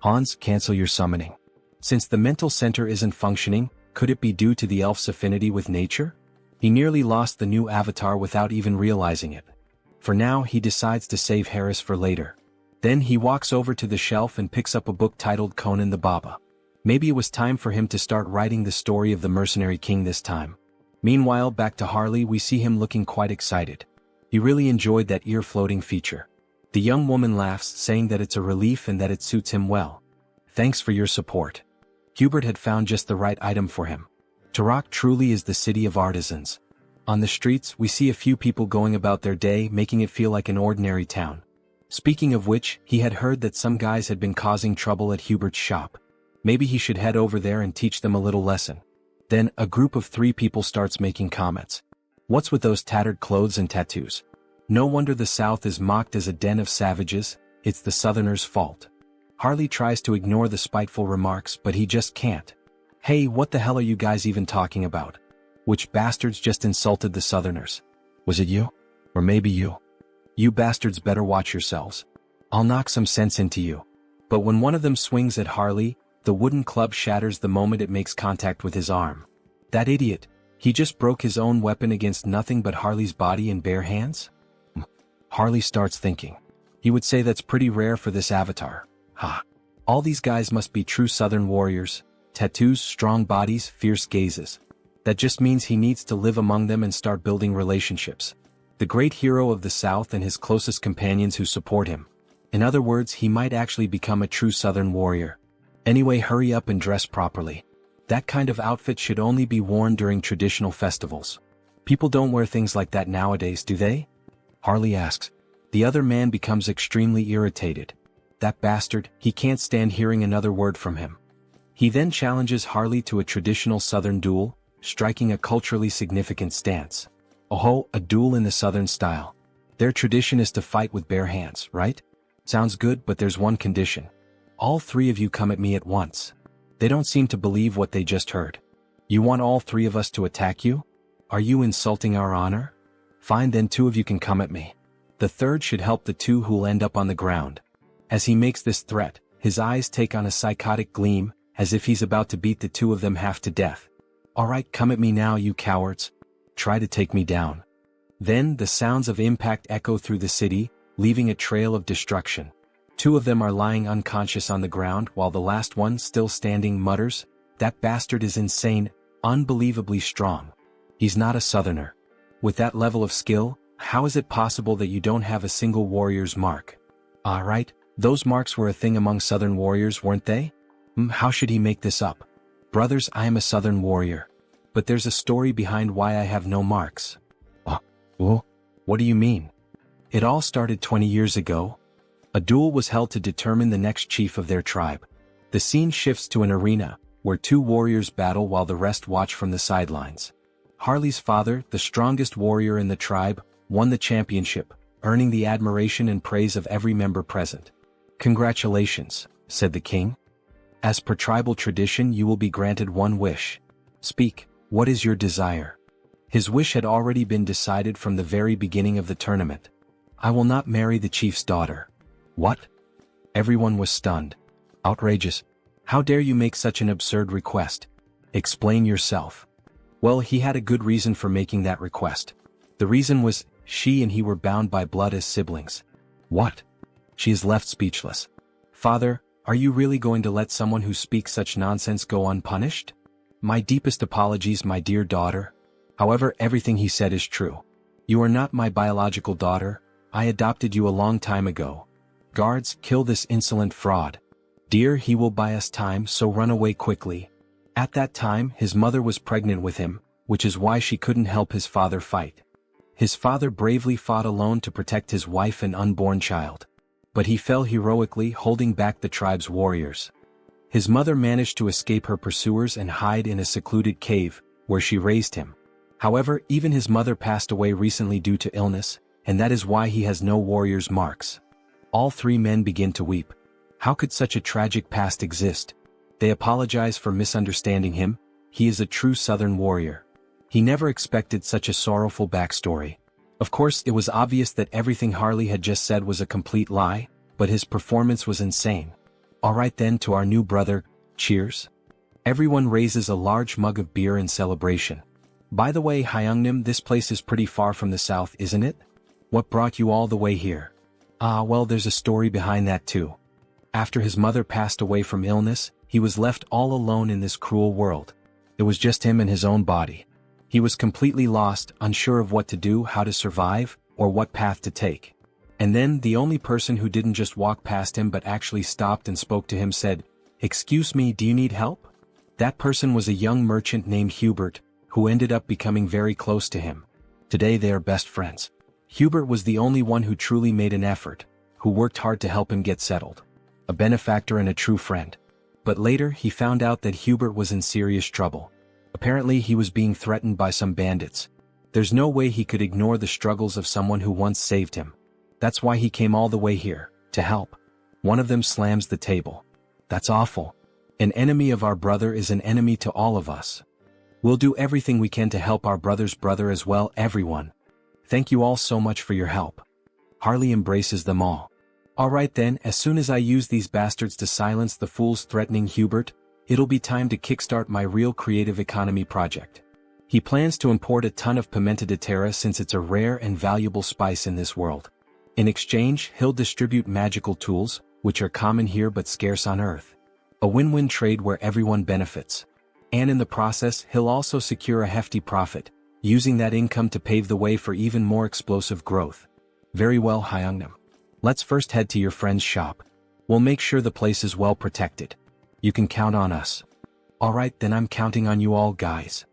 Hans, cancel your summoning. Since the mental center isn't functioning, could it be due to the elf's affinity with nature? He nearly lost the new avatar without even realizing it. For now, he decides to save Harris for later. Then he walks over to the shelf and picks up a book titled Conan the Baba. Maybe it was time for him to start writing the story of the mercenary king this time. Meanwhile, back to Harley, we see him looking quite excited. He really enjoyed that ear-floating feature. The young woman laughs, saying that it's a relief and that it suits him well. Thanks for your support. Hubert had found just the right item for him. Turok truly is the city of artisans. On the streets, we see a few people going about their day, making it feel like an ordinary town. Speaking of which, he had heard that some guys had been causing trouble at Hubert's shop. Maybe he should head over there and teach them a little lesson. Then, a group of 3 people starts making comments. What's with those tattered clothes and tattoos? No wonder the South is mocked as a den of savages, it's the Southerners' fault. Harley tries to ignore the spiteful remarks, but he just can't. Hey, what the hell are you guys even talking about? Which bastards just insulted the Southerners? Was it you? Or maybe you? You bastards better watch yourselves. I'll knock some sense into you. But when one of them swings at Harley, the wooden club shatters the moment it makes contact with his arm. That idiot, he just broke his own weapon against nothing but Harley's body in bare hands? Harley starts thinking. He would say that's pretty rare for this avatar. Ha. All these guys must be true Southern warriors. Tattoos, strong bodies, fierce gazes. That just means he needs to live among them and start building relationships. The great hero of the South and his closest companions who support him. In other words, he might actually become a true Southern warrior. Anyway, hurry up and dress properly. That kind of outfit should only be worn during traditional festivals. People don't wear things like that nowadays, do they? Harley asks. The other man becomes extremely irritated. That bastard, he can't stand hearing another word from him. He then challenges Harley to a traditional Southern duel, striking a culturally significant stance. Oh, a duel in the Southern style. Their tradition is to fight with bare hands, right? Sounds good, but there's one condition. All 3 of you come at me at once. They don't seem to believe what they just heard. You want all 3 of us to attack you? Are you insulting our honor? Fine, then 2 of you can come at me. The third should help the 2 who'll end up on the ground. As he makes this threat, his eyes take on a psychotic gleam, as if he's about to beat the 2 of them half to death. Alright, come at me now, you cowards. Try to take me down. Then the sounds of impact echo through the city, leaving a trail of destruction. 2 of them are lying unconscious on the ground while the last one, still standing, mutters, "That bastard is insane, unbelievably strong. He's not a Southerner. With that level of skill, how is it possible that you don't have a single warrior's mark?" Right, those marks were a thing among Southern warriors, weren't they? How should he make this up? Brothers, I am a Southern warrior. But there's a story behind why I have no marks. What do you mean? It all started 20 years ago. A duel was held to determine the next chief of their tribe. The scene shifts to an arena, where 2 warriors battle while the rest watch from the sidelines. Harley's father, the strongest warrior in the tribe, won the championship, earning the admiration and praise of every member present. "Congratulations," said the king. "As per tribal tradition, you will be granted one wish. Speak, what is your desire?" His wish had already been decided from the very beginning of the tournament. I will not marry the chief's daughter. What? Everyone was stunned. Outrageous. How dare you make such an absurd request? Explain yourself. Well, he had a good reason for making that request. The reason was, she and he were bound by blood as siblings. What? She is left speechless. Father, are you really going to let someone who speaks such nonsense go unpunished? My deepest apologies, my dear daughter. However, everything he said is true. You are not my biological daughter. I adopted you a long time ago. Guards, kill this insolent fraud. Dear, he will buy us time, so run away quickly. At that time, his mother was pregnant with him, which is why she couldn't help his father fight. His father bravely fought alone to protect his wife and unborn child. But he fell heroically, holding back the tribe's warriors. His mother managed to escape her pursuers and hide in a secluded cave, where she raised him. However, even his mother passed away recently due to illness, and that is why he has no warrior's marks. All three men begin to weep. How could such a tragic past exist? They apologize for misunderstanding him. He is a true Southern warrior. He never expected such a sorrowful backstory. Of course, it was obvious that everything Harley had just said was a complete lie, but his performance was insane. Alright then, to our new brother, cheers. Everyone raises a large mug of beer in celebration. By the way, Hyungnim, this place is pretty far from the south, isn't it? What brought you all the way here? Well, there's a story behind that too. After his mother passed away from illness, he was left all alone in this cruel world. It was just him and his own body. He was completely lost, unsure of what to do, how to survive, or what path to take. And then, the only person who didn't just walk past him but actually stopped and spoke to him said, "Excuse me, do you need help?" That person was a young merchant named Hubert, who ended up becoming very close to him. Today they are best friends. Hubert was the only one who truly made an effort, who worked hard to help him get settled. A benefactor and a true friend. But later he found out that Hubert was in serious trouble. Apparently he was being threatened by some bandits. There's no way he could ignore the struggles of someone who once saved him. That's why he came all the way here, to help. One of them slams the table. That's awful. An enemy of our brother is an enemy to all of us. We'll do everything we can to help our brother's brother as well, everyone. Thank you all so much for your help. Harley embraces them all. Alright then, as soon as I use these bastards to silence the fools threatening Hubert, it'll be time to kickstart my real creative economy project. He plans to import a ton of pimenta de terra since it's a rare and valuable spice in this world. In exchange, he'll distribute magical tools, which are common here but scarce on Earth. A win-win trade where everyone benefits. And in the process, he'll also secure a hefty profit, using that income to pave the way for even more explosive growth. Very well, Hyungnam. Let's first head to your friend's shop. We'll make sure the place is well protected. You can count on us. Alright, then I'm counting on you all, guys.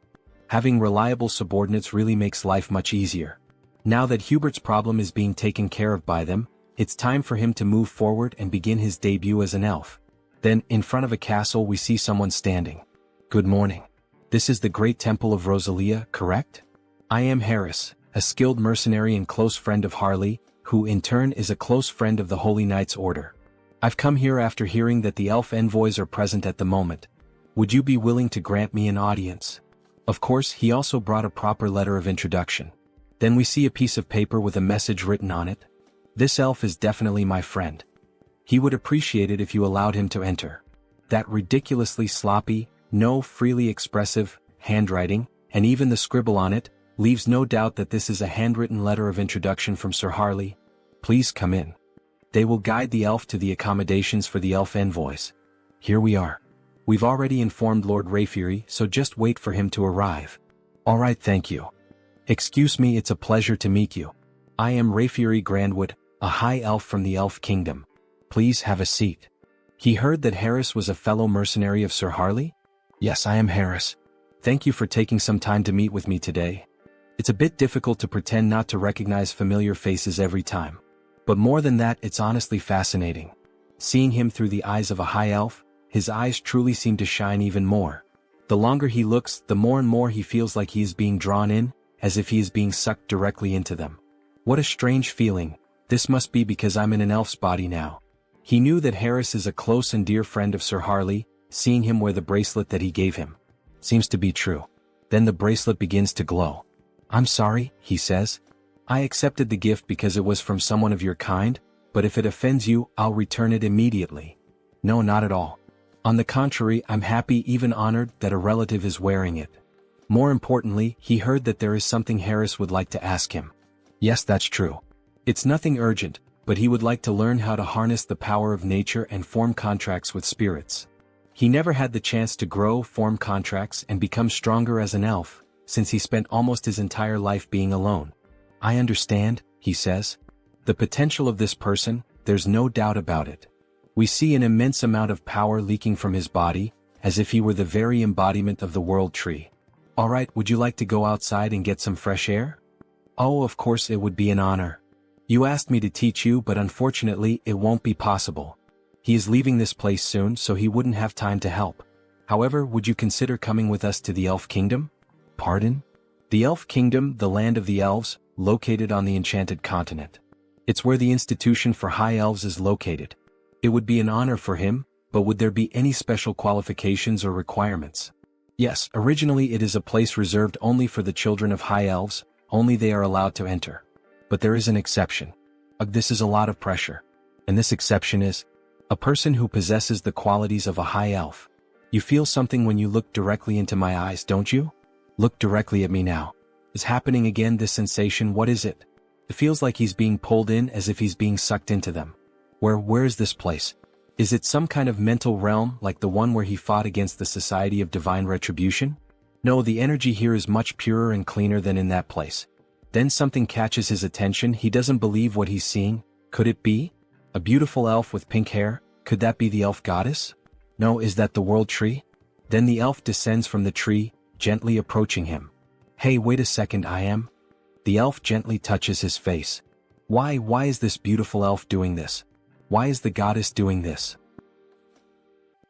Having reliable subordinates really makes life much easier. Now that Hubert's problem is being taken care of by them, it's time for him to move forward and begin his debut as an elf. Then, in front of a castle, we see someone standing. Good morning. This is the Great Temple of Rosalia, correct? I am Harris, a skilled mercenary and close friend of Harley, who in turn is a close friend of the Holy Knights Order. I've come here after hearing that the elf envoys are present at the moment. Would you be willing to grant me an audience? Of course, he also brought a proper letter of introduction. Then we see a piece of paper with a message written on it. This elf is definitely my friend. He would appreciate it if you allowed him to enter. That ridiculously sloppy, no freely expressive, handwriting, and even the scribble on it, leaves no doubt that this is a handwritten letter of introduction from Sir Harley. Please come in. They will guide the elf to the accommodations for the elf envoys. Here we are. We've already informed Lord Rayfury, so just wait for him to arrive. Alright, thank you. Excuse me, it's a pleasure to meet you. I am Rayfury Grandwood, a high elf from the Elf Kingdom. Please have a seat. He heard that Harris was a fellow mercenary of Sir Harley? Yes, I am Harris. Thank you for taking some time to meet with me today. It's a bit difficult to pretend not to recognize familiar faces every time. But more than that, it's honestly fascinating. Seeing him through the eyes of a high elf, his eyes truly seem to shine even more. The longer he looks, the more and more he feels like he is being drawn in, as if he is being sucked directly into them. What a strange feeling. This must be because I'm in an elf's body now. He knew that Harris is a close and dear friend of Sir Harley, seeing him wear the bracelet that he gave him. Seems to be true. Then the bracelet begins to glow. I'm sorry, he says. I accepted the gift because it was from someone of your kind, but if it offends you, I'll return it immediately. No, not at all. On the contrary, I'm happy, even honored, that a relative is wearing it. More importantly, he heard that there is something Harris would like to ask him. Yes, that's true. It's nothing urgent, but he would like to learn how to harness the power of nature and form contracts with spirits. He never had the chance to grow, form contracts, and become stronger as an elf, since he spent almost his entire life being alone. I understand, he says. The potential of this person, there's no doubt about it. We see an immense amount of power leaking from his body, as if he were the very embodiment of the world tree. Alright, would you like to go outside and get some fresh air? Oh, of course, it would be an honor. You asked me to teach you, but unfortunately, it won't be possible. He is leaving this place soon, so he wouldn't have time to help. However, would you consider coming with us to the Elf Kingdom? Pardon? The Elf Kingdom, the land of the elves, located on the Enchanted Continent. It's where the Institution for High Elves is located. It would be an honor for him, but would there be any special qualifications or requirements? Yes, originally it is a place reserved only for the children of High Elves, only they are allowed to enter. But there is an exception. This is a lot of pressure. And this exception is a person who possesses the qualities of a high elf. You feel something when you look directly into my eyes, don't you? Look directly at me now. Is happening again, this sensation, what is it? It feels like he's being pulled in, as if he's being sucked into them. Where is this place? Is it some kind of mental realm like the one where he fought against the Society of Divine Retribution? No, the energy here is much purer and cleaner than in that place. Then something catches his attention. He doesn't believe what he's seeing. Could it be? A beautiful elf with pink hair? Could that be the elf goddess? No, is that the world tree? Then the elf descends from the tree, gently approaching him. Hey, wait a second, I am? The elf gently touches his face. Why is this beautiful elf doing this? Why is the goddess doing this?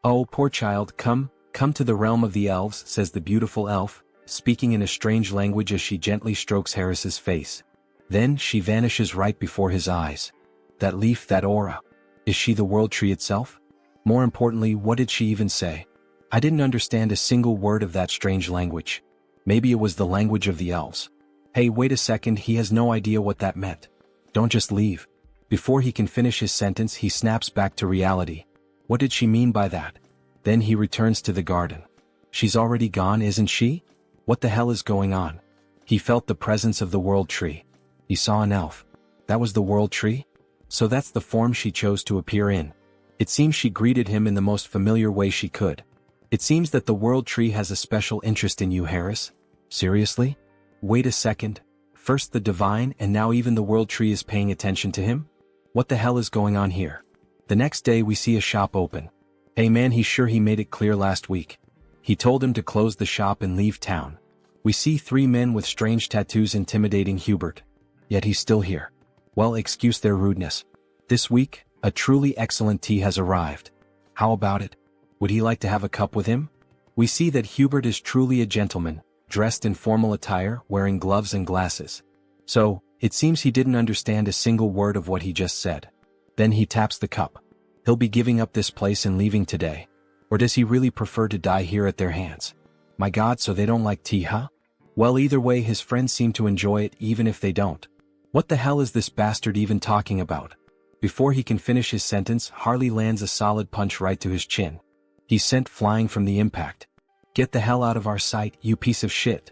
Oh, poor child, come to the realm of the elves, says the beautiful elf, speaking in a strange language as she gently strokes Harris's face. Then she vanishes right before his eyes. That leaf, that aura. Is she the world tree itself? More importantly, what did she even say? I didn't understand a single word of that strange language. Maybe it was the language of the elves. Hey, wait a second, he has no idea what that meant. Don't just leave. Before he can finish his sentence, he snaps back to reality. What did she mean by that? Then he returns to the garden. She's already gone, isn't she? What the hell is going on? He felt the presence of the world tree. He saw an elf. That was the world tree? So that's the form she chose to appear in. It seems she greeted him in the most familiar way she could. It seems that the world tree has a special interest in you, Harris. Seriously? Wait a second. First the divine, and now even the world tree is paying attention to him? What the hell is going on here? The next day we see a shop open. Hey man, he's sure he made it clear last week. He told him to close the shop and leave town. We see 3 men with strange tattoos intimidating Hubert. Yet he's still here. Well, excuse their rudeness. This week, a truly excellent tea has arrived. How about it? Would he like to have a cup with him? We see that Hubert is truly a gentleman, dressed in formal attire, wearing gloves and glasses. So, it seems he didn't understand a single word of what he just said. Then he taps the cup. He'll be giving up this place and leaving today. Or does he really prefer to die here at their hands? My God, so they don't like tea, huh? Well, either way, his friends seem to enjoy it even if they don't. What the hell is this bastard even talking about? Before he can finish his sentence, Harley lands a solid punch right to his chin. He's sent flying from the impact. Get the hell out of our sight, you piece of shit.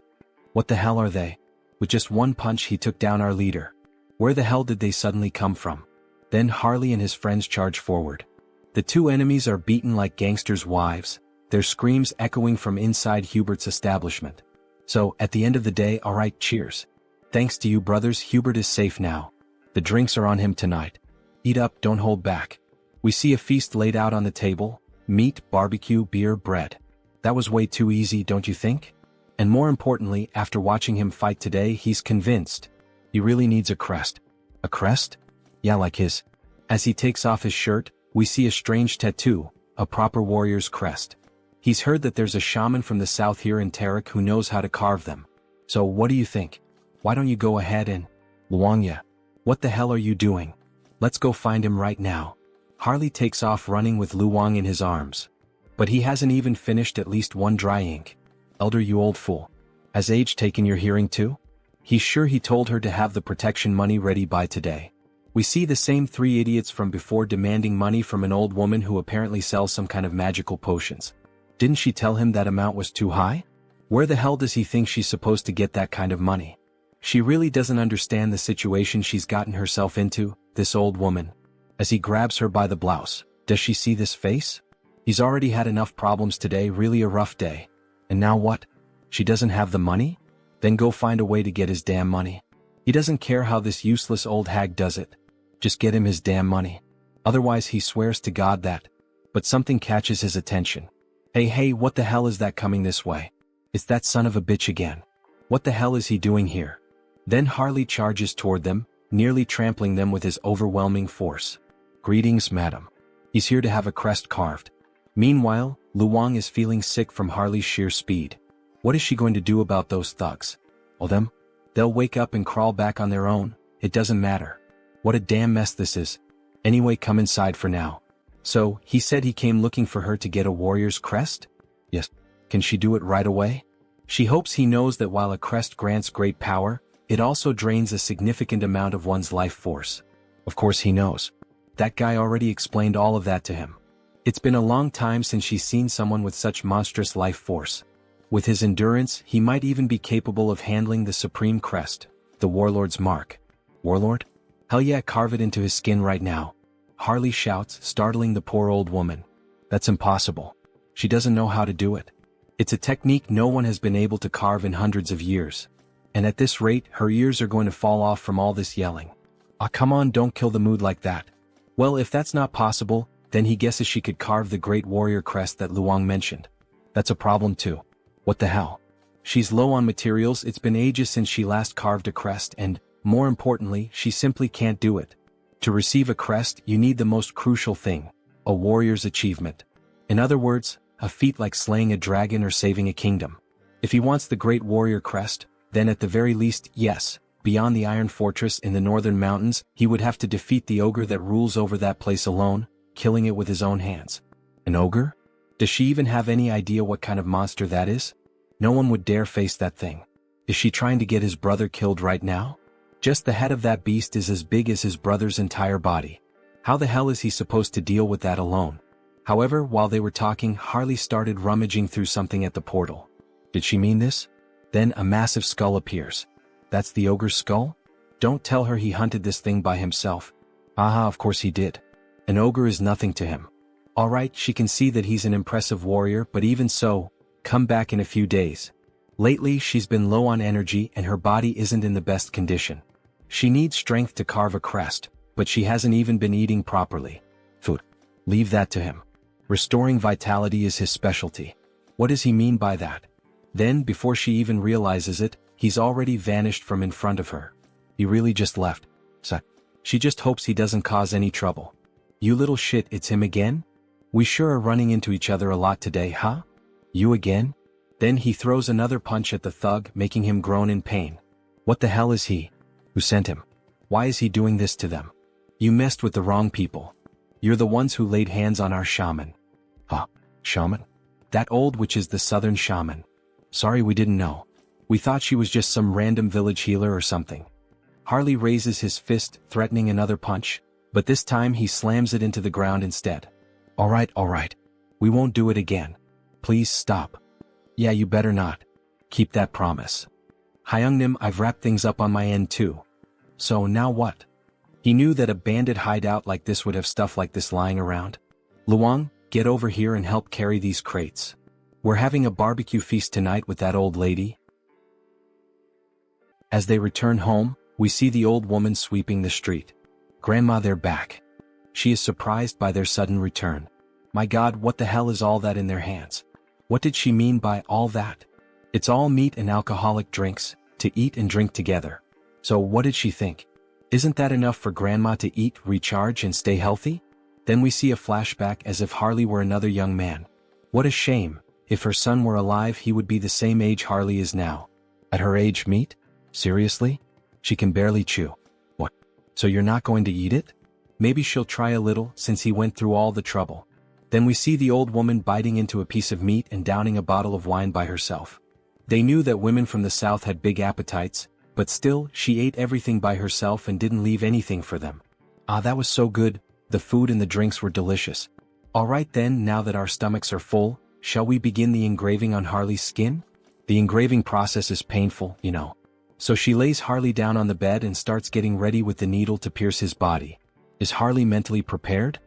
What the hell are they? With just one punch he took down our leader. Where the hell did they suddenly come from? Then Harley and his friends charge forward. The 2 enemies are beaten like gangsters' wives, their screams echoing from inside Hubert's establishment. So, at the end of the day, alright, cheers. Thanks to you brothers, Hubert is safe now. The drinks are on him tonight. Eat up, don't hold back. We see a feast laid out on the table, meat, barbecue, beer, bread. That was way too easy, don't you think? And more importantly, after watching him fight today, he's convinced. He really needs a crest. A crest? Yeah, like his. As he takes off his shirt, we see a strange tattoo, a proper warrior's crest. He's heard that there's a shaman from the south here in Tarik who knows how to carve them. So what do you think? Why don't you go ahead and... Luangya. What the hell are you doing? Let's go find him right now. Harley takes off running with Luang in his arms. But he hasn't even finished at least one dry ink. Elder, you old fool. Has age taken your hearing too? He's sure he told her to have the protection money ready by today. We see the same three idiots from before demanding money from an old woman who apparently sells some kind of magical potions. Didn't she tell him that amount was too high? Where the hell does he think she's supposed to get that kind of money? She really doesn't understand the situation she's gotten herself into, this old woman. As he grabs her by the blouse, does she see this face? He's already had enough problems today, really a rough day. And now what? She doesn't have the money? Then go find a way to get his damn money. He doesn't care how this useless old hag does it. Just get him his damn money. Otherwise he swears to God that. But something catches his attention. Hey, what the hell is that coming this way? It's that son of a bitch again. What the hell is he doing here? Then Harley charges toward them, nearly trampling them with his overwhelming force. Greetings, madam. He's here to have a crest carved. Meanwhile, Luong is feeling sick from Harley's sheer speed. What is she going to do about those thugs? Well, they'll wake up and crawl back on their own, it doesn't matter. What a damn mess this is. Anyway, come inside for now. So, he said he came looking for her to get a warrior's crest? Yes. Can she do it right away? She hopes he knows that while a crest grants great power, it also drains a significant amount of one's life force. Of course he knows. That guy already explained all of that to him. It's been a long time since she's seen someone with such monstrous life force. With his endurance, he might even be capable of handling the supreme crest, the warlord's mark. Warlord? Hell yeah, carve it into his skin right now. Harley shouts, startling the poor old woman. That's impossible. She doesn't know how to do it. It's a technique no one has been able to carve in hundreds of years. And at this rate, her ears are going to fall off from all this yelling. Ah, come on, don't kill the mood like that. Well, if that's not possible, then he guesses she could carve the great warrior crest that Luong mentioned. That's a problem too. What the hell? She's low on materials, it's been ages since she last carved a crest and, more importantly, she simply can't do it. To receive a crest, you need the most crucial thing, a warrior's achievement. In other words, a feat like slaying a dragon or saving a kingdom. If he wants the great warrior crest, then at the very least, yes, beyond the Iron Fortress in the northern mountains, he would have to defeat the ogre that rules over that place alone, killing it with his own hands. An ogre? Does she even have any idea what kind of monster that is? No one would dare face that thing. Is she trying to get his brother killed right now? Just the head of that beast is as big as his brother's entire body. How the hell is he supposed to deal with that alone? However, while they were talking, Harley started rummaging through something at the portal. Did she mean this? Then a massive skull appears. That's the ogre's skull? Don't tell her he hunted this thing by himself. Aha, of course he did. An ogre is nothing to him. Alright, she can see that he's an impressive warrior, but even so, come back in a few days. Lately, she's been low on energy and her body isn't in the best condition. She needs strength to carve a crest, but she hasn't even been eating properly. Food. Leave that to him. Restoring vitality is his specialty. What does he mean by that? Then, before she even realizes it, he's already vanished from in front of her. He really just left. So, she just hopes he doesn't cause any trouble. You little shit, it's him again? We sure are running into each other a lot today, huh? You again? Then he throws another punch at the thug, making him groan in pain. What the hell is he? Who sent him? Why is he doing this to them? You messed with the wrong people. You're the ones who laid hands on our shaman. Huh? Shaman? That old witch is the southern shaman. Sorry, we didn't know. We thought she was just some random village healer or something. Harley raises his fist, threatening another punch, but this time he slams it into the ground instead. Alright. We won't do it again. Please stop. Yeah, you better not. Keep that promise. Hyungnim, I've wrapped things up on my end too. So now what? He knew that a bandit hideout like this would have stuff like this lying around. Luong, get over here and help carry these crates. We're having a barbecue feast tonight with that old lady. As they return home, we see the old woman sweeping the street. Grandma, they're back. She is surprised by their sudden return. My God, what the hell is all that in their hands? What did she mean by all that? It's all meat and alcoholic drinks, to eat and drink together. So what did she think? Isn't that enough for Grandma to eat, recharge and stay healthy? Then we see a flashback as if Harley were another young man. What a shame. If her son were alive, he would be the same age Harley is now. At her age, meat? Seriously? She can barely chew. What? So you're not going to eat it? Maybe she'll try a little, since he went through all the trouble. Then we see the old woman biting into a piece of meat and downing a bottle of wine by herself. They knew that women from the south had big appetites, But still, she ate everything by herself and didn't leave anything for them. Ah, that was so good, the food and the drinks were delicious. Alright then, now that our stomachs are full, shall we begin the engraving on Harley's skin? The engraving process is painful, you know. So she lays Harley down on the bed and starts getting ready with the needle to pierce his body. Is Harley mentally prepared?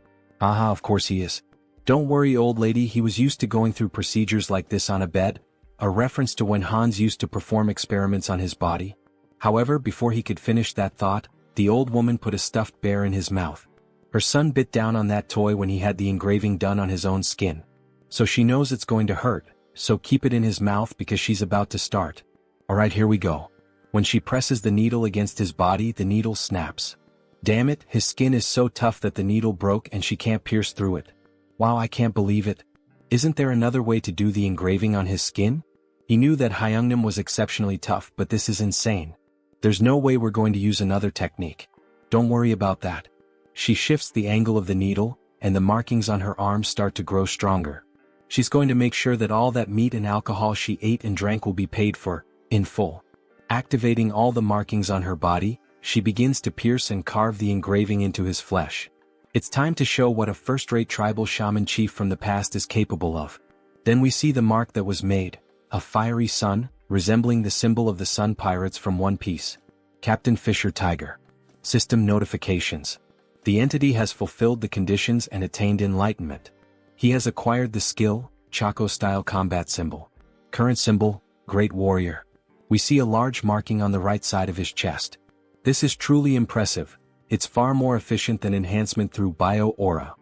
Aha, of course he is. Don't worry, old lady, he was used to going through procedures like this on a bed, a reference to when Hans used to perform experiments on his body. However, before he could finish that thought, the old woman put a stuffed bear in his mouth. Her son bit down on that toy when he had the engraving done on his own skin. So she knows it's going to hurt, so keep it in his mouth because she's about to start. Alright, here we go. When she presses the needle against his body, the needle snaps. Damn it, his skin is so tough that the needle broke and she can't pierce through it. Wow, I can't believe it. Isn't there another way to do the engraving on his skin? He knew that Hyungnam was exceptionally tough, but this is insane. There's no way we're going to use another technique. Don't worry about that. She shifts the angle of the needle, and the markings on her arms start to grow stronger. She's going to make sure that all that meat and alcohol she ate and drank will be paid for, in full. Activating all the markings on her body, she begins to pierce and carve the engraving into his flesh. It's time to show what a first-rate tribal shaman chief from the past is capable of. Then we see the mark that was made, a fiery sun, resembling the symbol of the Sun Pirates from One Piece. Captain Fisher Tiger. System notifications. The entity has fulfilled the conditions and attained enlightenment. He has acquired the skill, Chaco-style combat symbol. Current symbol, Great Warrior. We see a large marking on the right side of his chest. This is truly impressive. It's far more efficient than enhancement through bio-aura.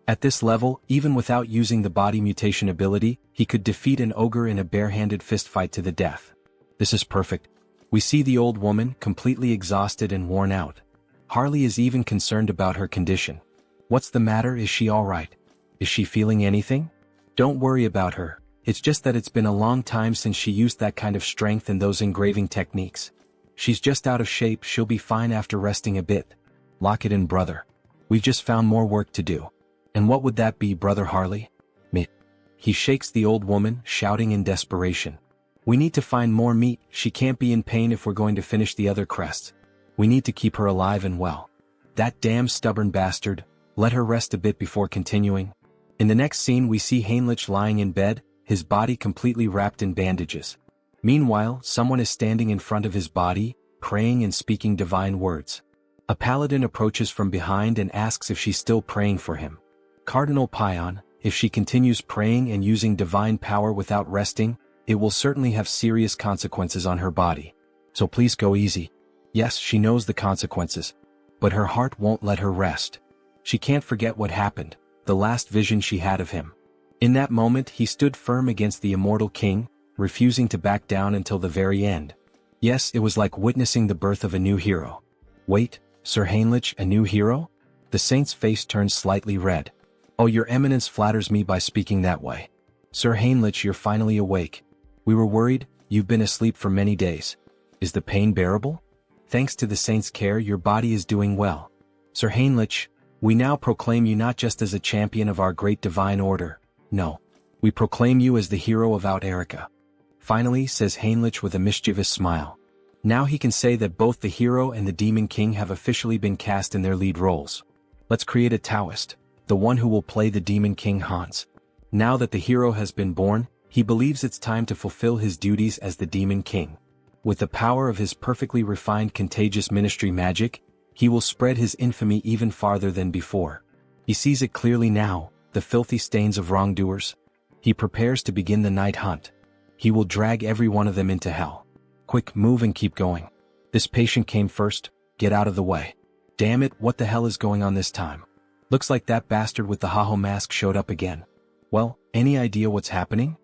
At this level, even without using the body mutation ability, he could defeat an ogre in a barehanded fistfight to the death. This is perfect. We see the old woman, completely exhausted and worn out. Harley is even concerned about her condition. What's the matter? Is she alright? Is she feeling anything? Don't worry about her. It's just that it's been a long time since she used that kind of strength and those engraving techniques. She's just out of shape. She'll be fine after resting a bit. Lock it in, brother. We've just found more work to do. And what would that be, Brother Harley? Meat. He shakes the old woman, shouting in desperation. We need to find more meat. She can't be in pain if we're going to finish the other crests. We need to keep her alive and well. That damn stubborn bastard. Let her rest a bit before continuing. In the next scene we see Heinrich lying in bed, his body completely wrapped in bandages. Meanwhile, someone is standing in front of his body, praying and speaking divine words. A paladin approaches from behind and asks if she's still praying for him. Cardinal Pion, if she continues praying and using divine power without resting, it will certainly have serious consequences on her body. So please go easy. Yes, she knows the consequences. But her heart won't let her rest. She can't forget what happened, the last vision she had of him. In that moment he stood firm against the immortal king, refusing to back down until the very end. Yes, it was like witnessing the birth of a new hero. Wait, Sir Heinrich, a new hero? The saint's face turned slightly red. Oh, your eminence flatters me by speaking that way. Sir Heinrich, you're finally awake. We were worried, you've been asleep for many days. Is the pain bearable? Thanks to the saint's care, your body is doing well. Sir Heinrich, we now proclaim you not just as a champion of our great divine order, no. We proclaim you as the hero of Out Erica. Finally, says Heinrich with a mischievous smile. Now he can say that both the hero and the demon king have officially been cast in their lead roles. Let's create a Taoist, the one who will play the demon king Hans. Now that the hero has been born, he believes it's time to fulfill his duties as the demon king. With the power of his perfectly refined contagious ministry magic, he will spread his infamy even farther than before. He sees it clearly now, the filthy stains of wrongdoers. He prepares to begin the night hunt. He will drag every one of them into hell. Quick, move and keep going. This patient came first, get out of the way. Damn it, what the hell is going on this time? Looks like that bastard with the Haho mask showed up again. Well, any idea what's happening?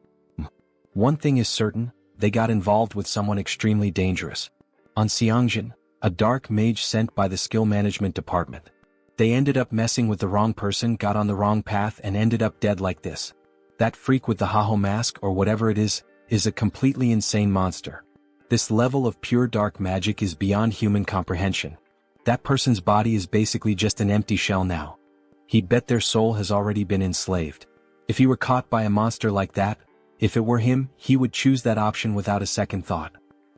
One thing is certain, they got involved with someone extremely dangerous. On Sunghyun, a dark mage sent by the skill management department. They ended up messing with the wrong person, got on the wrong path and ended up dead like this. That freak with the Haho mask or whatever it is a completely insane monster. This level of pure dark magic is beyond human comprehension. That person's body is basically just an empty shell now. He'd bet their soul has already been enslaved. If he were caught by a monster like that, if it were him, he would choose that option without a second thought.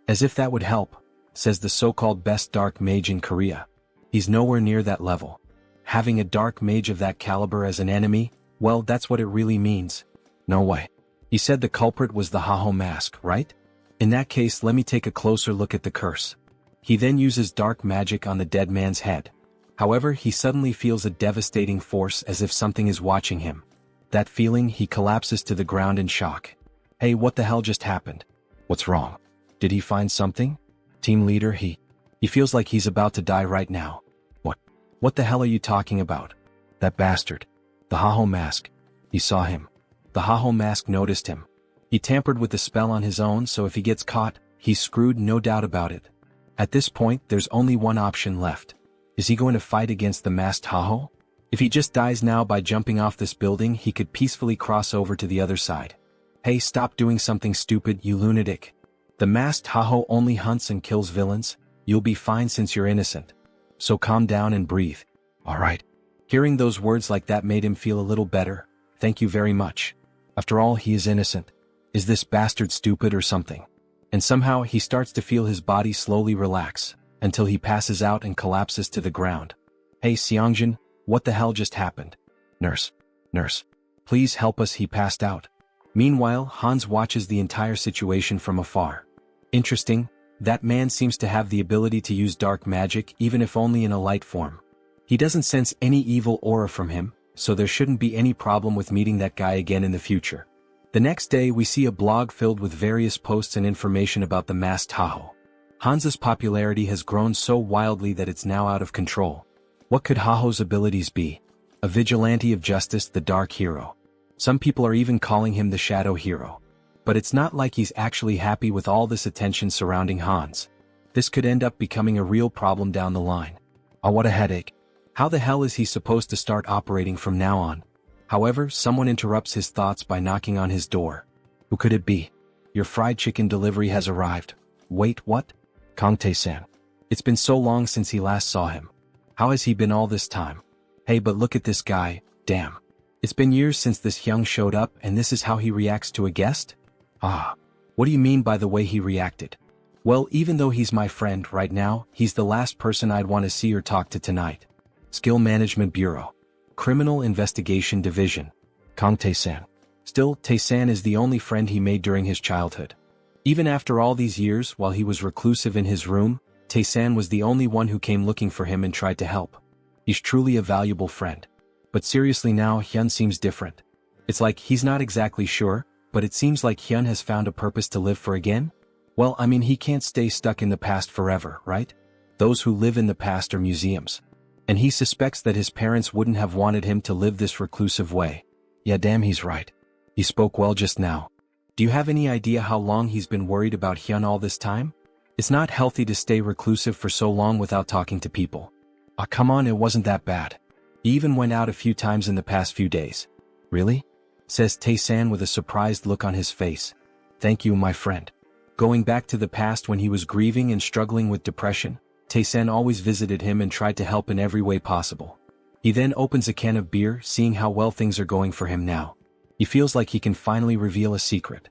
As if that would help. says the so-called best dark mage in Korea. He's nowhere near that level. Having a dark mage of that caliber as an enemy, well, that's what it really means. No way. He said the culprit was the Haho mask, right? In that case, let me take a closer look at the curse. He then uses dark magic on the dead man's head. However, he suddenly feels a devastating force as if something is watching him. That feeling, he collapses to the ground in shock. Hey, what the hell just happened? What's wrong? Did he find something? Team leader, he feels like he's about to die right now. What the hell are you talking about? That bastard. The Haho mask. He saw him. The Haho mask noticed him. He tampered with the spell on his own, so if he gets caught, he's screwed, no doubt about it. At this point, there's only one option left. Is he going to fight against the masked Haho? If he just dies now by jumping off this building, he could peacefully cross over to the other side. Hey, stop doing something stupid, you lunatic. The masked Haho only hunts and kills villains. You'll be fine since you're innocent. So calm down and breathe. Alright. Hearing those words like that made him feel a little better. Thank you very much. After all, he is innocent. Is this bastard stupid or something? And somehow he starts to feel his body slowly relax, until he passes out and collapses to the ground. Hey Sunghyun, what the hell just happened? Nurse. Please help us, he passed out. Meanwhile, Hans watches the entire situation from afar. Interesting, that man seems to have the ability to use dark magic even if only in a light form. He doesn't sense any evil aura from him, so there shouldn't be any problem with meeting that guy again in the future. The next day we see a blog filled with various posts and information about the masked Haho. Hans's popularity has grown so wildly that it's now out of control. What could Haho's abilities be? A vigilante of justice, the dark hero. Some people are even calling him the shadow hero. But it's not like he's actually happy with all this attention surrounding Hans. This could end up becoming a real problem down the line. Oh, what a headache. How the hell is he supposed to start operating from now on? However, someone interrupts his thoughts by knocking on his door. Who could it be? Your fried chicken delivery has arrived. Wait, what? Kang Tae-san. It's been so long since he last saw him. How has he been all this time? Hey, but look at this guy, damn. It's been years since this Hyung showed up and this is how he reacts to a guest? Ah. What do you mean by the way he reacted? Well, even though he's my friend right now, he's the last person I'd want to see or talk to tonight. Skill Management Bureau. Criminal Investigation Division. Kang Tae-san. Still, Tae-san is the only friend he made during his childhood. Even after all these years, while he was reclusive in his room, Tae-san was the only one who came looking for him and tried to help. He's truly a valuable friend. But seriously now, Hyun seems different. It's like he's not exactly sure, but it seems like Hyun has found a purpose to live for again? Well, I mean, he can't stay stuck in the past forever, right? Those who live in the past are museums. And he suspects that his parents wouldn't have wanted him to live this reclusive way. Yeah, damn, he's right. He spoke well just now. Do you have any idea how long he's been worried about Hyun all this time? It's not healthy to stay reclusive for so long without talking to people. Ah, come on, it wasn't that bad. He even went out a few times in the past few days. Really? Says Tae-san with a surprised look on his face. Thank you, my friend. Going back to the past when he was grieving and struggling with depression, Tae-san always visited him and tried to help in every way possible. He then opens a can of beer, seeing how well things are going for him now. He feels like he can finally reveal a secret.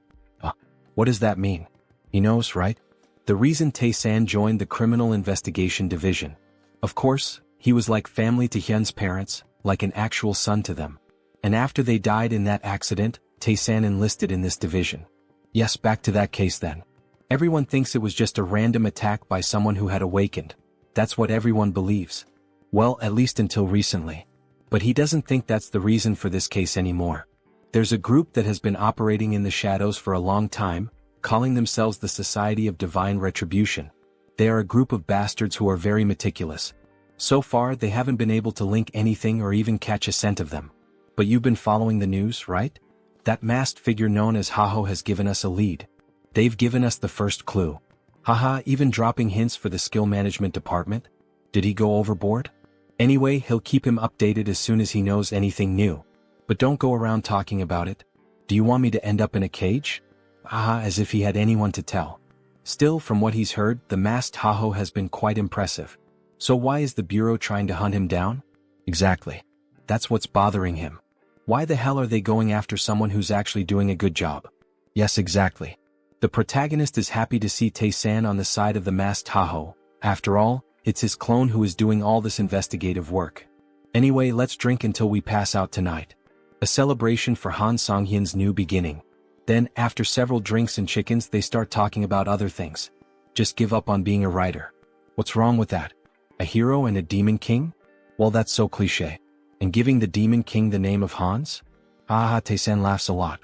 What does that mean? He knows, right? The reason Tae-san joined the Criminal Investigation Division. Of course, he was like family to Hyun's parents, like an actual son to them. And after they died in that accident, Tae-san enlisted in this division. Yes, back to that case then. Everyone thinks it was just a random attack by someone who had awakened. That's what everyone believes. Well, at least until recently. But he doesn't think that's the reason for this case anymore. There's a group that has been operating in the shadows for a long time, calling themselves the Society of Divine Retribution. They are a group of bastards who are very meticulous. So far, they haven't been able to link anything or even catch a scent of them. But you've been following the news, right? That masked figure known as Haho has given us a lead. They've given us the first clue. Haha, even dropping hints for the skill management department? Did he go overboard? Anyway, he'll keep him updated as soon as he knows anything new. But don't go around talking about it. Do you want me to end up in a cage? Haha, as if he had anyone to tell. Still, from what he's heard, the masked Haho has been quite impressive. So why is the Bureau trying to hunt him down? Exactly. That's what's bothering him. Why the hell are they going after someone who's actually doing a good job? Yes, exactly. The protagonist is happy to see Tae-san on the side of the masked Tahoe. After all, it's his clone who is doing all this investigative work. Anyway, let's drink until we pass out tonight. A celebration for Han Sunghyun's new beginning. Then, after several drinks and chickens, they start talking about other things. Just give up on being a writer. What's wrong with that? A hero and a demon king? Well, that's so cliché. And giving the demon king the name of Hans? Haha, Tae-san laughs a lot.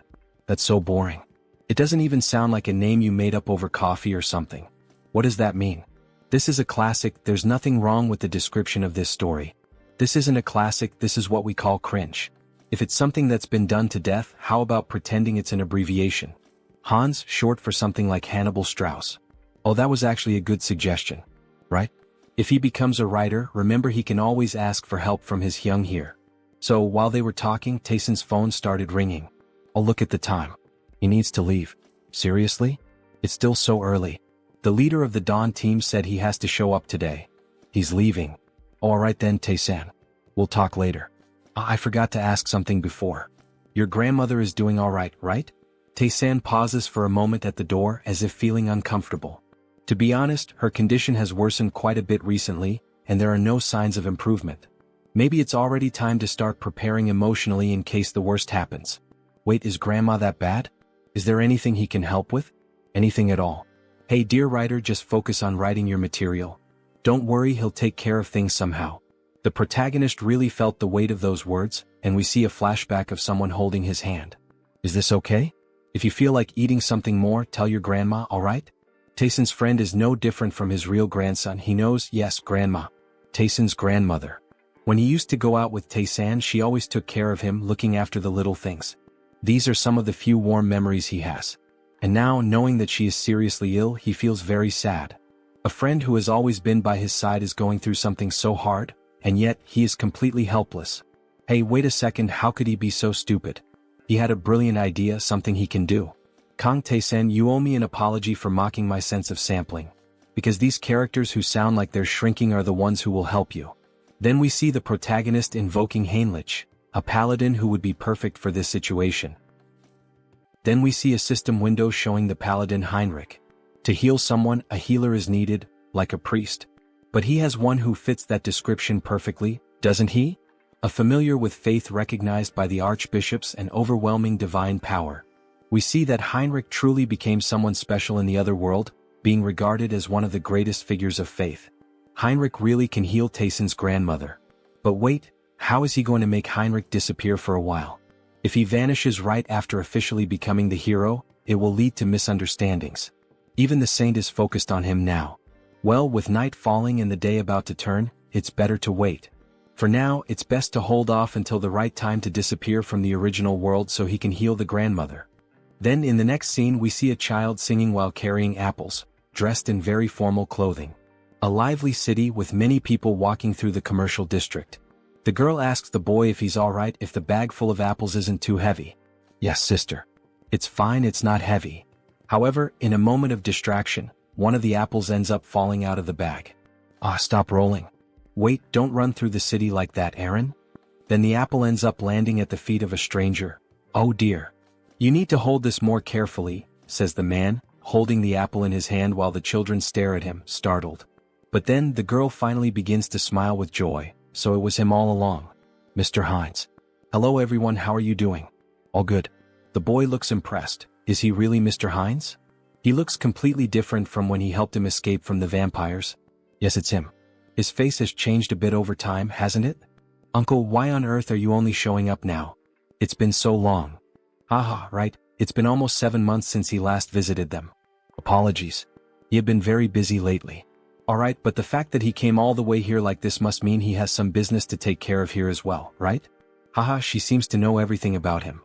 That's so boring. It doesn't even sound like a name you made up over coffee or something. What does that mean? This is a classic. There's nothing wrong with the description of this story. This isn't a classic, this is what we call cringe. If it's something that's been done to death, how about pretending it's an abbreviation? Hans, short for something like Hannibal Strauss. Oh, that was actually a good suggestion. Right? If he becomes a writer, remember he can always ask for help from his hyung here. So while they were talking, Tae-san's phone started ringing. Oh, look at the time. He needs to leave. Seriously? It's still so early. The leader of the Dawn team said he has to show up today. He's leaving. Oh, alright then, Tae-san. We'll talk later. I forgot to ask something before. Your grandmother is doing alright, right? Tae-san pauses for a moment at the door as if feeling uncomfortable. To be honest, her condition has worsened quite a bit recently, and there are no signs of improvement. Maybe it's already time to start preparing emotionally in case the worst happens. Wait, is grandma that bad? Is there anything he can help with? Anything at all? Hey dear writer, just focus on writing your material. Don't worry, he'll take care of things somehow. The protagonist really felt the weight of those words, and we see a flashback of someone holding his hand. Is this okay? If you feel like eating something more, tell your grandma, alright? Tae-san's friend is no different from his real grandson. He knows, yes, grandma. Tae-san's grandmother. When he used to go out with Tae-san, she always took care of him, looking after the little things. These are some of the few warm memories he has. And now, knowing that she is seriously ill, he feels very sad. A friend who has always been by his side is going through something so hard, and yet, he is completely helpless. Hey, wait a second, how could he be so stupid? He had a brilliant idea, something he can do. Kang Tae-san, you owe me an apology for mocking my sense of sampling. Because these characters who sound like they're shrinking are the ones who will help you. Then we see the protagonist invoking Heinrich, a paladin who would be perfect for this situation. Then we see a system window showing the paladin Heinrich. To heal someone, a healer is needed, like a priest. But he has one who fits that description perfectly, doesn't he? A familiar with faith recognized by the archbishops and overwhelming divine power. We see that Heinrich truly became someone special in the other world, being regarded as one of the greatest figures of faith. Heinrich really can heal Tae-san's grandmother. But wait, how is he going to make Heinrich disappear for a while? If he vanishes right after officially becoming the hero, it will lead to misunderstandings. Even the saint is focused on him now. Well, with night falling and the day about to turn, it's better to wait. For now, it's best to hold off until the right time to disappear from the original world so he can heal the grandmother. Then in the next scene we see a child singing while carrying apples, dressed in very formal clothing. A lively city with many people walking through the commercial district. The girl asks the boy if he's alright if the bag full of apples isn't too heavy. Yes, sister. It's fine, it's not heavy. However, in a moment of distraction, one of the apples ends up falling out of the bag. Ah, stop rolling. Wait, don't run through the city like that, Aaron. Then the apple ends up landing at the feet of a stranger. Oh dear. You need to hold this more carefully, says the man, holding the apple in his hand while the children stare at him, startled. But then the girl finally begins to smile with joy, so it was him all along. Mr. Hines. Hello everyone, how are you doing? All good. The boy looks impressed. Is he really Mr. Hines? He looks completely different from when he helped him escape from the vampires. Yes, it's him. His face has changed a bit over time, hasn't it? Uncle, why on earth are you only showing up now? It's been so long. Haha, right, it's been almost 7 months since he last visited them. Apologies. He had been very busy lately. Alright, but the fact that he came all the way here like this must mean he has some business to take care of here as well, right? Haha, she seems to know everything about him.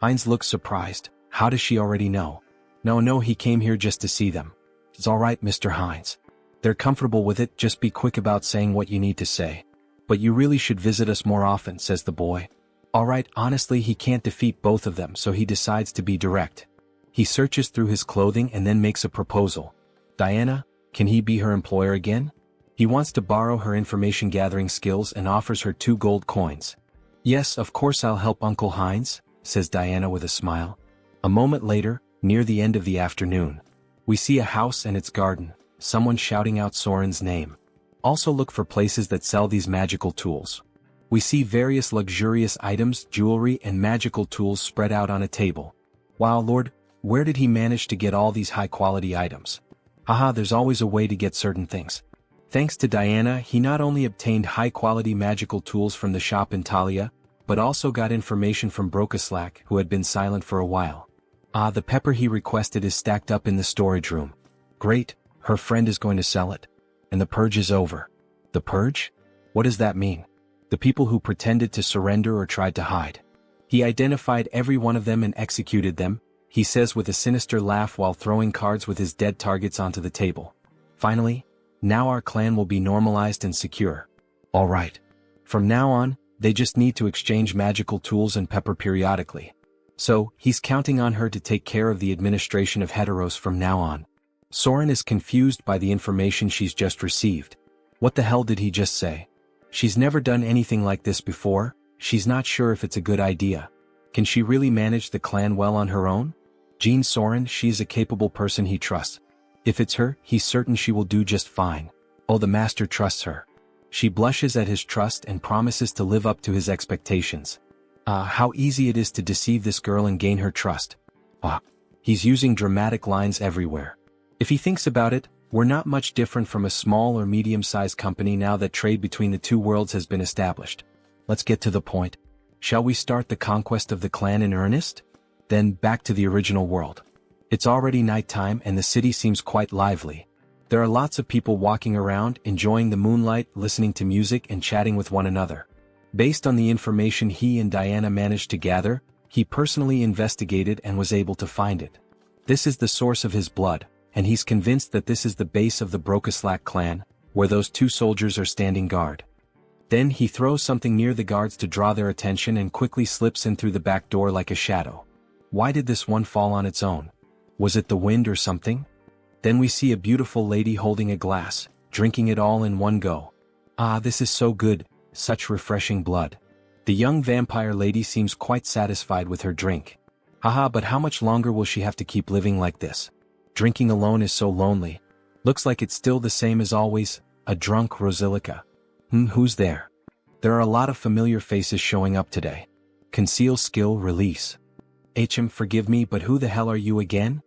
Heinz looks surprised. How does she already know? No, he came here just to see them. It's alright, Mr. Hines. They're comfortable with it, just be quick about saying what you need to say. But you really should visit us more often, says the boy. Alright, honestly he can't defeat both of them, so he decides to be direct. He searches through his clothing and then makes a proposal. Diana, can he be her employer again? He wants to borrow her information gathering skills and offers her 2 gold coins. Yes, of course I'll help Uncle Heinz, says Diana with a smile. A moment later, near the end of the afternoon. We see a house and its garden, someone shouting out Soren's name. Also look for places that sell these magical tools. We see various luxurious items, jewelry and magical tools spread out on a table. Wow Lord, where did he manage to get all these high-quality items? Haha, there's always a way to get certain things. Thanks to Diana, he not only obtained high-quality magical tools from the shop in Talia, but also got information from Brokaslak, who had been silent for a while. The pepper he requested is stacked up in the storage room. Great, her friend is going to sell it. And the purge is over. The purge? What does that mean? The people who pretended to surrender or tried to hide. He identified every one of them and executed them, he says with a sinister laugh while throwing cards with his dead targets onto the table. Finally, now our clan will be normalized and secure. Alright. From now on, they just need to exchange magical tools and pepper periodically. So, he's counting on her to take care of the administration of Heteros from now on. Soren is confused by the information she's just received. What the hell did he just say? She's never done anything like this before, she's not sure if it's a good idea. Can she really manage the clan well on her own? Jean Soren, she's a capable person he trusts. If it's her, he's certain she will do just fine. Oh, the master trusts her. She blushes at his trust and promises to live up to his expectations. How easy it is to deceive this girl and gain her trust. He's using dramatic lines everywhere. If he thinks about it, we're not much different from a small or medium-sized company now that trade between the two worlds has been established. Let's get to the point. Shall we start the conquest of the clan in earnest? Then, back to the original world. It's already nighttime and the city seems quite lively. There are lots of people walking around, enjoying the moonlight, listening to music and chatting with one another. Based on the information he and Diana managed to gather, he personally investigated and was able to find it. This is the source of his blood, and he's convinced that this is the base of the Brokaslak clan, where those two soldiers are standing guard. Then he throws something near the guards to draw their attention and quickly slips in through the back door like a shadow. Why did this one fall on its own? Was it the wind or something? Then we see a beautiful lady holding a glass, drinking it all in one go. This is so good, such refreshing blood. The young vampire lady seems quite satisfied with her drink. But how much longer will she have to keep living like this? Drinking alone is so lonely. Looks like it's still the same as always, a drunk Rosilica. Who's there? There are a lot of familiar faces showing up today. Conceal skill release. Forgive me, but who the hell are you again?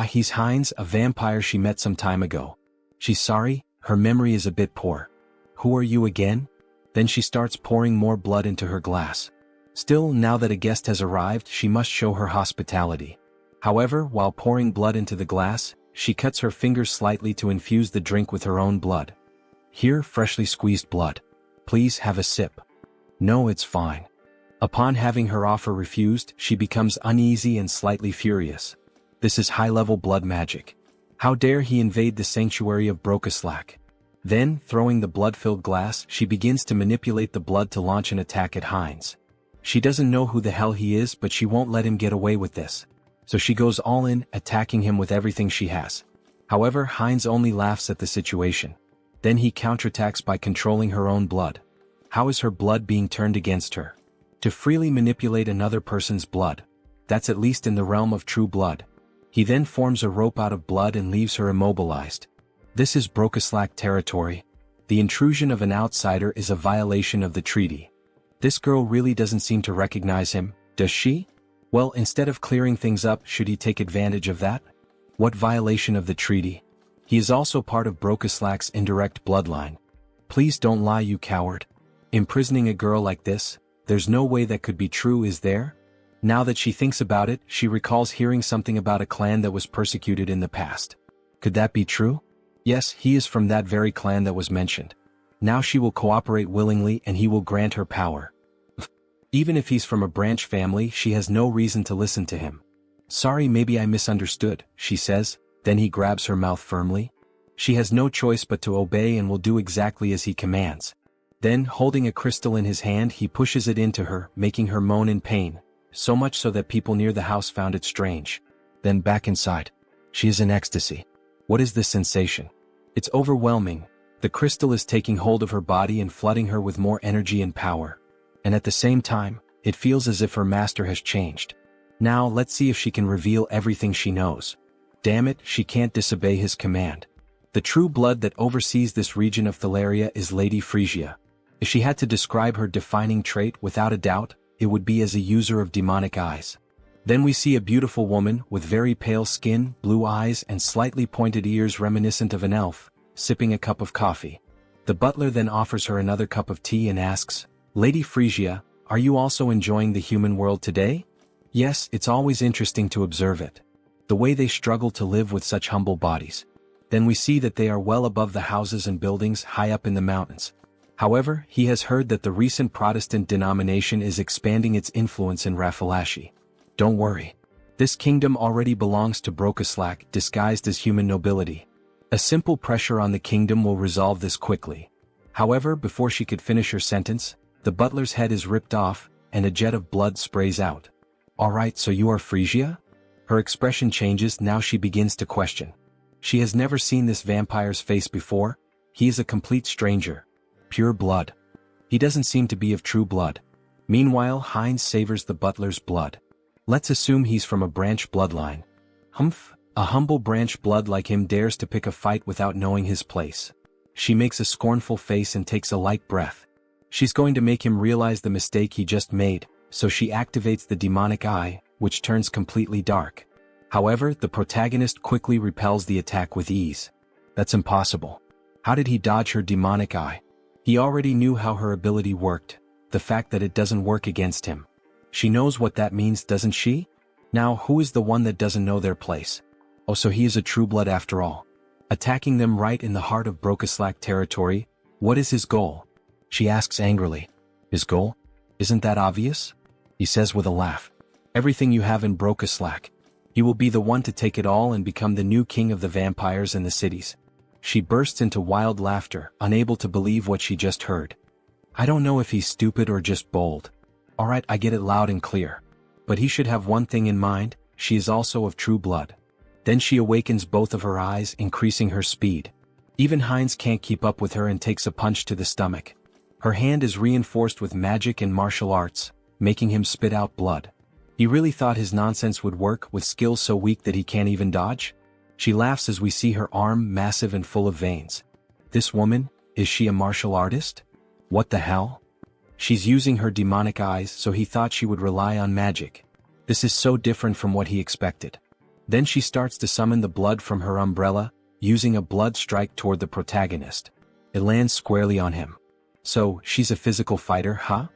He's Heinz, a vampire she met some time ago. She's sorry, her memory is a bit poor. Who are you again? Then she starts pouring more blood into her glass. Still, now that a guest has arrived, she must show her hospitality. However, while pouring blood into the glass, she cuts her fingers slightly to infuse the drink with her own blood. Here, freshly squeezed blood. Please have a sip. No, it's fine. Upon having her offer refused, she becomes uneasy and slightly furious. This is high-level blood magic. How dare he invade the sanctuary of Brokaslak? Then, throwing the blood-filled glass, she begins to manipulate the blood to launch an attack at Heinz. She doesn't know who the hell he is, but she won't let him get away with this. So she goes all in, attacking him with everything she has. However, Heinz only laughs at the situation. Then he counterattacks by controlling her own blood. How is her blood being turned against her? To freely manipulate another person's blood. That's at least in the realm of true blood. He then forms a rope out of blood and leaves her immobilized. This is Brokaslak territory. The intrusion of an outsider is a violation of the treaty. This girl really doesn't seem to recognize him, does she? Well, instead of clearing things up, should he take advantage of that? What violation of the treaty? He is also part of Brokaslak's indirect bloodline. Please don't lie, you coward. Imprisoning a girl like this, there's no way that could be true, is there? Now that she thinks about it, she recalls hearing something about a clan that was persecuted in the past. Could that be true? Yes, he is from that very clan that was mentioned. Now she will cooperate willingly and he will grant her power. Even if he's from a branch family, she has no reason to listen to him. Sorry, maybe I misunderstood, she says, then he grabs her mouth firmly. She has no choice but to obey and will do exactly as he commands. Then, holding a crystal in his hand, he pushes it into her, making her moan in pain, so much so that people near the house found it strange. Then back inside. She is in ecstasy. What is this sensation? It's overwhelming. The crystal is taking hold of her body and flooding her with more energy and power. And at the same time, it feels as if her master has changed. Now let's see if she can reveal everything she knows. Damn it, she can't disobey his command. The true blood that oversees this region of Thalaria is Lady Frisia. If she had to describe her defining trait without a doubt, it would be as a user of demonic eyes. Then we see a beautiful woman with very pale skin, blue eyes and slightly pointed ears reminiscent of an elf, sipping a cup of coffee. The butler then offers her another cup of tea and asks, "Lady Frisia, are you also enjoying the human world today?" Yes, it's always interesting to observe it. The way they struggle to live with such humble bodies. Then we see that they are well above the houses and buildings high up in the mountains. However, he has heard that the recent Protestant denomination is expanding its influence in Rafalashi. Don't worry. This kingdom already belongs to Brokaslak disguised as human nobility. A simple pressure on the kingdom will resolve this quickly. However, before she could finish her sentence, the butler's head is ripped off, and a jet of blood sprays out. Alright, so you are Frisia? Her expression changes now she begins to question. She has never seen this vampire's face before. He is a complete stranger. Pure blood. He doesn't seem to be of true blood. Meanwhile, Heinz savors the butler's blood. Let's assume he's from a branch bloodline. Humph, a humble branch blood like him dares to pick a fight without knowing his place. She makes a scornful face and takes a light breath. She's going to make him realize the mistake he just made, so she activates the demonic eye, which turns completely dark. However, the protagonist quickly repels the attack with ease. That's impossible. How did he dodge her demonic eye? He already knew how her ability worked, the fact that it doesn't work against him. She knows what that means, doesn't she? Now, who is the one that doesn't know their place? Oh, so he is a true blood after all. Attacking them right in the heart of Brokaslak territory, what is his goal? She asks angrily. His goal? Isn't that obvious? He says with a laugh. Everything you have in Brokaslak. He will be the one to take it all and become the new king of the vampires and the cities. She bursts into wild laughter, unable to believe what she just heard. I don't know if he's stupid or just bold. Alright, I get it loud and clear. But he should have one thing in mind, she is also of true blood. Then she awakens both of her eyes, increasing her speed. Even Heinz can't keep up with her and takes a punch to the stomach. Her hand is reinforced with magic and martial arts, making him spit out blood. He really thought his nonsense would work with skills so weak that he can't even dodge? She laughs as we see her arm massive and full of veins. This woman, is she a martial artist? What the hell? She's using her demonic eyes, so he thought she would rely on magic. This is so different from what he expected. Then she starts to summon the blood from her umbrella, using a blood strike toward the protagonist. It lands squarely on him. So, she's a physical fighter, huh?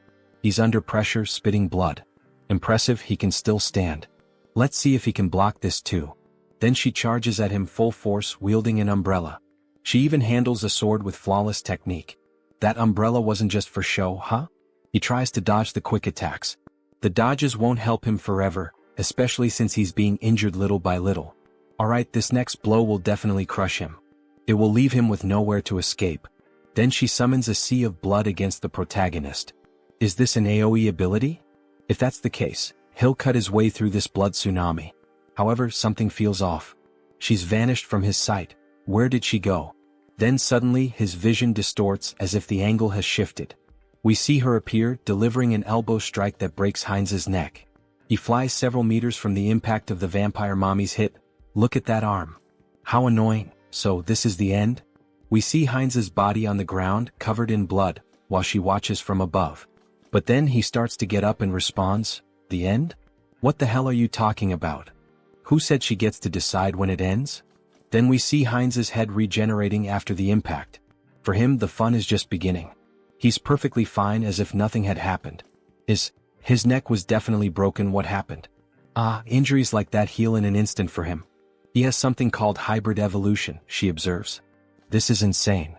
He's under pressure, spitting blood. Impressive, he can still stand. Let's see if he can block this too. Then she charges at him full force, wielding an umbrella. She even handles a sword with flawless technique. That umbrella wasn't just for show, huh? He tries to dodge the quick attacks. The dodges won't help him forever, especially since he's being injured little by little. Alright, this next blow will definitely crush him. It will leave him with nowhere to escape. Then she summons a sea of blood against the protagonist. Is this an AoE ability? If that's the case, he'll cut his way through this blood tsunami. However, something feels off. She's vanished from his sight. Where did she go? Then suddenly his vision distorts as if the angle has shifted. We see her appear, delivering an elbow strike that breaks Heinz's neck. He flies several meters from the impact of the vampire mommy's hit. Look at that arm. How annoying. So this is the end? We see Heinz's body on the ground, covered in blood, while she watches from above. But then he starts to get up and responds, "The end? What the hell are you talking about? Who said she gets to decide when it ends?" Then we see Heinz's head regenerating after the impact. For him, the fun is just beginning. He's perfectly fine as if nothing had happened. His neck was definitely broken. What happened? Injuries like that heal in an instant for him. He has something called hybrid evolution, she observes. This is insane.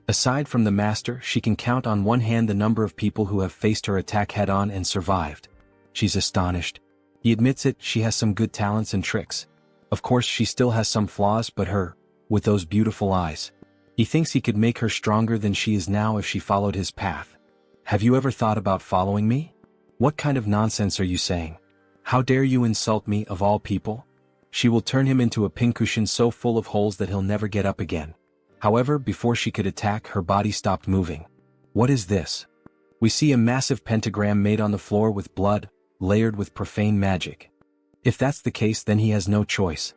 Aside from the master, she can count on one hand the number of people who have faced her attack head-on and survived. She's astonished. He admits it, she has some good talents and tricks. Of course, she still has some flaws, but with those beautiful eyes. He thinks he could make her stronger than she is now if she followed his path. Have you ever thought about following me? What kind of nonsense are you saying? How dare you insult me, of all people? She will turn him into a pincushion so full of holes that he'll never get up again. However, before she could attack, her body stopped moving. What is this? We see a massive pentagram made on the floor with blood, layered with profane magic. If that's the case, then he has no choice.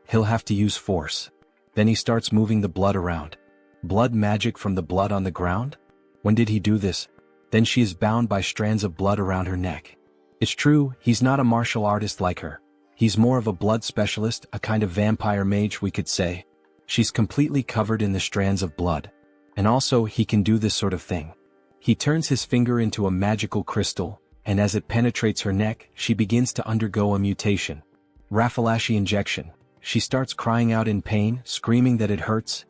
He'll have to use force. Then he starts moving the blood around. Blood magic from the blood on the ground? When did he do this? Then she is bound by strands of blood around her neck. It's true, he's not a martial artist like her. He's more of a blood specialist, a kind of vampire mage, we could say. She's completely covered in the strands of blood. And also, he can do this sort of thing. He turns his finger into a magical crystal, and as it penetrates her neck, she begins to undergo a mutation. Raffalashi injection. She starts crying out in pain, screaming that it hurts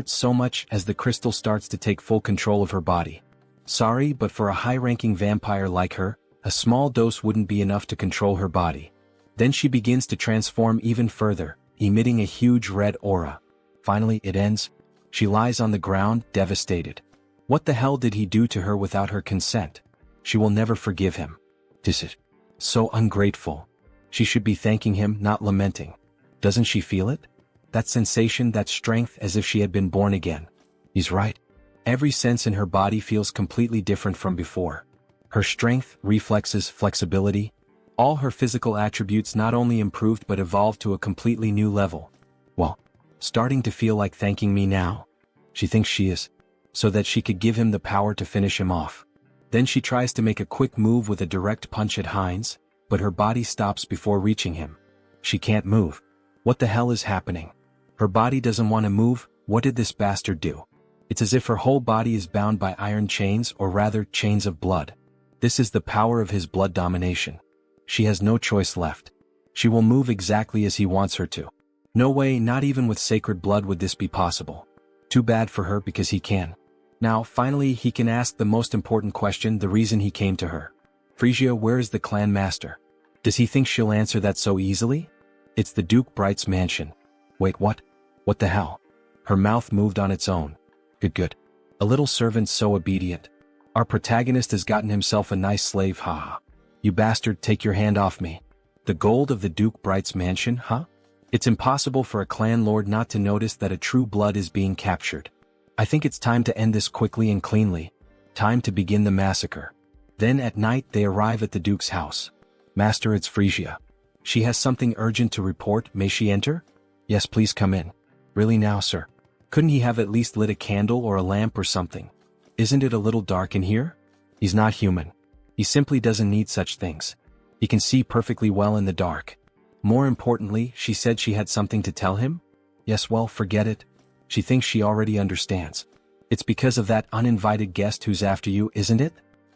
so much as the crystal starts to take full control of her body. Sorry, but for a high-ranking vampire like her, a small dose wouldn't be enough to control her body. Then she begins to transform even further, emitting a huge red aura. Finally, it ends. She lies on the ground, devastated. What the hell did he do to her without her consent? She will never forgive him. This is so ungrateful. She should be thanking him, not lamenting. Doesn't she feel it? That sensation, that strength, as if she had been born again. He's right. Every sense in her body feels completely different from before. Her strength, reflexes, flexibility, all her physical attributes not only improved but evolved to a completely new level. Well, starting to feel like thanking me now. She thinks she is. So that she could give him the power to finish him off. Then she tries to make a quick move with a direct punch at Heinz, but her body stops before reaching him. She can't move. What the hell is happening? Her body doesn't want to move. What did this bastard do? It's as if her whole body is bound by iron chains, or rather, chains of blood. This is the power of his blood domination. She has no choice left. She will move exactly as he wants her to. No way, not even with sacred blood would this be possible. Too bad for her because he can. Now, finally, he can ask the most important question, the reason he came to her. Frisia, where is the clan master? Does he think she'll answer that so easily? It's the Duke Bright's mansion. Wait, what? What the hell? Her mouth moved on its own. Good. A little servant so obedient. Our protagonist has gotten himself a nice slave, haha. You bastard, take your hand off me. The gold of the Duke Bright's mansion, huh? It's impossible for a clan lord not to notice that a true blood is being captured. I think it's time to end this quickly and cleanly. Time to begin the massacre. Then at night they arrive at the Duke's house. Master, it's Frisia. She has something urgent to report. May she enter? Yes, please come in. Really now, sir? Couldn't he have at least lit a candle or a lamp or something? Isn't it a little dark in here? He's not human. He simply doesn't need such things. He can see perfectly well in the dark. More importantly, she said she had something to tell him? Yes, well, forget it. She thinks she already understands. It's because of that uninvited guest who's after you, isn't it?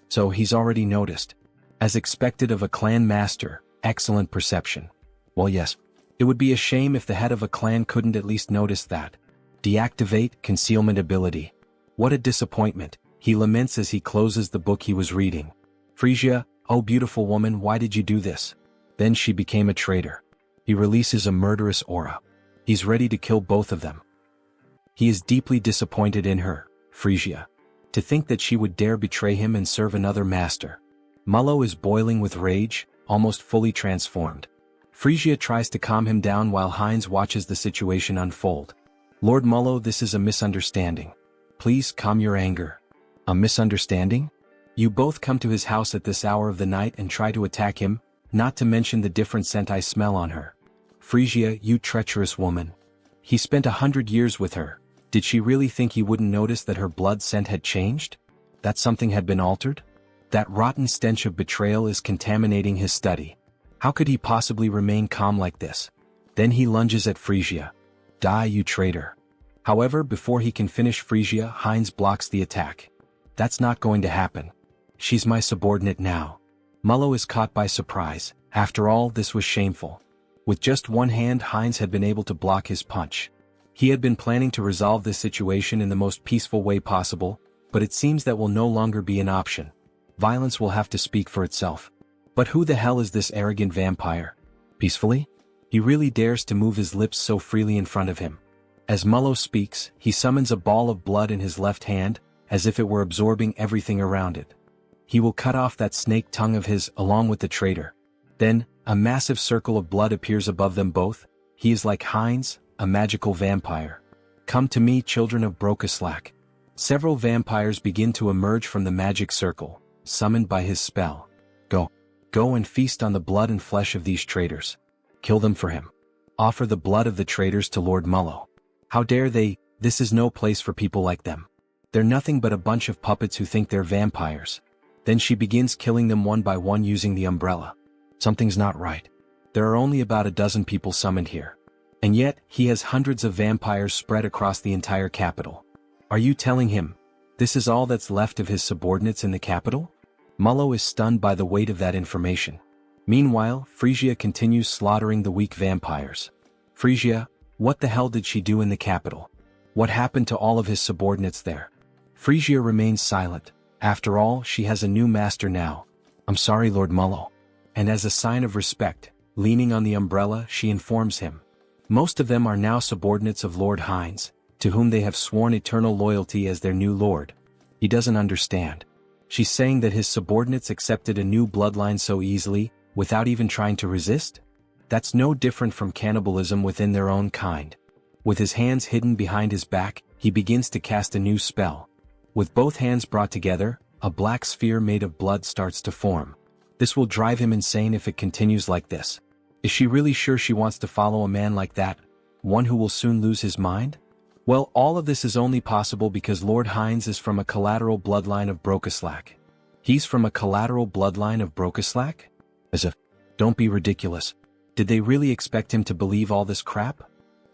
So he's already noticed. As expected of a clan master, excellent perception. Well, yes. It would be a shame if the head of a clan couldn't at least notice that. Deactivate concealment ability. What a disappointment, he laments as he closes the book he was reading. Frisia, oh beautiful woman, why did you do this? Then she became a traitor. He releases a murderous aura. He's ready to kill both of them. He is deeply disappointed in her, Frisia. To think that she would dare betray him and serve another master. Mullo is boiling with rage, almost fully transformed. Frisia tries to calm him down while Heinz watches the situation unfold. Lord Mullo, this is a misunderstanding. Please calm your anger. A misunderstanding? You both come to his house at this hour of the night and try to attack him, not to mention the different scent I smell on her. Frisia, you treacherous woman. He spent 100 years with her. Did she really think he wouldn't notice that her blood scent had changed? That something had been altered? That rotten stench of betrayal is contaminating his study. How could he possibly remain calm like this? Then he lunges at Frisia. Die, you traitor. However, before he can finish Frisia, Heinz blocks the attack. That's not going to happen. She's my subordinate now. Mullo is caught by surprise. After all, this was shameful. With just one hand, Heinz had been able to block his punch. He had been planning to resolve this situation in the most peaceful way possible, but it seems that will no longer be an option. Violence will have to speak for itself. But who the hell is this arrogant vampire? Peacefully? He really dares to move his lips so freely in front of him. As Mullo speaks, he summons a ball of blood in his left hand, as if it were absorbing everything around it. He will cut off that snake tongue of his, along with the traitor. Then, a massive circle of blood appears above them both. He is like Heinz, a magical vampire. Come to me, children of Brokaslak. Several vampires begin to emerge from the magic circle, summoned by his spell. Go and feast on the blood and flesh of these traitors. Kill them for him. Offer the blood of the traitors to Lord Mullo. How dare they? This is no place for people like them. They're nothing but a bunch of puppets who think they're vampires. Then she begins killing them one by one using the umbrella. Something's not right. There are only about a dozen people summoned here. And yet, he has hundreds of vampires spread across the entire capital. Are you telling him this is all that's left of his subordinates in the capital? Mullo is stunned by the weight of that information. Meanwhile, Frisia continues slaughtering the weak vampires. Frisia, what the hell did she do in the capital? What happened to all of his subordinates there? Frisia remains silent. After all, she has a new master now. I'm sorry, Lord Mullo. And as a sign of respect, leaning on the umbrella, she informs him. Most of them are now subordinates of Lord Hines, to whom they have sworn eternal loyalty as their new lord. He doesn't understand. She's saying that his subordinates accepted a new bloodline so easily, without even trying to resist? That's no different from cannibalism within their own kind. With his hands hidden behind his back, he begins to cast a new spell. With both hands brought together, a black sphere made of blood starts to form. This will drive him insane if it continues like this. Is she really sure she wants to follow a man like that, one who will soon lose his mind? Well, all of this is only possible because Lord Hines is from a collateral bloodline of Brokeslack. He's from a collateral bloodline of Brokeslack? As if, don't be ridiculous. Did they really expect him to believe all this crap?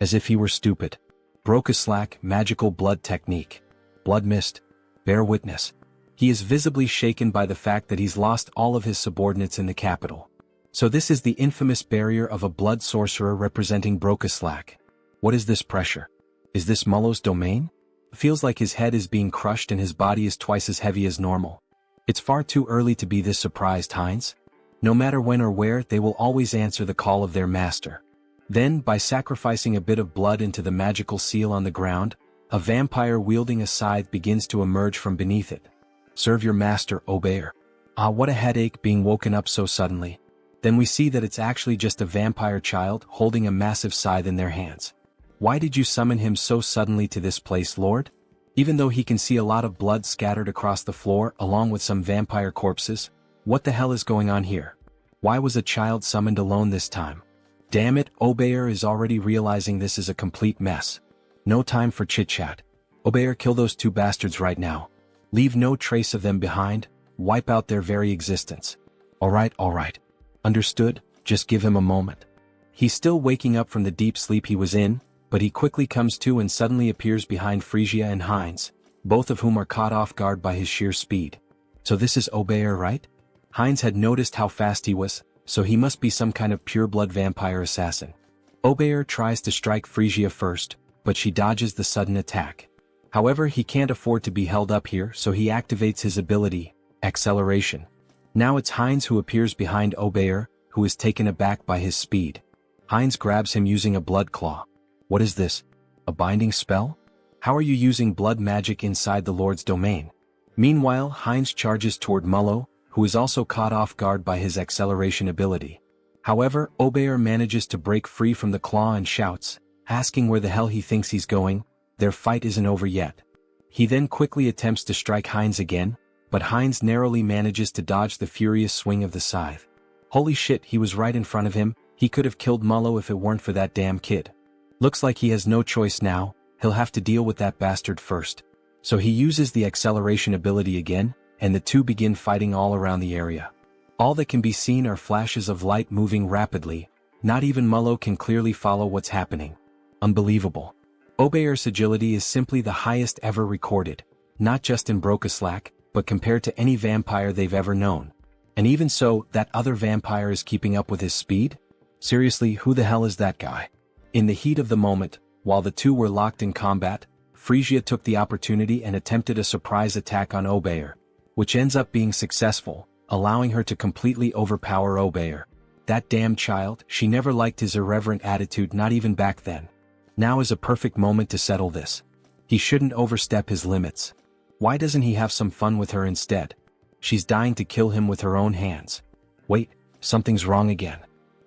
As if he were stupid. Brokeslack, magical blood technique. Blood mist. Bear witness. He is visibly shaken by the fact that he's lost all of his subordinates in the capital. So this is the infamous barrier of a blood sorcerer representing Brokeslack. What is this pressure? Is this Mullo's domain? Feels like his head is being crushed and his body is twice as heavy as normal. It's far too early to be this surprised, Hines. No matter when or where, they will always answer the call of their master. Then, by sacrificing a bit of blood into the magical seal on the ground, a vampire wielding a scythe begins to emerge from beneath it. Serve your master, Obeyer. Ah, what a headache being woken up so suddenly. Then we see that it's actually just a vampire child holding a massive scythe in their hands. Why did you summon him so suddenly to this place, Lord? Even though he can see a lot of blood scattered across the floor along with some vampire corpses, what the hell is going on here? Why was a child summoned alone this time? Damn it, Obeyer is already realizing this is a complete mess. No time for chit-chat. Obeyer, kill those two bastards right now. Leave no trace of them behind, wipe out their very existence. Alright. Understood, just give him a moment. He's still waking up from the deep sleep he was in, but he quickly comes to and suddenly appears behind Frisia and Hines, both of whom are caught off guard by his sheer speed. So this is Obeyer, right? Hines had noticed how fast he was, so he must be some kind of pure-blood vampire assassin. Obeyer tries to strike Frisia first, but she dodges the sudden attack. However, he can't afford to be held up here, so he activates his ability, Acceleration. Now it's Hines who appears behind Obeyer, who is taken aback by his speed. Hines grabs him using a blood claw. What is this? A binding spell? How are you using blood magic inside the Lord's domain? Meanwhile, Hines charges toward Mullo, who is also caught off guard by his acceleration ability. However, Obeyer manages to break free from the claw and shouts, asking where the hell he thinks he's going. Their fight isn't over yet. He then quickly attempts to strike Hines again, but Hines narrowly manages to dodge the furious swing of the scythe. Holy shit, he was right in front of him. He could have killed Mullo if it weren't for that damn kid. Looks like he has no choice now, he'll have to deal with that bastard first. So he uses the acceleration ability again, and the two begin fighting all around the area. All that can be seen are flashes of light moving rapidly. Not even Mullo can clearly follow what's happening. Unbelievable. Obeyer's agility is simply the highest ever recorded, not just in Brokeslack, but compared to any vampire they've ever known. And even so, that other vampire is keeping up with his speed? Seriously, who the hell is that guy? In the heat of the moment, while the two were locked in combat, Frisia took the opportunity and attempted a surprise attack on Obeyer, which ends up being successful, allowing her to completely overpower Obeyer. That damn child, she never liked his irreverent attitude, not even back then. Now is a perfect moment to settle this. He shouldn't overstep his limits. Why doesn't he have some fun with her instead? She's dying to kill him with her own hands. Wait, something's wrong again.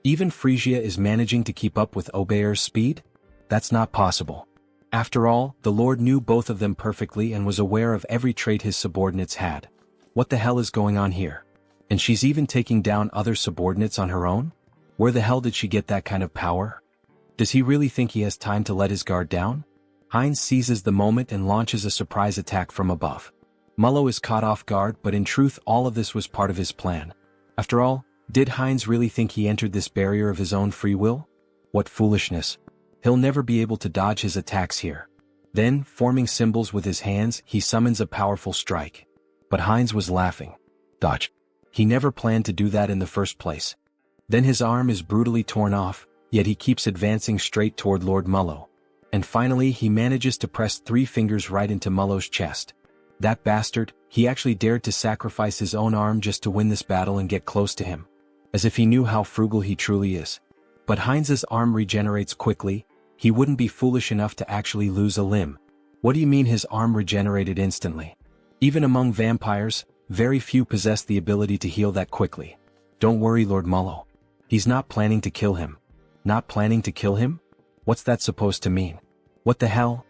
Even Frisia is managing to keep up with Obeyer's speed? That's not possible. After all, the Lord knew both of them perfectly and was aware of every trait his subordinates had. What the hell is going on here? And she's even taking down other subordinates on her own? Where the hell did she get that kind of power? Does he really think he has time to let his guard down? Heinz seizes the moment and launches a surprise attack from above. Mullo is caught off guard, but in truth all of this was part of his plan. After all, did Heinz really think he entered this barrier of his own free will? What foolishness. He'll never be able to dodge his attacks here. Then, forming symbols with his hands, he summons a powerful strike. But Heinz was laughing. Dodge. He never planned to do that in the first place. Then his arm is brutally torn off, yet he keeps advancing straight toward Lord Mullo. And finally he manages to press 3 fingers right into Mullo's chest. That bastard, he actually dared to sacrifice his own arm just to win this battle and get close to him. As if he knew how frugal he truly is. But Heinz's arm regenerates quickly. He wouldn't be foolish enough to actually lose a limb. What do you mean his arm regenerated instantly? Even among vampires, very few possess the ability to heal that quickly. Don't worry, Lord Mullo. He's not planning to kill him. Not planning to kill him? What's that supposed to mean? What the hell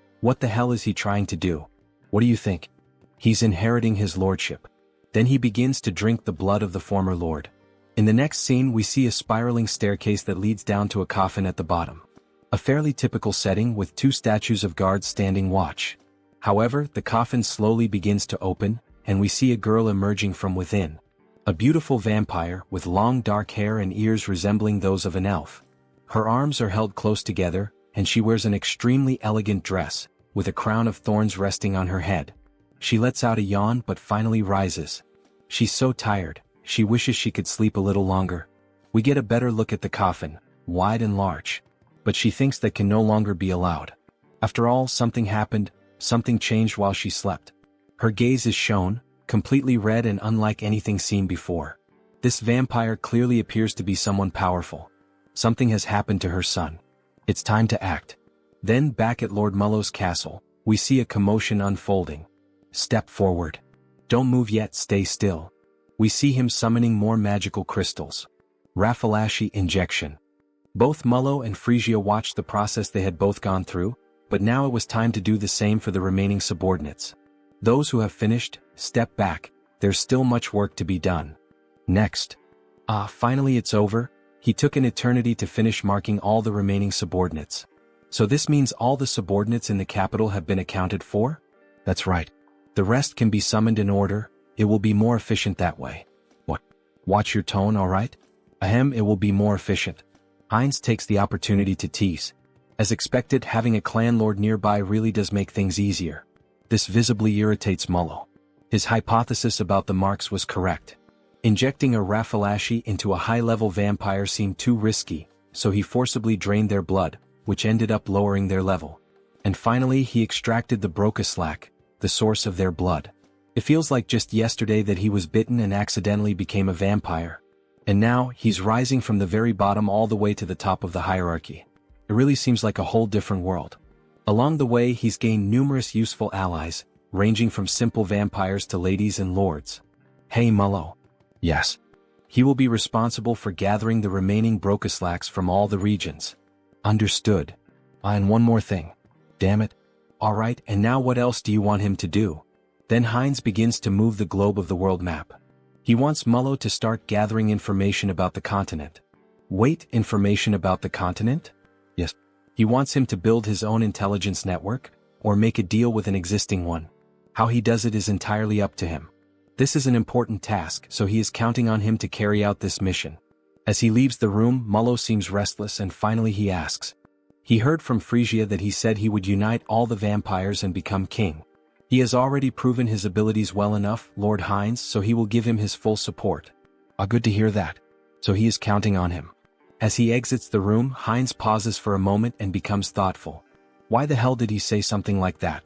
is he trying to do? What do you think? He's inheriting his lordship. Then he begins to drink the blood of the former lord. In the next scene we see a spiraling staircase that leads down to a coffin at the bottom. A fairly typical setting with 2 statues of guards standing watch. However, the coffin slowly begins to open, and we see a girl emerging from within. A beautiful vampire with long dark hair and ears resembling those of an elf. Her arms are held close together, and she wears an extremely elegant dress, with a crown of thorns resting on her head. She lets out a yawn but finally rises. She's so tired, she wishes she could sleep a little longer. We get a better look at the coffin, wide and large. But she thinks that can no longer be allowed. After all, something happened, something changed while she slept. Her gaze is shown, completely red and unlike anything seen before. This vampire clearly appears to be someone powerful. Something has happened to her son. It's time to act. Then back at Lord Mullo's castle, we see a commotion unfolding. Step forward. Don't move yet, stay still. We see him summoning more magical crystals. Raffalashi injection. Both Mullo and Frisia watched the process they had both gone through, but now it was time to do the same for the remaining subordinates. Those who have finished, step back, there's still much work to be done. Next. Finally it's over. He took an eternity to finish marking all the remaining subordinates. So this means all the subordinates in the capital have been accounted for? That's right. The rest can be summoned in order. It will be more efficient that way. What? Watch your tone, alright? Ahem, it will be more efficient. Heinz takes the opportunity to tease. As expected, having a clan lord nearby really does make things easier. This visibly irritates Mullo. His hypothesis about the marks was correct. Injecting a Raffalashi into a high-level vampire seemed too risky, so he forcibly drained their blood, which ended up lowering their level. And finally he extracted the Brocaslack, the source of their blood. It feels like just yesterday that he was bitten and accidentally became a vampire. And now, he's rising from the very bottom all the way to the top of the hierarchy. It really seems like a whole different world. Along the way he's gained numerous useful allies, ranging from simple vampires to ladies and lords. Hey Mullo. Yes. He will be responsible for gathering the remaining Brocaslacks from all the regions. Understood. And one more thing. Damn it. Alright, and now what else do you want him to do? Then Heinz begins to move the globe of the world map. He wants Mullo to start gathering information about the continent. Wait, information about the continent? Yes. He wants him to build his own intelligence network, or make a deal with an existing one. How he does it is entirely up to him. This is an important task, so he is counting on him to carry out this mission. As he leaves the room, Mullo seems restless and finally he asks. He heard from Frisia that he said he would unite all the vampires and become king. He has already proven his abilities well enough, Lord Heinz, so he will give him his full support. Good to hear that. So he is counting on him. As he exits the room, Heinz pauses for a moment and becomes thoughtful. Why the hell did he say something like that?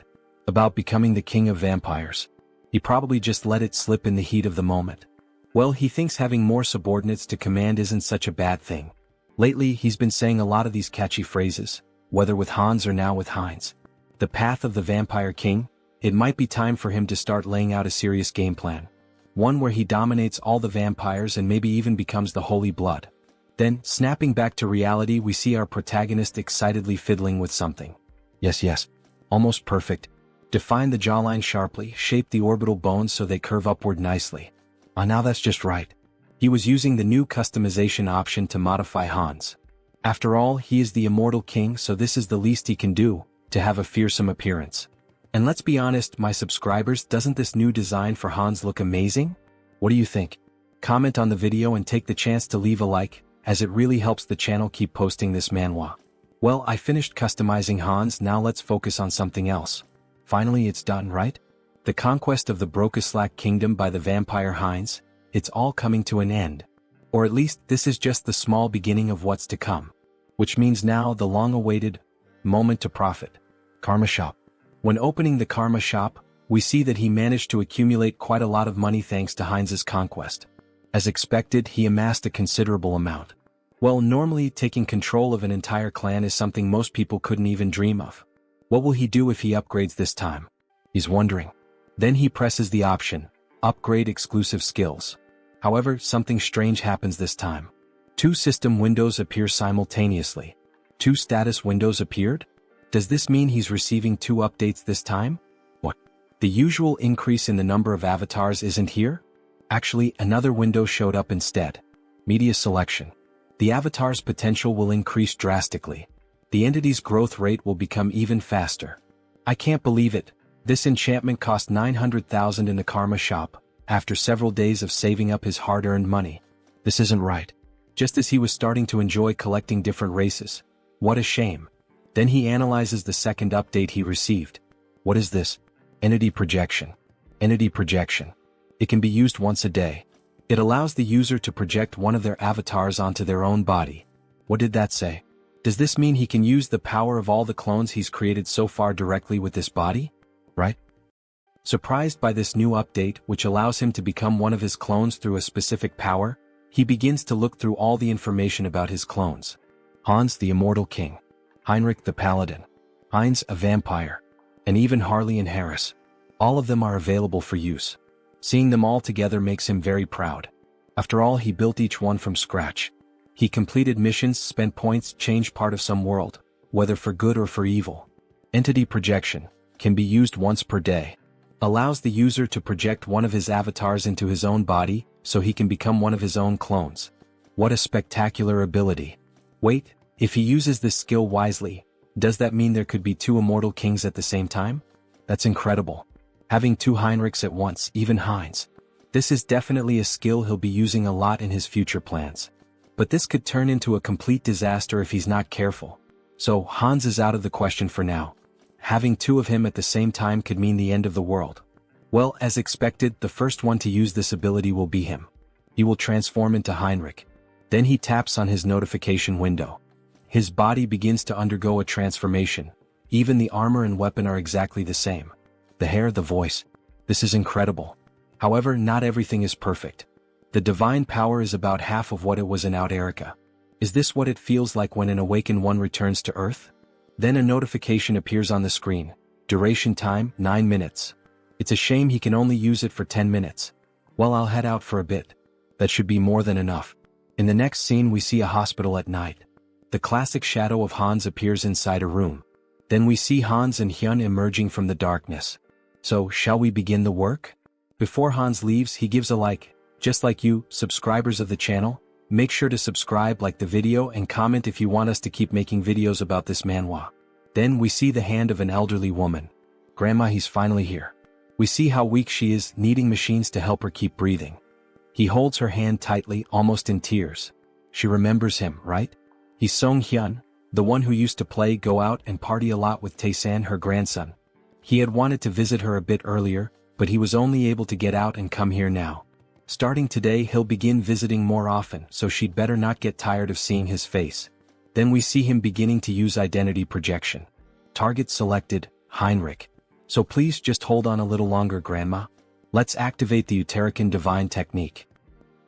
About becoming the king of vampires? He probably just let it slip in the heat of the moment. Well, he thinks having more subordinates to command isn't such a bad thing. Lately, he's been saying a lot of these catchy phrases, whether with Hans or now with Heinz. The path of the vampire king? It might be time for him to start laying out a serious game plan. One where he dominates all the vampires and maybe even becomes the Holy Blood. Then, snapping back to reality, we see our protagonist excitedly fiddling with something. Yes. Almost perfect. Define the jawline sharply, shape the orbital bones so they curve upward nicely. Now that's just right. He was using the new customization option to modify Hans. After all, he is the immortal king, so this is the least he can do, to have a fearsome appearance. And let's be honest, my subscribers, doesn't this new design for Hans look amazing? What do you think? Comment on the video and take the chance to leave a like, as it really helps the channel keep posting this manhwa. Well, I finished customizing Hans, now let's focus on something else. Finally it's done, right? The conquest of the Brokeslack kingdom by the vampire Heinz, it's all coming to an end. Or at least this is just the small beginning of what's to come. Which means now the long-awaited moment to profit. Karma Shop. When opening the Karma Shop, we see that he managed to accumulate quite a lot of money thanks to Heinz's conquest. As expected, he amassed a considerable amount. Well, normally taking control of an entire clan is something most people couldn't even dream of. What will he do if he upgrades this time? He's wondering. Then he presses the option, Upgrade Exclusive Skills. However, something strange happens this time. 2 system windows appear simultaneously. 2 status windows appeared? Does this mean he's receiving 2 updates this time? What? The usual increase in the number of avatars isn't here? Actually, another window showed up instead. Media selection. The avatar's potential will increase drastically. The entity's growth rate will become even faster. I can't believe it. This enchantment cost 900,000 in the Karma Shop, after several days of saving up his hard-earned money. This isn't right. Just as he was starting to enjoy collecting different races. What a shame. Then he analyzes the second update he received. What is this? Entity projection. Entity projection. It can be used once a day. It allows the user to project one of their avatars onto their own body. What did that say? Does this mean he can use the power of all the clones he's created so far directly with this body? Right? Surprised by this new update, which allows him to become one of his clones through a specific power, he begins to look through all the information about his clones. Hans the Immortal King. Heinrich the Paladin. Heinz a vampire. And even Harley and Harris. All of them are available for use. Seeing them all together makes him very proud. After all, he built each one from scratch. He completed missions, spent points, changed part of some world, whether for good or for evil. Entity projection. Can be used once per day. Allows the user to project one of his avatars into his own body, so he can become one of his own clones. What a spectacular ability. Wait, if he uses this skill wisely, does that mean there could be 2 immortal kings at the same time? That's incredible. Having 2 Heinrichs at once, even Heinz. This is definitely a skill he'll be using a lot in his future plans. But this could turn into a complete disaster if he's not careful. So Hans is out of the question for now. Having 2 of him at the same time could mean the end of the world. Well, as expected, the first one to use this ability will be him. He will transform into Heinrich. Then he taps on his notification window. His body begins to undergo a transformation. Even the armor and weapon are exactly the same. The hair, the voice. This is incredible. However, not everything is perfect. The divine power is about half of what it was in Out Erica. Is this what it feels like when an awakened one returns to Earth? Then a notification appears on the screen. Duration time, 9 minutes. It's a shame he can only use it for 10 minutes. Well, I'll head out for a bit. That should be more than enough. In the next scene we see a hospital at night. The classic shadow of Hans appears inside a room. Then we see Hans and Hyun emerging from the darkness. So, shall we begin the work? Before Hans leaves, he gives a like. Just like you, subscribers of the channel, make sure to subscribe, like the video, and comment if you want us to keep making videos about this manhwa. Then we see the hand of an elderly woman. Grandma, he's finally here. We see how weak she is, needing machines to help her keep breathing. He holds her hand tightly, almost in tears. She remembers him, right? He's Sunghyun, the one who used to play, go out, and party a lot with Taesan, her grandson. He had wanted to visit her a bit earlier, but he was only able to get out and come here now. Starting today, he'll begin visiting more often, so she'd better not get tired of seeing his face. Then we see him beginning to use identity projection. Target selected, Heinrich. So please just hold on a little longer, Grandma. Let's activate the Uterican divine technique.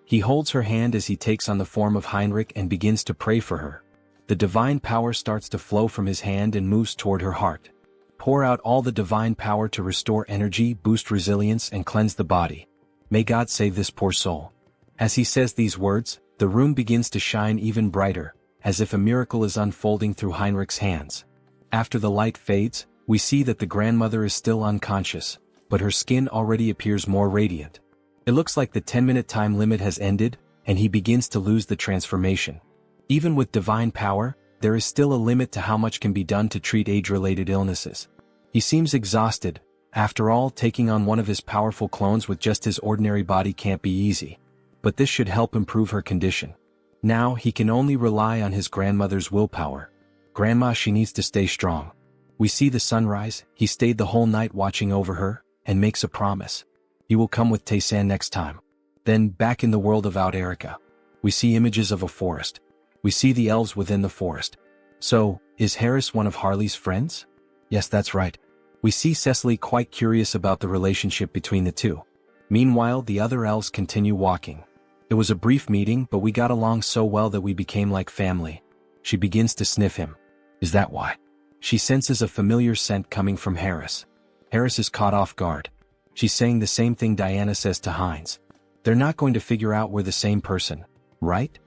He holds her hand as he takes on the form of Heinrich and begins to pray for her. The divine power starts to flow from his hand and moves toward her heart. Pour out all the divine power to restore energy, boost resilience, and cleanse the body. May God save this poor soul. As he says these words, the room begins to shine even brighter, as if a miracle is unfolding through Heinrich's hands. After the light fades, we see that the grandmother is still unconscious, but her skin already appears more radiant. It looks like the 10-minute time limit has ended, and he begins to lose the transformation. Even with divine power, there is still a limit to how much can be done to treat age-related illnesses. He seems exhausted. After all, taking on one of his powerful clones with just his ordinary body can't be easy. But this should help improve her condition. Now, he can only rely on his grandmother's willpower. Grandma, she needs to stay strong. We see the sunrise. He stayed the whole night watching over her, and makes a promise. He will come with Tae-san next time. Then, back in the world of Out Erica, we see images of a forest. We see the elves within the forest. So, is Harris one of Harley's friends? Yes, that's right. We see Cecily quite curious about the relationship between the two. Meanwhile, the other elves continue walking. It was a brief meeting, but we got along so well that we became like family. She begins to sniff him. Is that why? She senses a familiar scent coming from Harris. Harris is caught off guard. She's saying the same thing Diana says to Hines. They're not going to figure out we're the same person, right?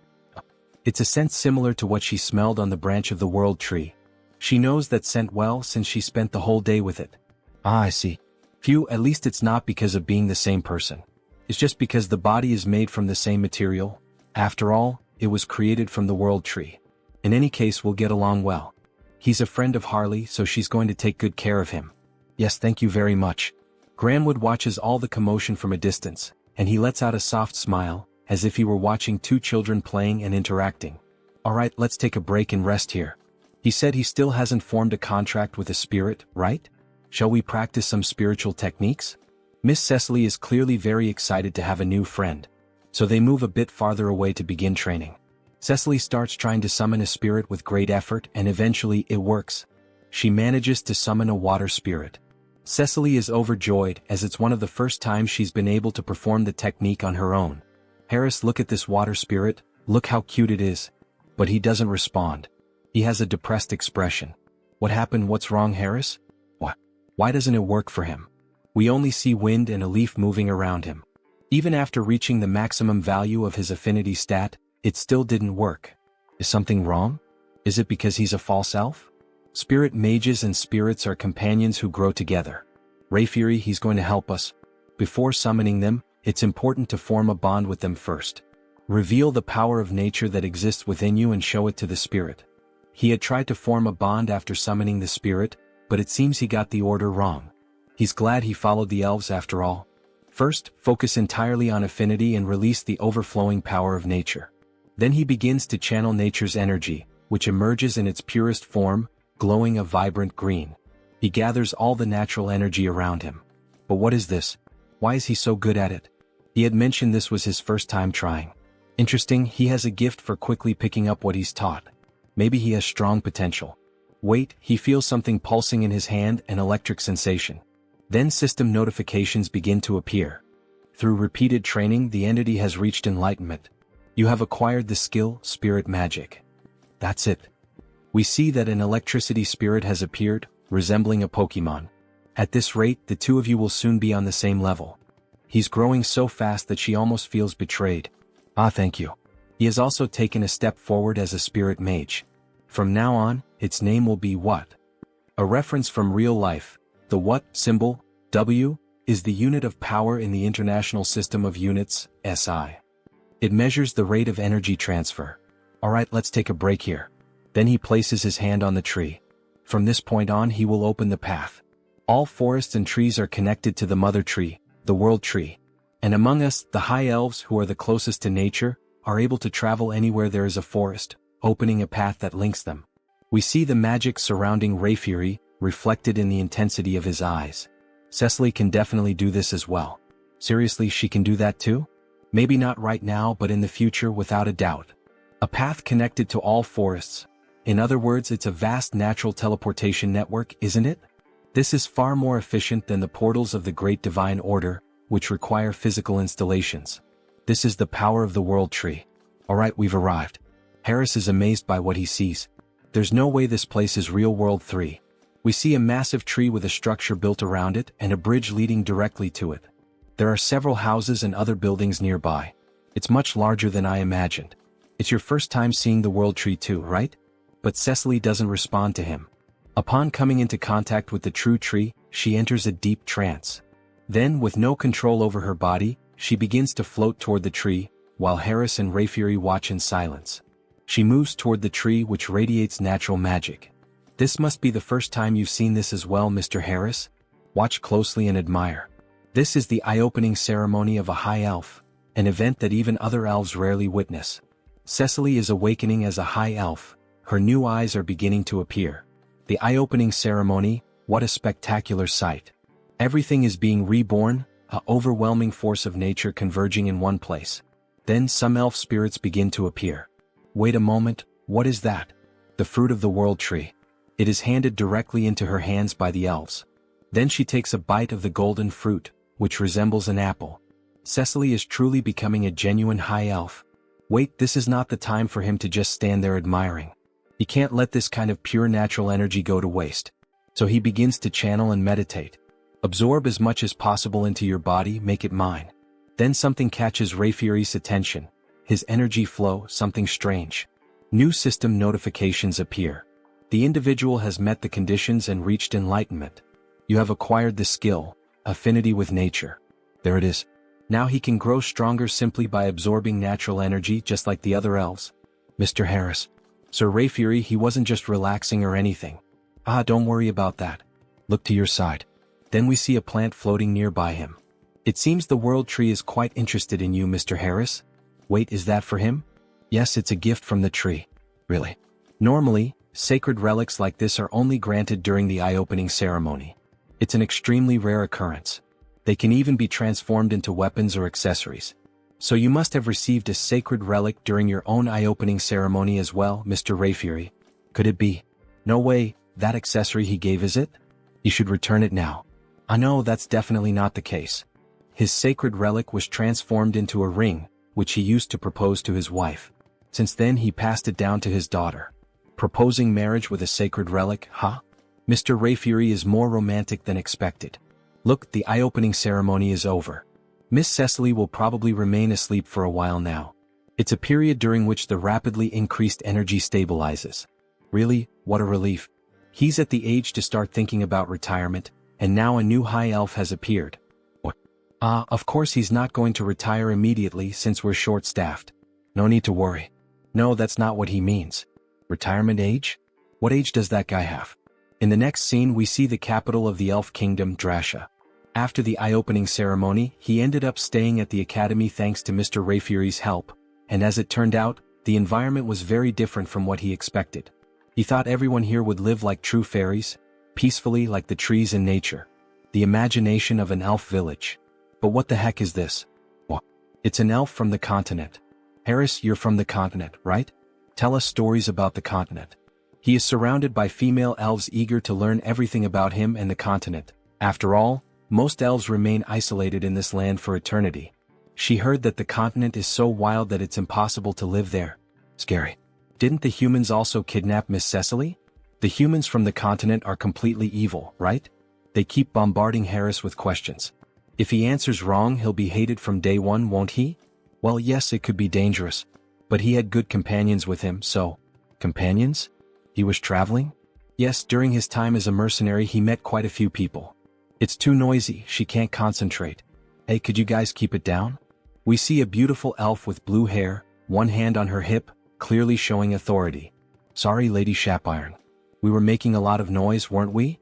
It's a scent similar to what she smelled on the branch of the world tree. She knows that scent well since she spent the whole day with it. Ah, I see. Phew, at least it's not because of being the same person. It's just because the body is made from the same material. After all, it was created from the world tree. In any case, we'll get along well. He's a friend of Harley, so she's going to take good care of him. Yes, thank you very much. Granwood watches all the commotion from a distance, and he lets out a soft smile, as if he were watching two children playing and interacting. Alright, let's take a break and rest here. He said he still hasn't formed a contract with a spirit, right? Shall we practice some spiritual techniques? Miss Cecily is clearly very excited to have a new friend. So they move a bit farther away to begin training. Cecily starts trying to summon a spirit with great effort, and eventually it works. She manages to summon a water spirit. Cecily is overjoyed as it's one of the first times she's been able to perform the technique on her own. Harris, look at this water spirit, look how cute it is. But he doesn't respond. He has a depressed expression. What happened? What's wrong, Harris? What? Why doesn't it work for him? We only see wind and a leaf moving around him. Even after reaching the maximum value of his affinity stat, it still didn't work. Is something wrong? Is it because he's a false elf? Spirit mages and spirits are companions who grow together. Rayfury, he's going to help us. Before summoning them, it's important to form a bond with them first. Reveal the power of nature that exists within you and show it to the spirit. He had tried to form a bond after summoning the spirit, but it seems he got the order wrong. He's glad he followed the elves after all. First, focus entirely on affinity and release the overflowing power of nature. Then he begins to channel nature's energy, which emerges in its purest form, glowing a vibrant green. He gathers all the natural energy around him. But what is this? Why is he so good at it? He had mentioned this was his first time trying. Interesting, he has a gift for quickly picking up what he's taught. Maybe he has strong potential. Wait, he feels something pulsing in his hand, an electric sensation. Then system notifications begin to appear. Through repeated training, the entity has reached enlightenment. You have acquired the skill, Spirit Magic. That's it. We see that an electricity spirit has appeared, resembling a Pokemon. At this rate, the two of you will soon be on the same level. He's growing so fast that she almost feels betrayed. Ah, thank you. He has also taken a step forward as a spirit mage. From now on, its name will be What? A reference from real life. The What symbol, W, is the unit of power in the International System of Units, SI. It measures the rate of energy transfer. Alright, let's take a break here. Then he places his hand on the tree. From this point on, he will open the path. All forests and trees are connected to the mother tree, the world tree. And among us, the high elves who are the closest to nature, are able to travel anywhere there is a forest, opening a path that links them. We see the magic surrounding Rayfury, reflected in the intensity of his eyes. Cecily can definitely do this as well. Seriously, she can do that too? Maybe not right now, but in the future, without a doubt. A path connected to all forests. In other words, it's a vast natural teleportation network, isn't it? This is far more efficient than the portals of the Great Divine Order, which require physical installations. This is the power of the world tree. Alright, we've arrived. Harris is amazed by what he sees. There's no way this place is Real World 3. We see a massive tree with a structure built around it and a bridge leading directly to it. There are several houses and other buildings nearby. It's much larger than I imagined. It's your first time seeing the world tree too, right? But Cecily doesn't respond to him. Upon coming into contact with the true tree, she enters a deep trance. Then, with no control over her body, she begins to float toward the tree, while Harris and Rayfury watch in silence. She moves toward the tree which radiates natural magic. This must be the first time you've seen this as well, Mr. Harris. Watch closely and admire. This is the eye-opening ceremony of a high elf, an event that even other elves rarely witness. Cecily is awakening as a high elf, her new eyes are beginning to appear. The eye-opening ceremony, what a spectacular sight. Everything is being reborn, an overwhelming force of nature converging in one place. Then some elf spirits begin to appear. Wait a moment, what is that? The fruit of the world tree. It is handed directly into her hands by the elves. Then she takes a bite of the golden fruit, which resembles an apple. Cecily is truly becoming a genuine high elf. Wait, this is not the time for him to just stand there admiring. He can't let this kind of pure natural energy go to waste. So he begins to channel and meditate. Absorb as much as possible into your body, make it mine. Then something catches Rayfury's attention. His energy flow, something strange. New system notifications appear. The individual has met the conditions and reached enlightenment. You have acquired the skill, affinity with nature. There it is. Now he can grow stronger simply by absorbing natural energy just like the other elves. Mr. Harris. Sir Rayfury, he wasn't just relaxing or anything. Don't worry about that. Look to your side. Then we see a plant floating nearby him. It seems the world tree is quite interested in you, Mr. Harris. Wait, is that for him? Yes, it's a gift from the tree. Really? Normally, sacred relics like this are only granted during the eye-opening ceremony. It's an extremely rare occurrence. They can even be transformed into weapons or accessories. So you must have received a sacred relic during your own eye-opening ceremony as well, Mr. Rayfury. Could it be? No way, that accessory he gave, is it? He should return it now. I know that's definitely not the case. His sacred relic was transformed into a ring, which he used to propose to his wife. Since then he passed it down to his daughter. Proposing marriage with a sacred relic, huh? Mr. Rayfury is more romantic than expected. Look, the eye-opening ceremony is over. Miss Cecily will probably remain asleep for a while now. It's a period during which the rapidly increased energy stabilizes. Really, what a relief. He's at the age to start thinking about retirement, and now a new high elf has appeared. What? Of course he's not going to retire immediately since we're short-staffed. No need to worry. No, that's not what he means. Retirement age? What age does that guy have? In the next scene we see the capital of the elf kingdom, Drasha. After the eye-opening ceremony, he ended up staying at the academy thanks to Mr. Rayfury's help, and as it turned out, the environment was very different from what he expected. He thought everyone here would live like true fairies, peacefully like the trees in nature. The imagination of an elf village. But what the heck is this? What? It's an elf from the continent. Harris, you're from the continent, right? Tell us stories about the continent. He is surrounded by female elves eager to learn everything about him and the continent. After all, most elves remain isolated in this land for eternity. She heard that the continent is so wild that it's impossible to live there. Scary. Didn't the humans also kidnap Miss Cecily? The humans from the continent are completely evil, right? They keep bombarding Harris with questions. If he answers wrong, he'll be hated from day one, won't he? Well, yes, it could be dangerous. But he had good companions with him, so... Companions? He was traveling? Yes, during his time as a mercenary he met quite a few people. It's too noisy, she can't concentrate. Hey, could you guys keep it down? We see a beautiful elf with blue hair, one hand on her hip, clearly showing authority. Sorry, Lady Shapiron. We were making a lot of noise, weren't we?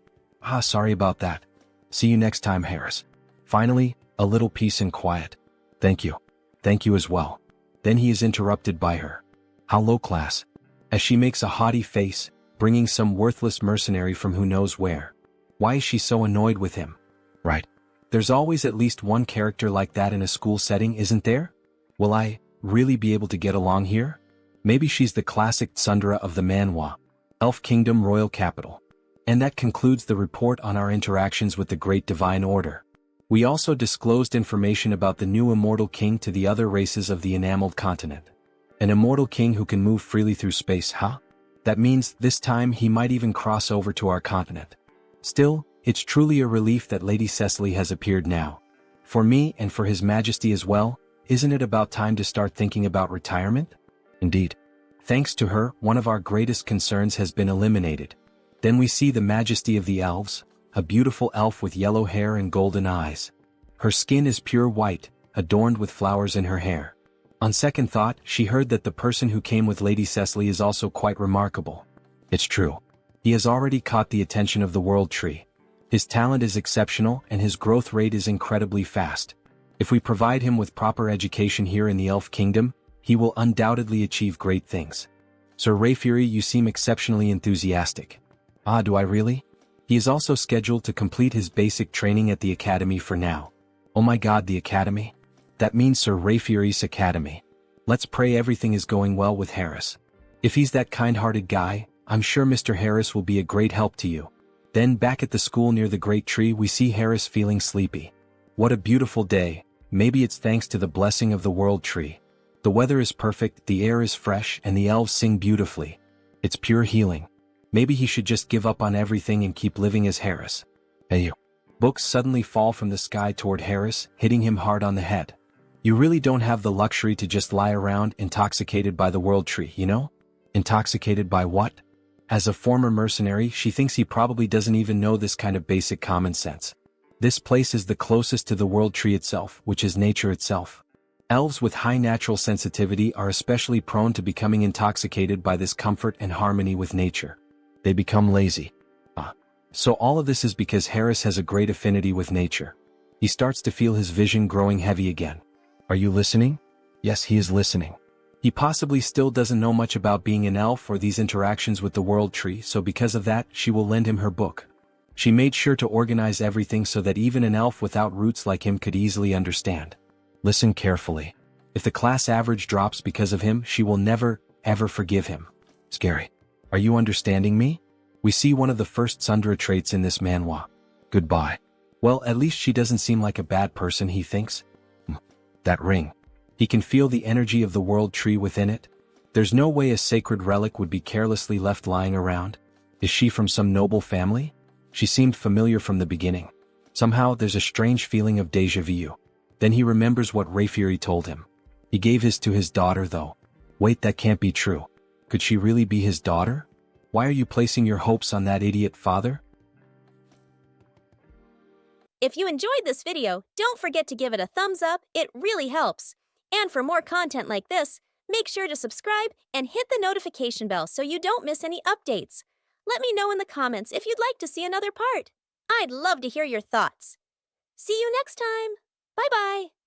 Sorry about that. See you next time, Harris. Finally, a little peace and quiet. Thank you. Thank you as well. Then he is interrupted by her. How low class. As she makes a haughty face, bringing some worthless mercenary from who knows where. Why is she so annoyed with him? Right. There's always at least one character like that in a school setting, isn't there? Will I really be able to get along here? Maybe she's the classic tsundere of the Manhwa, Elf Kingdom Royal Capital. And that concludes the report on our interactions with the Great Divine Order. We also disclosed information about the new immortal king to the other races of the enameled continent. An immortal king who can move freely through space, huh? That means this time he might even cross over to our continent. Still, it's truly a relief that Lady Cecily has appeared now. For me and for His Majesty as well, isn't it about time to start thinking about retirement? Indeed. Thanks to her, one of our greatest concerns has been eliminated. Then we see the Majesty of the Elves, a beautiful elf with yellow hair and golden eyes. Her skin is pure white, adorned with flowers in her hair. On second thought, she heard that the person who came with Lady Cecily is also quite remarkable. It's true. He has already caught the attention of the World Tree. His talent is exceptional and his growth rate is incredibly fast. If we provide him with proper education here in the Elf Kingdom, he will undoubtedly achieve great things. Sir Rayfury, you seem exceptionally enthusiastic. Ah, do I really? He is also scheduled to complete his basic training at the Academy for now. Oh my god, the Academy? That means Sir Rayfury's Academy. Let's pray everything is going well with Harris. If he's that kind-hearted guy, I'm sure Mr. Harris will be a great help to you. Then back at the school near the great tree we see Harris feeling sleepy. What a beautiful day, maybe it's thanks to the blessing of the World Tree. The weather is perfect, the air is fresh, and the elves sing beautifully. It's pure healing. Maybe he should just give up on everything and keep living as Harris. Hey you. Books suddenly fall from the sky toward Harris, hitting him hard on the head. You really don't have the luxury to just lie around intoxicated by the World Tree, you know? Intoxicated by what? As a former mercenary, she thinks he probably doesn't even know this kind of basic common sense. This place is the closest to the World Tree itself, which is nature itself. Elves with high natural sensitivity are especially prone to becoming intoxicated by this comfort and harmony with nature. They become lazy. So all of this is because Harris has a great affinity with nature. He starts to feel his vision growing heavy again. Are you listening? Yes, he is listening. He possibly still doesn't know much about being an elf or these interactions with the World Tree, so because of that, she will lend him her book. She made sure to organize everything so that even an elf without roots like him could easily understand. Listen carefully. If the class average drops because of him, she will never, ever forgive him. Scary. Are you understanding me? We see one of the first Sundra traits in this manhwa. Goodbye. Well, at least she doesn't seem like a bad person, he thinks. That ring. He can feel the energy of the World Tree within it. There's no way a sacred relic would be carelessly left lying around. Is she from some noble family? She seemed familiar from the beginning. Somehow, there's a strange feeling of déjà vu. Then he remembers what Rayfury told him. He gave his to his daughter, though. Wait, that can't be true. Could she really be his daughter? Why are you placing your hopes on that idiot father? If you enjoyed this video, don't forget to give it a thumbs up, it really helps. And for more content like this, make sure to subscribe and hit the notification bell so you don't miss any updates. Let me know in the comments if you'd like to see another part. I'd love to hear your thoughts. See you next time. Bye-bye.